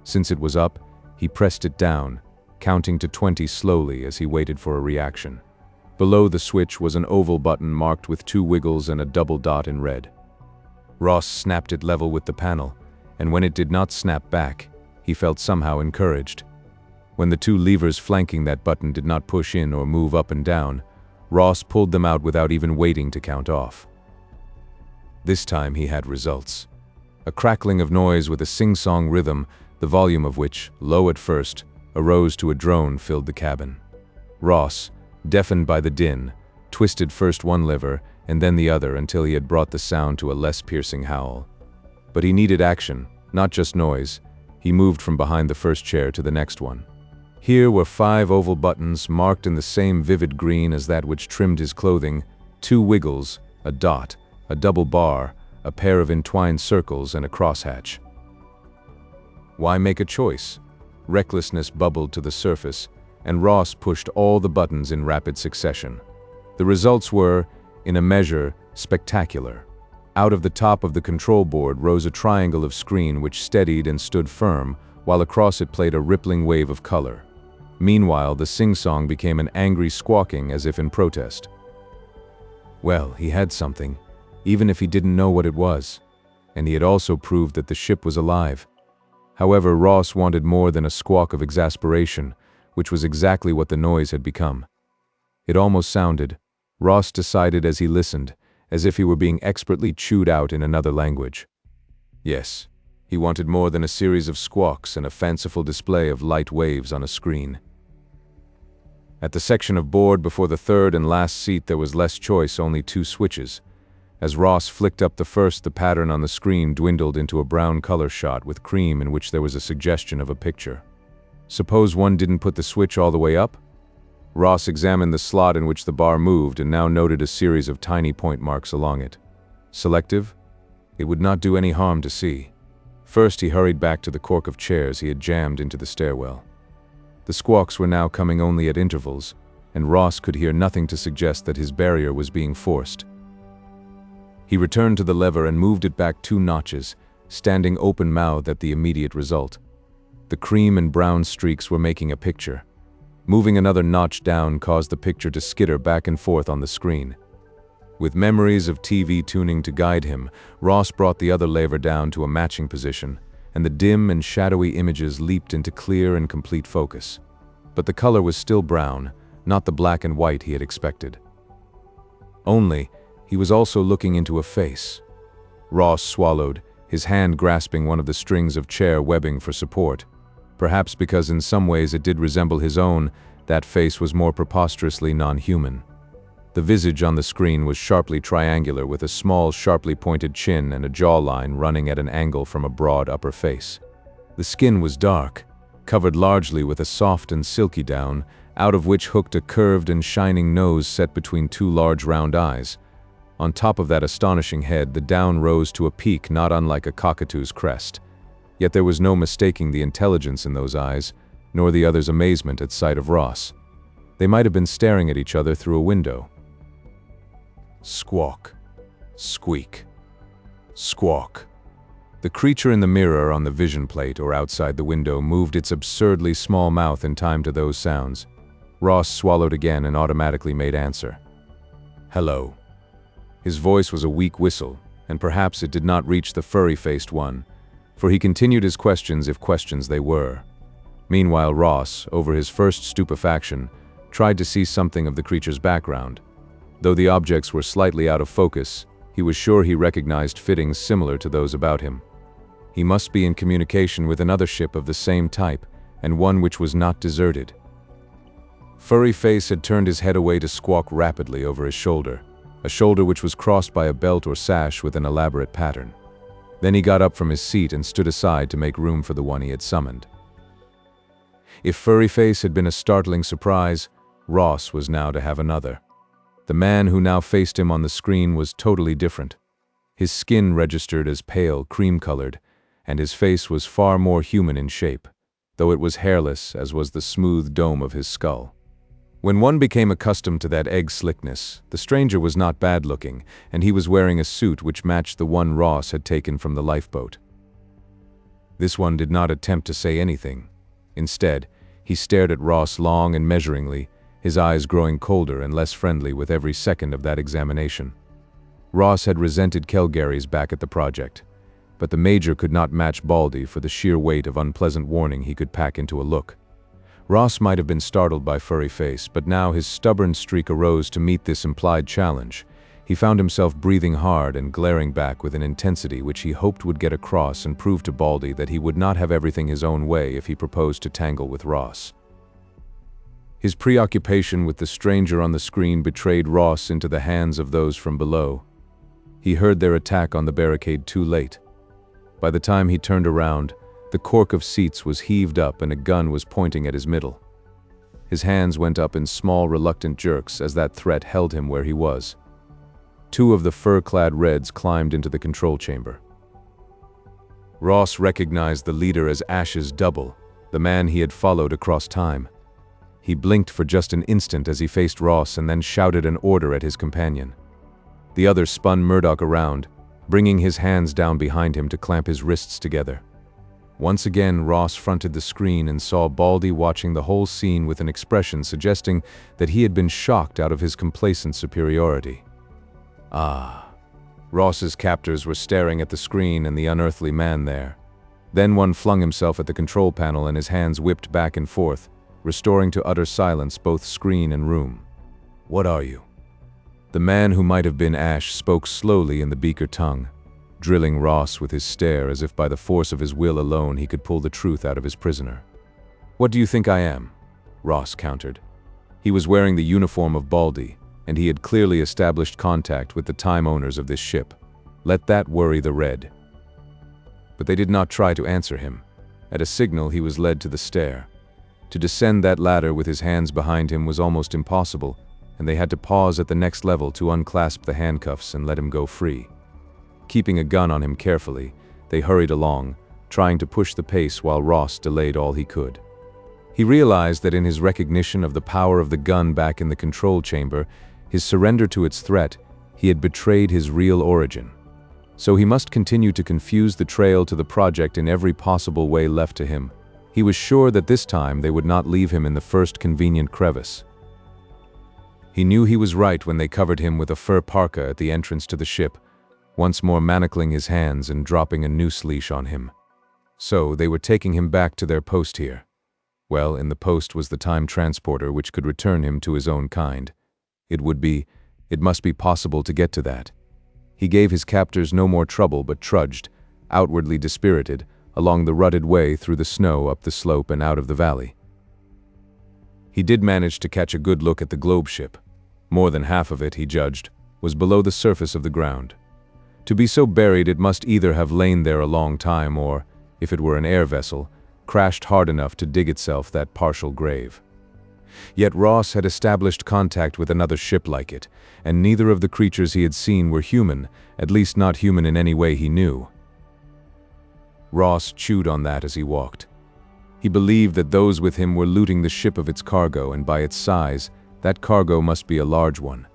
Since it was up, he pressed it down, counting to 20 slowly as he waited for a reaction. Below the switch was an oval button marked with 2 wiggles and a double dot in red. Ross snapped it level with the panel, and when it did not snap back, he felt somehow encouraged. When the 2 levers flanking that button did not push in or move up and down, Ross pulled them out without even waiting to count off. This time he had results. A crackling of noise with a sing-song rhythm, the volume of which, low at first, arose to a drone filled the cabin. Ross, deafened by the din, twisted first one lever and then the other until he had brought the sound to a less piercing howl. But he needed action, not just noise. He moved from behind the first chair to the next one. Here were 5 oval buttons marked in the same vivid green as that which trimmed his clothing, 2 wiggles, a dot, a double bar, a pair of entwined circles, and a crosshatch. Why make a choice? Recklessness bubbled to the surface, and Ross pushed all the buttons in rapid succession. The results were, in a measure, spectacular. Out of the top of the control board rose a triangle of screen which steadied and stood firm, while across it played a rippling wave of color. Meanwhile, the sing-song became an angry squawking as if in protest. Well, he had something, even if he didn't know what it was, and he had also proved that the ship was alive. However, Ross wanted more than a squawk of exasperation, which was exactly what the noise had become. It almost sounded, Ross decided as he listened, as if he were being expertly chewed out in another language. Yes, he wanted more than a series of squawks and a fanciful display of light waves on a screen. At the section of board before the third and last seat there was less choice, only 2 switches. As Ross flicked up the pattern on the screen dwindled into a brown color shot with cream in which there was a suggestion of a picture. Suppose one didn't put the switch all the way up? Ross examined the slot in which the bar moved and now noted a series of tiny point marks along it. Selective? It would not do any harm to see. First, he hurried back to the cork of chairs he had jammed into the stairwell. The squawks were now coming only at intervals, and Ross could hear nothing to suggest that his barrier was being forced. He returned to the lever and moved it back 2 notches, standing open-mouthed at the immediate result. The cream and brown streaks were making a picture. Moving another notch down caused the picture to skitter back and forth on the screen. With memories of TV tuning to guide him, Ross brought the other lever down to a matching position, and the dim and shadowy images leaped into clear and complete focus. But the color was still brown, not the black and white he had expected. Only, he was also looking into a face. Ross swallowed, his hand grasping one of the strings of chair webbing for support. Perhaps because in some ways it did resemble his own, that face was more preposterously non-human. The visage on the screen was sharply triangular with a small, sharply pointed chin and a jawline running at an angle from a broad upper face. The skin was dark, covered largely with a soft and silky down, out of which hooked a curved and shining nose set between 2 large round eyes. On top of that astonishing head, the down rose to a peak not unlike a cockatoo's crest. Yet there was no mistaking the intelligence in those eyes, nor the other's amazement at sight of Ross. They might have been staring at each other through a window. Squawk. Squeak. Squawk. The creature in the mirror on the vision plate or outside the window moved its absurdly small mouth in time to those sounds. Ross swallowed again and automatically made answer. Hello. His voice was a weak whistle, and perhaps it did not reach the furry-faced one, for he continued his questions if questions they were. Meanwhile, Ross, over his first stupefaction, tried to see something of the creature's background. Though the objects were slightly out of focus, he was sure he recognized fittings similar to those about him. He must be in communication with another ship of the same type, and one which was not deserted. Furry Face had turned his head away to squawk rapidly over his shoulder, a shoulder which was crossed by a belt or sash with an elaborate pattern. Then he got up from his seat and stood aside to make room for the one he had summoned. If Furry Face had been a startling surprise, Ross was now to have another. The man who now faced him on the screen was totally different. His skin registered as pale, cream-colored, and his face was far more human in shape, though it was hairless as was the smooth dome of his skull. When one became accustomed to that egg slickness, the stranger was not bad-looking, and he was wearing a suit which matched the one Ross had taken from the lifeboat. This one did not attempt to say anything. Instead, he stared at Ross long and measuringly, his eyes growing colder and less friendly with every second of that examination. Ross had resented Calgary's back at the project, but the Major could not match Baldy for the sheer weight of unpleasant warning he could pack into a look. Ross might have been startled by Furry Face, but now his stubborn streak arose to meet this implied challenge. He found himself breathing hard and glaring back with an intensity which he hoped would get across and prove to Baldy that he would not have everything his own way if he proposed to tangle with Ross. His preoccupation with the stranger on the screen betrayed Ross into the hands of those from below. He heard their attack on the barricade too late. By the time he turned around, the cork of seats was heaved up and a gun was pointing at his middle. His hands went up in small, reluctant jerks as that threat held him where he was. 2 of the fur-clad Reds climbed into the control chamber. Ross recognized the leader as Ash's double, the man he had followed across time. He blinked for just an instant as he faced Ross and then shouted an order at his companion. The other spun Murdoch around, bringing his hands down behind him to clamp his wrists together. Once again, Ross fronted the screen and saw Baldy watching the whole scene with an expression suggesting that he had been shocked out of his complacent superiority. Ah. Ross's captors were staring at the screen and the unearthly man there. Then one flung himself at the control panel and his hands whipped back and forth, restoring to utter silence both screen and room. What are you? The man who might have been Ash spoke slowly in the beaker tongue, drilling Ross with his stare as if by the force of his will alone he could pull the truth out of his prisoner. What do you think I am? Ross countered. He was wearing the uniform of Baldy, and he had clearly established contact with the time owners of this ship. Let that worry the Red. But they did not try to answer him. At a signal, he was led to the stair. To descend that ladder with his hands behind him was almost impossible, and they had to pause at the next level to unclasp the handcuffs and let him go free. Keeping a gun on him carefully, they hurried along, trying to push the pace while Ross delayed all he could. He realized that in his recognition of the power of the gun back in the control chamber, his surrender to its threat, he had betrayed his real origin. So he must continue to confuse the trail to the project in every possible way left to him. He was sure that this time they would not leave him in the first convenient crevice. He knew he was right when they covered him with a fur parka at the entrance to the ship, once more manacling his hands and dropping a noose leash on him. So they were taking him back to their post here. Well, in the post was the time transporter which could return him to his own kind. It must be possible to get to that. He gave his captors no more trouble but trudged, outwardly dispirited, along the rutted way through the snow up the slope and out of the valley. He did manage to catch a good look at the globe ship. More than half of it, he judged, was below the surface of the ground. To be so buried, it must either have lain there a long time or, if it were an air vessel, crashed hard enough to dig itself that partial grave. Yet Ross had established contact with another ship like it, and neither of the creatures he had seen were human, at least not human in any way he knew. Ross chewed on that as he walked. He believed that those with him were looting the ship of its cargo, and by its size, that cargo must be a large one.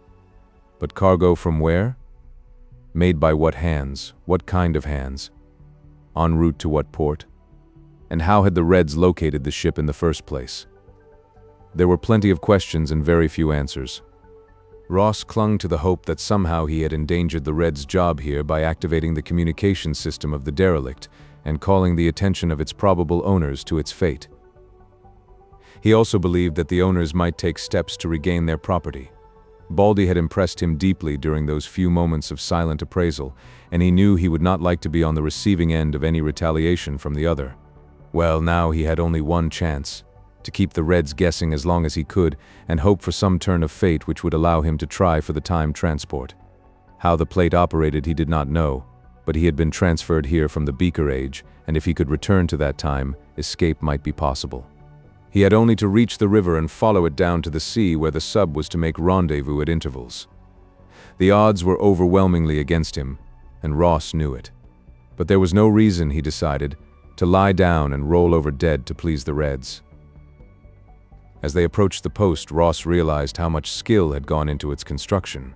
But cargo from where? Made by what hands? What kind of hands? En route to what port? And how had the Reds located the ship in the first place? There were plenty of questions and very few answers. Ross clung to the hope that somehow he had endangered the Reds' job here by activating the communication system of the derelict and calling the attention of its probable owners to its fate. He also believed that the owners might take steps to regain their property. Baldy had impressed him deeply during those few moments of silent appraisal, and he knew he would not like to be on the receiving end of any retaliation from the other. Well, now he had only one chance: to keep the Reds guessing as long as he could and hope for some turn of fate which would allow him to try for the time transport. How the plate operated he did not know, but he had been transferred here from the Beaker Age, and if he could return to that time, escape might be possible. He had only to reach the river and follow it down to the sea where the sub was to make rendezvous at intervals. The odds were overwhelmingly against him, and Ross knew it. But there was no reason, he decided, to lie down and roll over dead to please the Reds. As they approached the post, Ross realized how much skill had gone into its construction.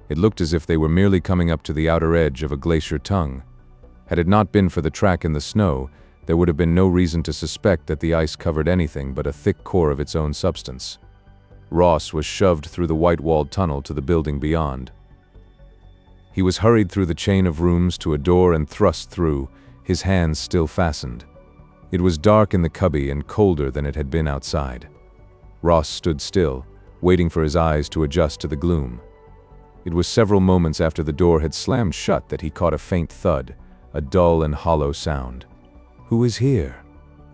It looked as if they were merely coming up to the outer edge of a glacier tongue. Had it not been for the track in the snow, there would have been no reason to suspect that the ice covered anything but a thick core of its own substance. Ross was shoved through the white-walled tunnel to the building beyond. He was hurried through the chain of rooms to a door and thrust through, his hands still fastened. It was dark in the cubby and colder than it had been outside. Ross stood still, waiting for his eyes to adjust to the gloom. It was several moments after the door had slammed shut that he caught a faint thud, a dull and hollow sound. "Who is here?"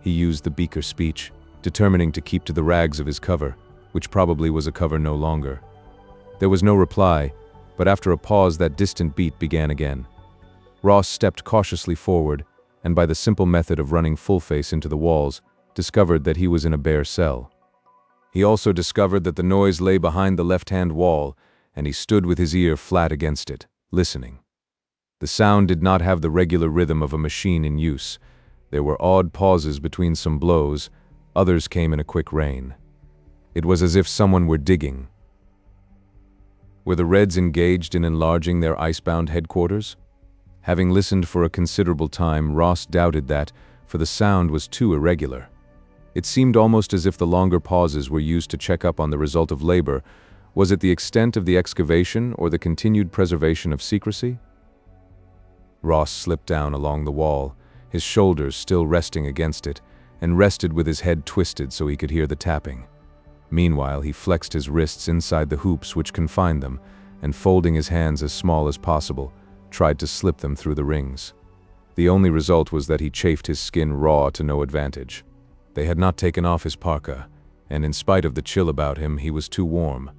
He used the Beaker speech, determining to keep to the rags of his cover, which probably was a cover no longer. There was no reply, but after a pause that distant beat began again. Ross stepped cautiously forward, and by the simple method of running full face into the walls, discovered that he was in a bare cell. He also discovered that the noise lay behind the left-hand wall, and he stood with his ear flat against it, listening. The sound did not have the regular rhythm of a machine in use. There were odd pauses between some blows, others came in a quick rain. It was as if someone were digging. Were the Reds engaged in enlarging their icebound headquarters? Having listened for a considerable time, Ross doubted that, for the sound was too irregular. It seemed almost as if the longer pauses were used to check up on the result of labor. Was it the extent of the excavation or the continued preservation of secrecy? Ross slipped down along the wall, his shoulders still resting against it, and rested with his head twisted so he could hear the tapping. Meanwhile, he flexed his wrists inside the hoops which confined them, and folding his hands as small as possible, tried to slip them through the rings. The only result was that he chafed his skin raw to no advantage. They had not taken off his parka, and in spite of the chill about him, he was too warm.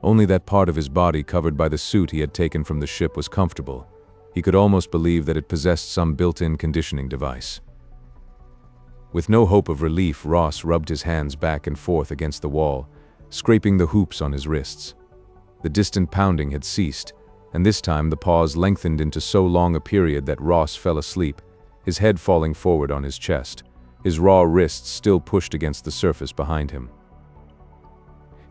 Only that part of his body covered by the suit he had taken from the ship was comfortable. He could almost believe that it possessed some built-in conditioning device. With no hope of relief, Ross rubbed his hands back and forth against the wall, scraping the hoops on his wrists. The distant pounding had ceased, and this time the pause lengthened into so long a period that Ross fell asleep, his head falling forward on his chest, his raw wrists still pushed against the surface behind him.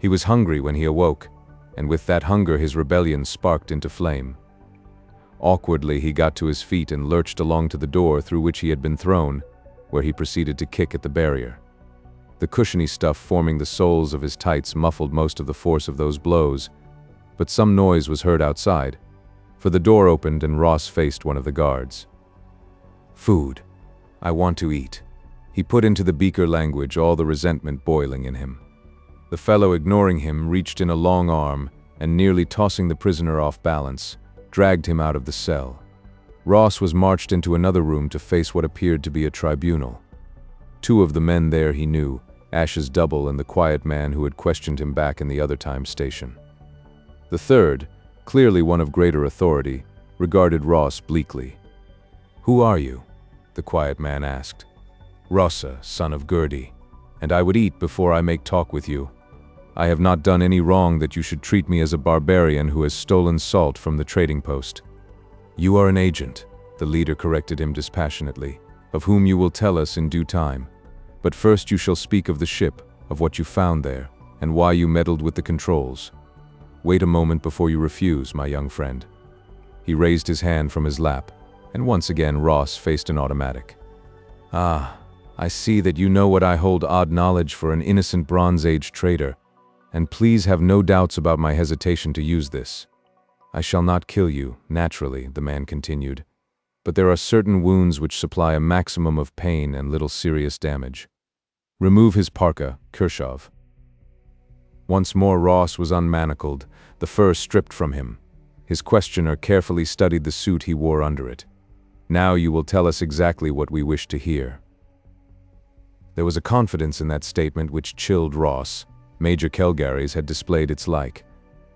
He was hungry when he awoke, and with that hunger his rebellion sparked into flame. Awkwardly he got to his feet and lurched along to the door through which he had been thrown, where he proceeded to kick at the barrier. The cushiony stuff forming the soles of his tights muffled most of the force of those blows, but some noise was heard outside, for the door opened and Ross faced one of the guards. "Food. I want to eat." He put into the beaker language, all the resentment boiling in him. The fellow, ignoring him, reached in a long arm and, nearly tossing the prisoner off balance, dragged him out of the cell. Ross was marched into another room to face what appeared to be a tribunal. Two of the men there he knew, Ash's double and the quiet man who had questioned him back in the other time station. The third, clearly one of greater authority, regarded Ross bleakly. "Who are you?" the quiet man asked. "Rossa, son of Gerdi, and I would eat before I make talk with you. I have not done any wrong that you should treat me as a barbarian who has stolen salt from the trading post." "You are an agent," the leader corrected him dispassionately, "of whom you will tell us in due time. But first you shall speak of the ship, of what you found there, and why you meddled with the controls. Wait a moment before you refuse, my young friend." He raised his hand from his lap, and once again Ross faced an automatic. "Ah, I see that you know what I hold odd knowledge for an innocent Bronze Age trader, and please have no doubts about my hesitation to use this. I shall not kill you, naturally," the man continued, "but there are certain wounds which supply a maximum of pain and little serious damage. Remove his parka, Kirshov." Once more Ross was unmanacled, the fur stripped from him. His questioner carefully studied the suit he wore under it. "Now you will tell us exactly what we wish to hear." There was a confidence in that statement which chilled Ross. Major Kelgary's had displayed its like.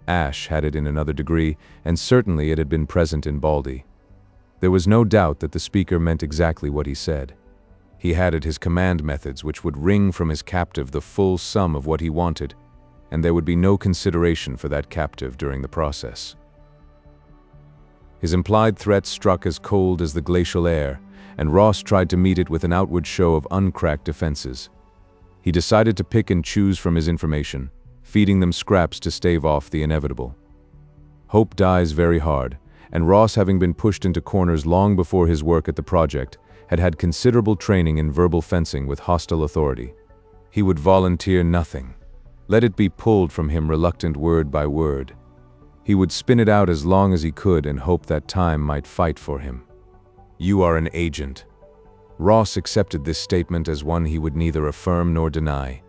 Ash had it in another degree, and certainly it had been present in Baldy. There was no doubt that the speaker meant exactly what he said. He had at his command methods which would wring from his captive the full sum of what he wanted, and there would be no consideration for that captive during the process. His implied threat struck as cold as the glacial air, and Ross tried to meet it with an outward show of uncracked defenses. He decided to pick and choose from his information, feeding them scraps to stave off the inevitable. Hope dies very hard, and Ross, having been pushed into corners long before his work at the project, had had considerable training in verbal fencing with hostile authority. He would volunteer nothing. Let it be pulled from him reluctant word by word. He would spin it out as long as he could and hope that time might fight for him. "You are an agent." Ross accepted this statement as one he would neither affirm nor deny.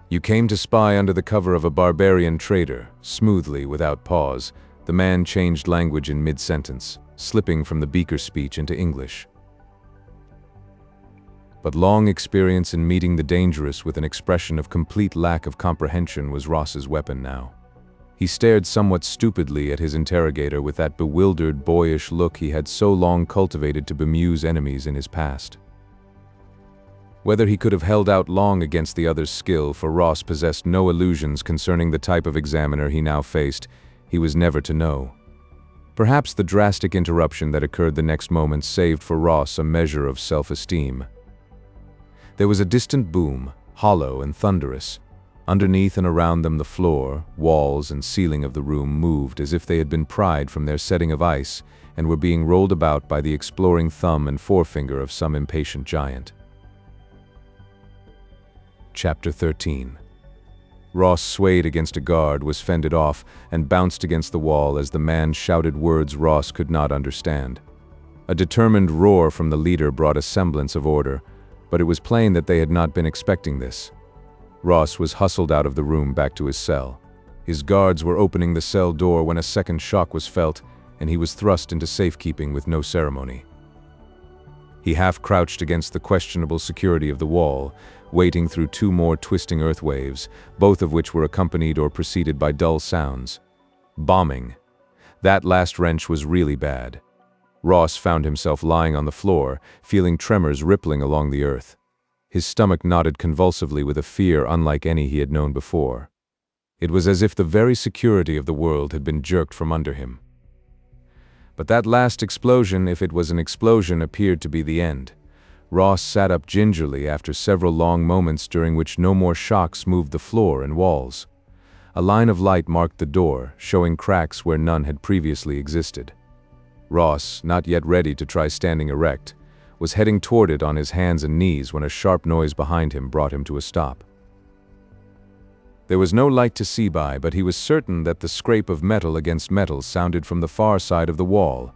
"You came to spy under the cover of a barbarian trader." Smoothly, without pause, the man changed language in mid-sentence, slipping from the beaker speech into English. But long experience in meeting the dangerous with an expression of complete lack of comprehension was Ross's weapon now. He stared somewhat stupidly at his interrogator with that bewildered, boyish look he had so long cultivated to bemuse enemies in his past. Whether he could have held out long against the other's skill, for Ross possessed no illusions concerning the type of examiner he now faced, he was never to know. Perhaps the drastic interruption that occurred the next moment saved for Ross a measure of self-esteem. There was a distant boom, hollow and thunderous. Underneath and around them the floor, walls, and ceiling of the room moved as if they had been pried from their setting of ice and were being rolled about by the exploring thumb and forefinger of some impatient giant. Chapter 13. Ross swayed against a guard, was fended off, and bounced against the wall as the man shouted words Ross could not understand. A determined roar from the leader brought a semblance of order, but it was plain that they had not been expecting this. Ross was hustled out of the room back to his cell. His guards were opening the cell door when a second shock was felt, and he was thrust into safekeeping with no ceremony. He half-crouched against the questionable security of the wall, waiting through 2 more twisting earth waves, both of which were accompanied or preceded by dull sounds. Bombing. That last wrench was really bad. Ross found himself lying on the floor, feeling tremors rippling along the earth. His stomach knotted convulsively with a fear unlike any he had known before. It was as if the very security of the world had been jerked from under him. But that last explosion, if it was an explosion, appeared to be the end. Ross sat up gingerly after several long moments during which no more shocks moved the floor and walls. A line of light marked the door, showing cracks where none had previously existed. Ross, not yet ready to try standing erect, was heading toward it on his hands and knees when a sharp noise behind him brought him to a stop. There was no light to see by, but he was certain that the scrape of metal against metal sounded from the far side of the wall.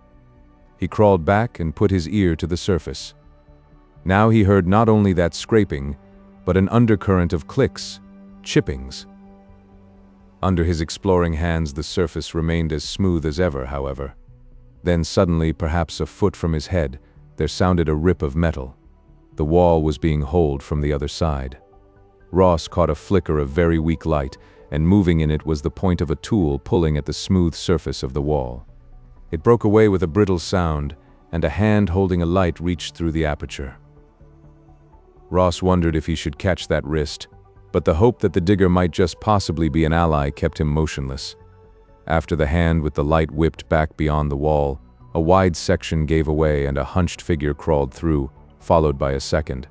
He crawled back and put his ear to the surface. Now he heard not only that scraping, but an undercurrent of clicks, chippings. Under his exploring hands the surface remained as smooth as ever, however. Then suddenly, perhaps a foot from his head, there sounded a rip of metal. The wall was being holed from the other side. Ross caught a flicker of very weak light, and moving in it was the point of a tool pulling at the smooth surface of the wall. It broke away with a brittle sound, and a hand holding a light reached through the aperture. Ross wondered if he should catch that wrist, but the hope that the digger might just possibly be an ally kept him motionless. After the hand with the light whipped back beyond the wall, a wide section gave away and a hunched figure crawled through, followed by a second.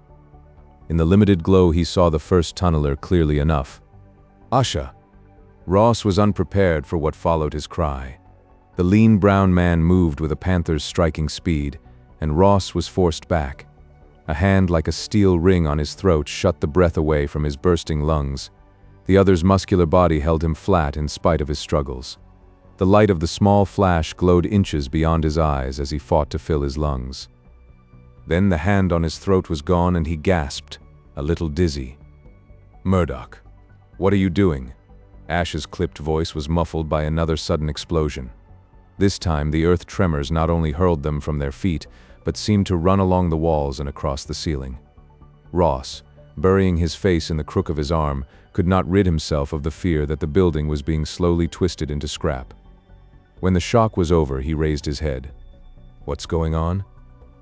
In the limited glow he saw the first tunneler clearly enough. "Asha!" Ross was unprepared for what followed his cry. The lean brown man moved with a panther's striking speed, and Ross was forced back. A hand like a steel ring on his throat shut the breath away from his bursting lungs. The other's muscular body held him flat in spite of his struggles. The light of the small flash glowed inches beyond his eyes as he fought to fill his lungs. Then the hand on his throat was gone and he gasped, a little dizzy. "Murdoch, what are you doing?" Ash's clipped voice was muffled by another sudden explosion. This time the earth tremors not only hurled them from their feet, but seemed to run along the walls and across the ceiling. Ross, burying his face in the crook of his arm, could not rid himself of the fear that the building was being slowly twisted into scrap. When the shock was over, he raised his head. "What's going on?"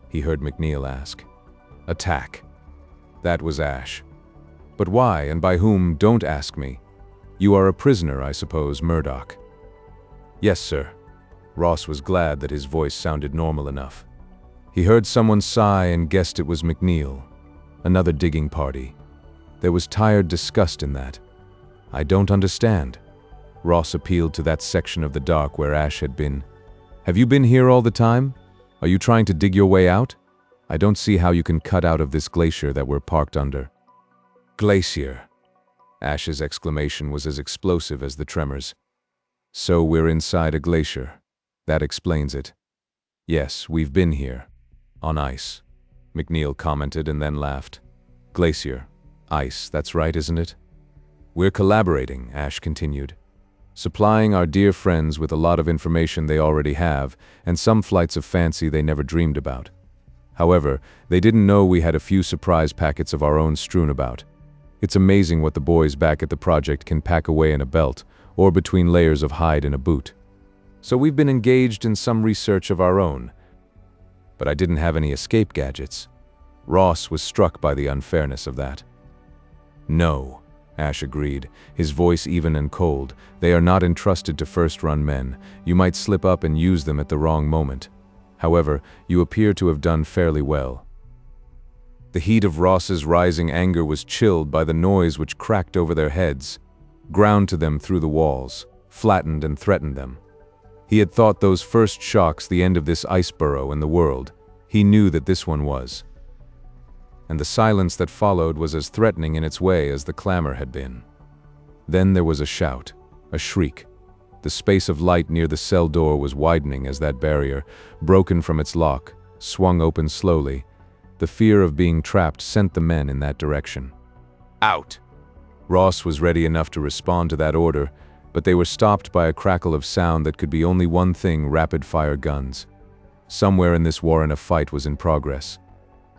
he heard McNeil ask. "Attack." That was Ash. "But why and by whom, don't ask me. You are a prisoner, I suppose, Murdoch." "Yes, sir." Ross was glad that his voice sounded normal enough. He heard someone sigh and guessed it was McNeil. Another digging party. There was tired disgust in that. "I don't understand." Ross appealed to that section of the dark where Ash had been. "Have you been here all the time? Are you trying to dig your way out? I don't see how you can cut out of this glacier that we're parked under." "Glacier." Ash's exclamation was as explosive as the tremors. "So we're inside a glacier. That explains it." "Yes, we've been here. On ice," McNeil commented and then laughed. "Glacier. Ice, that's right, isn't it?" "We're collaborating," Ash continued. "Supplying our dear friends with a lot of information they already have, and some flights of fancy they never dreamed about. However, they didn't know we had a few surprise packets of our own strewn about. It's amazing what the boys back at the project can pack away in a belt, or between layers of hide in a boot. So we've been engaged in some research of our own. But I didn't have any escape gadgets." Ross was struck by the unfairness of that. "No," Ash agreed, his voice even and cold. "They are not entrusted to first-run men. You might slip up and use them at the wrong moment. However, you appear to have done fairly well." The heat of Ross's rising anger was chilled by the noise which cracked over their heads, ground to them through the walls, flattened and threatened them. He had thought those first shocks the end of this ice burrow in the world. He knew that this one was. And the silence that followed was as threatening in its way as the clamor had been. Then there was a shout, a shriek. The space of light near the cell door was widening as that barrier, broken from its lock, swung open slowly. The fear of being trapped sent the men in that direction. "Out!" Ross was ready enough to respond to that order, but they were stopped by a crackle of sound that could be only one thing: rapid-fire guns. Somewhere in this war a fight was in progress.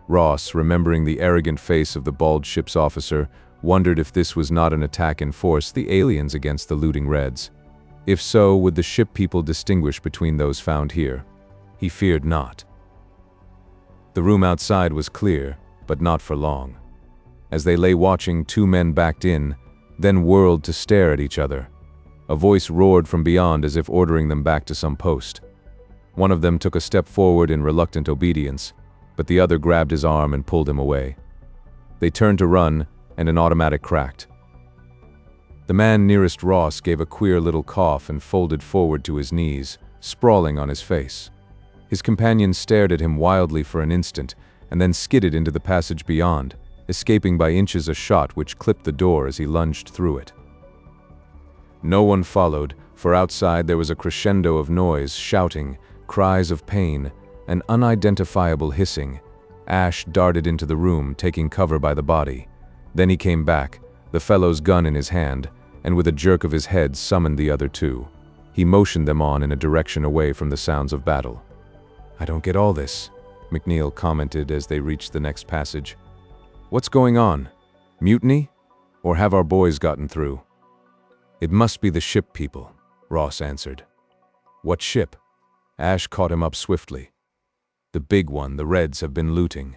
Ross, remembering the arrogant face of the bald ship's officer, wondered if this was not an attack in force, the aliens against the looting Reds. If so, would the ship people distinguish between those found here? He feared not. The room outside was clear, but not for long. As they lay watching, two men backed in, then whirled to stare at each other. A voice roared from beyond as if ordering them back to some post. One of them took a step forward in reluctant obedience, but the other grabbed his arm and pulled him away. They turned to run, and an automatic cracked. The man nearest Ross gave a queer little cough and folded forward to his knees, sprawling on his face. His companion stared at him wildly for an instant, and then skidded into the passage beyond, escaping by inches a shot which clipped the door as he lunged through it. No one followed, for outside there was a crescendo of noise, shouting, cries of pain, and unidentifiable hissing. Ash darted into the room, taking cover by the body. Then he came back, the fellow's gun in his hand, and with a jerk of his head summoned the other two. He motioned them on in a direction away from the sounds of battle. "I don't get all this," McNeil commented as they reached the next passage. "What's going on? Mutiny? Or have our boys gotten through?" "It must be the ship people," Ross answered. "What ship?" Ash caught him up swiftly. "The big one the Reds have been looting."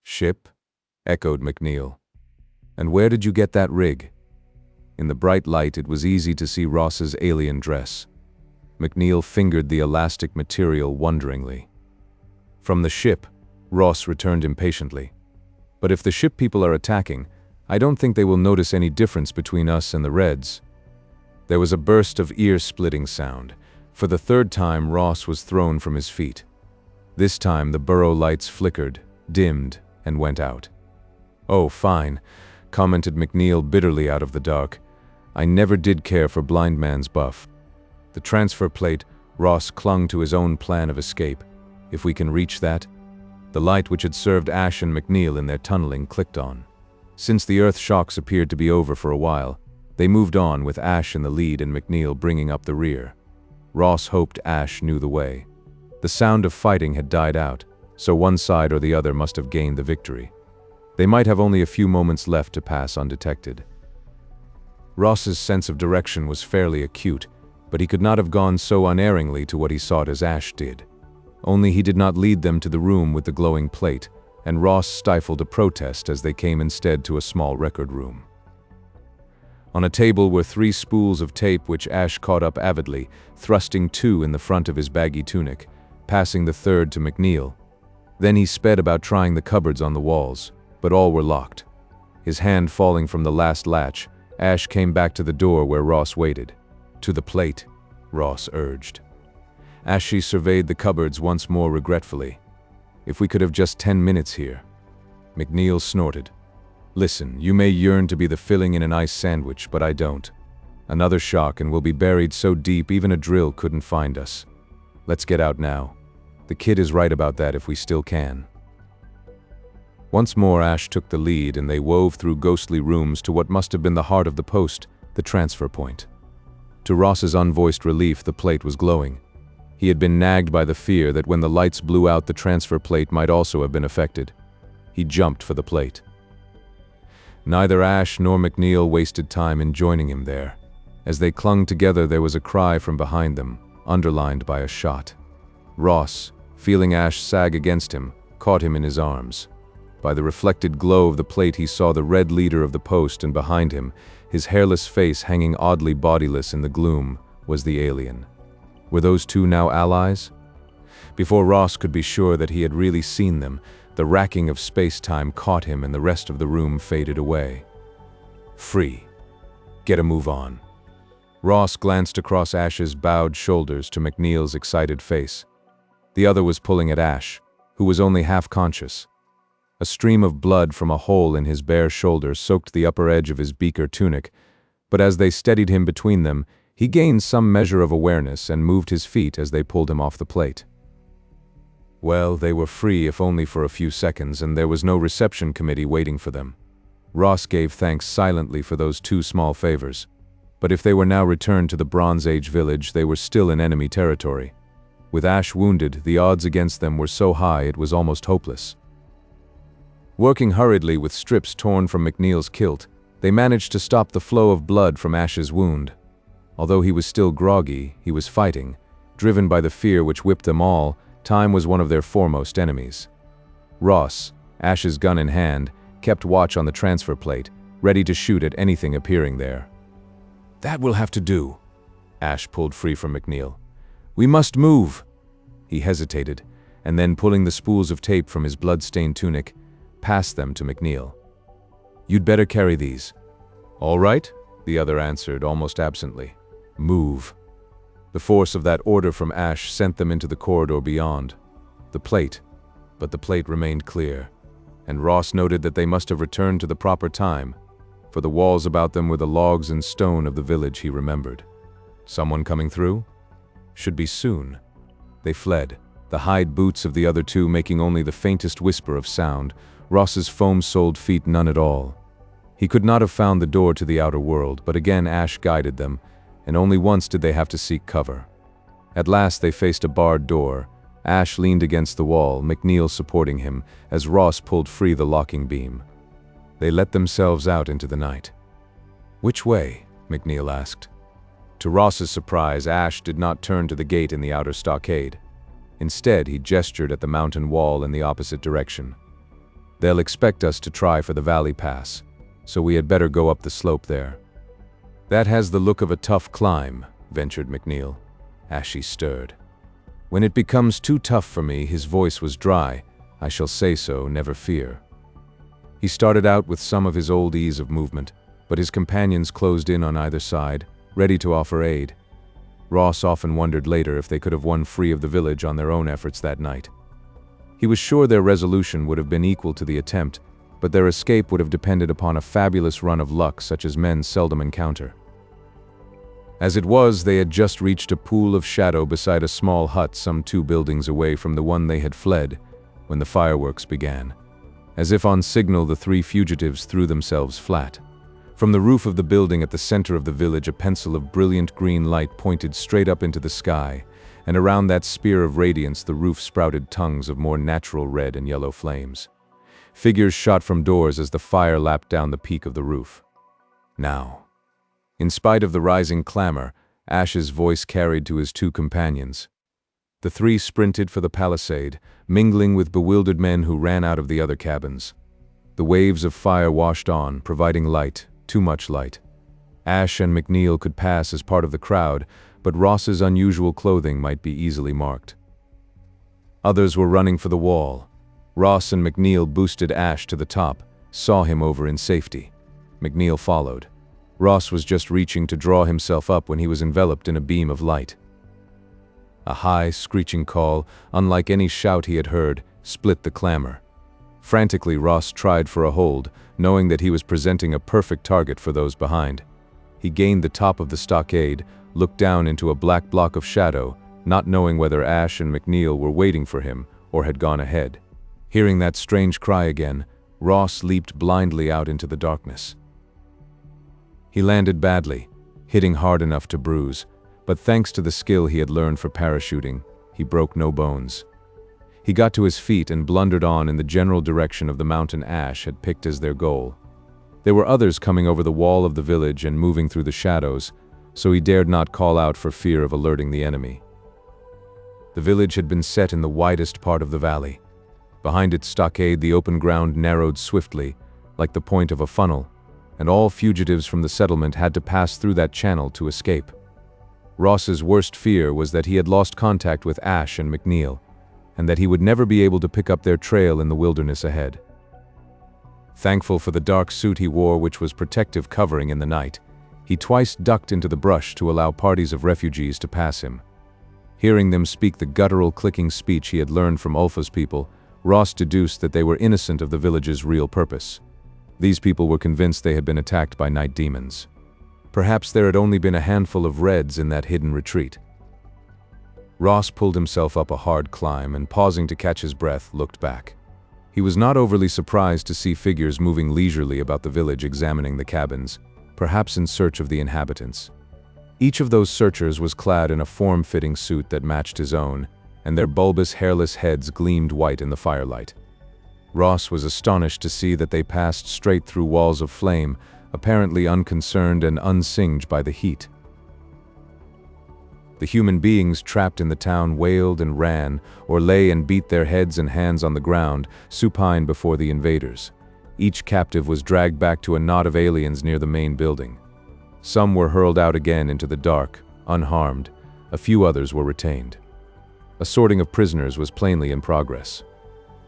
"Ship?" echoed McNeil. "And where did you get that rig?" In the bright light, it was easy to see Ross's alien dress. McNeil fingered the elastic material wonderingly. "From the ship," Ross returned impatiently. "But if the ship people are attacking, I don't think they will notice any difference between us and the Reds." There was a burst of ear-splitting sound. For the third time, Ross was thrown from his feet. This time, the burrow lights flickered, dimmed, and went out. "Oh, fine," commented McNeil bitterly out of the dark. "I never did care for blind man's buff." The transfer plate, Ross clung to his own plan of escape. If we can reach that? The light which had served Ash and McNeil in their tunneling clicked on. Since the earth shocks appeared to be over for a while, they moved on with Ash in the lead and McNeil bringing up the rear. Ross hoped Ash knew the way. The sound of fighting had died out, so one side or the other must have gained the victory. They might have only a few moments left to pass undetected. Ross's sense of direction was fairly acute, but he could not have gone so unerringly to what he sought as Ash did. Only he did not lead them to the room with the glowing plate, and Ross stifled a protest as they came instead to a small record room. On a table were 3 spools of tape which Ash caught up avidly, thrusting 2 in the front of his baggy tunic, passing the third to McNeil. Then he sped about trying the cupboards on the walls, but all were locked. His hand falling from the last latch, Ash came back to the door where Ross waited. "To the plate," Ross urged. Ashy surveyed the cupboards once more regretfully. "If we could have just 10 minutes here." McNeil snorted. "Listen, you may yearn to be the filling in an ice sandwich, but I don't. Another shock and we'll be buried so deep even a drill couldn't find us. Let's get out now. The kid is right about that if we still can." Once more Ash took the lead and they wove through ghostly rooms to what must have been the heart of the post, the transfer point. To Ross's unvoiced relief, the plate was glowing. He had been nagged by the fear that when the lights blew out, the transfer plate might also have been affected. He jumped for the plate. Neither Ash nor McNeil wasted time in joining him there. As they clung together, there was a cry from behind them, underlined by a shot. Ross, feeling Ash sag against him, caught him in his arms. By the reflected glow of the plate, he saw the red leader of the post, and behind him, his hairless face hanging oddly bodiless in the gloom, was the alien. Were those two now allies? Before Ross could be sure that he had really seen them, the racking of space-time caught him and the rest of the room faded away. Free. Get a move on. Ross glanced across Ash's bowed shoulders to McNeil's excited face. The other was pulling at Ash, who was only half conscious. A stream of blood from a hole in his bare shoulder soaked the upper edge of his beaker tunic, but as they steadied him between them, he gained some measure of awareness and moved his feet as they pulled him off the plate. Well, they were free if only for a few seconds, and there was no reception committee waiting for them. Ross gave thanks silently for those 2 small favors. But if they were now returned to the Bronze Age village, they were still in enemy territory. With Ash wounded, the odds against them were so high it was almost hopeless. Working hurriedly with strips torn from McNeil's kilt, they managed to stop the flow of blood from Ash's wound. Although he was still groggy, he was fighting. Driven by the fear which whipped them all, time was one of their foremost enemies. Ross, Ash's gun in hand, kept watch on the transfer plate, ready to shoot at anything appearing there. "That will have to do." Ash pulled free from McNeil. "We must move." He hesitated, and then pulling the spools of tape from his blood-stained tunic, passed them to McNeil. "You'd better carry these." "All right," the other answered, almost absently. "Move." The force of that order from Ash sent them into the corridor beyond. But the plate remained clear, and Ross noted that they must have returned to the proper time, for the walls about them were the logs and stone of the village he remembered. Someone coming through? Should be soon. They fled, the hide boots of the other two making only the faintest whisper of sound, Ross's foam-soled feet none at all. He could not have found the door to the outer world, but again Ash guided them, and only once did they have to seek cover. At last they faced a barred door. Ash leaned against the wall, McNeil supporting him, as Ross pulled free the locking beam. They let themselves out into the night. "Which way?" McNeil asked. To Ross's surprise, Ash did not turn to the gate in the outer stockade. Instead, he gestured at the mountain wall in the opposite direction. "They'll expect us to try for the valley pass, so we had better go up the slope there." "That has the look of a tough climb," ventured McNeil. Ashy stirred. "When it becomes too tough for me," his voice was dry, "I shall say so, never fear." He started out with some of his old ease of movement, but his companions closed in on either side, ready to offer aid. Ross often wondered later if they could have won free of the village on their own efforts that night. He was sure their resolution would have been equal to the attempt, but their escape would have depended upon a fabulous run of luck such as men seldom encounter. As it was, they had just reached a pool of shadow beside a small hut some 2 buildings away from the one they had fled, when the fireworks began. As if on signal, the 3 fugitives threw themselves flat. From the roof of the building at the center of the village, a pencil of brilliant green light pointed straight up into the sky, and around that spear of radiance the roof sprouted tongues of more natural red and yellow flames. Figures shot from doors as the fire lapped down the peak of the roof. Now. In spite of the rising clamor, Ash's voice carried to his 2 companions. The 3 sprinted for the palisade, mingling with bewildered men who ran out of the other cabins. The waves of fire washed on, providing light, too much light. Ash and McNeil could pass as part of the crowd, but Ross's unusual clothing might be easily marked. Others were running for the wall. Ross and McNeil boosted Ash to the top, saw him over in safety. McNeil followed. Ross was just reaching to draw himself up when he was enveloped in a beam of light. A high, screeching call, unlike any shout he had heard, split the clamor. Frantically, Ross tried for a hold, knowing that he was presenting a perfect target for those behind. He gained the top of the stockade, looked down into a black block of shadow, not knowing whether Ash and McNeil were waiting for him or had gone ahead. Hearing that strange cry again, Ross leaped blindly out into the darkness. He landed badly, hitting hard enough to bruise, but thanks to the skill he had learned for parachuting, he broke no bones. He got to his feet and blundered on in the general direction of the mountain Ash had picked as their goal. There were others coming over the wall of the village and moving through the shadows, so he dared not call out for fear of alerting the enemy. The village had been set in the widest part of the valley. Behind its stockade, the open ground narrowed swiftly, like the point of a funnel, and all fugitives from the settlement had to pass through that channel to escape. Ross's worst fear was that he had lost contact with Ash and McNeil, and that he would never be able to pick up their trail in the wilderness ahead. Thankful for the dark suit he wore, which was protective covering in the night, he twice ducked into the brush to allow parties of refugees to pass him. Hearing them speak the guttural clicking speech he had learned from Ulfa's people, Ross deduced that they were innocent of the village's real purpose. These people were convinced they had been attacked by night demons. Perhaps there had only been a handful of Reds in that hidden retreat. Ross pulled himself up a hard climb and, pausing to catch his breath, looked back. He was not overly surprised to see figures moving leisurely about the village, examining the cabins, perhaps in search of the inhabitants. Each of those searchers was clad in a form-fitting suit that matched his own, and their bulbous, hairless heads gleamed white in the firelight. Ross was astonished to see that they passed straight through walls of flame, apparently unconcerned and unsinged by the heat. The human beings trapped in the town wailed and ran, or lay and beat their heads and hands on the ground, supine before the invaders. Each captive was dragged back to a knot of aliens near the main building. Some were hurled out again into the dark, unharmed. A few others were retained. A sorting of prisoners was plainly in progress.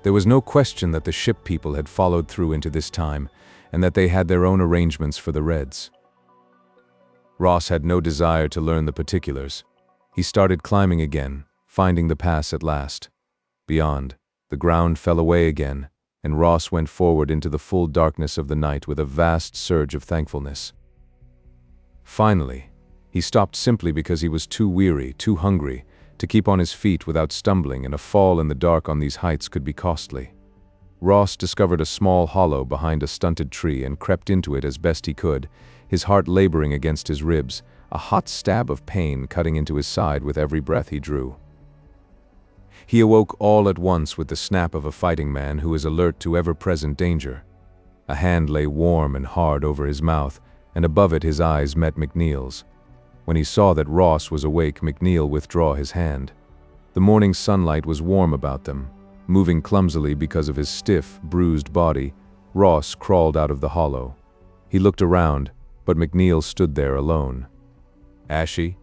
There was no question that the ship people had followed through into this time, and that they had their own arrangements for the Reds. Ross had no desire to learn the particulars. He started climbing again, finding the pass at last. Beyond, the ground fell away again, and Ross went forward into the full darkness of the night with a vast surge of thankfulness. Finally, he stopped simply because he was too weary, too hungry, to keep on his feet without stumbling, and a fall in the dark on these heights could be costly. Ross discovered a small hollow behind a stunted tree and crept into it as best he could, his heart laboring against his ribs, a hot stab of pain cutting into his side with every breath he drew. He awoke all at once with the snap of a fighting man who is alert to ever-present danger. A hand lay warm and hard over his mouth, and above it his eyes met McNeil's. When he saw that Ross was awake, McNeil withdrew his hand. The morning sunlight was warm about them. Moving clumsily because of his stiff, bruised body, Ross crawled out of the hollow. He looked around, but McNeil stood there alone. "Ashy?"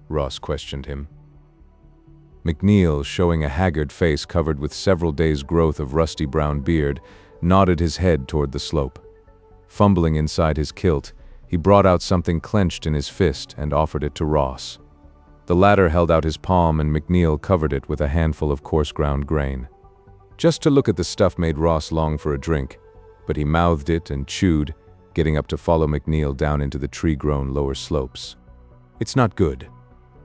Ross questioned him. McNeil, showing a haggard face covered with several days' growth of rusty brown beard, nodded his head toward the slope. Fumbling inside his kilt, he brought out something clenched in his fist and offered it to Ross. The latter held out his palm and McNeil covered it with a handful of coarse ground grain. Just to look at the stuff made Ross long for a drink, but he mouthed it and chewed, getting up to follow McNeil down into the tree-grown lower slopes. "It's not good."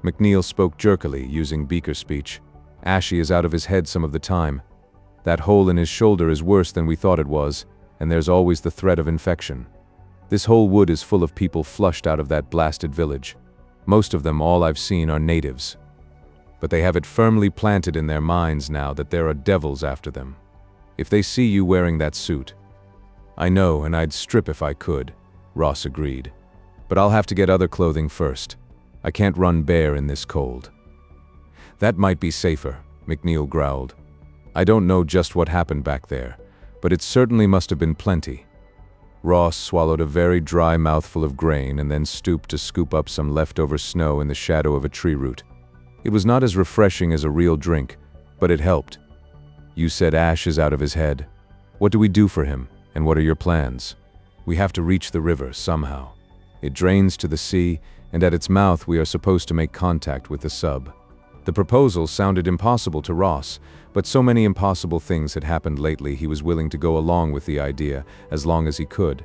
McNeil spoke jerkily, using beaker speech. "Ashy is out of his head some of the time. That hole in his shoulder is worse than we thought it was, and there's always the threat of infection. This whole wood is full of people flushed out of that blasted village. Most of them, all I've seen, are natives. But they have it firmly planted in their minds now that there are devils after them. If they see you wearing that suit—" "I know, and I'd strip if I could," Ross agreed. "But I'll have to get other clothing first. I can't run bare in this cold." "That might be safer," McNeil growled. "I don't know just what happened back there, but it certainly must have been plenty." Ross swallowed a very dry mouthful of grain and then stooped to scoop up some leftover snow in the shadow of a tree root. It was not as refreshing as a real drink, but it helped. "You said Ash is out of his head. What do we do for him, and what are your plans?" "We have to reach the river somehow. It drains to the sea, and at its mouth we are supposed to make contact with the sub." The proposal sounded impossible to Ross, but so many impossible things had happened lately he was willing to go along with the idea as long as he could.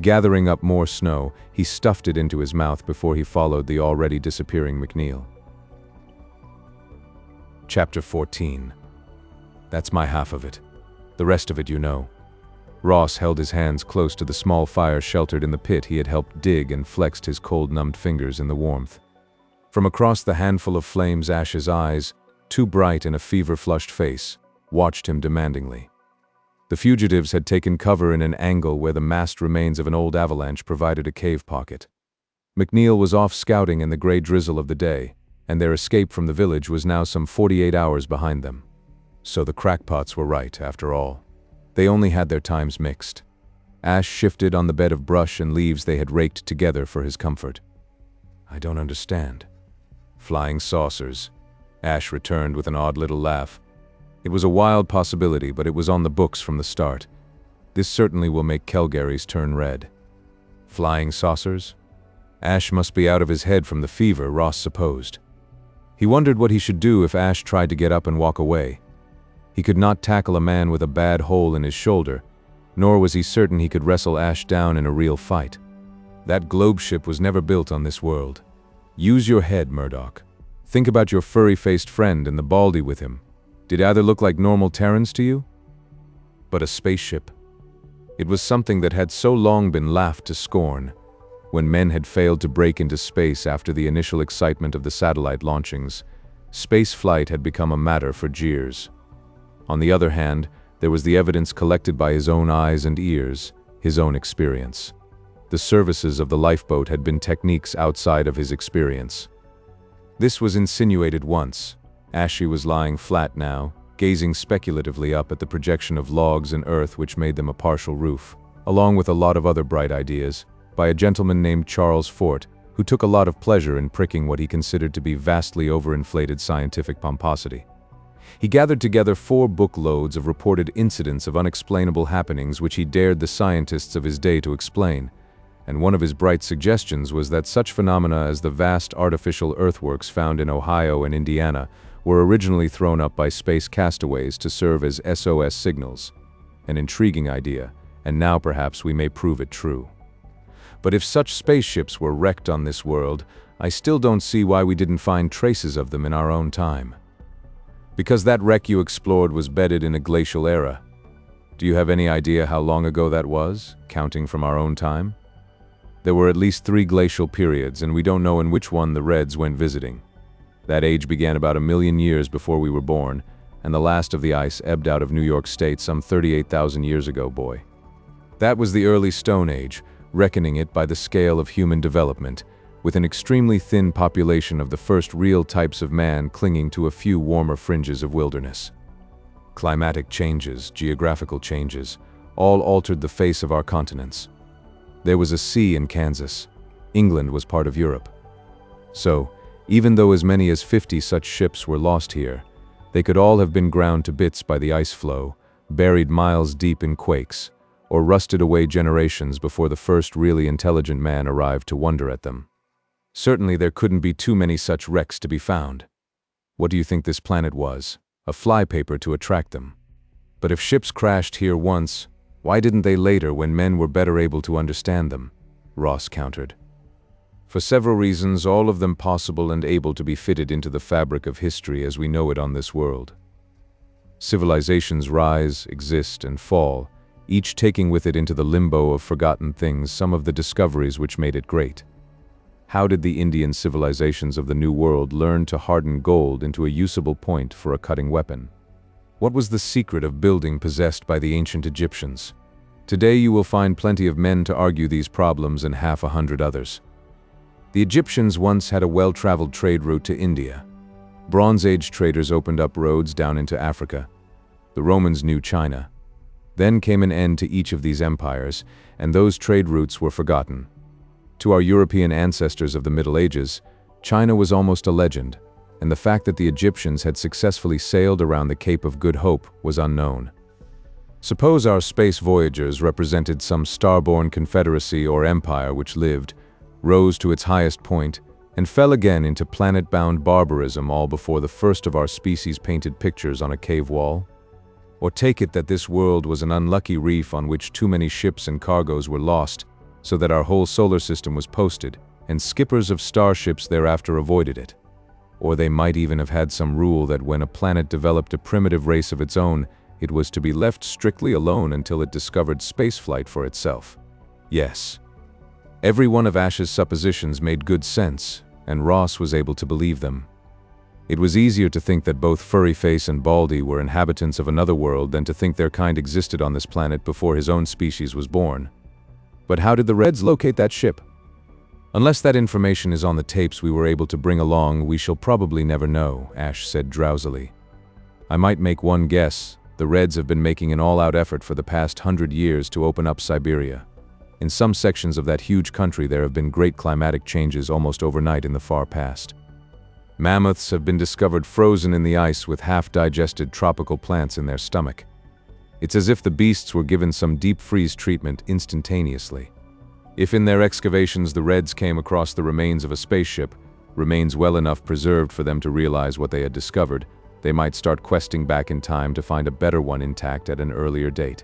Gathering up more snow, he stuffed it into his mouth before he followed the already disappearing McNeil. Chapter 14. "That's my half of it. The rest of it you know." Ross held his hands close to the small fire sheltered in the pit he had helped dig and flexed his cold-numbed fingers in the warmth. From across the handful of flames, Ash's eyes, too bright in a fever-flushed face, watched him demandingly. The fugitives had taken cover in an angle where the massed remains of an old avalanche provided a cave pocket. McNeil was off scouting in the gray drizzle of the day, and their escape from the village was now some 48 hours behind them. So the crackpots were right, after all. They only had their times mixed. Ash shifted on the bed of brush and leaves they had raked together for his comfort. "I don't understand." "Flying saucers," Ash returned with an odd little laugh. "It was a wild possibility, but it was on the books from the start. This certainly will make Kelgary's turn red." "Flying saucers?" Ash must be out of his head from the fever, Ross supposed. He wondered what he should do if Ash tried to get up and walk away. He could not tackle a man with a bad hole in his shoulder, nor was he certain he could wrestle Ash down in a real fight. That globe ship was never built on this world. Use your head, Murdoch. Think about your furry-faced friend and the baldy with him. Did either look like normal Terrans to you? But a spaceship. It was something that had so long been laughed to scorn, when men had failed to break into space after the initial excitement of the satellite launchings. Space flight had become a matter for jeers. On the other hand, There was the evidence collected by his own eyes and ears, his own experience. The services of the lifeboat had been techniques outside of his experience. This was insinuated once. Ashley was lying flat now, gazing speculatively up at the projection of logs and earth which made them a partial roof, along with a lot of other bright ideas, by a gentleman named Charles Fort, who took a lot of pleasure in pricking what he considered to be vastly overinflated scientific pomposity. He gathered together 4 bookloads of reported incidents of unexplainable happenings which he dared the scientists of his day to explain, and one of his bright suggestions was that such phenomena as the vast artificial earthworks found in Ohio and Indiana were originally thrown up by space castaways to serve as SOS signals. An intriguing idea, and now perhaps we may prove it true. But if such spaceships were wrecked on this world, I still don't see why we didn't find traces of them in our own time. Because that wreck you explored was bedded in a glacial era. Do you have any idea how long ago that was, counting from our own time? There were at least 3 glacial periods, and we don't know in which one the Reds went visiting. That age began about 1 million years before we were born, and the last of the ice ebbed out of New York State some 38,000 years ago, boy. That was the early Stone Age, reckoning it by the scale of human development, with an extremely thin population of the first real types of man clinging to a few warmer fringes of wilderness. Climatic changes, geographical changes, all altered the face of our continents. There was a sea in Kansas. England was part of Europe. So, even though as many as 50 such ships were lost here, they could all have been ground to bits by the ice flow, buried miles deep in quakes, or rusted away generations before the first really intelligent man arrived to wonder at them. Certainly there couldn't be too many such wrecks to be found. What do you think this planet was? A flypaper to attract them. But if ships crashed here once, why didn't they later when men were better able to understand them? Ross countered. For several reasons, all of them possible and able to be fitted into the fabric of history as we know it on this world. Civilizations rise, exist, and fall, each taking with it into the limbo of forgotten things some of the discoveries which made it great. How did the Indian civilizations of the New World learn to harden gold into a usable point for a cutting weapon? What was the secret of building possessed by the ancient Egyptians? Today you will find plenty of men to argue these problems and half a hundred others. The Egyptians once had a well-traveled trade route to India. Bronze Age traders opened up roads down into Africa. The Romans knew China. Then came an end to each of these empires, and those trade routes were forgotten. To our European ancestors of the Middle Ages, China was almost a legend, and the fact that the Egyptians had successfully sailed around the Cape of Good Hope was unknown. Suppose our space voyagers represented some starborn confederacy or empire which lived, rose to its highest point, and fell again into planet-bound barbarism all before the first of our species painted pictures on a cave wall? Or take it that this world was an unlucky reef on which too many ships and cargoes were lost, so that our whole solar system was posted, and skippers of starships thereafter avoided it. Or they might even have had some rule that when a planet developed a primitive race of its own, it was to be left strictly alone until it discovered spaceflight for itself. Yes. Every one of Ash's suppositions made good sense, and Ross was able to believe them. It was easier to think that both Furryface and Baldy were inhabitants of another world than to think their kind existed on this planet before his own species was born. But how did the Reds locate that ship? Unless that information is on the tapes we were able to bring along, we shall probably never know, Ash said drowsily. I might make one guess. The Reds have been making an all-out effort for the past 100 years to open up Siberia. In some sections of that huge country there have been great climatic changes almost overnight in the far past. Mammoths have been discovered frozen in the ice with half-digested tropical plants in their stomach. It's as if the beasts were given some deep freeze treatment instantaneously. If in their excavations the Reds came across the remains of a spaceship, remains well enough preserved for them to realize what they had discovered, they might start questing back in time to find a better one intact at an earlier date.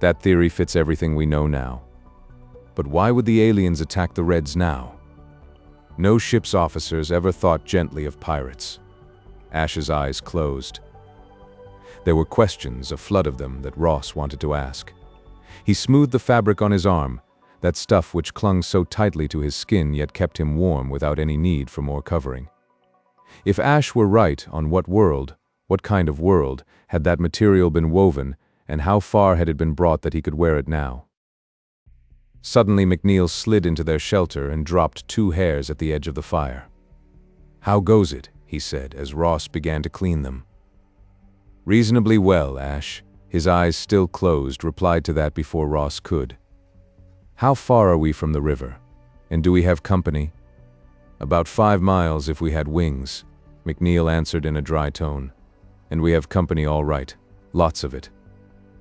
That theory fits everything we know now. But why would the aliens attack the Reds now? No ship's officers ever thought gently of pirates. Ash's eyes closed. There were questions, a flood of them, that Ross wanted to ask. He smoothed the fabric on his arm, that stuff which clung so tightly to his skin yet kept him warm without any need for more covering. If Ash were right, on what world, what kind of world, had that material been woven, and how far had it been brought that he could wear it now? Suddenly McNeil slid into their shelter and dropped 2 hairs at the edge of the fire. "How goes it?" he said as Ross began to clean them. "Reasonably well," Ash, his eyes still closed, replied to that before Ross could. "How far are we from the river? And do we have company?" "About 5 miles if we had wings," McNeil answered in a dry tone. "And we have company all right. Lots of it."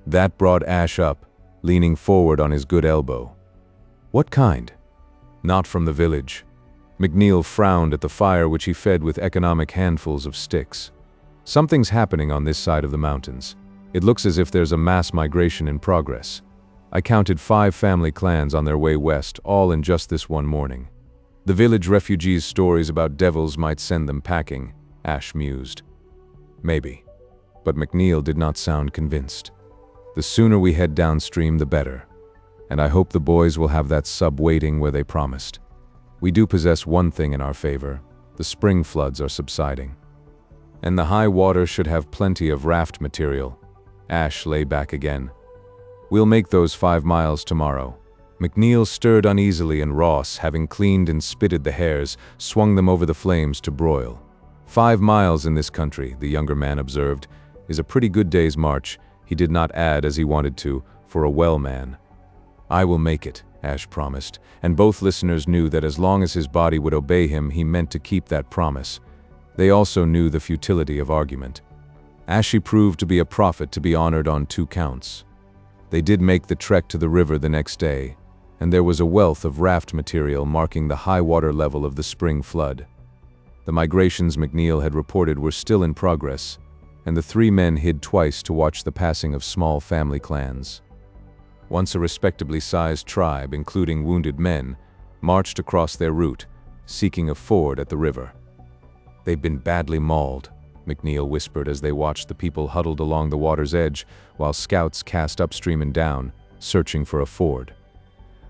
That brought Ash up, leaning forward on his good elbow. "What kind?" "Not from the village." McNeil frowned at the fire which he fed with economic handfuls of sticks. "Something's happening on this side of the mountains. It looks as if there's a mass migration in progress. I counted 5 family clans on their way west, all in just this one morning. The village refugees' stories about devils might send them packing," Ash mused. "Maybe." But McNeil did not sound convinced. "The sooner we head downstream, the better. And I hope the boys will have that sub waiting where they promised. We do possess one thing in our favor. The spring floods are subsiding. And the high water should have plenty of raft material." Ash lay back again. "We'll make those 5 miles tomorrow." McNeil stirred uneasily, and Ross, having cleaned and spitted the hairs, swung them over the flames to broil. 5 miles in this country," the younger man observed, "is a pretty good day's march." He did not add, as he wanted to, "for a well man." "I will make it," Ash promised, and both listeners knew that as long as his body would obey him, he meant to keep that promise. They also knew the futility of argument. Ashy proved to be a prophet to be honored on 2 counts. They did make the trek to the river the next day, and there was a wealth of raft material marking the high water level of the spring flood. The migrations McNeil had reported were still in progress, and the 3 men hid twice to watch the passing of small family clans. Once a respectably sized tribe, including wounded men, marched across their route, seeking a ford at the river. "They've been badly mauled," McNeil whispered as they watched the people huddled along the water's edge while scouts cast upstream and down, searching for a ford.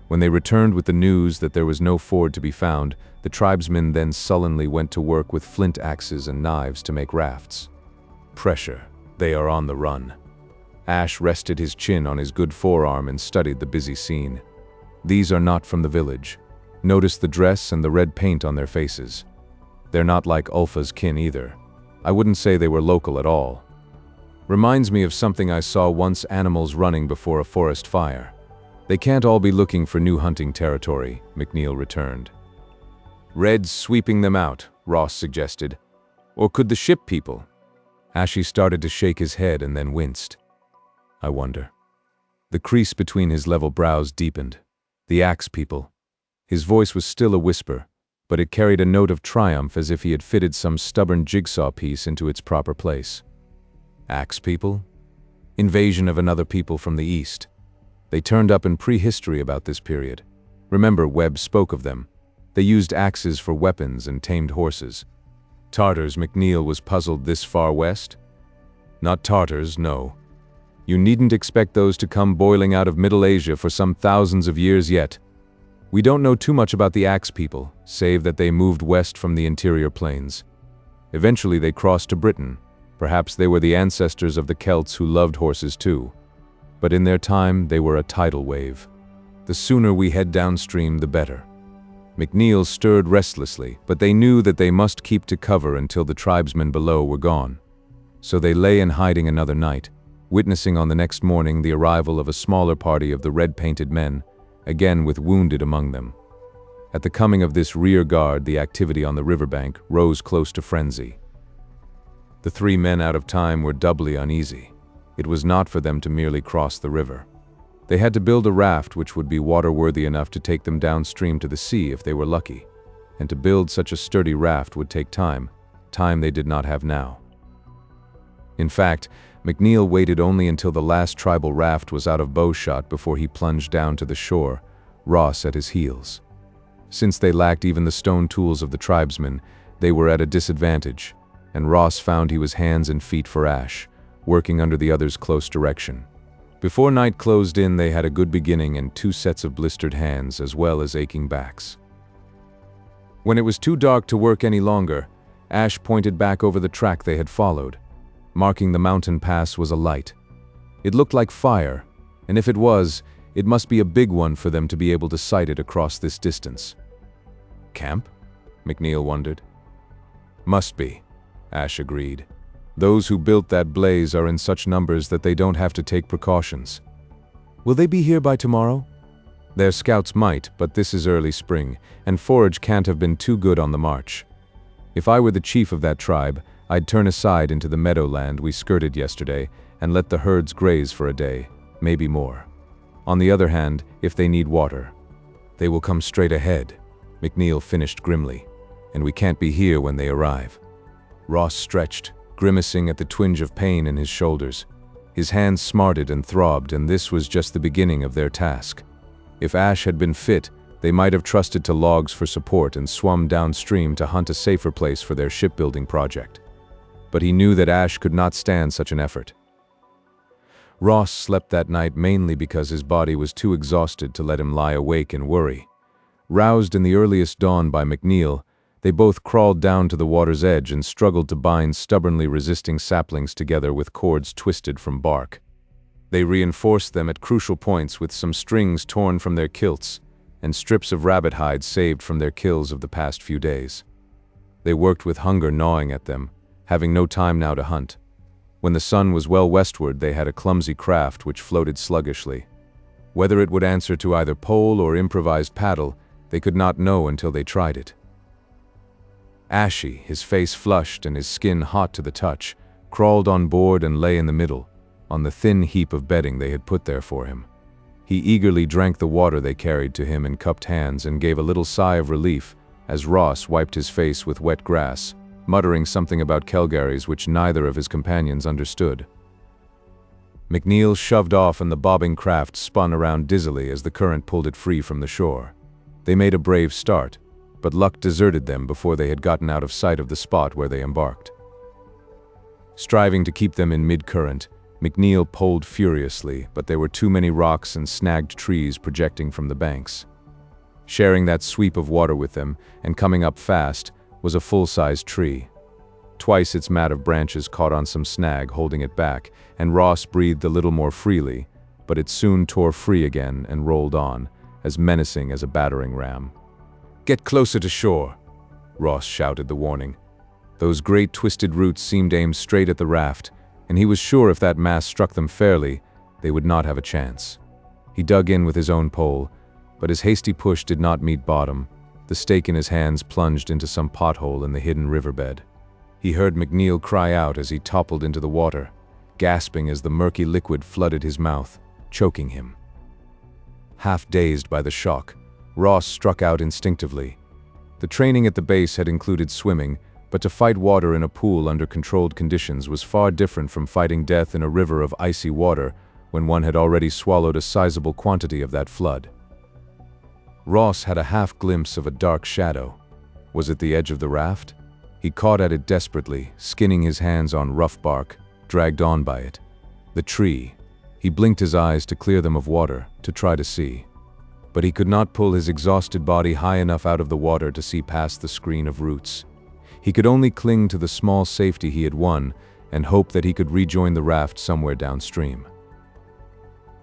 When they returned with the news that there was no ford to be found, the tribesmen then sullenly went to work with flint axes and knives to make rafts. "Pressure. They are on the run." Ash rested his chin on his good forearm and studied the busy scene. "These are not from the village. Notice the dress and the red paint on their faces. They're not like Ulfa's kin either. I wouldn't say they were local at all. Reminds me of something I saw once: animals running before a forest fire. They can't all be looking for new hunting territory," McNeil returned. "Reds sweeping them out," Ross suggested. "Or could the ship people?" Ashy started to shake his head and then winced. "I wonder." The crease between his level brows deepened. "The axe people." His voice was still a whisper, but it carried a note of triumph, as if he had fitted some stubborn jigsaw piece into its proper place. "Axe people?" "Invasion of another people from the east. They turned up in prehistory about this period. Remember, Webb spoke of them. They used axes for weapons and tamed horses." "Tartars?" McNeil was puzzled. "This far west?" "Not Tartars, no. You needn't expect those to come boiling out of Middle Asia for some thousands of years yet. We don't know too much about the Axe people, save that they moved west from the interior plains. Eventually they crossed to Britain. Perhaps they were the ancestors of the Celts who loved horses too. But in their time, they were a tidal wave. The sooner we head downstream, the better." McNeil stirred restlessly, but they knew that they must keep to cover until the tribesmen below were gone. So they lay in hiding another night, witnessing on the next morning the arrival of a smaller party of the red-painted men, again with wounded among them. At the coming of this rear guard, the activity on the riverbank rose close to frenzy. The 3 men out of time were doubly uneasy. It was not for them to merely cross the river. They had to build a raft which would be water-worthy enough to take them downstream to the sea if they were lucky. And to build such a sturdy raft would take time they did not have now. In fact, McNeil waited only until the last tribal raft was out of bowshot before he plunged down to the shore, Ross at his heels. Since they lacked even the stone tools of the tribesmen, they were at a disadvantage, and Ross found he was hands and feet for Ash, working under the other's close direction. Before night closed in, they had a good beginning and 2 sets of blistered hands as well as aching backs. When it was too dark to work any longer, Ash pointed back over the track they had followed. Marking the mountain pass was a light. It looked like fire, and if it was, it must be a big one for them to be able to sight it across this distance. Camp? McNeil wondered. Must be, Ash agreed. Those who built that blaze are in such numbers that they don't have to take precautions. Will they be here by tomorrow? Their scouts might, but this is early spring, and forage can't have been too good on the march. If I were the chief of that tribe, I'd turn aside into the meadowland we skirted yesterday and let the herds graze for a day, maybe more. On the other hand, if they need water, they will come straight ahead, McNeil finished grimly, and we can't be here when they arrive. Ross stretched, grimacing at the twinge of pain in his shoulders. His hands smarted and throbbed, and this was just the beginning of their task. If Ash had been fit, they might have trusted to logs for support and swum downstream to hunt a safer place for their shipbuilding project. But he knew that Ash could not stand such an effort. Ross slept that night mainly because his body was too exhausted to let him lie awake and worry. Roused in the earliest dawn by McNeil, they both crawled down to the water's edge and struggled to bind stubbornly resisting saplings together with cords twisted from bark. They reinforced them at crucial points with some strings torn from their kilts and strips of rabbit hide saved from their kills of the past few days. They worked with hunger gnawing at them, having no time now to hunt. When the sun was well westward, they had a clumsy craft which floated sluggishly. Whether it would answer to either pole or improvised paddle, they could not know until they tried it. Ashy, his face flushed and his skin hot to the touch, crawled on board and lay in the middle, on the thin heap of bedding they had put there for him. He eagerly drank the water they carried to him in cupped hands and gave a little sigh of relief as Ross wiped his face with wet grass, muttering something about Kelgaries which neither of his companions understood. McNeil shoved off and the bobbing craft spun around dizzily as the current pulled it free from the shore. They made a brave start, but luck deserted them before they had gotten out of sight of the spot where they embarked. Striving to keep them in mid-current, McNeil poled furiously, but there were too many rocks and snagged trees projecting from the banks. Sharing that sweep of water with them, and coming up fast, was a full-sized tree. Twice its mat of branches caught on some snag holding it back, and Ross breathed a little more freely, but it soon tore free again and rolled on, as menacing as a battering ram. "Get closer to shore," Ross shouted the warning. Those great twisted roots seemed aimed straight at the raft, and he was sure if that mass struck them fairly, they would not have a chance. He dug in with his own pole, but his hasty push did not meet bottom. The stake in his hands plunged into some pothole in the hidden riverbed. He heard McNeil cry out as he toppled into the water, gasping as the murky liquid flooded his mouth, choking him. Half dazed by the shock, Ross struck out instinctively. The training at the base had included swimming, but to fight water in a pool under controlled conditions was far different from fighting death in a river of icy water when one had already swallowed a sizable quantity of that flood. Ross had a half glimpse of a dark shadow. Was it the edge of the raft? He caught at it desperately, skinning his hands on rough bark, dragged on by it. The tree. He blinked his eyes to clear them of water, to try to see. But he could not pull his exhausted body high enough out of the water to see past the screen of roots. He could only cling to the small safety he had won and hope that he could rejoin the raft somewhere downstream.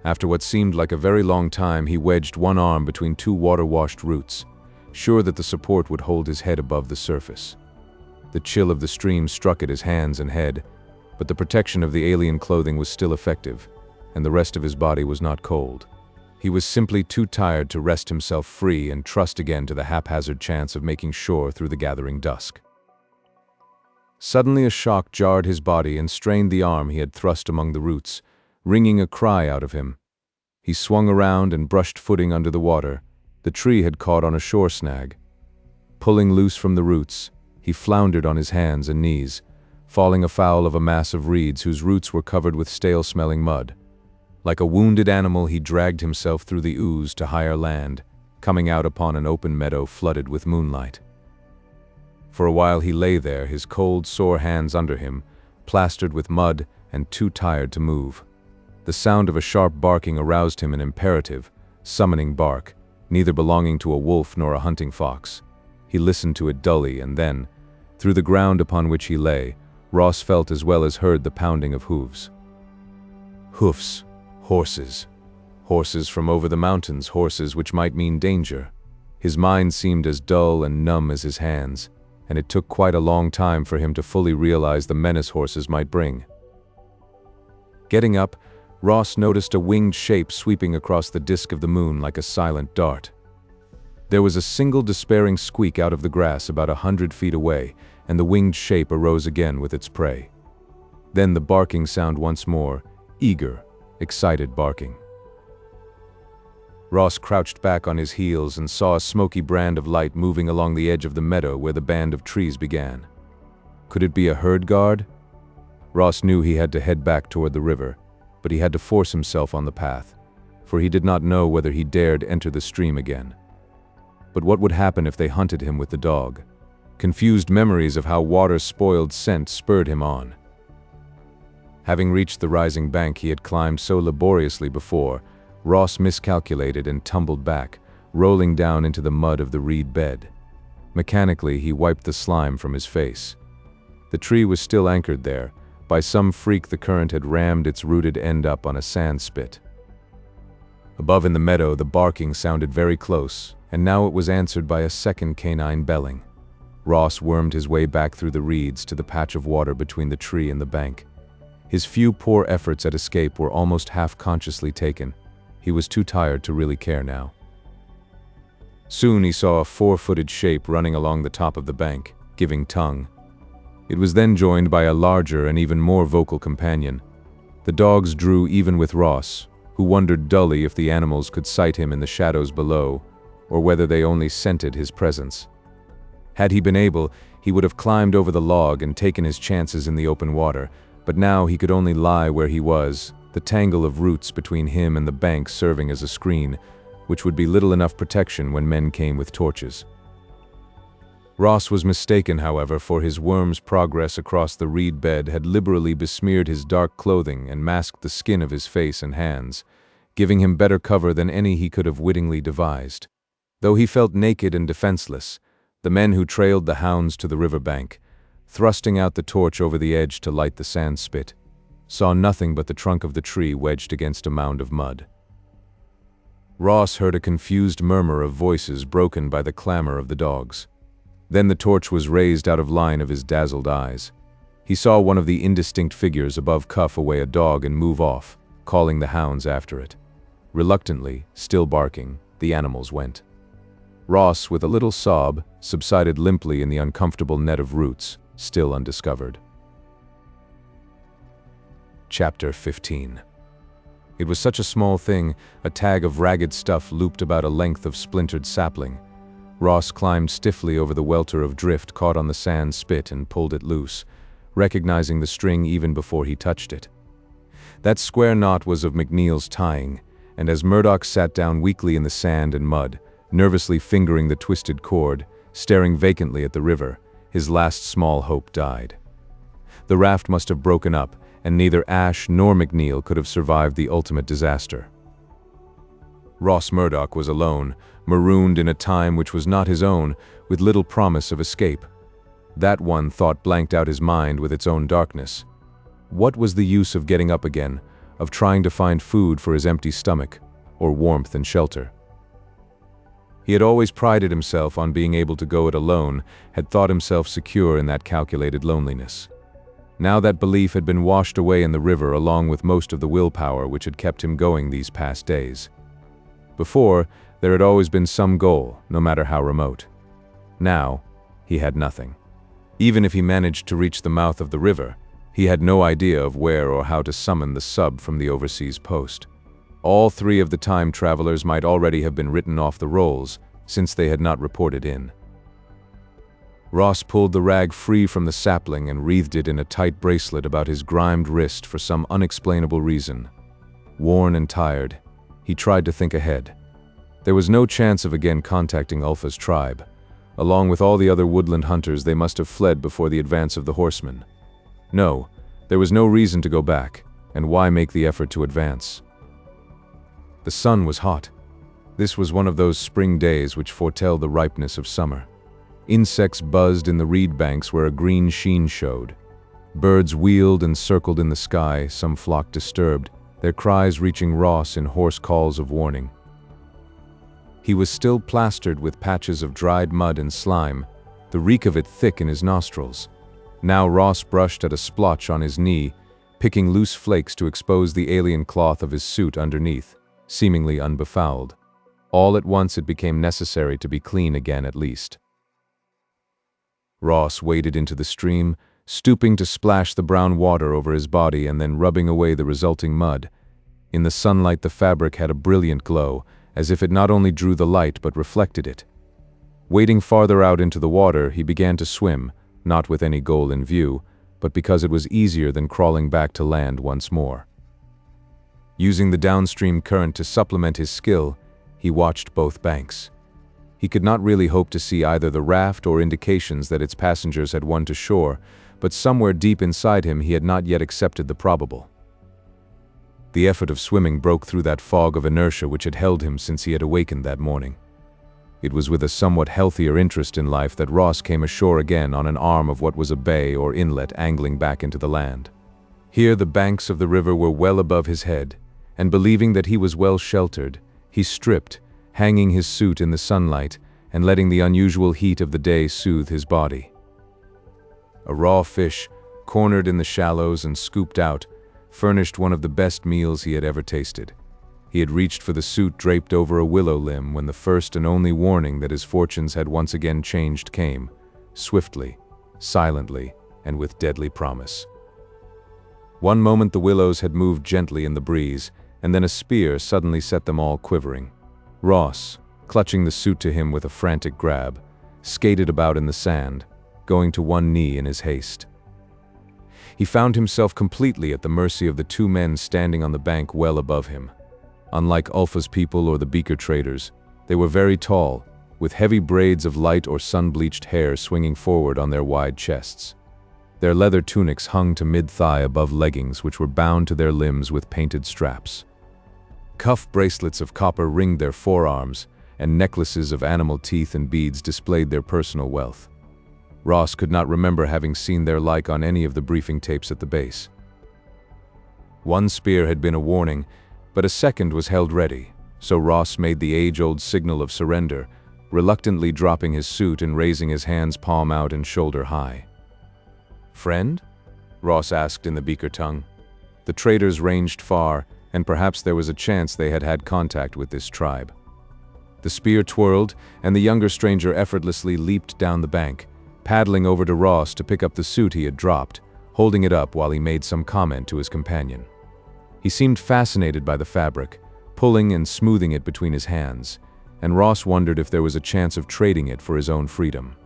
After what seemed like a very long time, he wedged one arm between two water-washed roots, sure that the support would hold his head above the surface. The chill of the stream struck at his hands and head, but the protection of the alien clothing was still effective, and the rest of his body was not cold. He was simply too tired to wrest himself free and trust again to the haphazard chance of making shore through the gathering dusk. Suddenly a shock jarred his body and strained the arm he had thrust among the roots, wringing a cry out of him. He swung around and brushed footing under the water. The tree had caught on a shore snag. Pulling loose from the roots, he floundered on his hands and knees, falling afoul of a mass of reeds whose roots were covered with stale-smelling mud. Like a wounded animal, he dragged himself through the ooze to higher land, coming out upon an open meadow flooded with moonlight. For a while he lay there, his cold, sore hands under him, plastered with mud and too tired to move. The sound of a sharp barking aroused him, an imperative, summoning bark, neither belonging to a wolf nor a hunting fox. He listened to it dully, and then, through the ground upon which he lay, Ross felt as well as heard the pounding of hooves. Hoofs. Horses. Horses from over the mountains, horses which might mean danger. His mind seemed as dull and numb as his hands, and it took quite a long time for him to fully realize the menace horses might bring. Getting up, Ross noticed a winged shape sweeping across the disk of the moon like a silent dart. There was a single despairing squeak out of the grass about 100 feet away, and the winged shape arose again with its prey. Then the barking sound once more, eager, excited barking. Ross crouched back on his heels and saw a smoky brand of light moving along the edge of the meadow where the band of trees began. Could it be a herd guard? Ross knew he had to head back toward the river, but he had to force himself on the path, for he did not know whether he dared enter the stream again. But what would happen if they hunted him with the dog? Confused memories of how water spoiled scent spurred him on. Having reached the rising bank he had climbed so laboriously before, Ross miscalculated and tumbled back, rolling down into the mud of the reed bed. Mechanically, he wiped the slime from his face. The tree was still anchored there. By some freak, the current had rammed its rooted end up on a sand spit. Above in the meadow, the barking sounded very close, and now it was answered by a second canine belling. Ross wormed his way back through the reeds to the patch of water between the tree and the bank. His few poor efforts at escape were almost half-consciously taken. He was too tired to really care now. Soon he saw a 4-footed shape running along the top of the bank, giving tongue. It was then joined by a larger and even more vocal companion. The dogs drew even with Ross, who wondered dully if the animals could sight him in the shadows below, or whether they only scented his presence. Had he been able, he would have climbed over the log and taken his chances in the open water, but now he could only lie where he was, the tangle of roots between him and the bank serving as a screen, which would be little enough protection when men came with torches. Ross was mistaken, however, for his worm's progress across the reed bed had liberally besmeared his dark clothing and masked the skin of his face and hands, giving him better cover than any he could have wittingly devised. Though he felt naked and defenseless, the men who trailed the hounds to the river bank, thrusting out the torch over the edge to light the sand spit, saw nothing but the trunk of the tree wedged against a mound of mud. Ross heard a confused murmur of voices broken by the clamor of the dogs. Then the torch was raised out of line of his dazzled eyes. He saw one of the indistinct figures above cuff away a dog and move off, calling the hounds after it. Reluctantly, still barking, the animals went. Ross, with a little sob, subsided limply in the uncomfortable net of roots, still undiscovered. Chapter 15. It was such a small thing, a tag of ragged stuff looped about a length of splintered sapling. Ross climbed stiffly over the welter of drift caught on the sand spit and pulled it loose, recognizing the string even before he touched it. That square knot was of McNeil's tying, and as Murdoch sat down weakly in the sand and mud, nervously fingering the twisted cord, staring vacantly at the river, his last small hope died. The raft must have broken up, and neither Ash nor McNeil could have survived the ultimate disaster. Ross Murdoch was alone, marooned in a time which was not his own, with little promise of escape. That one thought blanked out his mind with its own darkness. What was the use of getting up again, of trying to find food for his empty stomach, or warmth and shelter? He had always prided himself on being able to go it alone, had thought himself secure in that calculated loneliness. Now that belief had been washed away in the river along with most of the willpower which had kept him going these past days. Before, there had always been some goal, no matter how remote. Now, he had nothing. Even if he managed to reach the mouth of the river, he had no idea of where or how to summon the sub from the overseas post. All three of the time travelers might already have been written off the rolls, since they had not reported in. Ross pulled the rag free from the sapling and wreathed it in a tight bracelet about his grimed wrist for some unexplainable reason. Worn and tired, he tried to think ahead. There was no chance of again contacting Ulfa's tribe. Along with all the other woodland hunters, they must have fled before the advance of the horsemen. No, there was no reason to go back, and why make the effort to advance? The sun was hot. This was one of those spring days which foretell the ripeness of summer. Insects buzzed in the reed banks where a green sheen showed. Birds wheeled and circled in the sky, some flock disturbed, their cries reaching Ross in hoarse calls of warning. He was still plastered with patches of dried mud and slime, the reek of it thick in his nostrils. Now Ross brushed at a splotch on his knee, picking loose flakes to expose the alien cloth of his suit underneath, seemingly unbefouled. All at once it became necessary to be clean again at least. Ross waded into the stream, stooping to splash the brown water over his body and then rubbing away the resulting mud. In the sunlight the fabric had a brilliant glow, as if it not only drew the light but reflected it. Wading farther out into the water, he began to swim, not with any goal in view, but because it was easier than crawling back to land once more. Using the downstream current to supplement his skill, he watched both banks. He could not really hope to see either the raft or indications that its passengers had won to shore, but somewhere deep inside him he had not yet accepted the probable. The effort of swimming broke through that fog of inertia which had held him since he had awakened that morning. It was with a somewhat healthier interest in life that Ross came ashore again on an arm of what was a bay or inlet angling back into the land. Here the banks of the river were well above his head, and believing that he was well sheltered, he stripped, hanging his suit in the sunlight and letting the unusual heat of the day soothe his body. A raw fish, cornered in the shallows and scooped out, furnished one of the best meals he had ever tasted. He had reached for the suit draped over a willow limb when the first and only warning that his fortunes had once again changed came, swiftly, silently, and with deadly promise. One moment the willows had moved gently in the breeze, and then a spear suddenly set them all quivering. Ross, clutching the suit to him with a frantic grab, skated about in the sand, going to one knee in his haste. He found himself completely at the mercy of the two men standing on the bank well above him. Unlike Ulfa's people or the Beaker traders, they were very tall, with heavy braids of light or sun-bleached hair swinging forward on their wide chests. Their leather tunics hung to mid-thigh above leggings which were bound to their limbs with painted straps. Cuff bracelets of copper ringed their forearms, and necklaces of animal teeth and beads displayed their personal wealth. Ross could not remember having seen their like on any of the briefing tapes at the base. One spear had been a warning, but a second was held ready, so Ross made the age-old signal of surrender, reluctantly dropping his suit and raising his hands palm out and shoulder high. "Friend?" Ross asked in the Beaker tongue. The traders ranged far, and perhaps there was a chance they had had contact with this tribe. The spear twirled, and the younger stranger effortlessly leaped down the bank, paddling over to Ross to pick up the suit he had dropped, holding it up while he made some comment to his companion. He seemed fascinated by the fabric, pulling and smoothing it between his hands, and Ross wondered if there was a chance of trading it for his own freedom.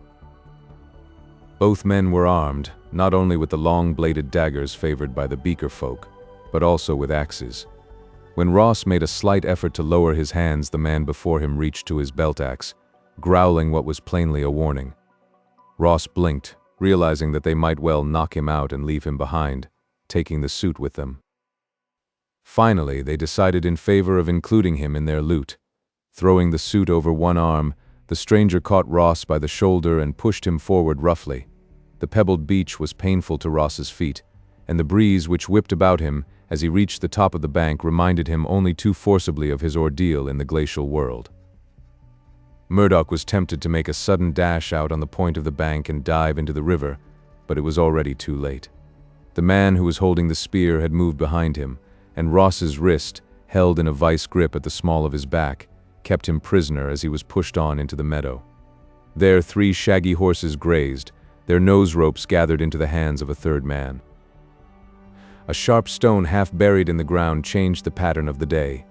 Both men were armed, not only with the long-bladed daggers favored by the Beaker folk, but also with axes. When Ross made a slight effort to lower his hands, the man before him reached to his belt axe, growling what was plainly a warning. Ross blinked, realizing that they might well knock him out and leave him behind, taking the suit with them. Finally, they decided in favor of including him in their loot. Throwing the suit over one arm, the stranger caught Ross by the shoulder and pushed him forward roughly. The pebbled beach was painful to Ross's feet, and the breeze which whipped about him as he reached the top of the bank reminded him only too forcibly of his ordeal in the glacial world. Murdoch was tempted to make a sudden dash out on the point of the bank and dive into the river, but it was already too late. The man who was holding the spear had moved behind him, and Ross's wrist, held in a vice grip at the small of his back, kept him prisoner as he was pushed on into the meadow. There 3 shaggy horses grazed, their nose ropes gathered into the hands of a third man. A sharp stone half buried in the ground changed the pattern of the day.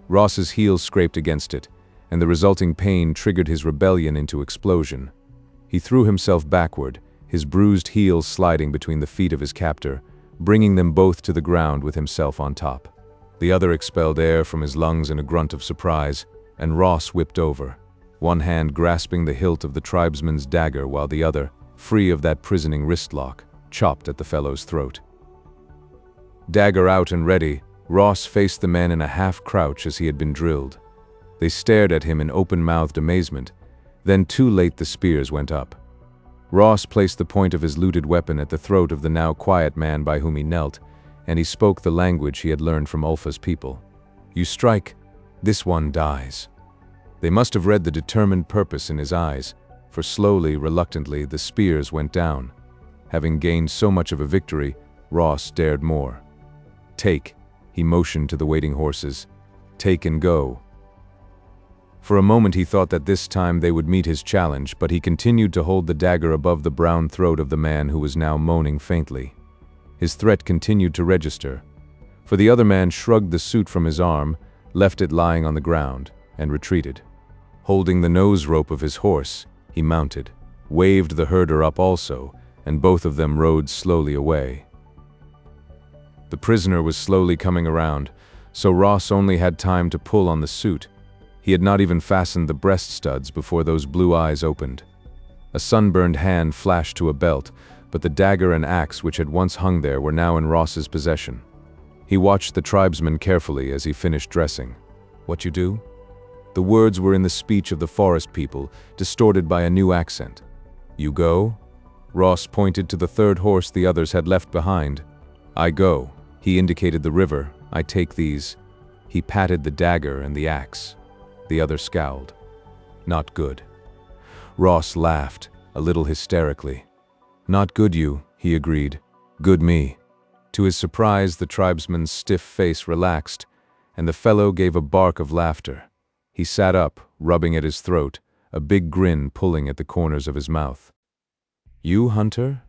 Ross's heels scraped against it, and the resulting pain triggered his rebellion into explosion. He threw himself backward, his bruised heels sliding between the feet of his captor, bringing them both to the ground with himself on top. The other expelled air from his lungs in a grunt of surprise, and Ross whipped over, one hand grasping the hilt of the tribesman's dagger while the other, free of that prisoning wristlock, chopped at the fellow's throat. Dagger out and ready, Ross faced the men in a half-crouch as he had been drilled. They stared at him in open-mouthed amazement. Then too late the spears went up. Ross placed the point of his looted weapon at the throat of the now quiet man by whom he knelt, and he spoke the language he had learned from Ulfa's people. "You strike, this one dies." They must have read the determined purpose in his eyes, for slowly, reluctantly, the spears went down. Having gained so much of a victory, Ross dared more. "Take," he motioned to the waiting horses. "Take and go." For a moment he thought that this time they would meet his challenge, but he continued to hold the dagger above the brown throat of the man who was now moaning faintly. His threat continued to register, for the other man shrugged the suit from his arm, left it lying on the ground, and retreated. Holding the nose rope of his horse, he mounted, waved the herder up also, and both of them rode slowly away. The prisoner was slowly coming around, so Ross only had time to pull on the suit. He had not even fastened the breast studs before those blue eyes opened. A sunburned hand flashed to a belt, but the dagger and axe which had once hung there were now in Ross's possession. He watched the tribesman carefully as he finished dressing. "What you do?" The words were in the speech of the forest people, distorted by a new accent. "You go?" Ross pointed to the third horse the others had left behind. "I go." He indicated the river. "I take these." He patted the dagger and the axe. The other scowled. "Not good." Ross laughed, a little hysterically. "Not good you," he agreed. "Good me." To his surprise, the tribesman's stiff face relaxed, and the fellow gave a bark of laughter. He sat up, rubbing at his throat, a big grin pulling at the corners of his mouth. "You, hunter?"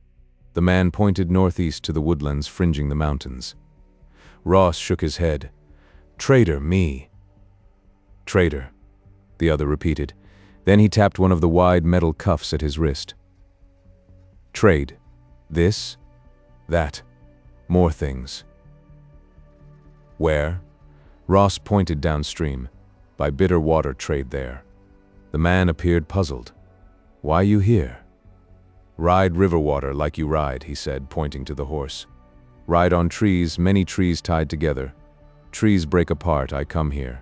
The man pointed northeast to the woodlands fringing the mountains. Ross shook his head. "Trader, me." "Trader," the other repeated. Then he tapped one of the wide metal cuffs at his wrist. "Trade. This? That. More things." "Where?" Ross pointed downstream. "By bitter water trade there." The man appeared puzzled. "Why you here?" "Ride river water like you ride," he said, pointing to the horse. "Ride on trees, many trees tied together. Trees break apart, I come here."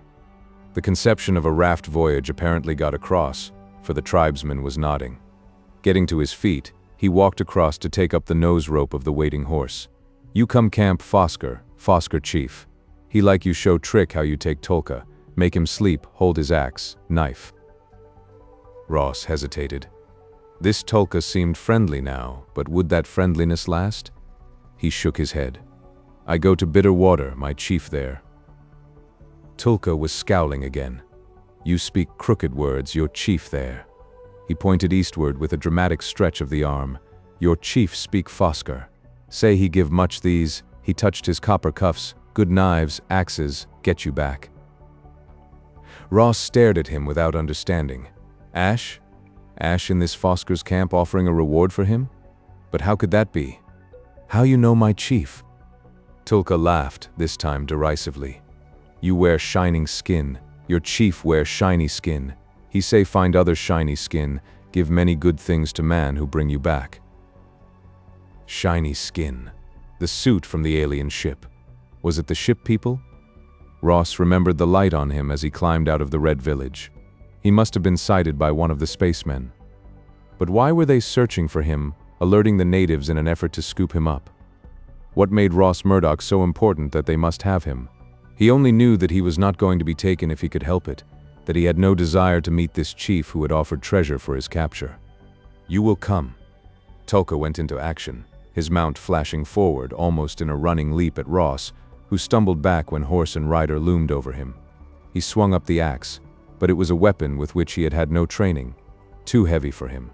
The conception of a raft voyage apparently got across, for the tribesman was nodding. Getting to his feet, he walked across to take up the nose rope of the waiting horse. "You come camp Fosker chief. He like you show trick how you take Tolka, make him sleep, hold his axe, knife." Ross hesitated. This Tolka seemed friendly now, but would that friendliness last? He shook his head. "I go to bitter water, my chief there." Tulka was scowling again. "You speak crooked words, your chief there." He pointed eastward with a dramatic stretch of the arm. "Your chief speak Fosker. Say he give much these," he touched his copper cuffs, "good knives, axes, get you back." Ross stared at him without understanding. Ash? Ash in this Fosker's camp offering a reward for him? But how could that be? "How you know my chief?" Tulka laughed, this time derisively. "You wear shining skin. Your chief wear shiny skin. He say find other shiny skin, give many good things to man who bring you back." Shiny skin. The suit from the alien ship. Was it the ship people? Ross remembered the light on him as he climbed out of the Red Village. He must have been sighted by one of the spacemen. But why were they searching for him, alerting the natives in an effort to scoop him up? What made Ross Murdoch so important that they must have him? He only knew that he was not going to be taken if he could help it, that he had no desire to meet this chief who had offered treasure for his capture. "You will come." Tulka went into action, his mount flashing forward almost in a running leap at Ross, who stumbled back when horse and rider loomed over him. He swung up the axe, but it was a weapon with which he had had no training, too heavy for him.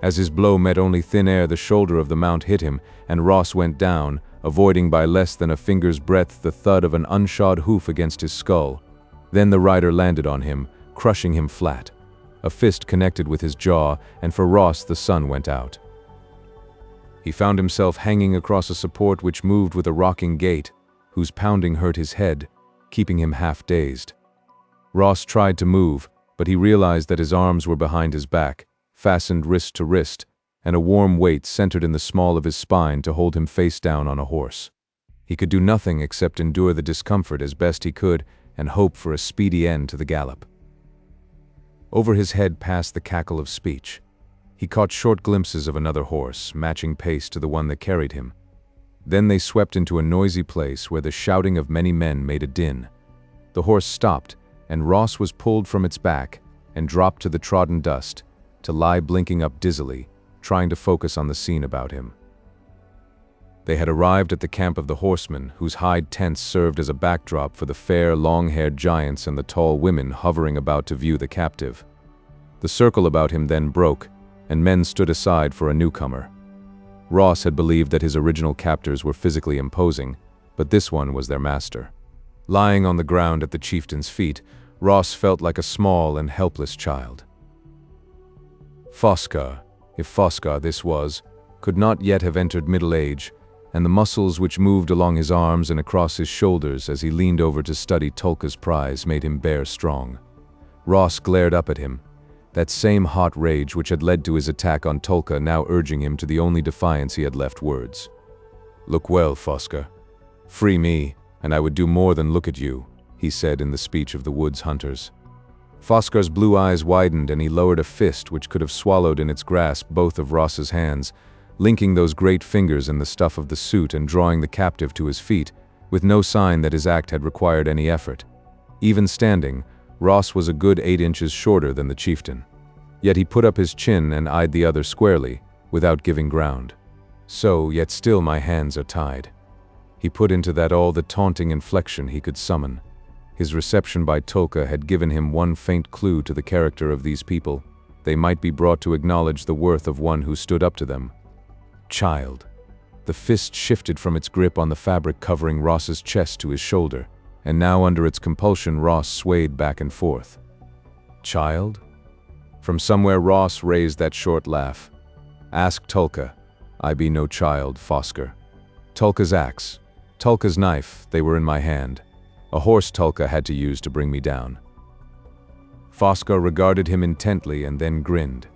As his blow met only thin air, the shoulder of the mount hit him, and Ross went down, avoiding by less than a finger's breadth the thud of an unshod hoof against his skull. Then the rider landed on him, crushing him flat. A fist connected with his jaw, and for Ross the sun went out. He found himself hanging across a support which moved with a rocking gait, whose pounding hurt his head, keeping him half-dazed. Ross tried to move, but he realized that his arms were behind his back, fastened wrist to wrist, and a warm weight centered in the small of his spine to hold him face down on a horse. He could do nothing except endure the discomfort as best he could and hope for a speedy end to the gallop. Over his head passed the cackle of speech. He caught short glimpses of another horse, matching pace to the one that carried him. Then they swept into a noisy place where the shouting of many men made a din. The horse stopped, and Ross was pulled from its back and dropped to the trodden dust, to lie blinking up dizzily, trying to focus on the scene about him. They had arrived at the camp of the horsemen, whose hide tents served as a backdrop for the fair, long-haired giants and the tall women hovering about to view the captive. The circle about him then broke, and men stood aside for a newcomer. Ross had believed that his original captors were physically imposing, but this one was their master. Lying on the ground at the chieftain's feet, Ross felt like a small and helpless child. Foscar, if Foscar this was, could not yet have entered middle age, and the muscles which moved along his arms and across his shoulders as he leaned over to study Tolka's prize made him bare strong. Ross glared up at him, that same hot rage which had led to his attack on Tolka now urging him to the only defiance he had left words. "Look well, Foscar. Free me, and I would do more than look at you," he said in the speech of the woods hunters. Foscar's blue eyes widened and he lowered a fist which could have swallowed in its grasp both of Ross's hands, linking those great fingers in the stuff of the suit and drawing the captive to his feet, with no sign that his act had required any effort. Even standing, Ross was a good 8 inches shorter than the chieftain. Yet he put up his chin and eyed the other squarely, without giving ground. "So, yet still my hands are tied." He put into that all the taunting inflection he could summon. His reception by Tolka had given him one faint clue to the character of these people. They might be brought to acknowledge the worth of one who stood up to them. Child. The fist shifted from its grip on the fabric covering Ross's chest to his shoulder, and now under its compulsion Ross swayed back and forth. Child? From somewhere Ross raised that short laugh. "Ask Tolka. I be no child, Foscar. Tolka's axe, Tolka's knife, they were in my hand. A horse Tolka had to use to bring me down." Foscar regarded him intently and then grinned.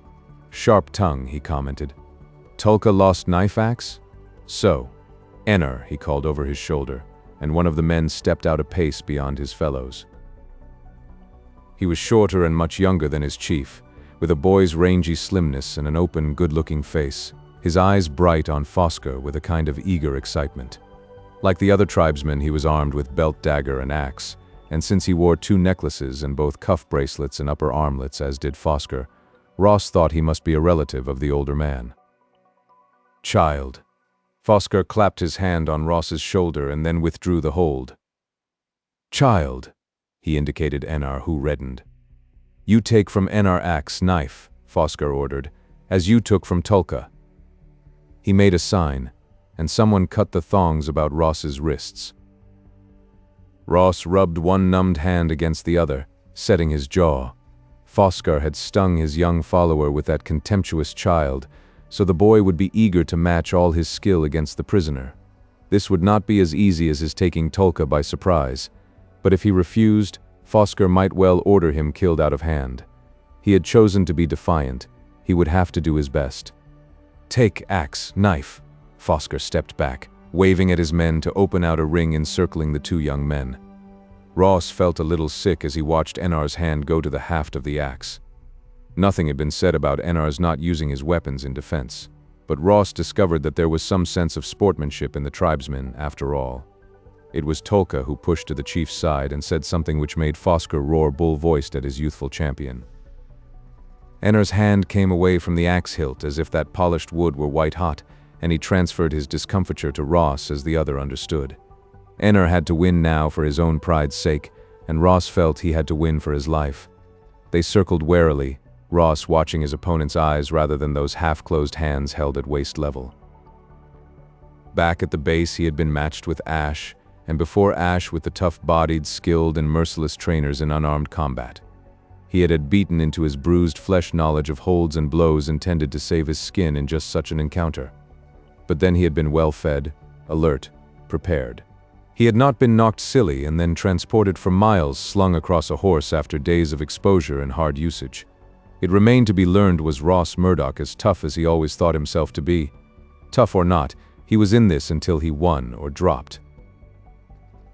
"Sharp tongue," he commented. "Tolka lost knife axe? So. Enner," he called over his shoulder, and one of the men stepped out a pace beyond his fellows. He was shorter and much younger than his chief, with a boy's rangy slimness and an open, good-looking face, his eyes bright on Foscar with a kind of eager excitement. Like the other tribesmen, he was armed with belt dagger and axe, and since he wore 2 necklaces and both cuff bracelets and upper armlets, as did Foscar, Ross thought he must be a relative of the older man. "Child." Foscar clapped his hand on Ross's shoulder and then withdrew the hold. "Child," he indicated Ennar, who reddened. "You take from Ennar axe knife," Foscar ordered, "as you took from Tolka." He made a sign, and someone cut the thongs about Ross's wrists. Ross rubbed one numbed hand against the other, setting his jaw. Foscar had stung his young follower with that contemptuous child, so the boy would be eager to match all his skill against the prisoner. This would not be as easy as his taking Tolka by surprise, but if he refused, Foscar might well order him killed out of hand. He had chosen to be defiant. He would have to do his best. "Take axe, knife." Foscar stepped back, waving at his men to open out a ring encircling the 2 young men. Ross felt a little sick as he watched Ennar's hand go to the haft of the axe. Nothing had been said about Ennar's not using his weapons in defense, but Ross discovered that there was some sense of sportsmanship in the tribesmen, after all. It was Tolka who pushed to the chief's side and said something which made Foscar roar bull-voiced at his youthful champion. Ennar's hand came away from the axe hilt as if that polished wood were white-hot, and he transferred his discomfiture to Ross as the other understood. Ennar had to win now for his own pride's sake, and Ross felt he had to win for his life. They circled warily, Ross watching his opponent's eyes rather than those half-closed hands held at waist level. Back at the base he had been matched with Ash, and before Ash with the tough-bodied, skilled, and merciless trainers in unarmed combat. He had beaten into his bruised flesh knowledge of holds and blows intended to save his skin in just such an encounter. But then he had been well-fed, alert, prepared. He had not been knocked silly and then transported for miles slung across a horse after days of exposure and hard usage. It remained to be learned, was Ross Murdoch as tough as he always thought himself to be? Tough or not, he was in this until he won or dropped.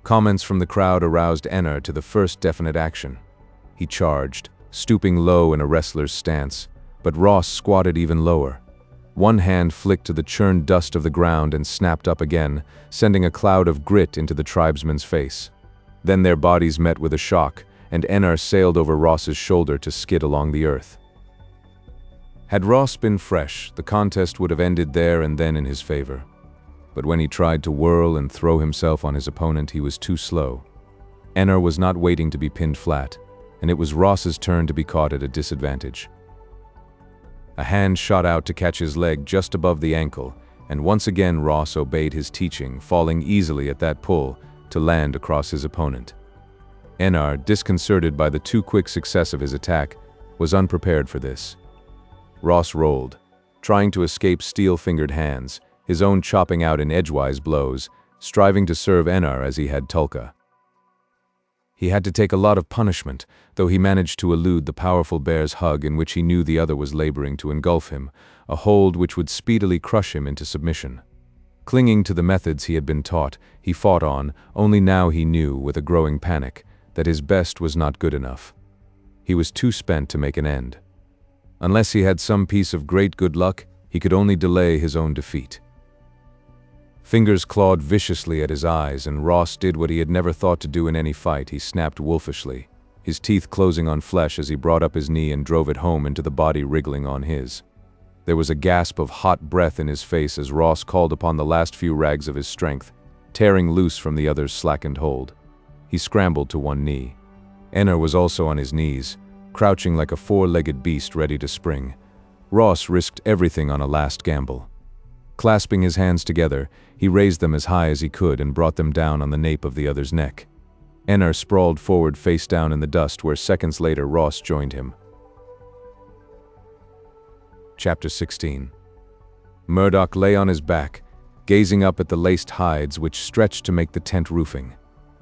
Comments from the crowd aroused Ennar to the first definite action. He charged, stooping low in a wrestler's stance, but Ross squatted even lower. One hand flicked to the churned dust of the ground and snapped up again, sending a cloud of grit into the tribesman's face. Then their bodies met with a shock, and Enar sailed over Ross's shoulder to skid along the earth. Had Ross been fresh, the contest would have ended there and then in his favor. But when he tried to whirl and throw himself on his opponent, he was too slow. Enar was not waiting to be pinned flat, and it was Ross's turn to be caught at a disadvantage. A hand shot out to catch his leg just above the ankle, and once again Ross obeyed his teaching, falling easily at that pull to land across his opponent. Enar, disconcerted by the too quick success of his attack, was unprepared for this. Ross rolled, trying to escape steel-fingered hands, his own chopping out in edgewise blows, striving to serve Enar as he had Tulka. He had to take a lot of punishment, though he managed to elude the powerful bear's hug in which he knew the other was laboring to engulf him, a hold which would speedily crush him into submission. Clinging to the methods he had been taught, he fought on, only now he knew, with a growing panic, that his best was not good enough. He was too spent to make an end. Unless he had some piece of great good luck, he could only delay his own defeat. Fingers clawed viciously at his eyes, and Ross did what he had never thought to do in any fight. He snapped wolfishly, his teeth closing on flesh as he brought up his knee and drove it home into the body wriggling on his. There was a gasp of hot breath in his face as Ross called upon the last few rags of his strength, tearing loose from the other's slackened hold. He scrambled to one knee. Enar was also on his knees, crouching like a four-legged beast ready to spring. Ross risked everything on a last gamble. Clasping his hands together, he raised them as high as he could and brought them down on the nape of the other's neck. Enar sprawled forward face down in the dust where seconds later Ross joined him. Chapter 16. Murdoch lay on his back, gazing up at the laced hides which stretched to make the tent roofing.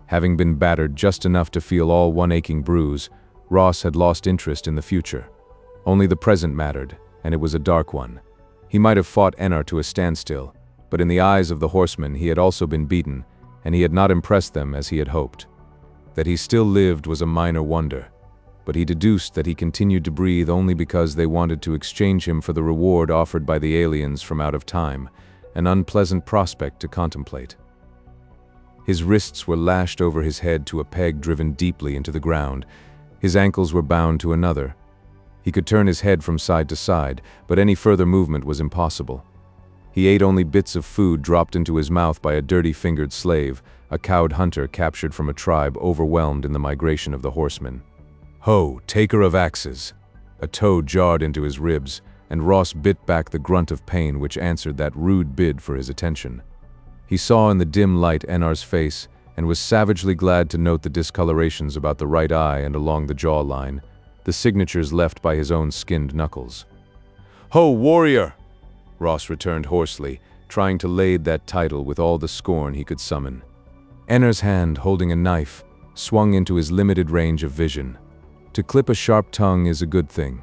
Having been battered just enough to feel all one aching bruise, Ross had lost interest in the future. Only the present mattered, and it was a dark one. He might have fought Enar to a standstill, but in the eyes of the horsemen he had also been beaten, and he had not impressed them as he had hoped. That he still lived was a minor wonder, but he deduced that he continued to breathe only because they wanted to exchange him for the reward offered by the aliens from out of time, an unpleasant prospect to contemplate. His wrists were lashed over his head to a peg driven deeply into the ground. His ankles were bound to another. He could turn his head from side to side, but any further movement was impossible. He ate only bits of food dropped into his mouth by a dirty-fingered slave, a cowed hunter captured from a tribe overwhelmed in the migration of the horsemen. "Ho, taker of axes!" A toe jarred into his ribs, and Ross bit back the grunt of pain which answered that rude bid for his attention. He saw in the dim light Enar's face, and was savagely glad to note the discolorations about the right eye and along the jawline, the signatures left by his own skinned knuckles. "Ho, warrior!" Ross returned hoarsely, trying to lade that title with all the scorn he could summon. Enar's hand, holding a knife, swung into his limited range of vision. To clip a sharp tongue is a good thing.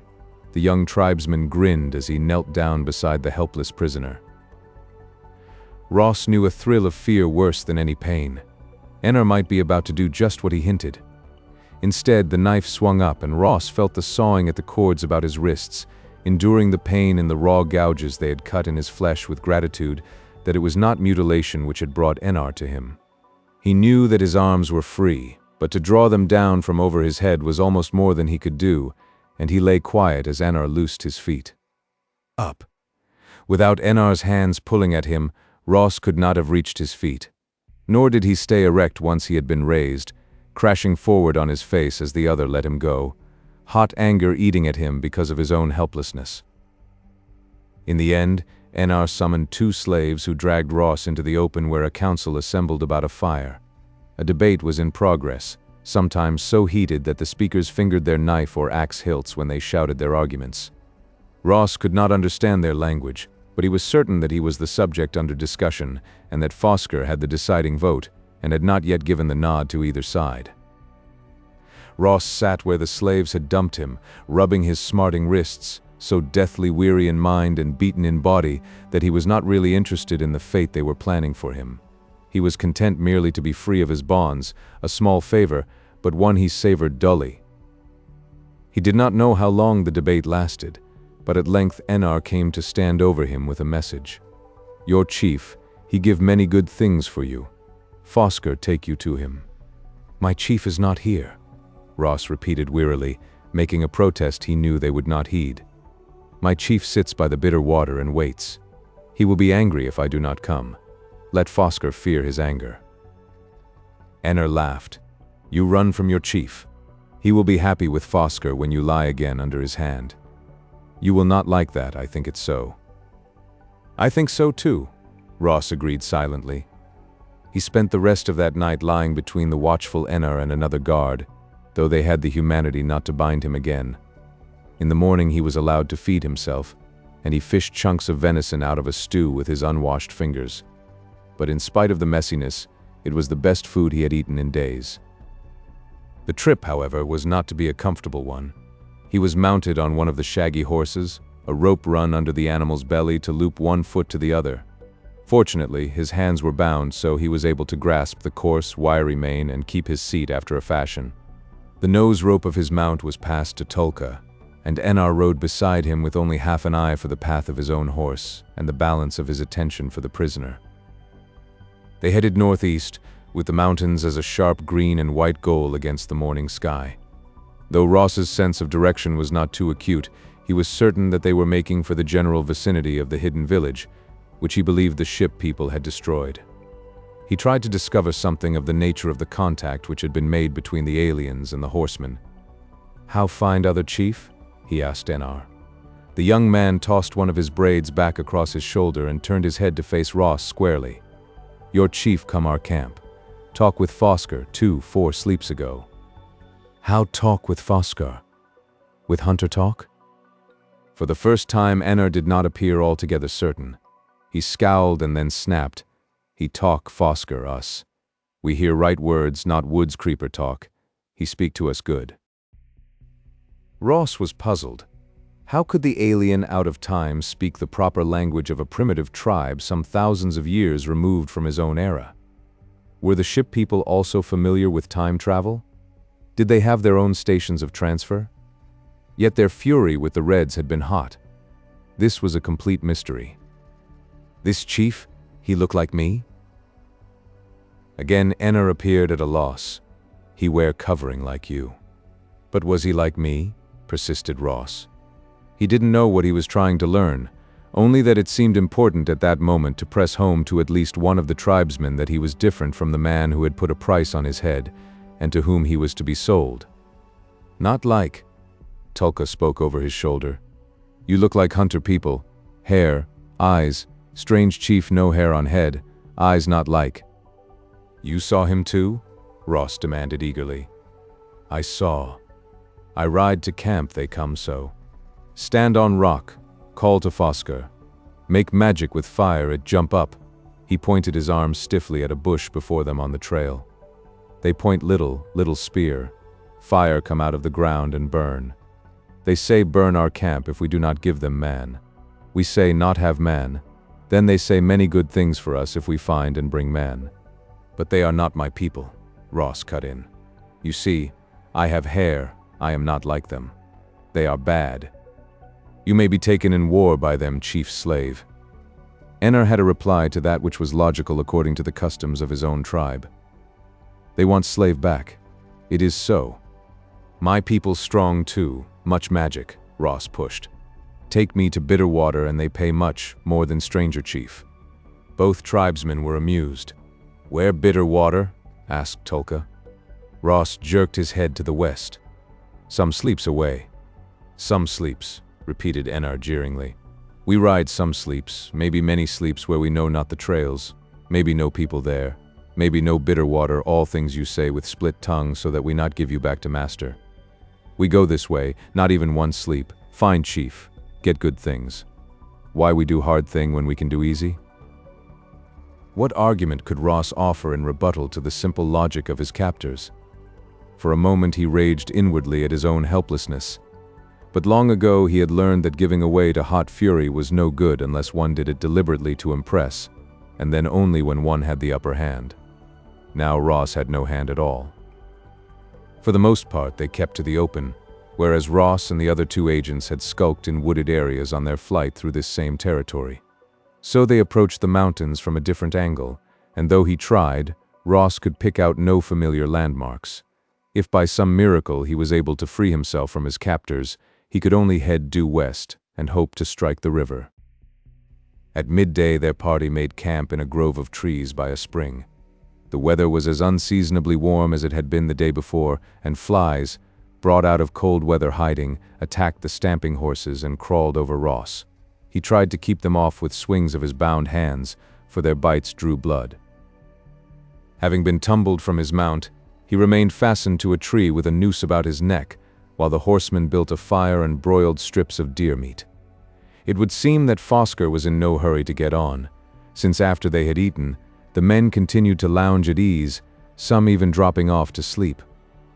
The young tribesman grinned as he knelt down beside the helpless prisoner. Ross knew a thrill of fear worse than any pain. Enar might be about to do just what he hinted. Instead, the knife swung up and Ross felt the sawing at the cords about his wrists, enduring the pain in the raw gouges they had cut in his flesh with gratitude that it was not mutilation which had brought Enar to him. He knew that his arms were free, but to draw them down from over his head was almost more than he could do, and he lay quiet as Enar loosed his feet. Up. Without Enar's hands pulling at him, Ross could not have reached his feet. Nor did he stay erect once he had been raised, crashing forward on his face as the other let him go, hot anger eating at him because of his own helplessness. In the end, Enar summoned 2 slaves who dragged Ross into the open where a council assembled about a fire. A debate was in progress, sometimes so heated that the speakers fingered their knife or axe hilts when they shouted their arguments. Ross could not understand their language, but he was certain that he was the subject under discussion and that Fosker had the deciding vote and had not yet given the nod to either side. Ross sat where the slaves had dumped him, rubbing his smarting wrists, so deathly weary in mind and beaten in body that he was not really interested in the fate they were planning for him. He was content merely to be free of his bonds, a small favor, but one he savored dully. He did not know how long the debate lasted. but at length Enar came to stand over him with a message. "Your chief, he give many good things for you. Fosker take you to him." "My chief is not here," Ross repeated wearily, making a protest he knew they would not heed. "My chief sits by the bitter water and waits. He will be angry if I do not come. Let Fosker fear his anger." Enar laughed. "You run from your chief. He will be happy with Fosker when you lie again under his hand. You will not like that, I think it's so." "I think so too," Ross agreed silently. He spent the rest of that night lying between the watchful Enar and another guard, though they had the humanity not to bind him again. In the morning he was allowed to feed himself, and he fished chunks of venison out of a stew with his unwashed fingers. But in spite of the messiness, it was the best food he had eaten in days. The trip, however, was not to be a comfortable one. He was mounted on one of the shaggy horses, a rope run under the animal's belly to loop one foot to the other. Fortunately, his hands were bound, so he was able to grasp the coarse, wiry mane and keep his seat after a fashion. The nose rope of his mount was passed to Tolka, and Enar rode beside him with only half an eye for the path of his own horse and the balance of his attention for the prisoner. They headed northeast, with the mountains as a sharp green and white goal against the morning sky. Though Ross's sense of direction was not too acute, he was certain that they were making for the general vicinity of the hidden village, which he believed the ship people had destroyed. He tried to discover something of the nature of the contact which had been made between the aliens and the horsemen. "How find other chief?" he asked Enar. The young man tossed one of his braids back across his shoulder and turned his head to face Ross squarely. "Your chief come our camp. Talk with Fosker 4 sleeps ago." "How talk with Fosker? With Hunter talk?" For the first time Enar did not appear altogether certain. He scowled and then snapped. "He talk Fosker us. We hear right words, not woods creeper talk. He speak to us good." Ross was puzzled. How could the alien out of time speak the proper language of a primitive tribe some thousands of years removed from his own era? Were the ship people also familiar with time travel? Did they have their own stations of transfer? Yet their fury with the Reds had been hot. This was a complete mystery. "This chief, he look like me?" Again Enar appeared at a loss. "He wear covering like you." "But was he like me?" persisted Ross. He didn't know what he was trying to learn, only that it seemed important at that moment to press home to at least one of the tribesmen that he was different from the man who had put a price on his head and to whom he was to be sold. "Not like," Tulka spoke over his shoulder. "You look like hunter people. Hair, eyes, strange chief no hair on head, eyes not like." "You saw him too?" Ross demanded eagerly. "I saw. I ride to camp they come so. Stand on rock, call to Fosker. Make magic with fire it jump up." He pointed his arm stiffly at a bush before them on the trail. "They point little spear. Fire come out of the ground and burn. They say burn our camp if we do not give them man. We say not have man. Then they say many good things for us if we find and bring man. But they are not my people," Ross cut in. "You see, I have hair, I am not like them. They are bad. You may be taken in war by them, chief slave." Enar had a reply to that which was logical according to the customs of his own tribe. "They want slave back. It is so. My people strong too, much magic," Ross pushed. "Take me to bitter water and they pay much, more than stranger chief." Both tribesmen were amused. "Where bitter water?" asked Tolka. Ross jerked his head to the west. "Some sleeps away." "Some sleeps," repeated Enar jeeringly. "We ride some sleeps, maybe many sleeps where we know not the trails, maybe no people there, maybe no bitter water, all things you say with split tongue so that we not give you back to master. We go this way, not even one sleep, find chief, get good things. Why we do hard thing when we can do easy?" What argument could Ross offer in rebuttal to the simple logic of his captors? For a moment he raged inwardly at his own helplessness. But long ago he had learned that giving away to hot fury was no good unless one did it deliberately to impress, and then only when one had the upper hand. Now Ross had no hand at all. For the most part they kept to the open, whereas Ross and the other two agents had skulked in wooded areas on their flight through this same territory. So they approached the mountains from a different angle, and though he tried, Ross could pick out no familiar landmarks. If by some miracle he was able to free himself from his captors, he could only head due west and hope to strike the river. At midday, their party made camp in a grove of trees by a spring. The weather was as unseasonably warm as it had been the day before, and flies, brought out of cold weather hiding, attacked the stamping horses and crawled over Ross. He tried to keep them off with swings of his bound hands, for their bites drew blood. Having been tumbled from his mount, he remained fastened to a tree with a noose about his neck, while the horsemen built a fire and broiled strips of deer meat. It would seem that Fosker was in no hurry to get on, since after they had eaten, the men continued to lounge at ease, some even dropping off to sleep.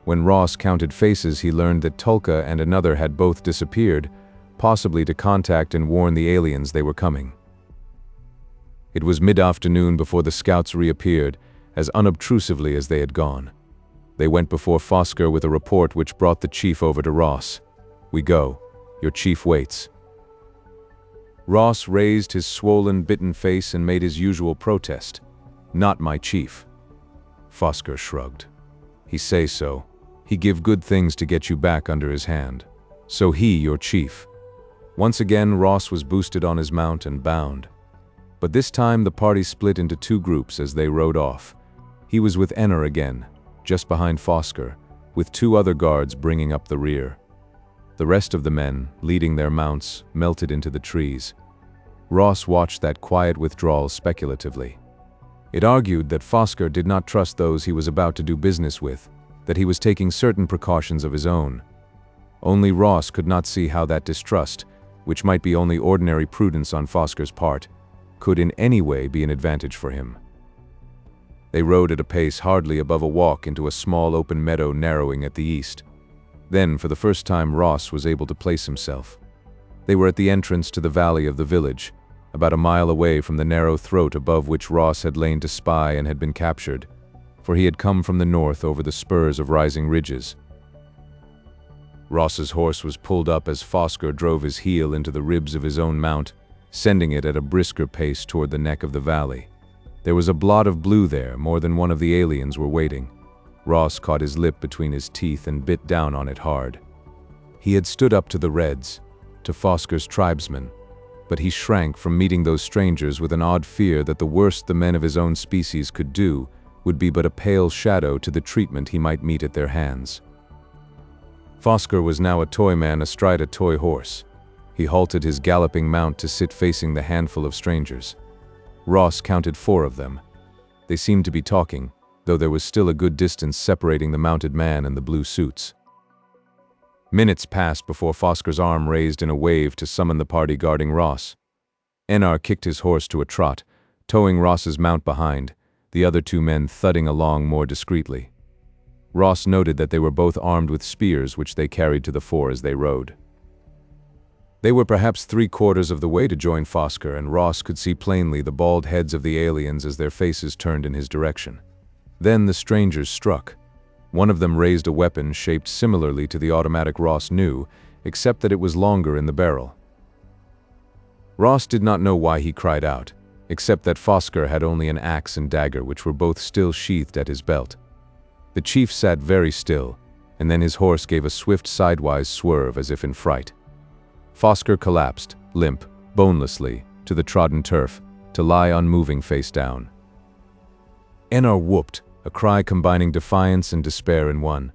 When Ross counted faces, he learned that Tulka and another had both disappeared, possibly to contact and warn the aliens they were coming. It was mid-afternoon before the scouts reappeared, as unobtrusively as they had gone. They went before Fosker with a report which brought the chief over to Ross. "We go. Your chief waits." Ross raised his swollen, bitten face and made his usual protest. "Not my chief." Fosker shrugged. "He say so. He give good things to get you back under his hand. So he your chief." Once again, Ross was boosted on his mount and bound. But this time the party split into two groups as they rode off. He was with Enner again, just behind Fosker, with two other guards bringing up the rear. The rest of the men, leading their mounts, melted into the trees. Ross watched that quiet withdrawal speculatively. It argued that Fosker did not trust those he was about to do business with, that he was taking certain precautions of his own. Only Ross could not see how that distrust, which might be only ordinary prudence on Fosker's part, could in any way be an advantage for him. They rode at a pace hardly above a walk into a small open meadow narrowing at the east. Then, for the first time, Ross was able to place himself. They were at the entrance to the valley of the village, about a mile away from the narrow throat above which Ross had lain to spy and had been captured, for he had come from the north over the spurs of rising ridges. Ross's horse was pulled up as Fosker drove his heel into the ribs of his own mount, sending it at a brisker pace toward the neck of the valley. There was a blot of blue there, more than one of the aliens were waiting. Ross caught his lip between his teeth and bit down on it hard. He had stood up to the Reds, to Fosker's tribesmen, but he shrank from meeting those strangers with an odd fear that the worst the men of his own species could do would be but a pale shadow to the treatment he might meet at their hands. Fosker was now a toy man astride a toy horse. He halted his galloping mount to sit facing the handful of strangers. Ross counted 4 of them. They seemed to be talking, though there was still a good distance separating the mounted man and the blue suits. Minutes passed before Fosker's arm raised in a wave to summon the party guarding Ross. Enner kicked his horse to a trot, towing Ross's mount behind, the other 2 men thudding along more discreetly. Ross noted that they were both armed with spears which they carried to the fore as they rode. They were perhaps 3/4 of the way to join Fosker, and Ross could see plainly the bald heads of the aliens as their faces turned in his direction. Then the strangers struck. One of them raised a weapon shaped similarly to the automatic Ross knew, except that it was longer in the barrel. Ross did not know why he cried out, except that Fosker had only an axe and dagger which were both still sheathed at his belt. The chief sat very still, and then his horse gave a swift sidewise swerve as if in fright. Fosker collapsed, limp, bonelessly, to the trodden turf, to lie unmoving face down. Enner whooped, a cry combining defiance and despair in one.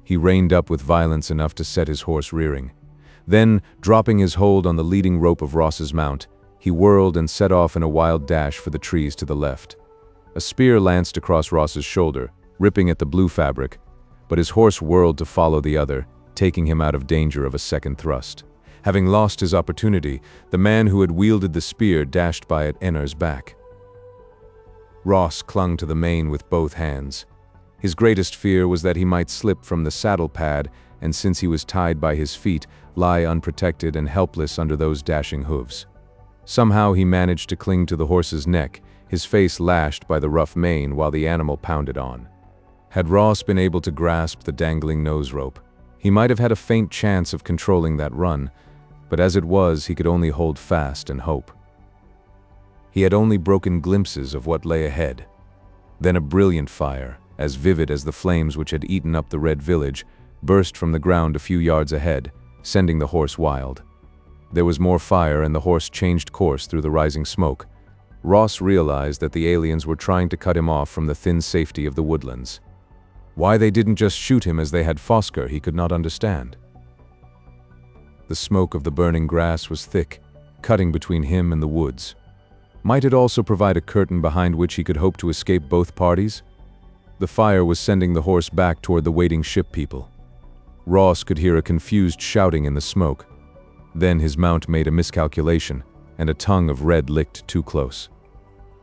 He reined up with violence enough to set his horse rearing. Then, dropping his hold on the leading rope of Ross's mount, he whirled and set off in a wild dash for the trees to the left. A spear lanced across Ross's shoulder, ripping at the blue fabric, but his horse whirled to follow the other, taking him out of danger of a second thrust. Having lost his opportunity, the man who had wielded the spear dashed by at Enner's back. Ross clung to the mane with both hands. His greatest fear was that he might slip from the saddle pad and, since he was tied by his feet, lie unprotected and helpless under those dashing hooves. Somehow he managed to cling to the horse's neck, his face lashed by the rough mane while the animal pounded on. Had Ross been able to grasp the dangling nose rope, He might have had a faint chance of controlling that run, but as it was, he could only hold fast and hope. He had only broken glimpses of what lay ahead. Then a brilliant fire, as vivid as the flames which had eaten up the red village, burst from the ground a few yards ahead, sending the horse wild. There was more fire and the horse changed course through the rising smoke. Ross realized that the aliens were trying to cut him off from the thin safety of the woodlands. Why they didn't just shoot him as they had Fosker, he could not understand. The smoke of the burning grass was thick, cutting between him and the woods. Might it also provide a curtain behind which he could hope to escape both parties? The fire was sending the horse back toward the waiting ship people. Ross could hear a confused shouting in the smoke. Then his mount made a miscalculation, and a tongue of red licked too close.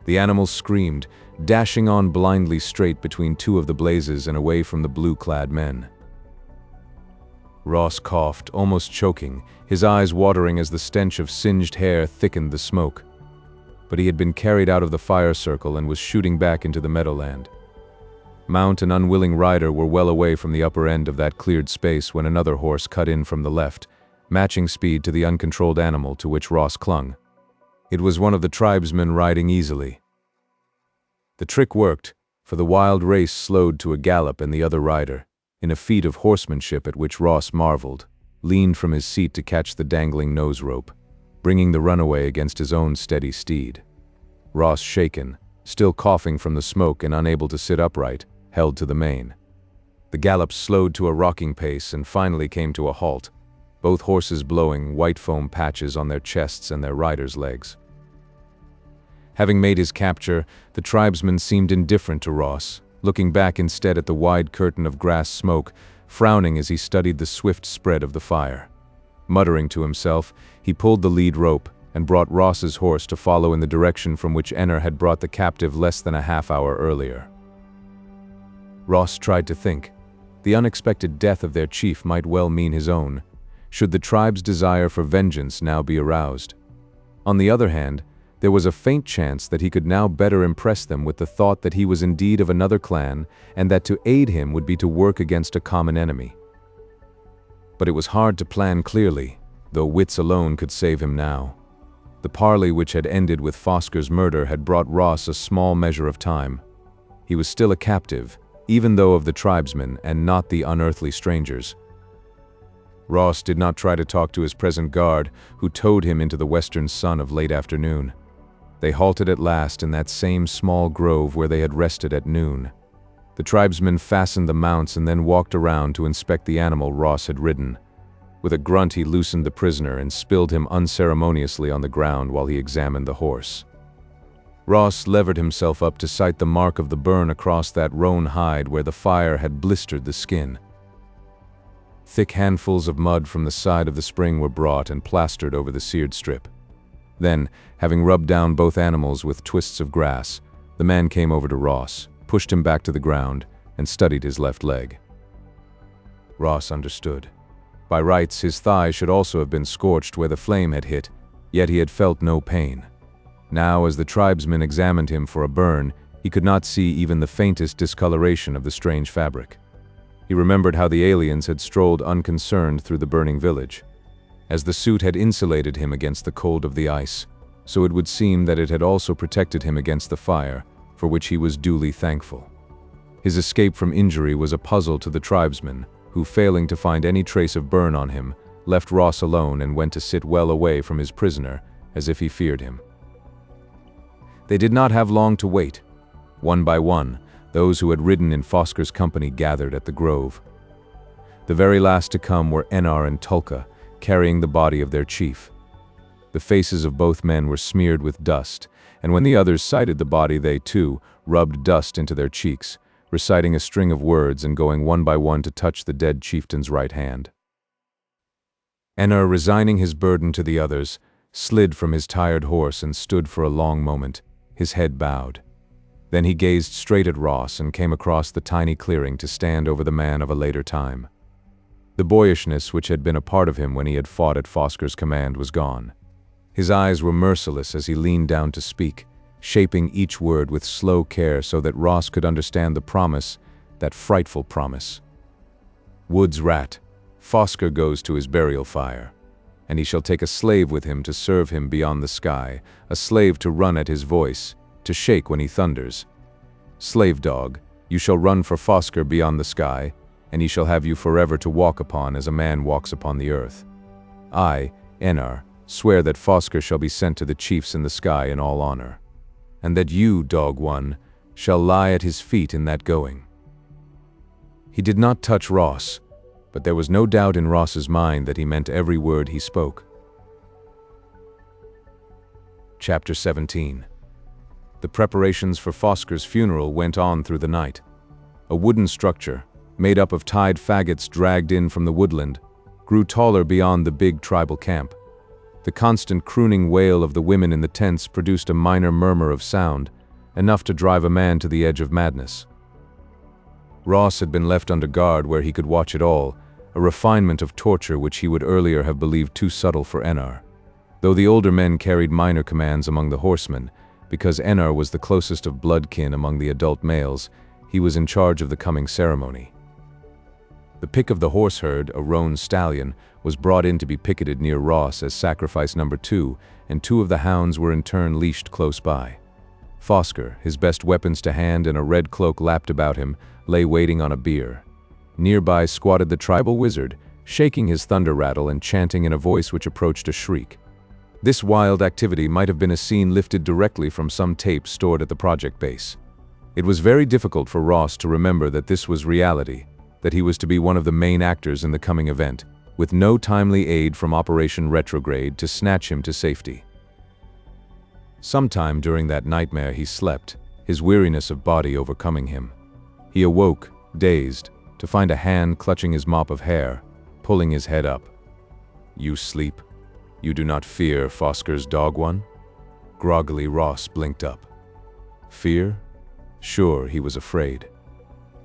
The animal screamed, dashing on blindly straight between two of the blazes and away from the blue-clad men. Ross coughed, almost choking, his eyes watering as the stench of singed hair thickened the smoke. But he had been carried out of the fire circle and was shooting back into the meadowland. Mount and unwilling rider were well away from the upper end of that cleared space when another horse cut in from the left, matching speed to the uncontrolled animal to which Ross clung. It was one of the tribesmen riding easily. The trick worked, for the wild race slowed to a gallop and the other rider, in a feat of horsemanship at which Ross marveled, leaned from his seat to catch the dangling nose rope, bringing the runaway against his own steady steed. Ross, shaken, still coughing from the smoke and unable to sit upright, held to the mane. The gallop slowed to a rocking pace and finally came to a halt, both horses blowing white foam patches on their chests and their riders' legs. Having made his capture, the tribesman seemed indifferent to Ross, looking back instead at the wide curtain of grass smoke, frowning as he studied the swift spread of the fire. Muttering to himself, he pulled the lead rope and brought Ross's horse to follow in the direction from which Enner had brought the captive less than a half-hour earlier. Ross tried to think. The unexpected death of their chief might well mean his own. Should the tribe's desire for vengeance now be aroused? On the other hand, there was a faint chance that he could now better impress them with the thought that he was indeed of another clan and that to aid him would be to work against a common enemy. But it was hard to plan clearly, though wits alone could save him now. The parley which had ended with Fosker's murder had brought Ross a small measure of time. He was still a captive, even though of the tribesmen and not the unearthly strangers. Ross did not try to talk to his present guard, who towed him into the western sun of late afternoon. They halted at last in that same small grove where they had rested at noon. The tribesmen fastened the mounts and then walked around to inspect the animal Ross had ridden. With a grunt he loosened the prisoner and spilled him unceremoniously on the ground while he examined the horse. Ross levered himself up to sight the mark of the burn across that roan hide where the fire had blistered the skin. Thick handfuls of mud from the side of the spring were brought and plastered over the seared strip. Then, having rubbed down both animals with twists of grass, the man came over to Ross, pushed him back to the ground, and studied his left leg. Ross understood. By rights, his thigh should also have been scorched where the flame had hit, yet he had felt no pain. Now, as the tribesmen examined him for a burn, he could not see even the faintest discoloration of the strange fabric. He remembered how the aliens had strolled unconcerned through the burning village. As the suit had insulated him against the cold of the ice, so it would seem that it had also protected him against the fire, for which he was duly thankful. His escape from injury was a puzzle to the tribesmen, who, failing to find any trace of burn on him, left Ross alone and went to sit well away from his prisoner, as if he feared him. They did not have long to wait. One by one, those who had ridden in Fosker's company gathered at the grove. The very last to come were Enner and Tulka, carrying the body of their chief. The faces of both men were smeared with dust, and when the others sighted the body they, too, rubbed dust into their cheeks, reciting a string of words and going one by one to touch the dead chieftain's right hand. Enner, resigning his burden to the others, slid from his tired horse and stood for a long moment, his head bowed. Then he gazed straight at Ross and came across the tiny clearing to stand over the man of a later time. The boyishness which had been a part of him when he had fought at Fosker's command was gone. His eyes were merciless as he leaned down to speak, shaping each word with slow care so that Ross could understand the promise, that frightful promise. Wood's rat, Fosker goes to his burial fire, and he shall take a slave with him to serve him beyond the sky, a slave to run at his voice, to shake when he thunders. Slave dog, you shall run for Fosker beyond the sky, and he shall have you forever to walk upon as a man walks upon the earth. I, Enar, swear that Fosker shall be sent to the chiefs in the sky in all honor, and that you, dog one, shall lie at his feet in that going. He did not touch Ross, but there was no doubt in Ross's mind that he meant every word he spoke. Chapter 17. The preparations for Fosker's funeral went on through the night. A wooden structure, made up of tied faggots dragged in from the woodland, grew taller beyond the big tribal camp. The constant crooning wail of the women in the tents produced a minor murmur of sound, enough to drive a man to the edge of madness. Ross had been left under guard where he could watch it all, a refinement of torture which he would earlier have believed too subtle for Enar. Though the older men carried minor commands among the horsemen, because Enar was the closest of blood kin among the adult males, he was in charge of the coming ceremony. The pick of the horse herd, a roan stallion, was brought in to be picketed near Ross as sacrifice number 2, and 2 of the hounds were in turn leashed close by. Fosker, his best weapons to hand and a red cloak lapped about him, lay waiting on a bier. Nearby squatted the tribal wizard, shaking his thunder rattle and chanting in a voice which approached a shriek. This wild activity might have been a scene lifted directly from some tape stored at the project base. It was very difficult for Ross to remember that this was reality, that he was to be one of the main actors in the coming event, with no timely aid from Operation Retrograde to snatch him to safety. Sometime during that nightmare he slept, his weariness of body overcoming him. He awoke, dazed, to find a hand clutching his mop of hair, pulling his head up. "You sleep? You do not fear Fosker's dog one?" Groggily Ross blinked up. Fear? Sure, he was afraid.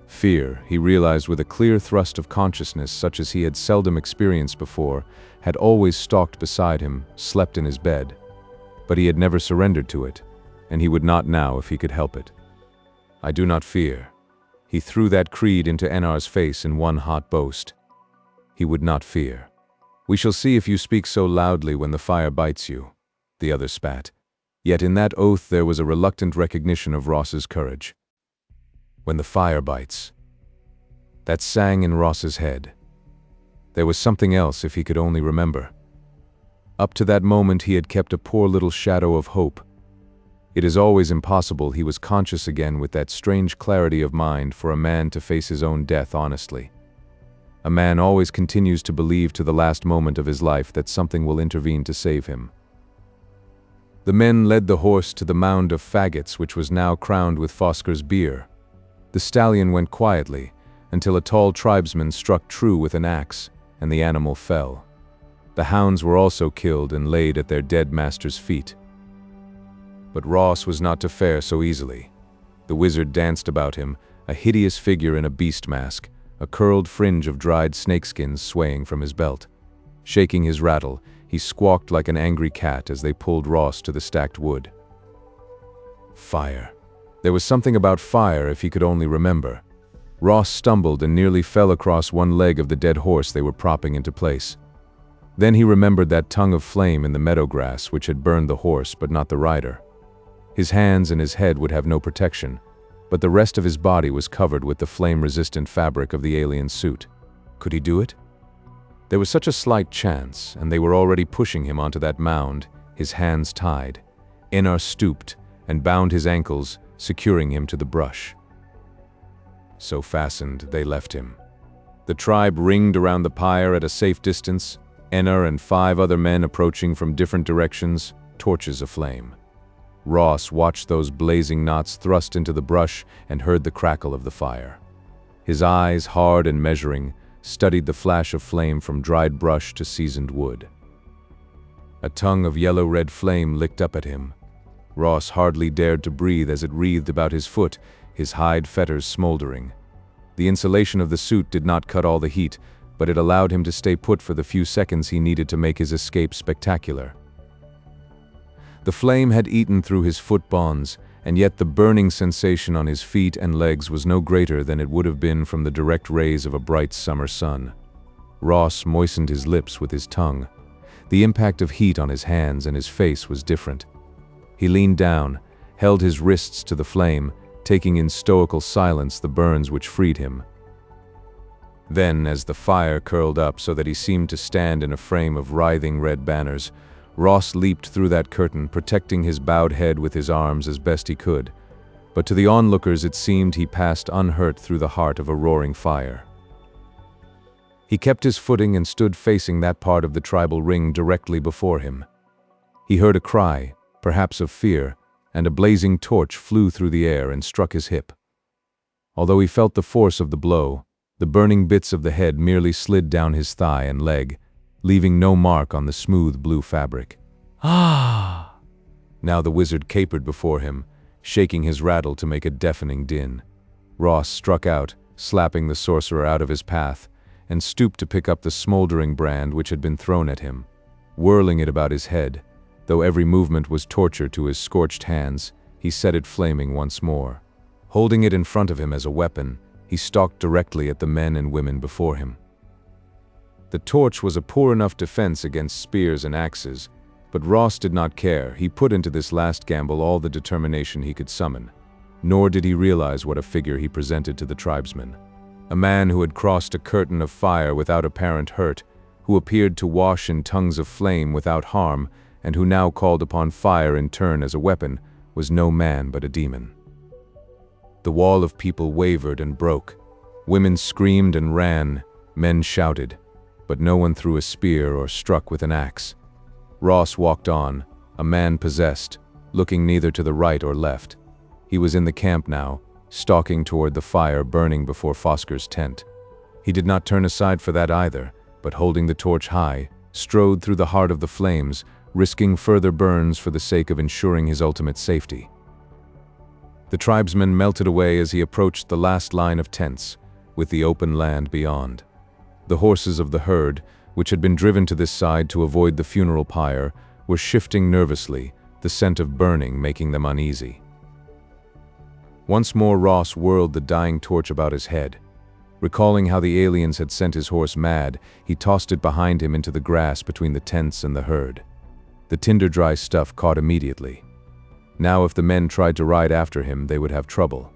Fear, he realized with a clear thrust of consciousness such as he had seldom experienced before, had always stalked beside him, slept in his bed. But he had never surrendered to it, and he would not now if he could help it. "I do not fear." He threw that creed into Enar's face in one hot boast. He would not fear. "We shall see if you speak so loudly when the fire bites you," the other spat. Yet in that oath there was a reluctant recognition of Ross's courage. When the fire bites. That sang in Ross's head. There was something else if he could only remember. Up to that moment he had kept a poor little shadow of hope. It is always impossible he was conscious again with that strange clarity of mind for a man to face his own death honestly. A man always continues to believe to the last moment of his life that something will intervene to save him. The men led the horse to the mound of faggots which was now crowned with Fosker's bier. The stallion went quietly until a tall tribesman struck true with an axe, and the animal fell. The hounds were also killed and laid at their dead master's feet. But Ross was not to fare so easily. The wizard danced about him, a hideous figure in a beast mask, a curled fringe of dried snakeskins swaying from his belt. Shaking his rattle, he squawked like an angry cat as they pulled Ross to the stacked wood. Fire. There was something about fire if he could only remember. Ross stumbled and nearly fell across one leg of the dead horse they were propping into place. Then he remembered that tongue of flame in the meadow grass which had burned the horse but not the rider. His hands and his head would have no protection, but the rest of his body was covered with the flame-resistant fabric of the alien suit. Could he do it? There was such a slight chance, and they were already pushing him onto that mound, his hands tied. Enar stooped and bound his ankles, securing him to the brush. So fastened, they left him. The tribe ringed around the pyre at a safe distance, Enar and 5 other men approaching from different directions, torches aflame. Ross watched those blazing knots thrust into the brush and heard the crackle of the fire. His eyes, hard and measuring, studied the flash of flame from dried brush to seasoned wood. A tongue of yellow-red flame licked up at him. Ross hardly dared to breathe as it wreathed about his foot, his hide fetters smoldering. The insulation of the suit did not cut all the heat, but it allowed him to stay put for the few seconds he needed to make his escape spectacular. The flame had eaten through his foot bonds, and yet the burning sensation on his feet and legs was no greater than it would have been from the direct rays of a bright summer sun. Ross moistened his lips with his tongue. The impact of heat on his hands and his face was different. He leaned down, held his wrists to the flame, taking in stoical silence the burns which freed him. Then, as the fire curled up so that he seemed to stand in a frame of writhing red banners, Ross leaped through that curtain, protecting his bowed head with his arms as best he could. But to the onlookers it seemed he passed unhurt through the heart of a roaring fire. He kept his footing and stood facing that part of the tribal ring directly before him. He heard a cry, perhaps of fear, and a blazing torch flew through the air and struck his hip. Although he felt the force of the blow, the burning bits of the head merely slid down his thigh and leg, leaving no mark on the smooth blue fabric. Ah! Now the wizard capered before him, shaking his rattle to make a deafening din. Ross struck out, slapping the sorcerer out of his path, and stooped to pick up the smoldering brand which had been thrown at him. Whirling it about his head, though every movement was torture to his scorched hands, he set it flaming once more. Holding it in front of him as a weapon, he stalked directly at the men and women before him. The torch was a poor enough defense against spears and axes, but Ross did not care. He put into this last gamble all the determination he could summon. Nor did he realize what a figure he presented to the tribesmen. A man who had crossed a curtain of fire without apparent hurt, who appeared to wash in tongues of flame without harm, and who now called upon fire in turn as a weapon, was no man but a demon. The wall of people wavered and broke. Women screamed and ran, men shouted, but no one threw a spear or struck with an axe. Ross walked on, a man possessed, looking neither to the right or left. He was in the camp now, stalking toward the fire burning before Fosker's tent. He did not turn aside for that either, but holding the torch high, strode through the heart of the flames, risking further burns for the sake of ensuring his ultimate safety. The tribesmen melted away as he approached the last line of tents, with the open land beyond. The horses of the herd, which had been driven to this side to avoid the funeral pyre, were shifting nervously, the scent of burning making them uneasy. Once more Ross whirled the dying torch about his head. Recalling how the aliens had sent his horse mad, he tossed it behind him into the grass between the tents and the herd. The tinder-dry stuff caught immediately. Now if the men tried to ride after him, they would have trouble.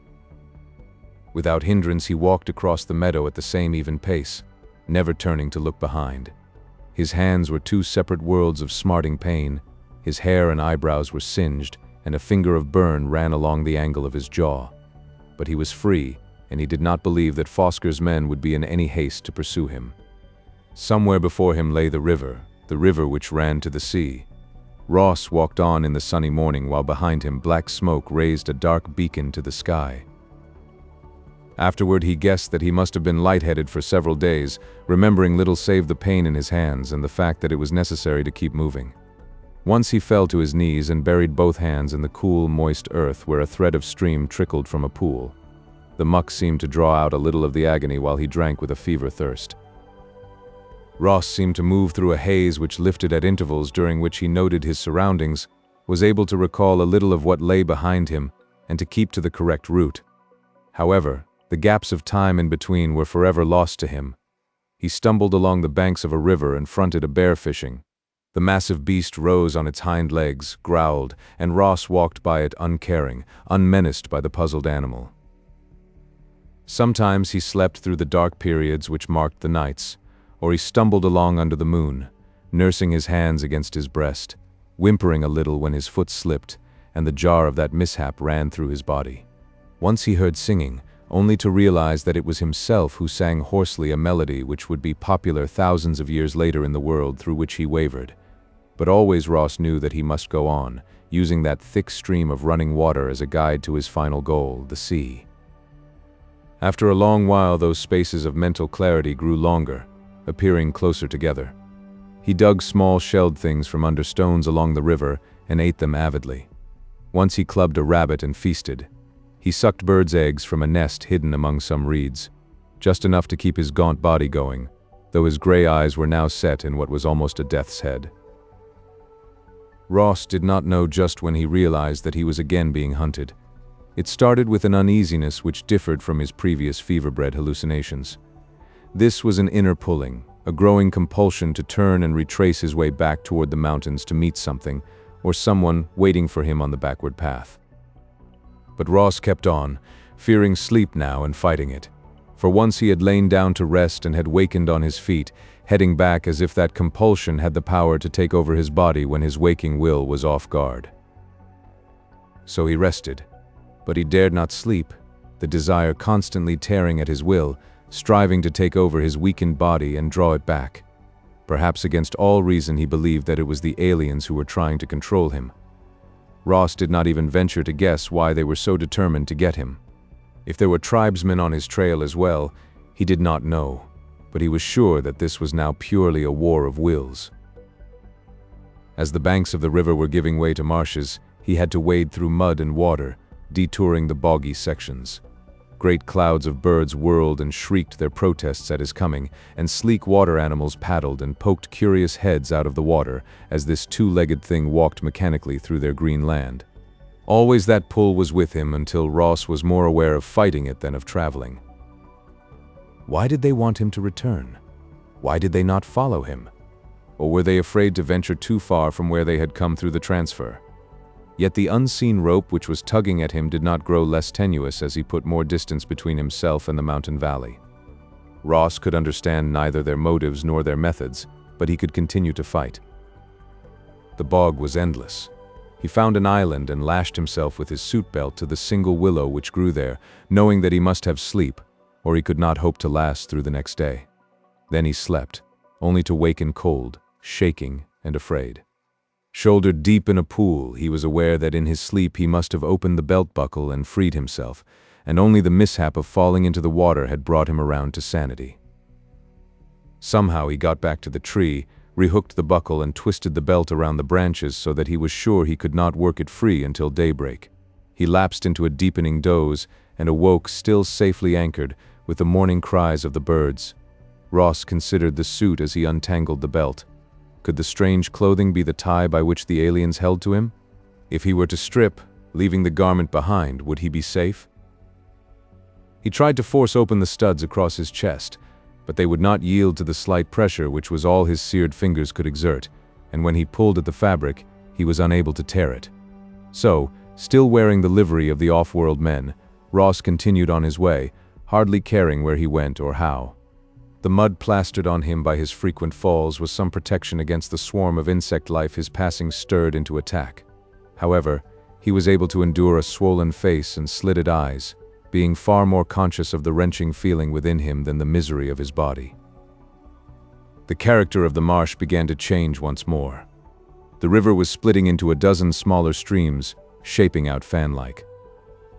Without hindrance he walked across the meadow at the same even pace, never turning to look behind. His hands were two separate worlds of smarting pain, his hair and eyebrows were singed, and a finger of burn ran along the angle of his jaw. But he was free, and he did not believe that Fosker's men would be in any haste to pursue him. Somewhere before him lay the river which ran to the sea. Ross walked on in the sunny morning while behind him black smoke raised a dark beacon to the sky. Afterward he guessed that he must have been lightheaded for several days, remembering little save the pain in his hands and the fact that it was necessary to keep moving. Once he fell to his knees and buried both hands in the cool, moist earth where a thread of stream trickled from a pool. The muck seemed to draw out a little of the agony while he drank with a fever thirst. Ross seemed to move through a haze which lifted at intervals during which he noted his surroundings, was able to recall a little of what lay behind him, and to keep to the correct route. However, the gaps of time in between were forever lost to him. He stumbled along the banks of a river and fronted a bear fishing. The massive beast rose on its hind legs, growled, and Ross walked by it uncaring, unmenaced by the puzzled animal. Sometimes he slept through the dark periods which marked the nights, or he stumbled along under the moon, nursing his hands against his breast, whimpering a little when his foot slipped, and the jar of that mishap ran through his body. Once he heard singing, only to realize that it was himself who sang hoarsely a melody which would be popular thousands of years later in the world through which he wavered. But always Ross knew that he must go on, using that thick stream of running water as a guide to his final goal, the sea. After a long while, those spaces of mental clarity grew longer, appearing closer together. He dug small shelled things from under stones along the river and ate them avidly. Once he clubbed a rabbit and feasted. He sucked birds' eggs from a nest hidden among some reeds, just enough to keep his gaunt body going, though his gray eyes were now set in what was almost a death's head. Ross did not know just when he realized that he was again being hunted. It started with an uneasiness which differed from his previous fever-bred hallucinations. This was an inner pulling, a growing compulsion to turn and retrace his way back toward the mountains to meet something, or someone waiting for him on the backward path. But Ross kept on, fearing sleep now and fighting it. For once he had lain down to rest and had wakened on his feet, heading back as if that compulsion had the power to take over his body when his waking will was off guard. So he rested, but he dared not sleep, the desire constantly tearing at his will, striving to take over his weakened body and draw it back. Perhaps against all reason he believed that it was the aliens who were trying to control him. Ross did not even venture to guess why they were so determined to get him. If there were tribesmen on his trail as well, he did not know, but he was sure that this was now purely a war of wills. As the banks of the river were giving way to marshes, he had to wade through mud and water, detouring the boggy sections. Great clouds of birds whirled and shrieked their protests at his coming, and sleek water animals paddled and poked curious heads out of the water as this two-legged thing walked mechanically through their green land. Always that pull was with him until Ross was more aware of fighting it than of traveling. Why did they want him to return? Why did they not follow him? Or were they afraid to venture too far from where they had come through the transfer? Yet the unseen rope which was tugging at him did not grow less tenuous as he put more distance between himself and the mountain valley. Ross could understand neither their motives nor their methods, but he could continue to fight. The bog was endless. He found an island and lashed himself with his suit belt to the single willow which grew there, knowing that he must have sleep, or he could not hope to last through the next day. Then he slept, only to waken cold, shaking, and afraid. Shouldered deep in a pool, he was aware that in his sleep he must have opened the belt buckle and freed himself, and only the mishap of falling into the water had brought him around to sanity. Somehow he got back to the tree, rehooked the buckle and twisted the belt around the branches so that he was sure he could not work it free until daybreak. He lapsed into a deepening doze and awoke still safely anchored with the morning cries of the birds. Ross considered the suit as he untangled the belt. Could the strange clothing be the tie by which the aliens held to him? If he were to strip, leaving the garment behind, would he be safe? He tried to force open the studs across his chest, but they would not yield to the slight pressure which was all his seared fingers could exert, and when he pulled at the fabric, he was unable to tear it. So, still wearing the livery of the off-world men, Ross continued on his way, hardly caring where he went or how. The mud plastered on him by his frequent falls was some protection against the swarm of insect life his passing stirred into attack. However, he was able to endure a swollen face and slitted eyes, being far more conscious of the wrenching feeling within him than the misery of his body. The character of the marsh began to change once more. The river was splitting into a dozen smaller streams, shaping out fan-like.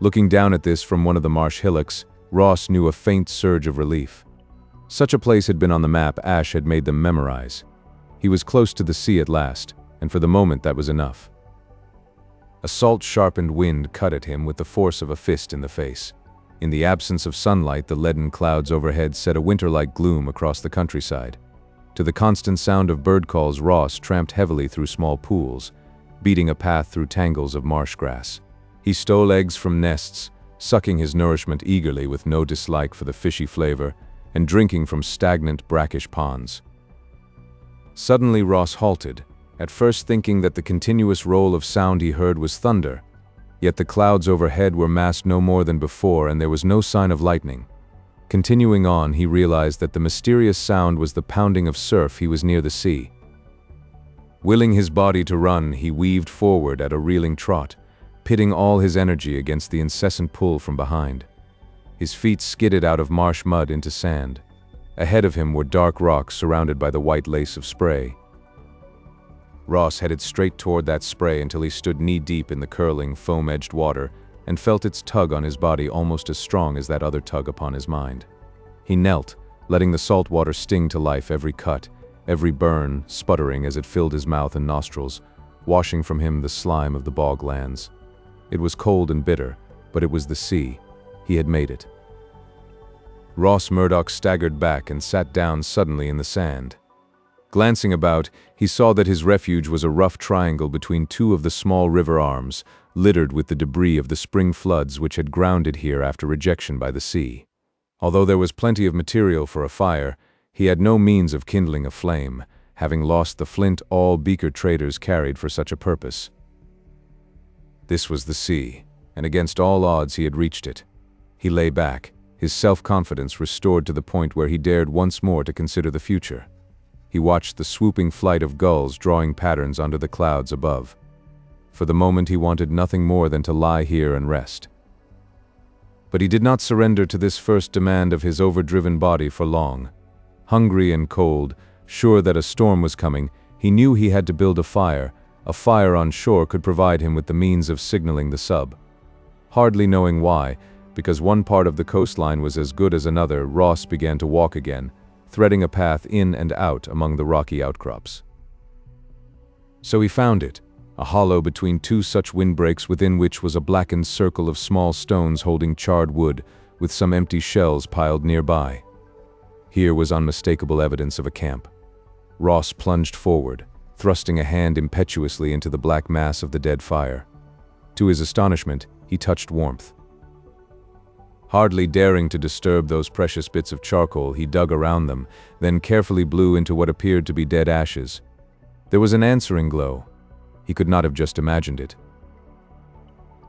Looking down at this from one of the marsh hillocks, Ross knew a faint surge of relief. Such a place had been on the map Ash had made them memorize. He was close to the sea at last, and for the moment that was enough. A salt-sharpened wind cut at him with the force of a fist in the face. In the absence of sunlight, the leaden clouds overhead set a winter-like gloom across the countryside. To the constant sound of bird calls, Ross tramped heavily through small pools, beating a path through tangles of marsh grass. He stole eggs from nests, sucking his nourishment eagerly with no dislike for the fishy flavor, and drinking from stagnant, brackish ponds. Suddenly Ross halted, at first thinking that the continuous roll of sound he heard was thunder, yet the clouds overhead were massed no more than before and there was no sign of lightning. Continuing on, he realized that the mysterious sound was the pounding of surf. He was near the sea. Willing his body to run, he weaved forward at a reeling trot, pitting all his energy against the incessant pull from behind. His feet skidded out of marsh mud into sand. Ahead of him were dark rocks surrounded by the white lace of spray. Ross headed straight toward that spray until he stood knee-deep in the curling, foam-edged water and felt its tug on his body almost as strong as that other tug upon his mind. He knelt, letting the salt water sting to life every cut, every burn, sputtering as it filled his mouth and nostrils, washing from him the slime of the bog lands. It was cold and bitter, but it was the sea. He had made it. Ross Murdoch staggered back and sat down suddenly in the sand. Glancing about, he saw that his refuge was a rough triangle between two of the small river arms, littered with the debris of the spring floods which had grounded here after rejection by the sea. Although there was plenty of material for a fire, He had no means of kindling a flame, having lost the flint all beaker traders carried for such a purpose. This was the sea, and against all odds he had reached it. He lay back, his self-confidence restored to the point where he dared once more to consider the future. He watched the swooping flight of gulls drawing patterns onto the clouds above. For the moment he wanted nothing more than to lie here and rest. But he did not surrender to this first demand of his overdriven body for long. Hungry and cold, sure that a storm was coming, he knew he had to build a fire. A fire on shore could provide him with the means of signaling the sub. Hardly knowing why, because one part of the coastline was as good as another, Ross began to walk again, threading a path in and out among the rocky outcrops. So he found it, a hollow between two such windbreaks within which was a blackened circle of small stones holding charred wood, with some empty shells piled nearby. Here was unmistakable evidence of a camp. Ross plunged forward, thrusting a hand impetuously into the black mass of the dead fire. To his astonishment, he touched warmth. Hardly daring to disturb those precious bits of charcoal, he dug around them, then carefully blew into what appeared to be dead ashes. There was an answering glow. He could not have just imagined it.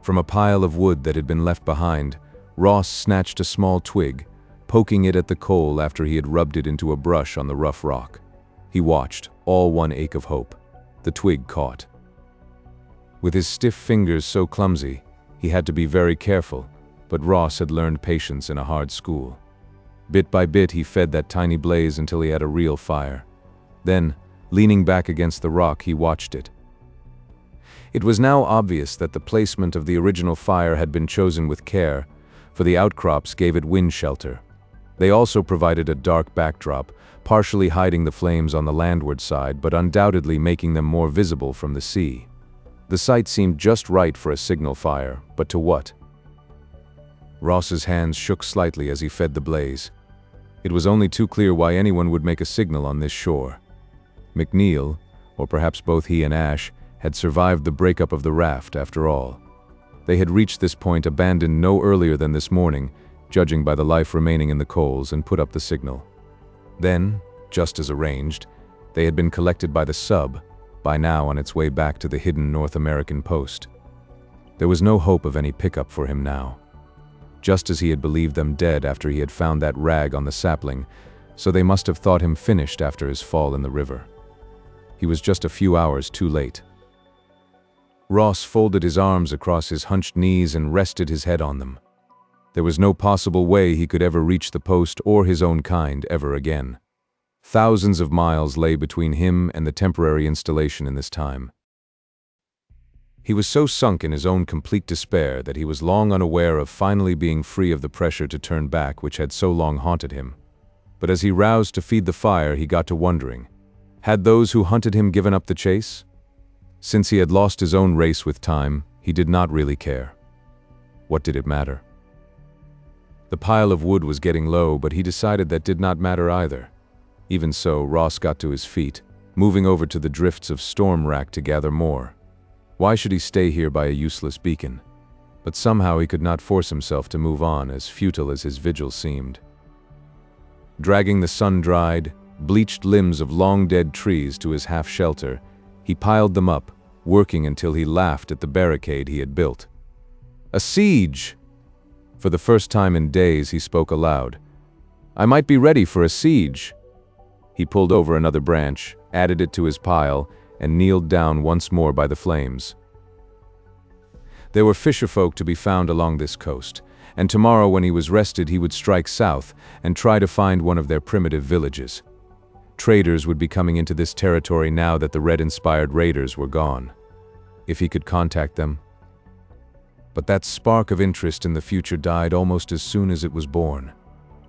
From a pile of wood that had been left behind, Ross snatched a small twig, poking it at the coal after he had rubbed it into a brush on the rough rock. He watched, all one ache of hope. The twig caught. With his stiff fingers so clumsy, he had to be very careful, but Ross had learned patience in a hard school. Bit by bit he fed that tiny blaze until he had a real fire. Then, leaning back against the rock, he watched it. It was now obvious that the placement of the original fire had been chosen with care, for the outcrops gave it wind shelter. They also provided a dark backdrop, partially hiding the flames on the landward side, but undoubtedly making them more visible from the sea. The site seemed just right for a signal fire, but to what? Ross's hands shook slightly as he fed the blaze. It was only too clear why anyone would make a signal on this shore. McNeil, or perhaps both he and Ash, had survived the breakup of the raft after all. They had reached this point abandoned no earlier than this morning, judging by the life remaining in the coals, and put up the signal. Then, just as arranged, they had been collected by the sub, by now on its way back to the hidden North American post. There was no hope of any pickup for him now. Just as he had believed them dead after he had found that rag on the sapling, so they must have thought him finished after his fall in the river. He was just a few hours too late. Ross folded his arms across his hunched knees and rested his head on them. There was no possible way he could ever reach the post or his own kind ever again. Thousands of miles lay between him and the temporary installation in this time. He was so sunk in his own complete despair that he was long unaware of finally being free of the pressure to turn back which had so long haunted him. But as he roused to feed the fire, he got to wondering, had those who hunted him given up the chase? Since he had lost his own race with time, he did not really care. What did it matter? The pile of wood was getting low, but he decided that did not matter either. Even so, Ross got to his feet, moving over to the drifts of storm rack to gather more. Why should he stay here by a useless beacon? But somehow he could not force himself to move on, as futile as his vigil seemed. Dragging the sun-dried, bleached limbs of long-dead trees to his half-shelter, he piled them up, working until he laughed at the barricade he had built. A siege! For the first time in days, he spoke aloud. I might be ready for a siege. He pulled over another branch, added it to his pile, and kneeled down once more by the flames. There were fisherfolk to be found along this coast, and tomorrow when he was rested he would strike south and try to find one of their primitive villages. Traders would be coming into this territory now that the red-inspired raiders were gone. If he could contact them. But that spark of interest in the future died almost as soon as it was born.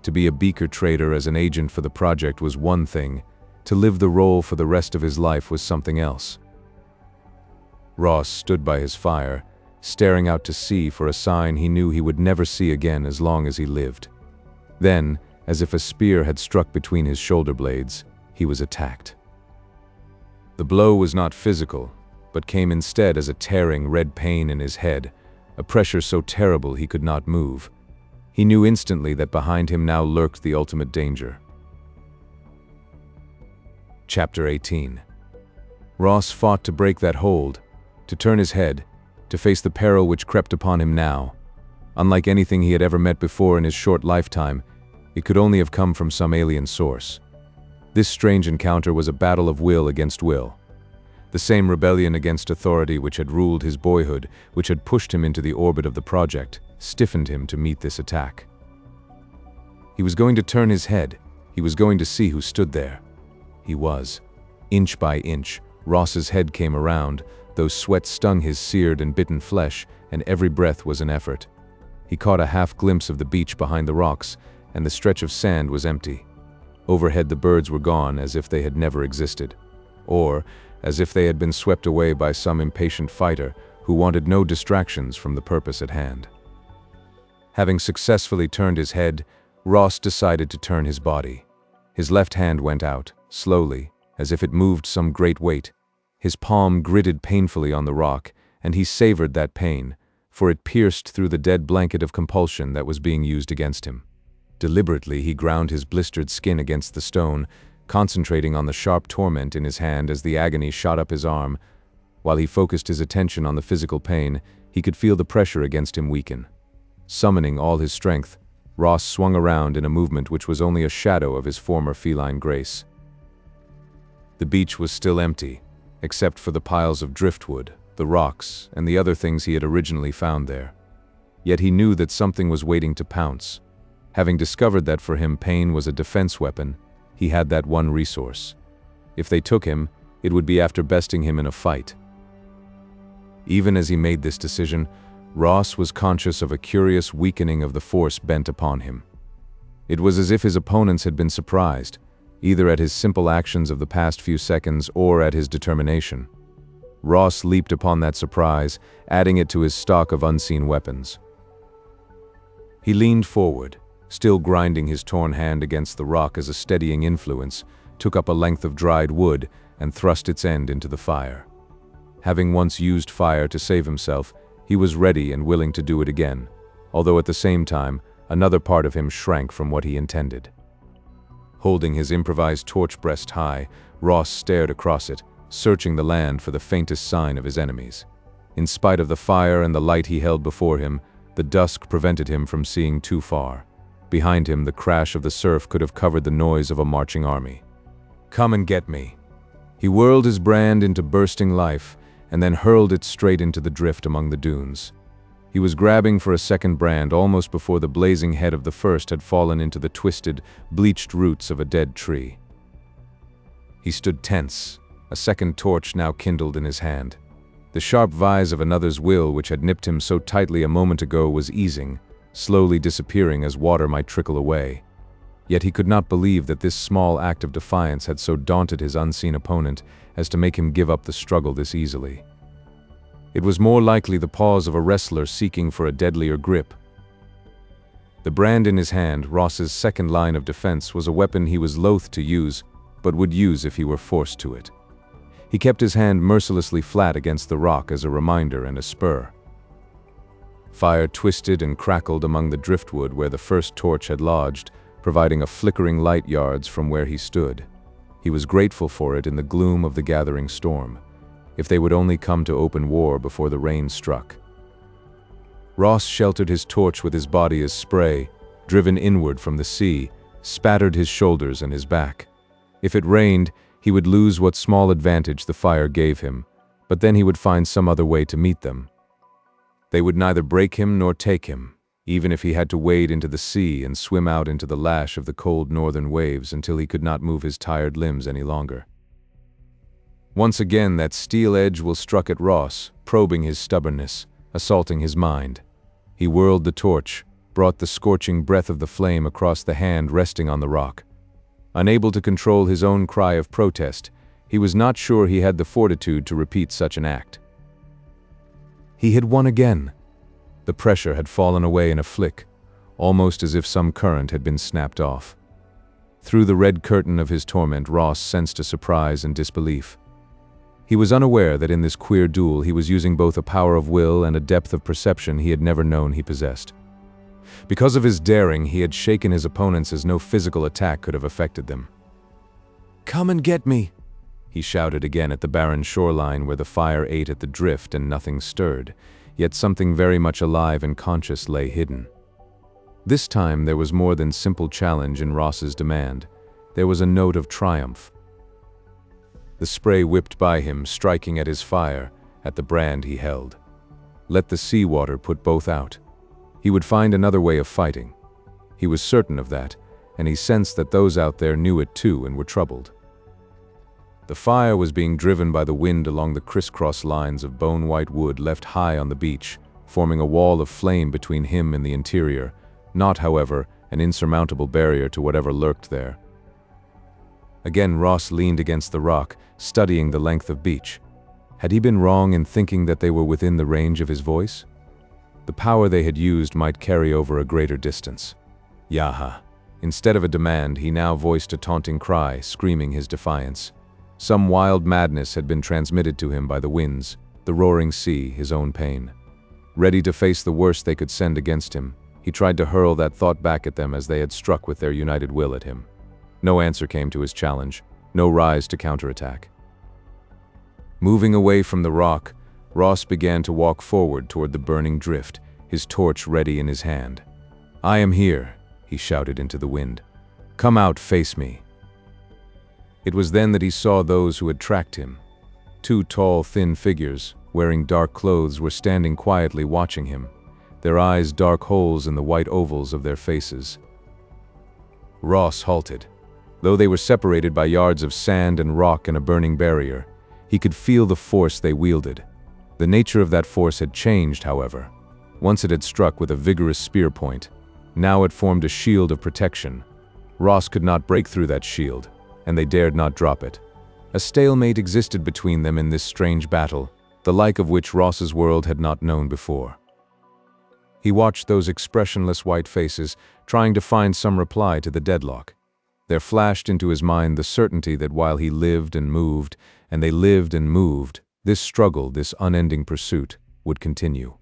To be a beaker trader as an agent for the project was one thing, to live the role for the rest of his life was something else. Ross stood by his fire, staring out to sea for a sign he knew he would never see again as long as he lived. Then, as if a spear had struck between his shoulder blades, he was attacked. The blow was not physical, but came instead as a tearing red pain in his head, a pressure so terrible he could not move. He knew instantly that behind him now lurked the ultimate danger. Chapter 18. Ross fought to break that hold, to turn his head, to face the peril which crept upon him now. Unlike anything he had ever met before in his short lifetime, it could only have come from some alien source. This strange encounter was a battle of will against will. The same rebellion against authority which had ruled his boyhood, which had pushed him into the orbit of the project, stiffened him to meet this attack. He was going to turn his head. He was going to see who stood there. He was. Inch by inch, Ross's head came around, though sweat stung his seared and bitten flesh, and every breath was an effort. He caught a half glimpse of the beach behind the rocks, and the stretch of sand was empty. Overhead the birds were gone as if they had never existed, or as if they had been swept away by some impatient fighter who wanted no distractions from the purpose at hand. Having successfully turned his head, Ross decided to turn his body. His left hand went out, slowly, as if it moved some great weight. His palm gritted painfully on the rock, and he savored that pain, for it pierced through the dead blanket of compulsion that was being used against him. Deliberately he ground his blistered skin against the stone, concentrating on the sharp torment in his hand as the agony shot up his arm. While he focused his attention on the physical pain, he could feel the pressure against him weaken. Summoning all his strength, Ross swung around in a movement which was only a shadow of his former feline grace. The beach was still empty, except for the piles of driftwood, the rocks, and the other things he had originally found there. Yet he knew that something was waiting to pounce. Having discovered that for him pain was a defense weapon, he had that one resource. If they took him, it would be after besting him in a fight. Even as he made this decision, Ross was conscious of a curious weakening of the force bent upon him. It was as if his opponents had been surprised, either at his simple actions of the past few seconds or at his determination. Ross leaped upon that surprise, adding it to his stock of unseen weapons. He leaned forward, still grinding his torn hand against the rock as a steadying influence, took up a length of dried wood and thrust its end into the fire. Having once used fire to save himself, he was ready and willing to do it again, although at the same time, another part of him shrank from what he intended. Holding his improvised torch breast high, Ross stared across it, searching the land for the faintest sign of his enemies. In spite of the fire and the light he held before him, the dusk prevented him from seeing too far. Behind him, the crash of the surf could have covered the noise of a marching army. "Come and get me." He whirled his brand into bursting life, and then hurled it straight into the drift among the dunes. He was grabbing for a second brand almost before the blazing head of the first had fallen into the twisted, bleached roots of a dead tree. He stood tense, a second torch now kindled in his hand. The sharp vise of another's will which had nipped him so tightly a moment ago was easing, slowly disappearing as water might trickle away. Yet he could not believe that this small act of defiance had so daunted his unseen opponent as to make him give up the struggle this easily. It was more likely the pause of a wrestler seeking for a deadlier grip. The brand in his hand, Ross's second line of defense, was a weapon he was loath to use, but would use if he were forced to it. He kept his hand mercilessly flat against the rock as a reminder and a spur. Fire twisted and crackled among the driftwood where the first torch had lodged, providing a flickering light yards from where he stood. He was grateful for it in the gloom of the gathering storm. If they would only come to open war before the rain struck. Ross sheltered his torch with his body as spray, driven inward from the sea, spattered his shoulders and his back. If it rained, he would lose what small advantage the fire gave him, but then he would find some other way to meet them. They would neither break him nor take him, even if he had to wade into the sea and swim out into the lash of the cold northern waves until he could not move his tired limbs any longer. Once again that steel edge will struck at Ross, probing his stubbornness, assaulting his mind. He whirled the torch, brought the scorching breath of the flame across the hand resting on the rock. Unable to control his own cry of protest, he was not sure he had the fortitude to repeat such an act. He had won again. The pressure had fallen away in a flick, almost as if some current had been snapped off. Through the red curtain of his torment, Ross sensed a surprise and disbelief. He was unaware that in this queer duel he was using both a power of will and a depth of perception he had never known he possessed. Because of his daring, he had shaken his opponents as no physical attack could have affected them. "Come and get me," he shouted again at the barren shoreline where the fire ate at the drift and nothing stirred, yet something very much alive and conscious lay hidden. This time there was more than simple challenge in Ross's demand. There was a note of triumph. The spray whipped by him, striking at his fire, at the brand he held. Let the seawater put both out. He would find another way of fighting. He was certain of that, and he sensed that those out there knew it too and were troubled. The fire was being driven by the wind along the crisscross lines of bone-white wood left high on the beach, forming a wall of flame between him and the interior, not, however, an insurmountable barrier to whatever lurked there. Again Ross leaned against the rock, studying the length of beach. Had he been wrong in thinking that they were within the range of his voice? The power they had used might carry over a greater distance. Yaha! Instead of a demand, he now voiced a taunting cry, screaming his defiance. Some wild madness had been transmitted to him by the winds, the roaring sea, his own pain. Ready to face the worst they could send against him, he tried to hurl that thought back at them as they had struck with their united will at him. No answer came to his challenge, no rise to counterattack. Moving away from the rock, Ross began to walk forward toward the burning drift, his torch ready in his hand. "I am here," he shouted into the wind. "Come out, face me." It was then that he saw those who had tracked him. Two tall, thin figures, wearing dark clothes, were standing quietly watching him, their eyes dark holes in the white ovals of their faces. Ross halted. Though they were separated by yards of sand and rock and a burning barrier, he could feel the force they wielded. The nature of that force had changed, however. Once it had struck with a vigorous spear point. Now it formed a shield of protection. Ross could not break through that shield, and they dared not drop it. A stalemate existed between them in this strange battle, the like of which Ross's world had not known before. He watched those expressionless white faces, trying to find some reply to the deadlock. There flashed into his mind the certainty that while he lived and moved, and they lived and moved, this struggle, this unending pursuit, would continue.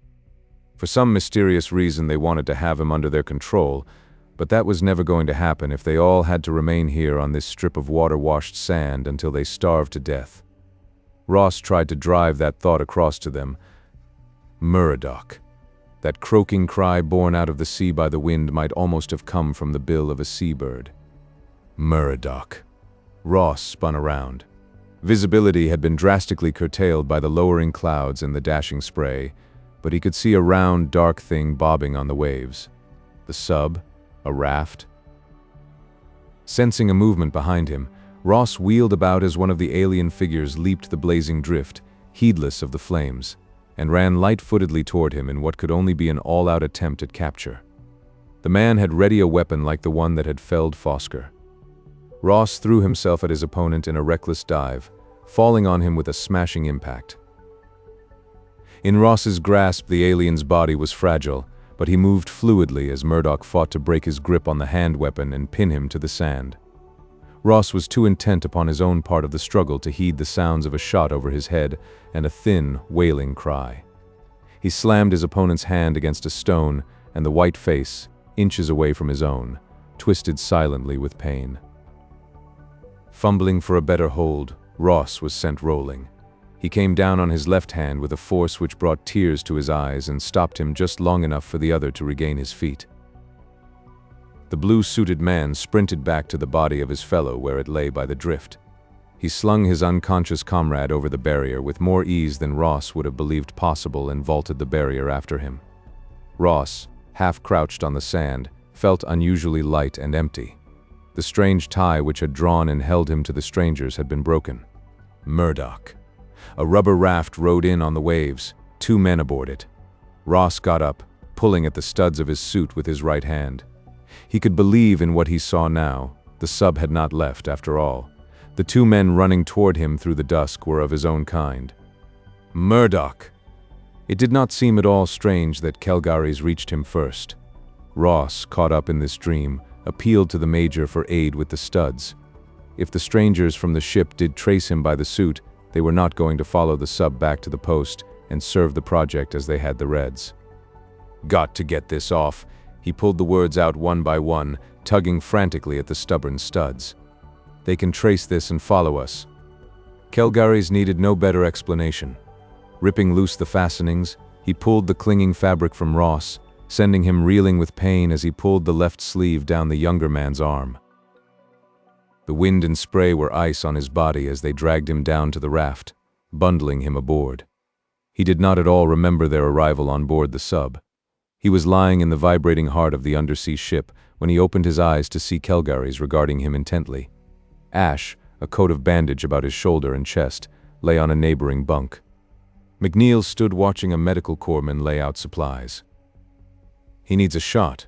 For some mysterious reason they wanted to have him under their control, but that was never going to happen if they all had to remain here on this strip of water-washed sand until they starved to death. Ross tried to drive that thought across to them. Muradoc. That croaking cry borne out of the sea by the wind might almost have come from the bill of a seabird. Muradoc. Ross spun around. Visibility had been drastically curtailed by the lowering clouds and the dashing spray, but he could see a round, dark thing bobbing on the waves. The sub? A raft? Sensing a movement behind him, Ross wheeled about as one of the alien figures leaped the blazing drift, heedless of the flames, and ran light-footedly toward him in what could only be an all-out attempt at capture. The man had ready a weapon like the one that had felled Fosker. Ross threw himself at his opponent in a reckless dive, falling on him with a smashing impact. In Ross's grasp, the alien's body was fragile, but he moved fluidly as Murdoch fought to break his grip on the hand weapon and pin him to the sand. Ross was too intent upon his own part of the struggle to heed the sounds of a shot over his head and a thin, wailing cry. He slammed his opponent's hand against a stone, and the white face, inches away from his own, twisted silently with pain. Fumbling for a better hold, Ross was sent rolling. He came down on his left hand with a force which brought tears to his eyes and stopped him just long enough for the other to regain his feet. The blue-suited man sprinted back to the body of his fellow where it lay by the drift. He slung his unconscious comrade over the barrier with more ease than Ross would have believed possible and vaulted the barrier after him. Ross, half crouched on the sand, felt unusually light and empty. The strange tie which had drawn and held him to the strangers had been broken. Murdoch. A rubber raft rode in on the waves, 2 men aboard it. Ross got up, pulling at the studs of his suit with his right hand. He could believe in what he saw now. The sub had not left, after all. The 2 men running toward him through the dusk were of his own kind. Murdoch! It did not seem at all strange that Kelgaris reached him first. Ross, caught up in this dream, appealed to the Major for aid with the studs. If the strangers from the ship did trace him by the suit, they were not going to follow the sub back to the post and serve the project as they had the Reds. Got to get this off. He pulled the words out one by one, tugging frantically at the stubborn studs. They can trace this and follow us. Kelgaris needed no better explanation. Ripping loose the fastenings, he pulled the clinging fabric from Ross, sending him reeling with pain as he pulled the left sleeve down the younger man's arm. The wind and spray were ice on his body as they dragged him down to the raft, bundling him aboard. He did not at all remember their arrival on board the sub. He was lying in the vibrating heart of the undersea ship when he opened his eyes to see Kelgaris regarding him intently. Ash, a coat of bandage about his shoulder and chest, lay on a neighboring bunk. McNeil stood watching a medical corpsman lay out supplies. "He needs a shot,"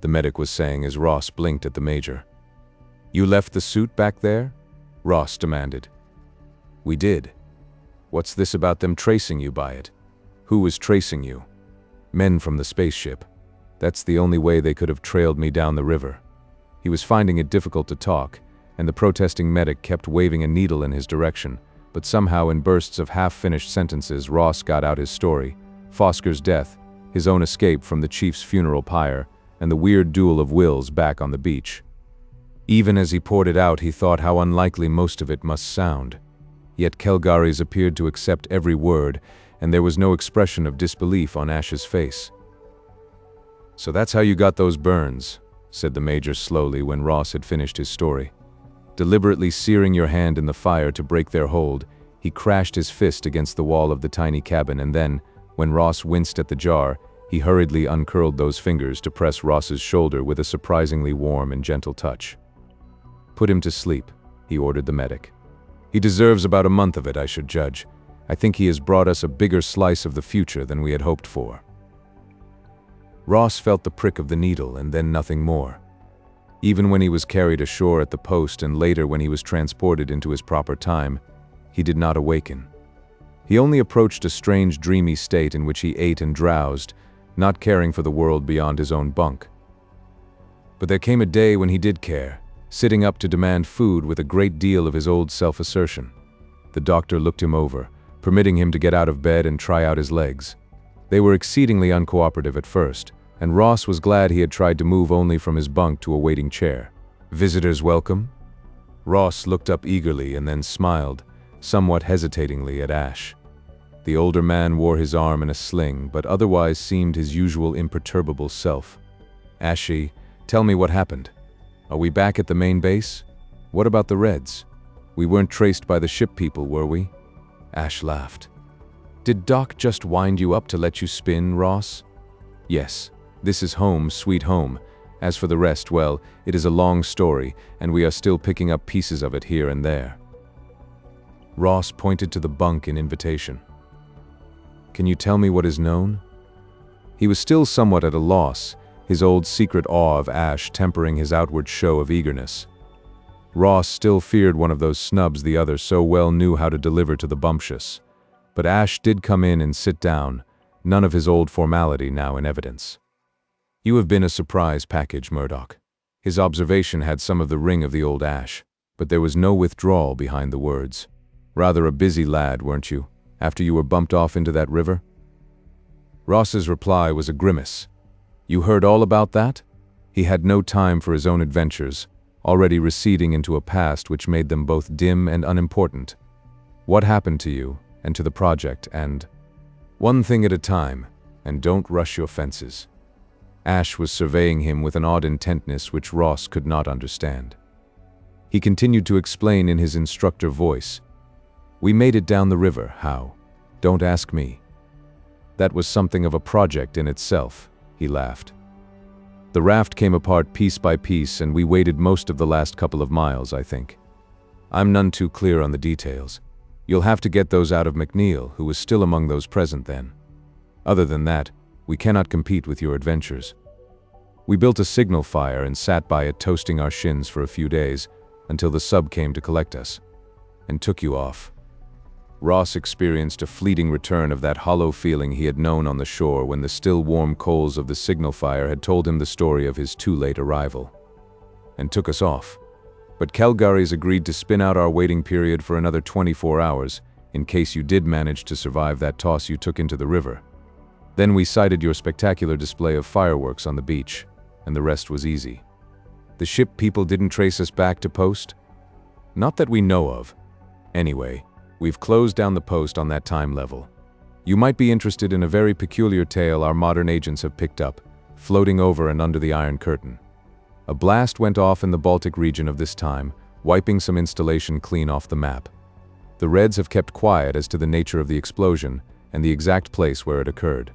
the medic was saying as Ross blinked at the major. "You left the suit back there?" Ross demanded. "We did. What's this about them tracing you by it? Who was tracing you?" "Men from the spaceship. That's the only way they could have trailed me down the river." He was finding it difficult to talk, and the protesting medic kept waving a needle in his direction, but somehow in bursts of half-finished sentences Ross got out his story: Fosker's death, his own escape from the chief's funeral pyre, and the weird duel of wills back on the beach. Even as he poured it out, he thought how unlikely most of it must sound. Yet Kelgaris appeared to accept every word, and there was no expression of disbelief on Ash's face. "So that's how you got those burns," said the major slowly when Ross had finished his story. Deliberately searing your hand in the fire to break their hold, he crashed his fist against the wall of the tiny cabin, and then, when Ross winced at the jar, he hurriedly uncurled those fingers to press Ross's shoulder with a surprisingly warm and gentle touch. "Put him to sleep," he ordered the medic. "He deserves about a month of it, I should judge. I think he has brought us a bigger slice of the future than we had hoped for." Ross felt the prick of the needle and then nothing more. Even when he was carried ashore at the post and later when he was transported into his proper time, he did not awaken. He only approached a strange dreamy state in which he ate and drowsed, not caring for the world beyond his own bunk. But there came a day when he did care, sitting up to demand food with a great deal of his old self-assertion. The doctor looked him over, permitting him to get out of bed and try out his legs. They were exceedingly uncooperative at first, and Ross was glad he had tried to move only from his bunk to a waiting chair. "Visitors welcome?" Ross looked up eagerly and then smiled, somewhat hesitatingly, at Ash. The older man wore his arm in a sling, but otherwise seemed his usual imperturbable self. "Ashy, tell me what happened. Are we back at the main base? What about the Reds? We weren't traced by the ship people, were we?" Ash laughed. "Did Doc just wind you up to let you spin, Ross?" "Yes. This is home, sweet home. As for the rest, well, it is a long story, and we are still picking up pieces of it here and there." Ross pointed to the bunk in invitation. "Can you tell me what is known?" He was still somewhat at a loss, his old secret awe of Ash tempering his outward show of eagerness. Ross still feared one of those snubs the other so well knew how to deliver to the bumptious. But Ash did come in and sit down, none of his old formality now in evidence. "You have been a surprise package, Murdoch." His observation had some of the ring of the old Ash, but there was no withdrawal behind the words. "Rather a busy lad, weren't you, after you were bumped off into that river?" Ross's reply was a grimace. "You heard all about that?" He had no time for his own adventures, already receding into a past which made them both dim and unimportant. "What happened to you, and to the project, and—" "One thing at a time, and don't rush your fences." Ash was surveying him with an odd intentness which Ross could not understand. He continued to explain in his instructor voice. "We made it down the river, how? Don't ask me. That was something of a project in itself," he laughed. "The raft came apart piece by piece and we waded most of the last couple of miles, I think. I'm none too clear on the details. You'll have to get those out of McNeil, who was still among those present then. Other than that, we cannot compete with your adventures. We built a signal fire and sat by it toasting our shins for a few days, until the sub came to collect us, and took you off." Ross experienced a fleeting return of that hollow feeling he had known on the shore when the still warm coals of the signal fire had told him the story of his too late arrival. "And took us off. But Kelgaris agreed to spin out our waiting period for another 24 hours, in case you did manage to survive that toss you took into the river. Then we sighted your spectacular display of fireworks on the beach, and the rest was easy. The ship people didn't trace us back to post? Not that we know of. Anyway, We've closed down the post on that time level. You might be interested in a very peculiar tale our modern agents have picked up, floating over and under the Iron Curtain. A blast went off in the Baltic region of this time, wiping some installation clean off the map. The Reds have kept quiet as to the nature of the explosion and the exact place where it occurred.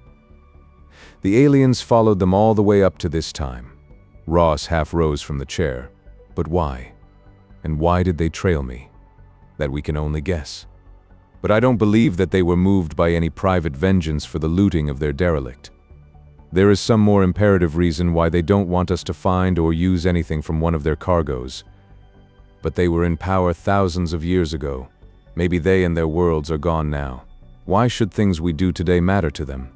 The aliens followed them all the way up to this time. Ross half rose from the chair. But why? And why did they trail me? That we can only guess. But I don't believe that they were moved by any private vengeance for the looting of their derelict. There is some more imperative reason why they don't want us to find or use anything from one of their cargoes. But they were in power thousands of years ago. Maybe they and their worlds are gone now. Why should things we do today matter to them?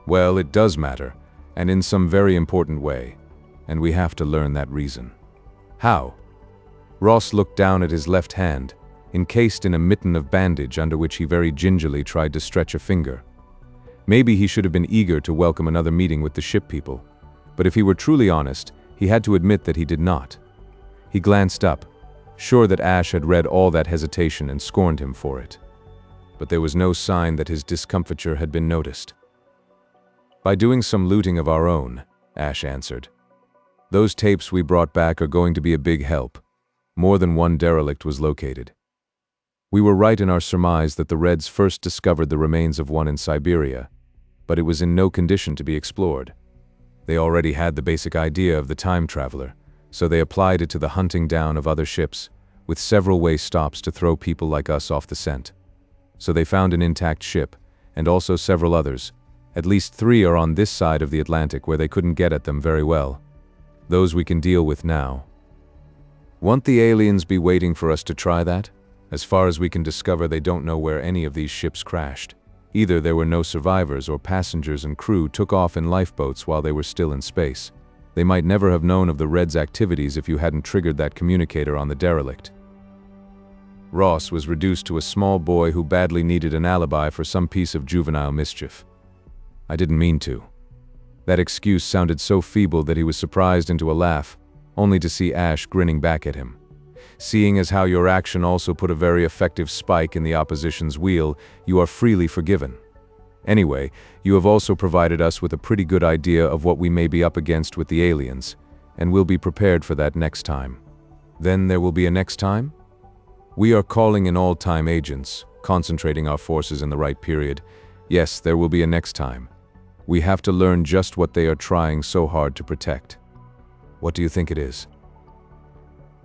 Well, it does matter, and in some very important way, and we have to learn that reason. How? Ross looked down at his left hand, encased in a mitten of bandage under which he very gingerly tried to stretch a finger. Maybe he should have been eager to welcome another meeting with the ship people, but if he were truly honest, he had to admit that he did not. He glanced up, sure that Ash had read all that hesitation and scorned him for it. But there was no sign that his discomfiture had been noticed. By doing some looting of our own, Ash answered. Those tapes we brought back are going to be a big help. More than one derelict was located. We were right in our surmise that the Reds first discovered the remains of one in Siberia, but it was in no condition to be explored. They already had the basic idea of the time traveler, so they applied it to the hunting down of other ships, with several way stops to throw people like us off the scent. So they found an intact ship, and also several others. At least 3 are on this side of the Atlantic where they couldn't get at them very well. Those we can deal with now. Won't the aliens be waiting for us to try that? As far as we can discover, they don't know where any of these ships crashed. Either there were no survivors or passengers and crew took off in lifeboats while they were still in space. They might never have known of the Reds' activities if you hadn't triggered that communicator on the derelict. Ross was reduced to a small boy who badly needed an alibi for some piece of juvenile mischief. I didn't mean to. That excuse sounded so feeble that he was surprised into a laugh, only to see Ash grinning back at him. Seeing as how your action also put a very effective spike in the opposition's wheel, you are freely forgiven. Anyway, you have also provided us with a pretty good idea of what we may be up against with the aliens, and we'll be prepared for that next time. Then there will be a next time? We are calling in all-time agents, concentrating our forces in the right period. Yes, there will be a next time. We have to learn just what they are trying so hard to protect. What do you think it is?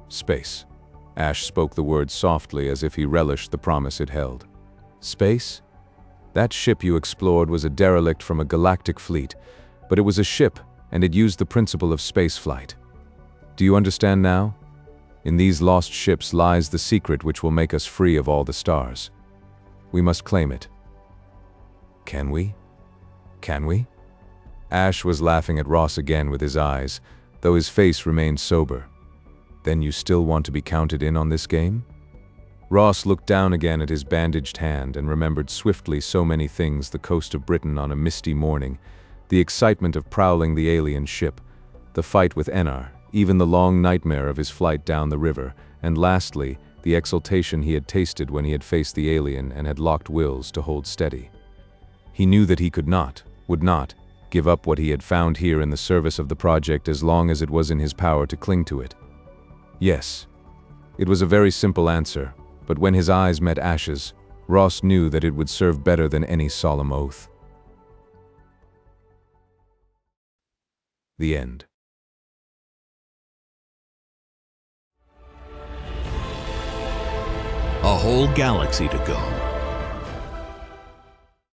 Space. Ash spoke the word softly as if he relished the promise it held. Space? That ship you explored was a derelict from a galactic fleet, but it was a ship and it used the principle of space flight. Do you understand now? In these lost ships lies the secret which will make us free of all the stars. We must claim it. Can we? Can we? Ash was laughing at Ross again with his eyes, though his face remained sober. Then you still want to be counted in on this game? Ross looked down again at his bandaged hand and remembered swiftly so many things: the coast of Britain on a misty morning, the excitement of prowling the alien ship, the fight with Enar, even the long nightmare of his flight down the river, and lastly, the exultation he had tasted when he had faced the alien and had locked wills to hold steady. He knew that he could not, would not, give up what he had found here in the service of the project as long as it was in his power to cling to it. Yes. It was a very simple answer, but when his eyes met Ash's, Ross knew that it would serve better than any solemn oath. The end. A whole galaxy to go.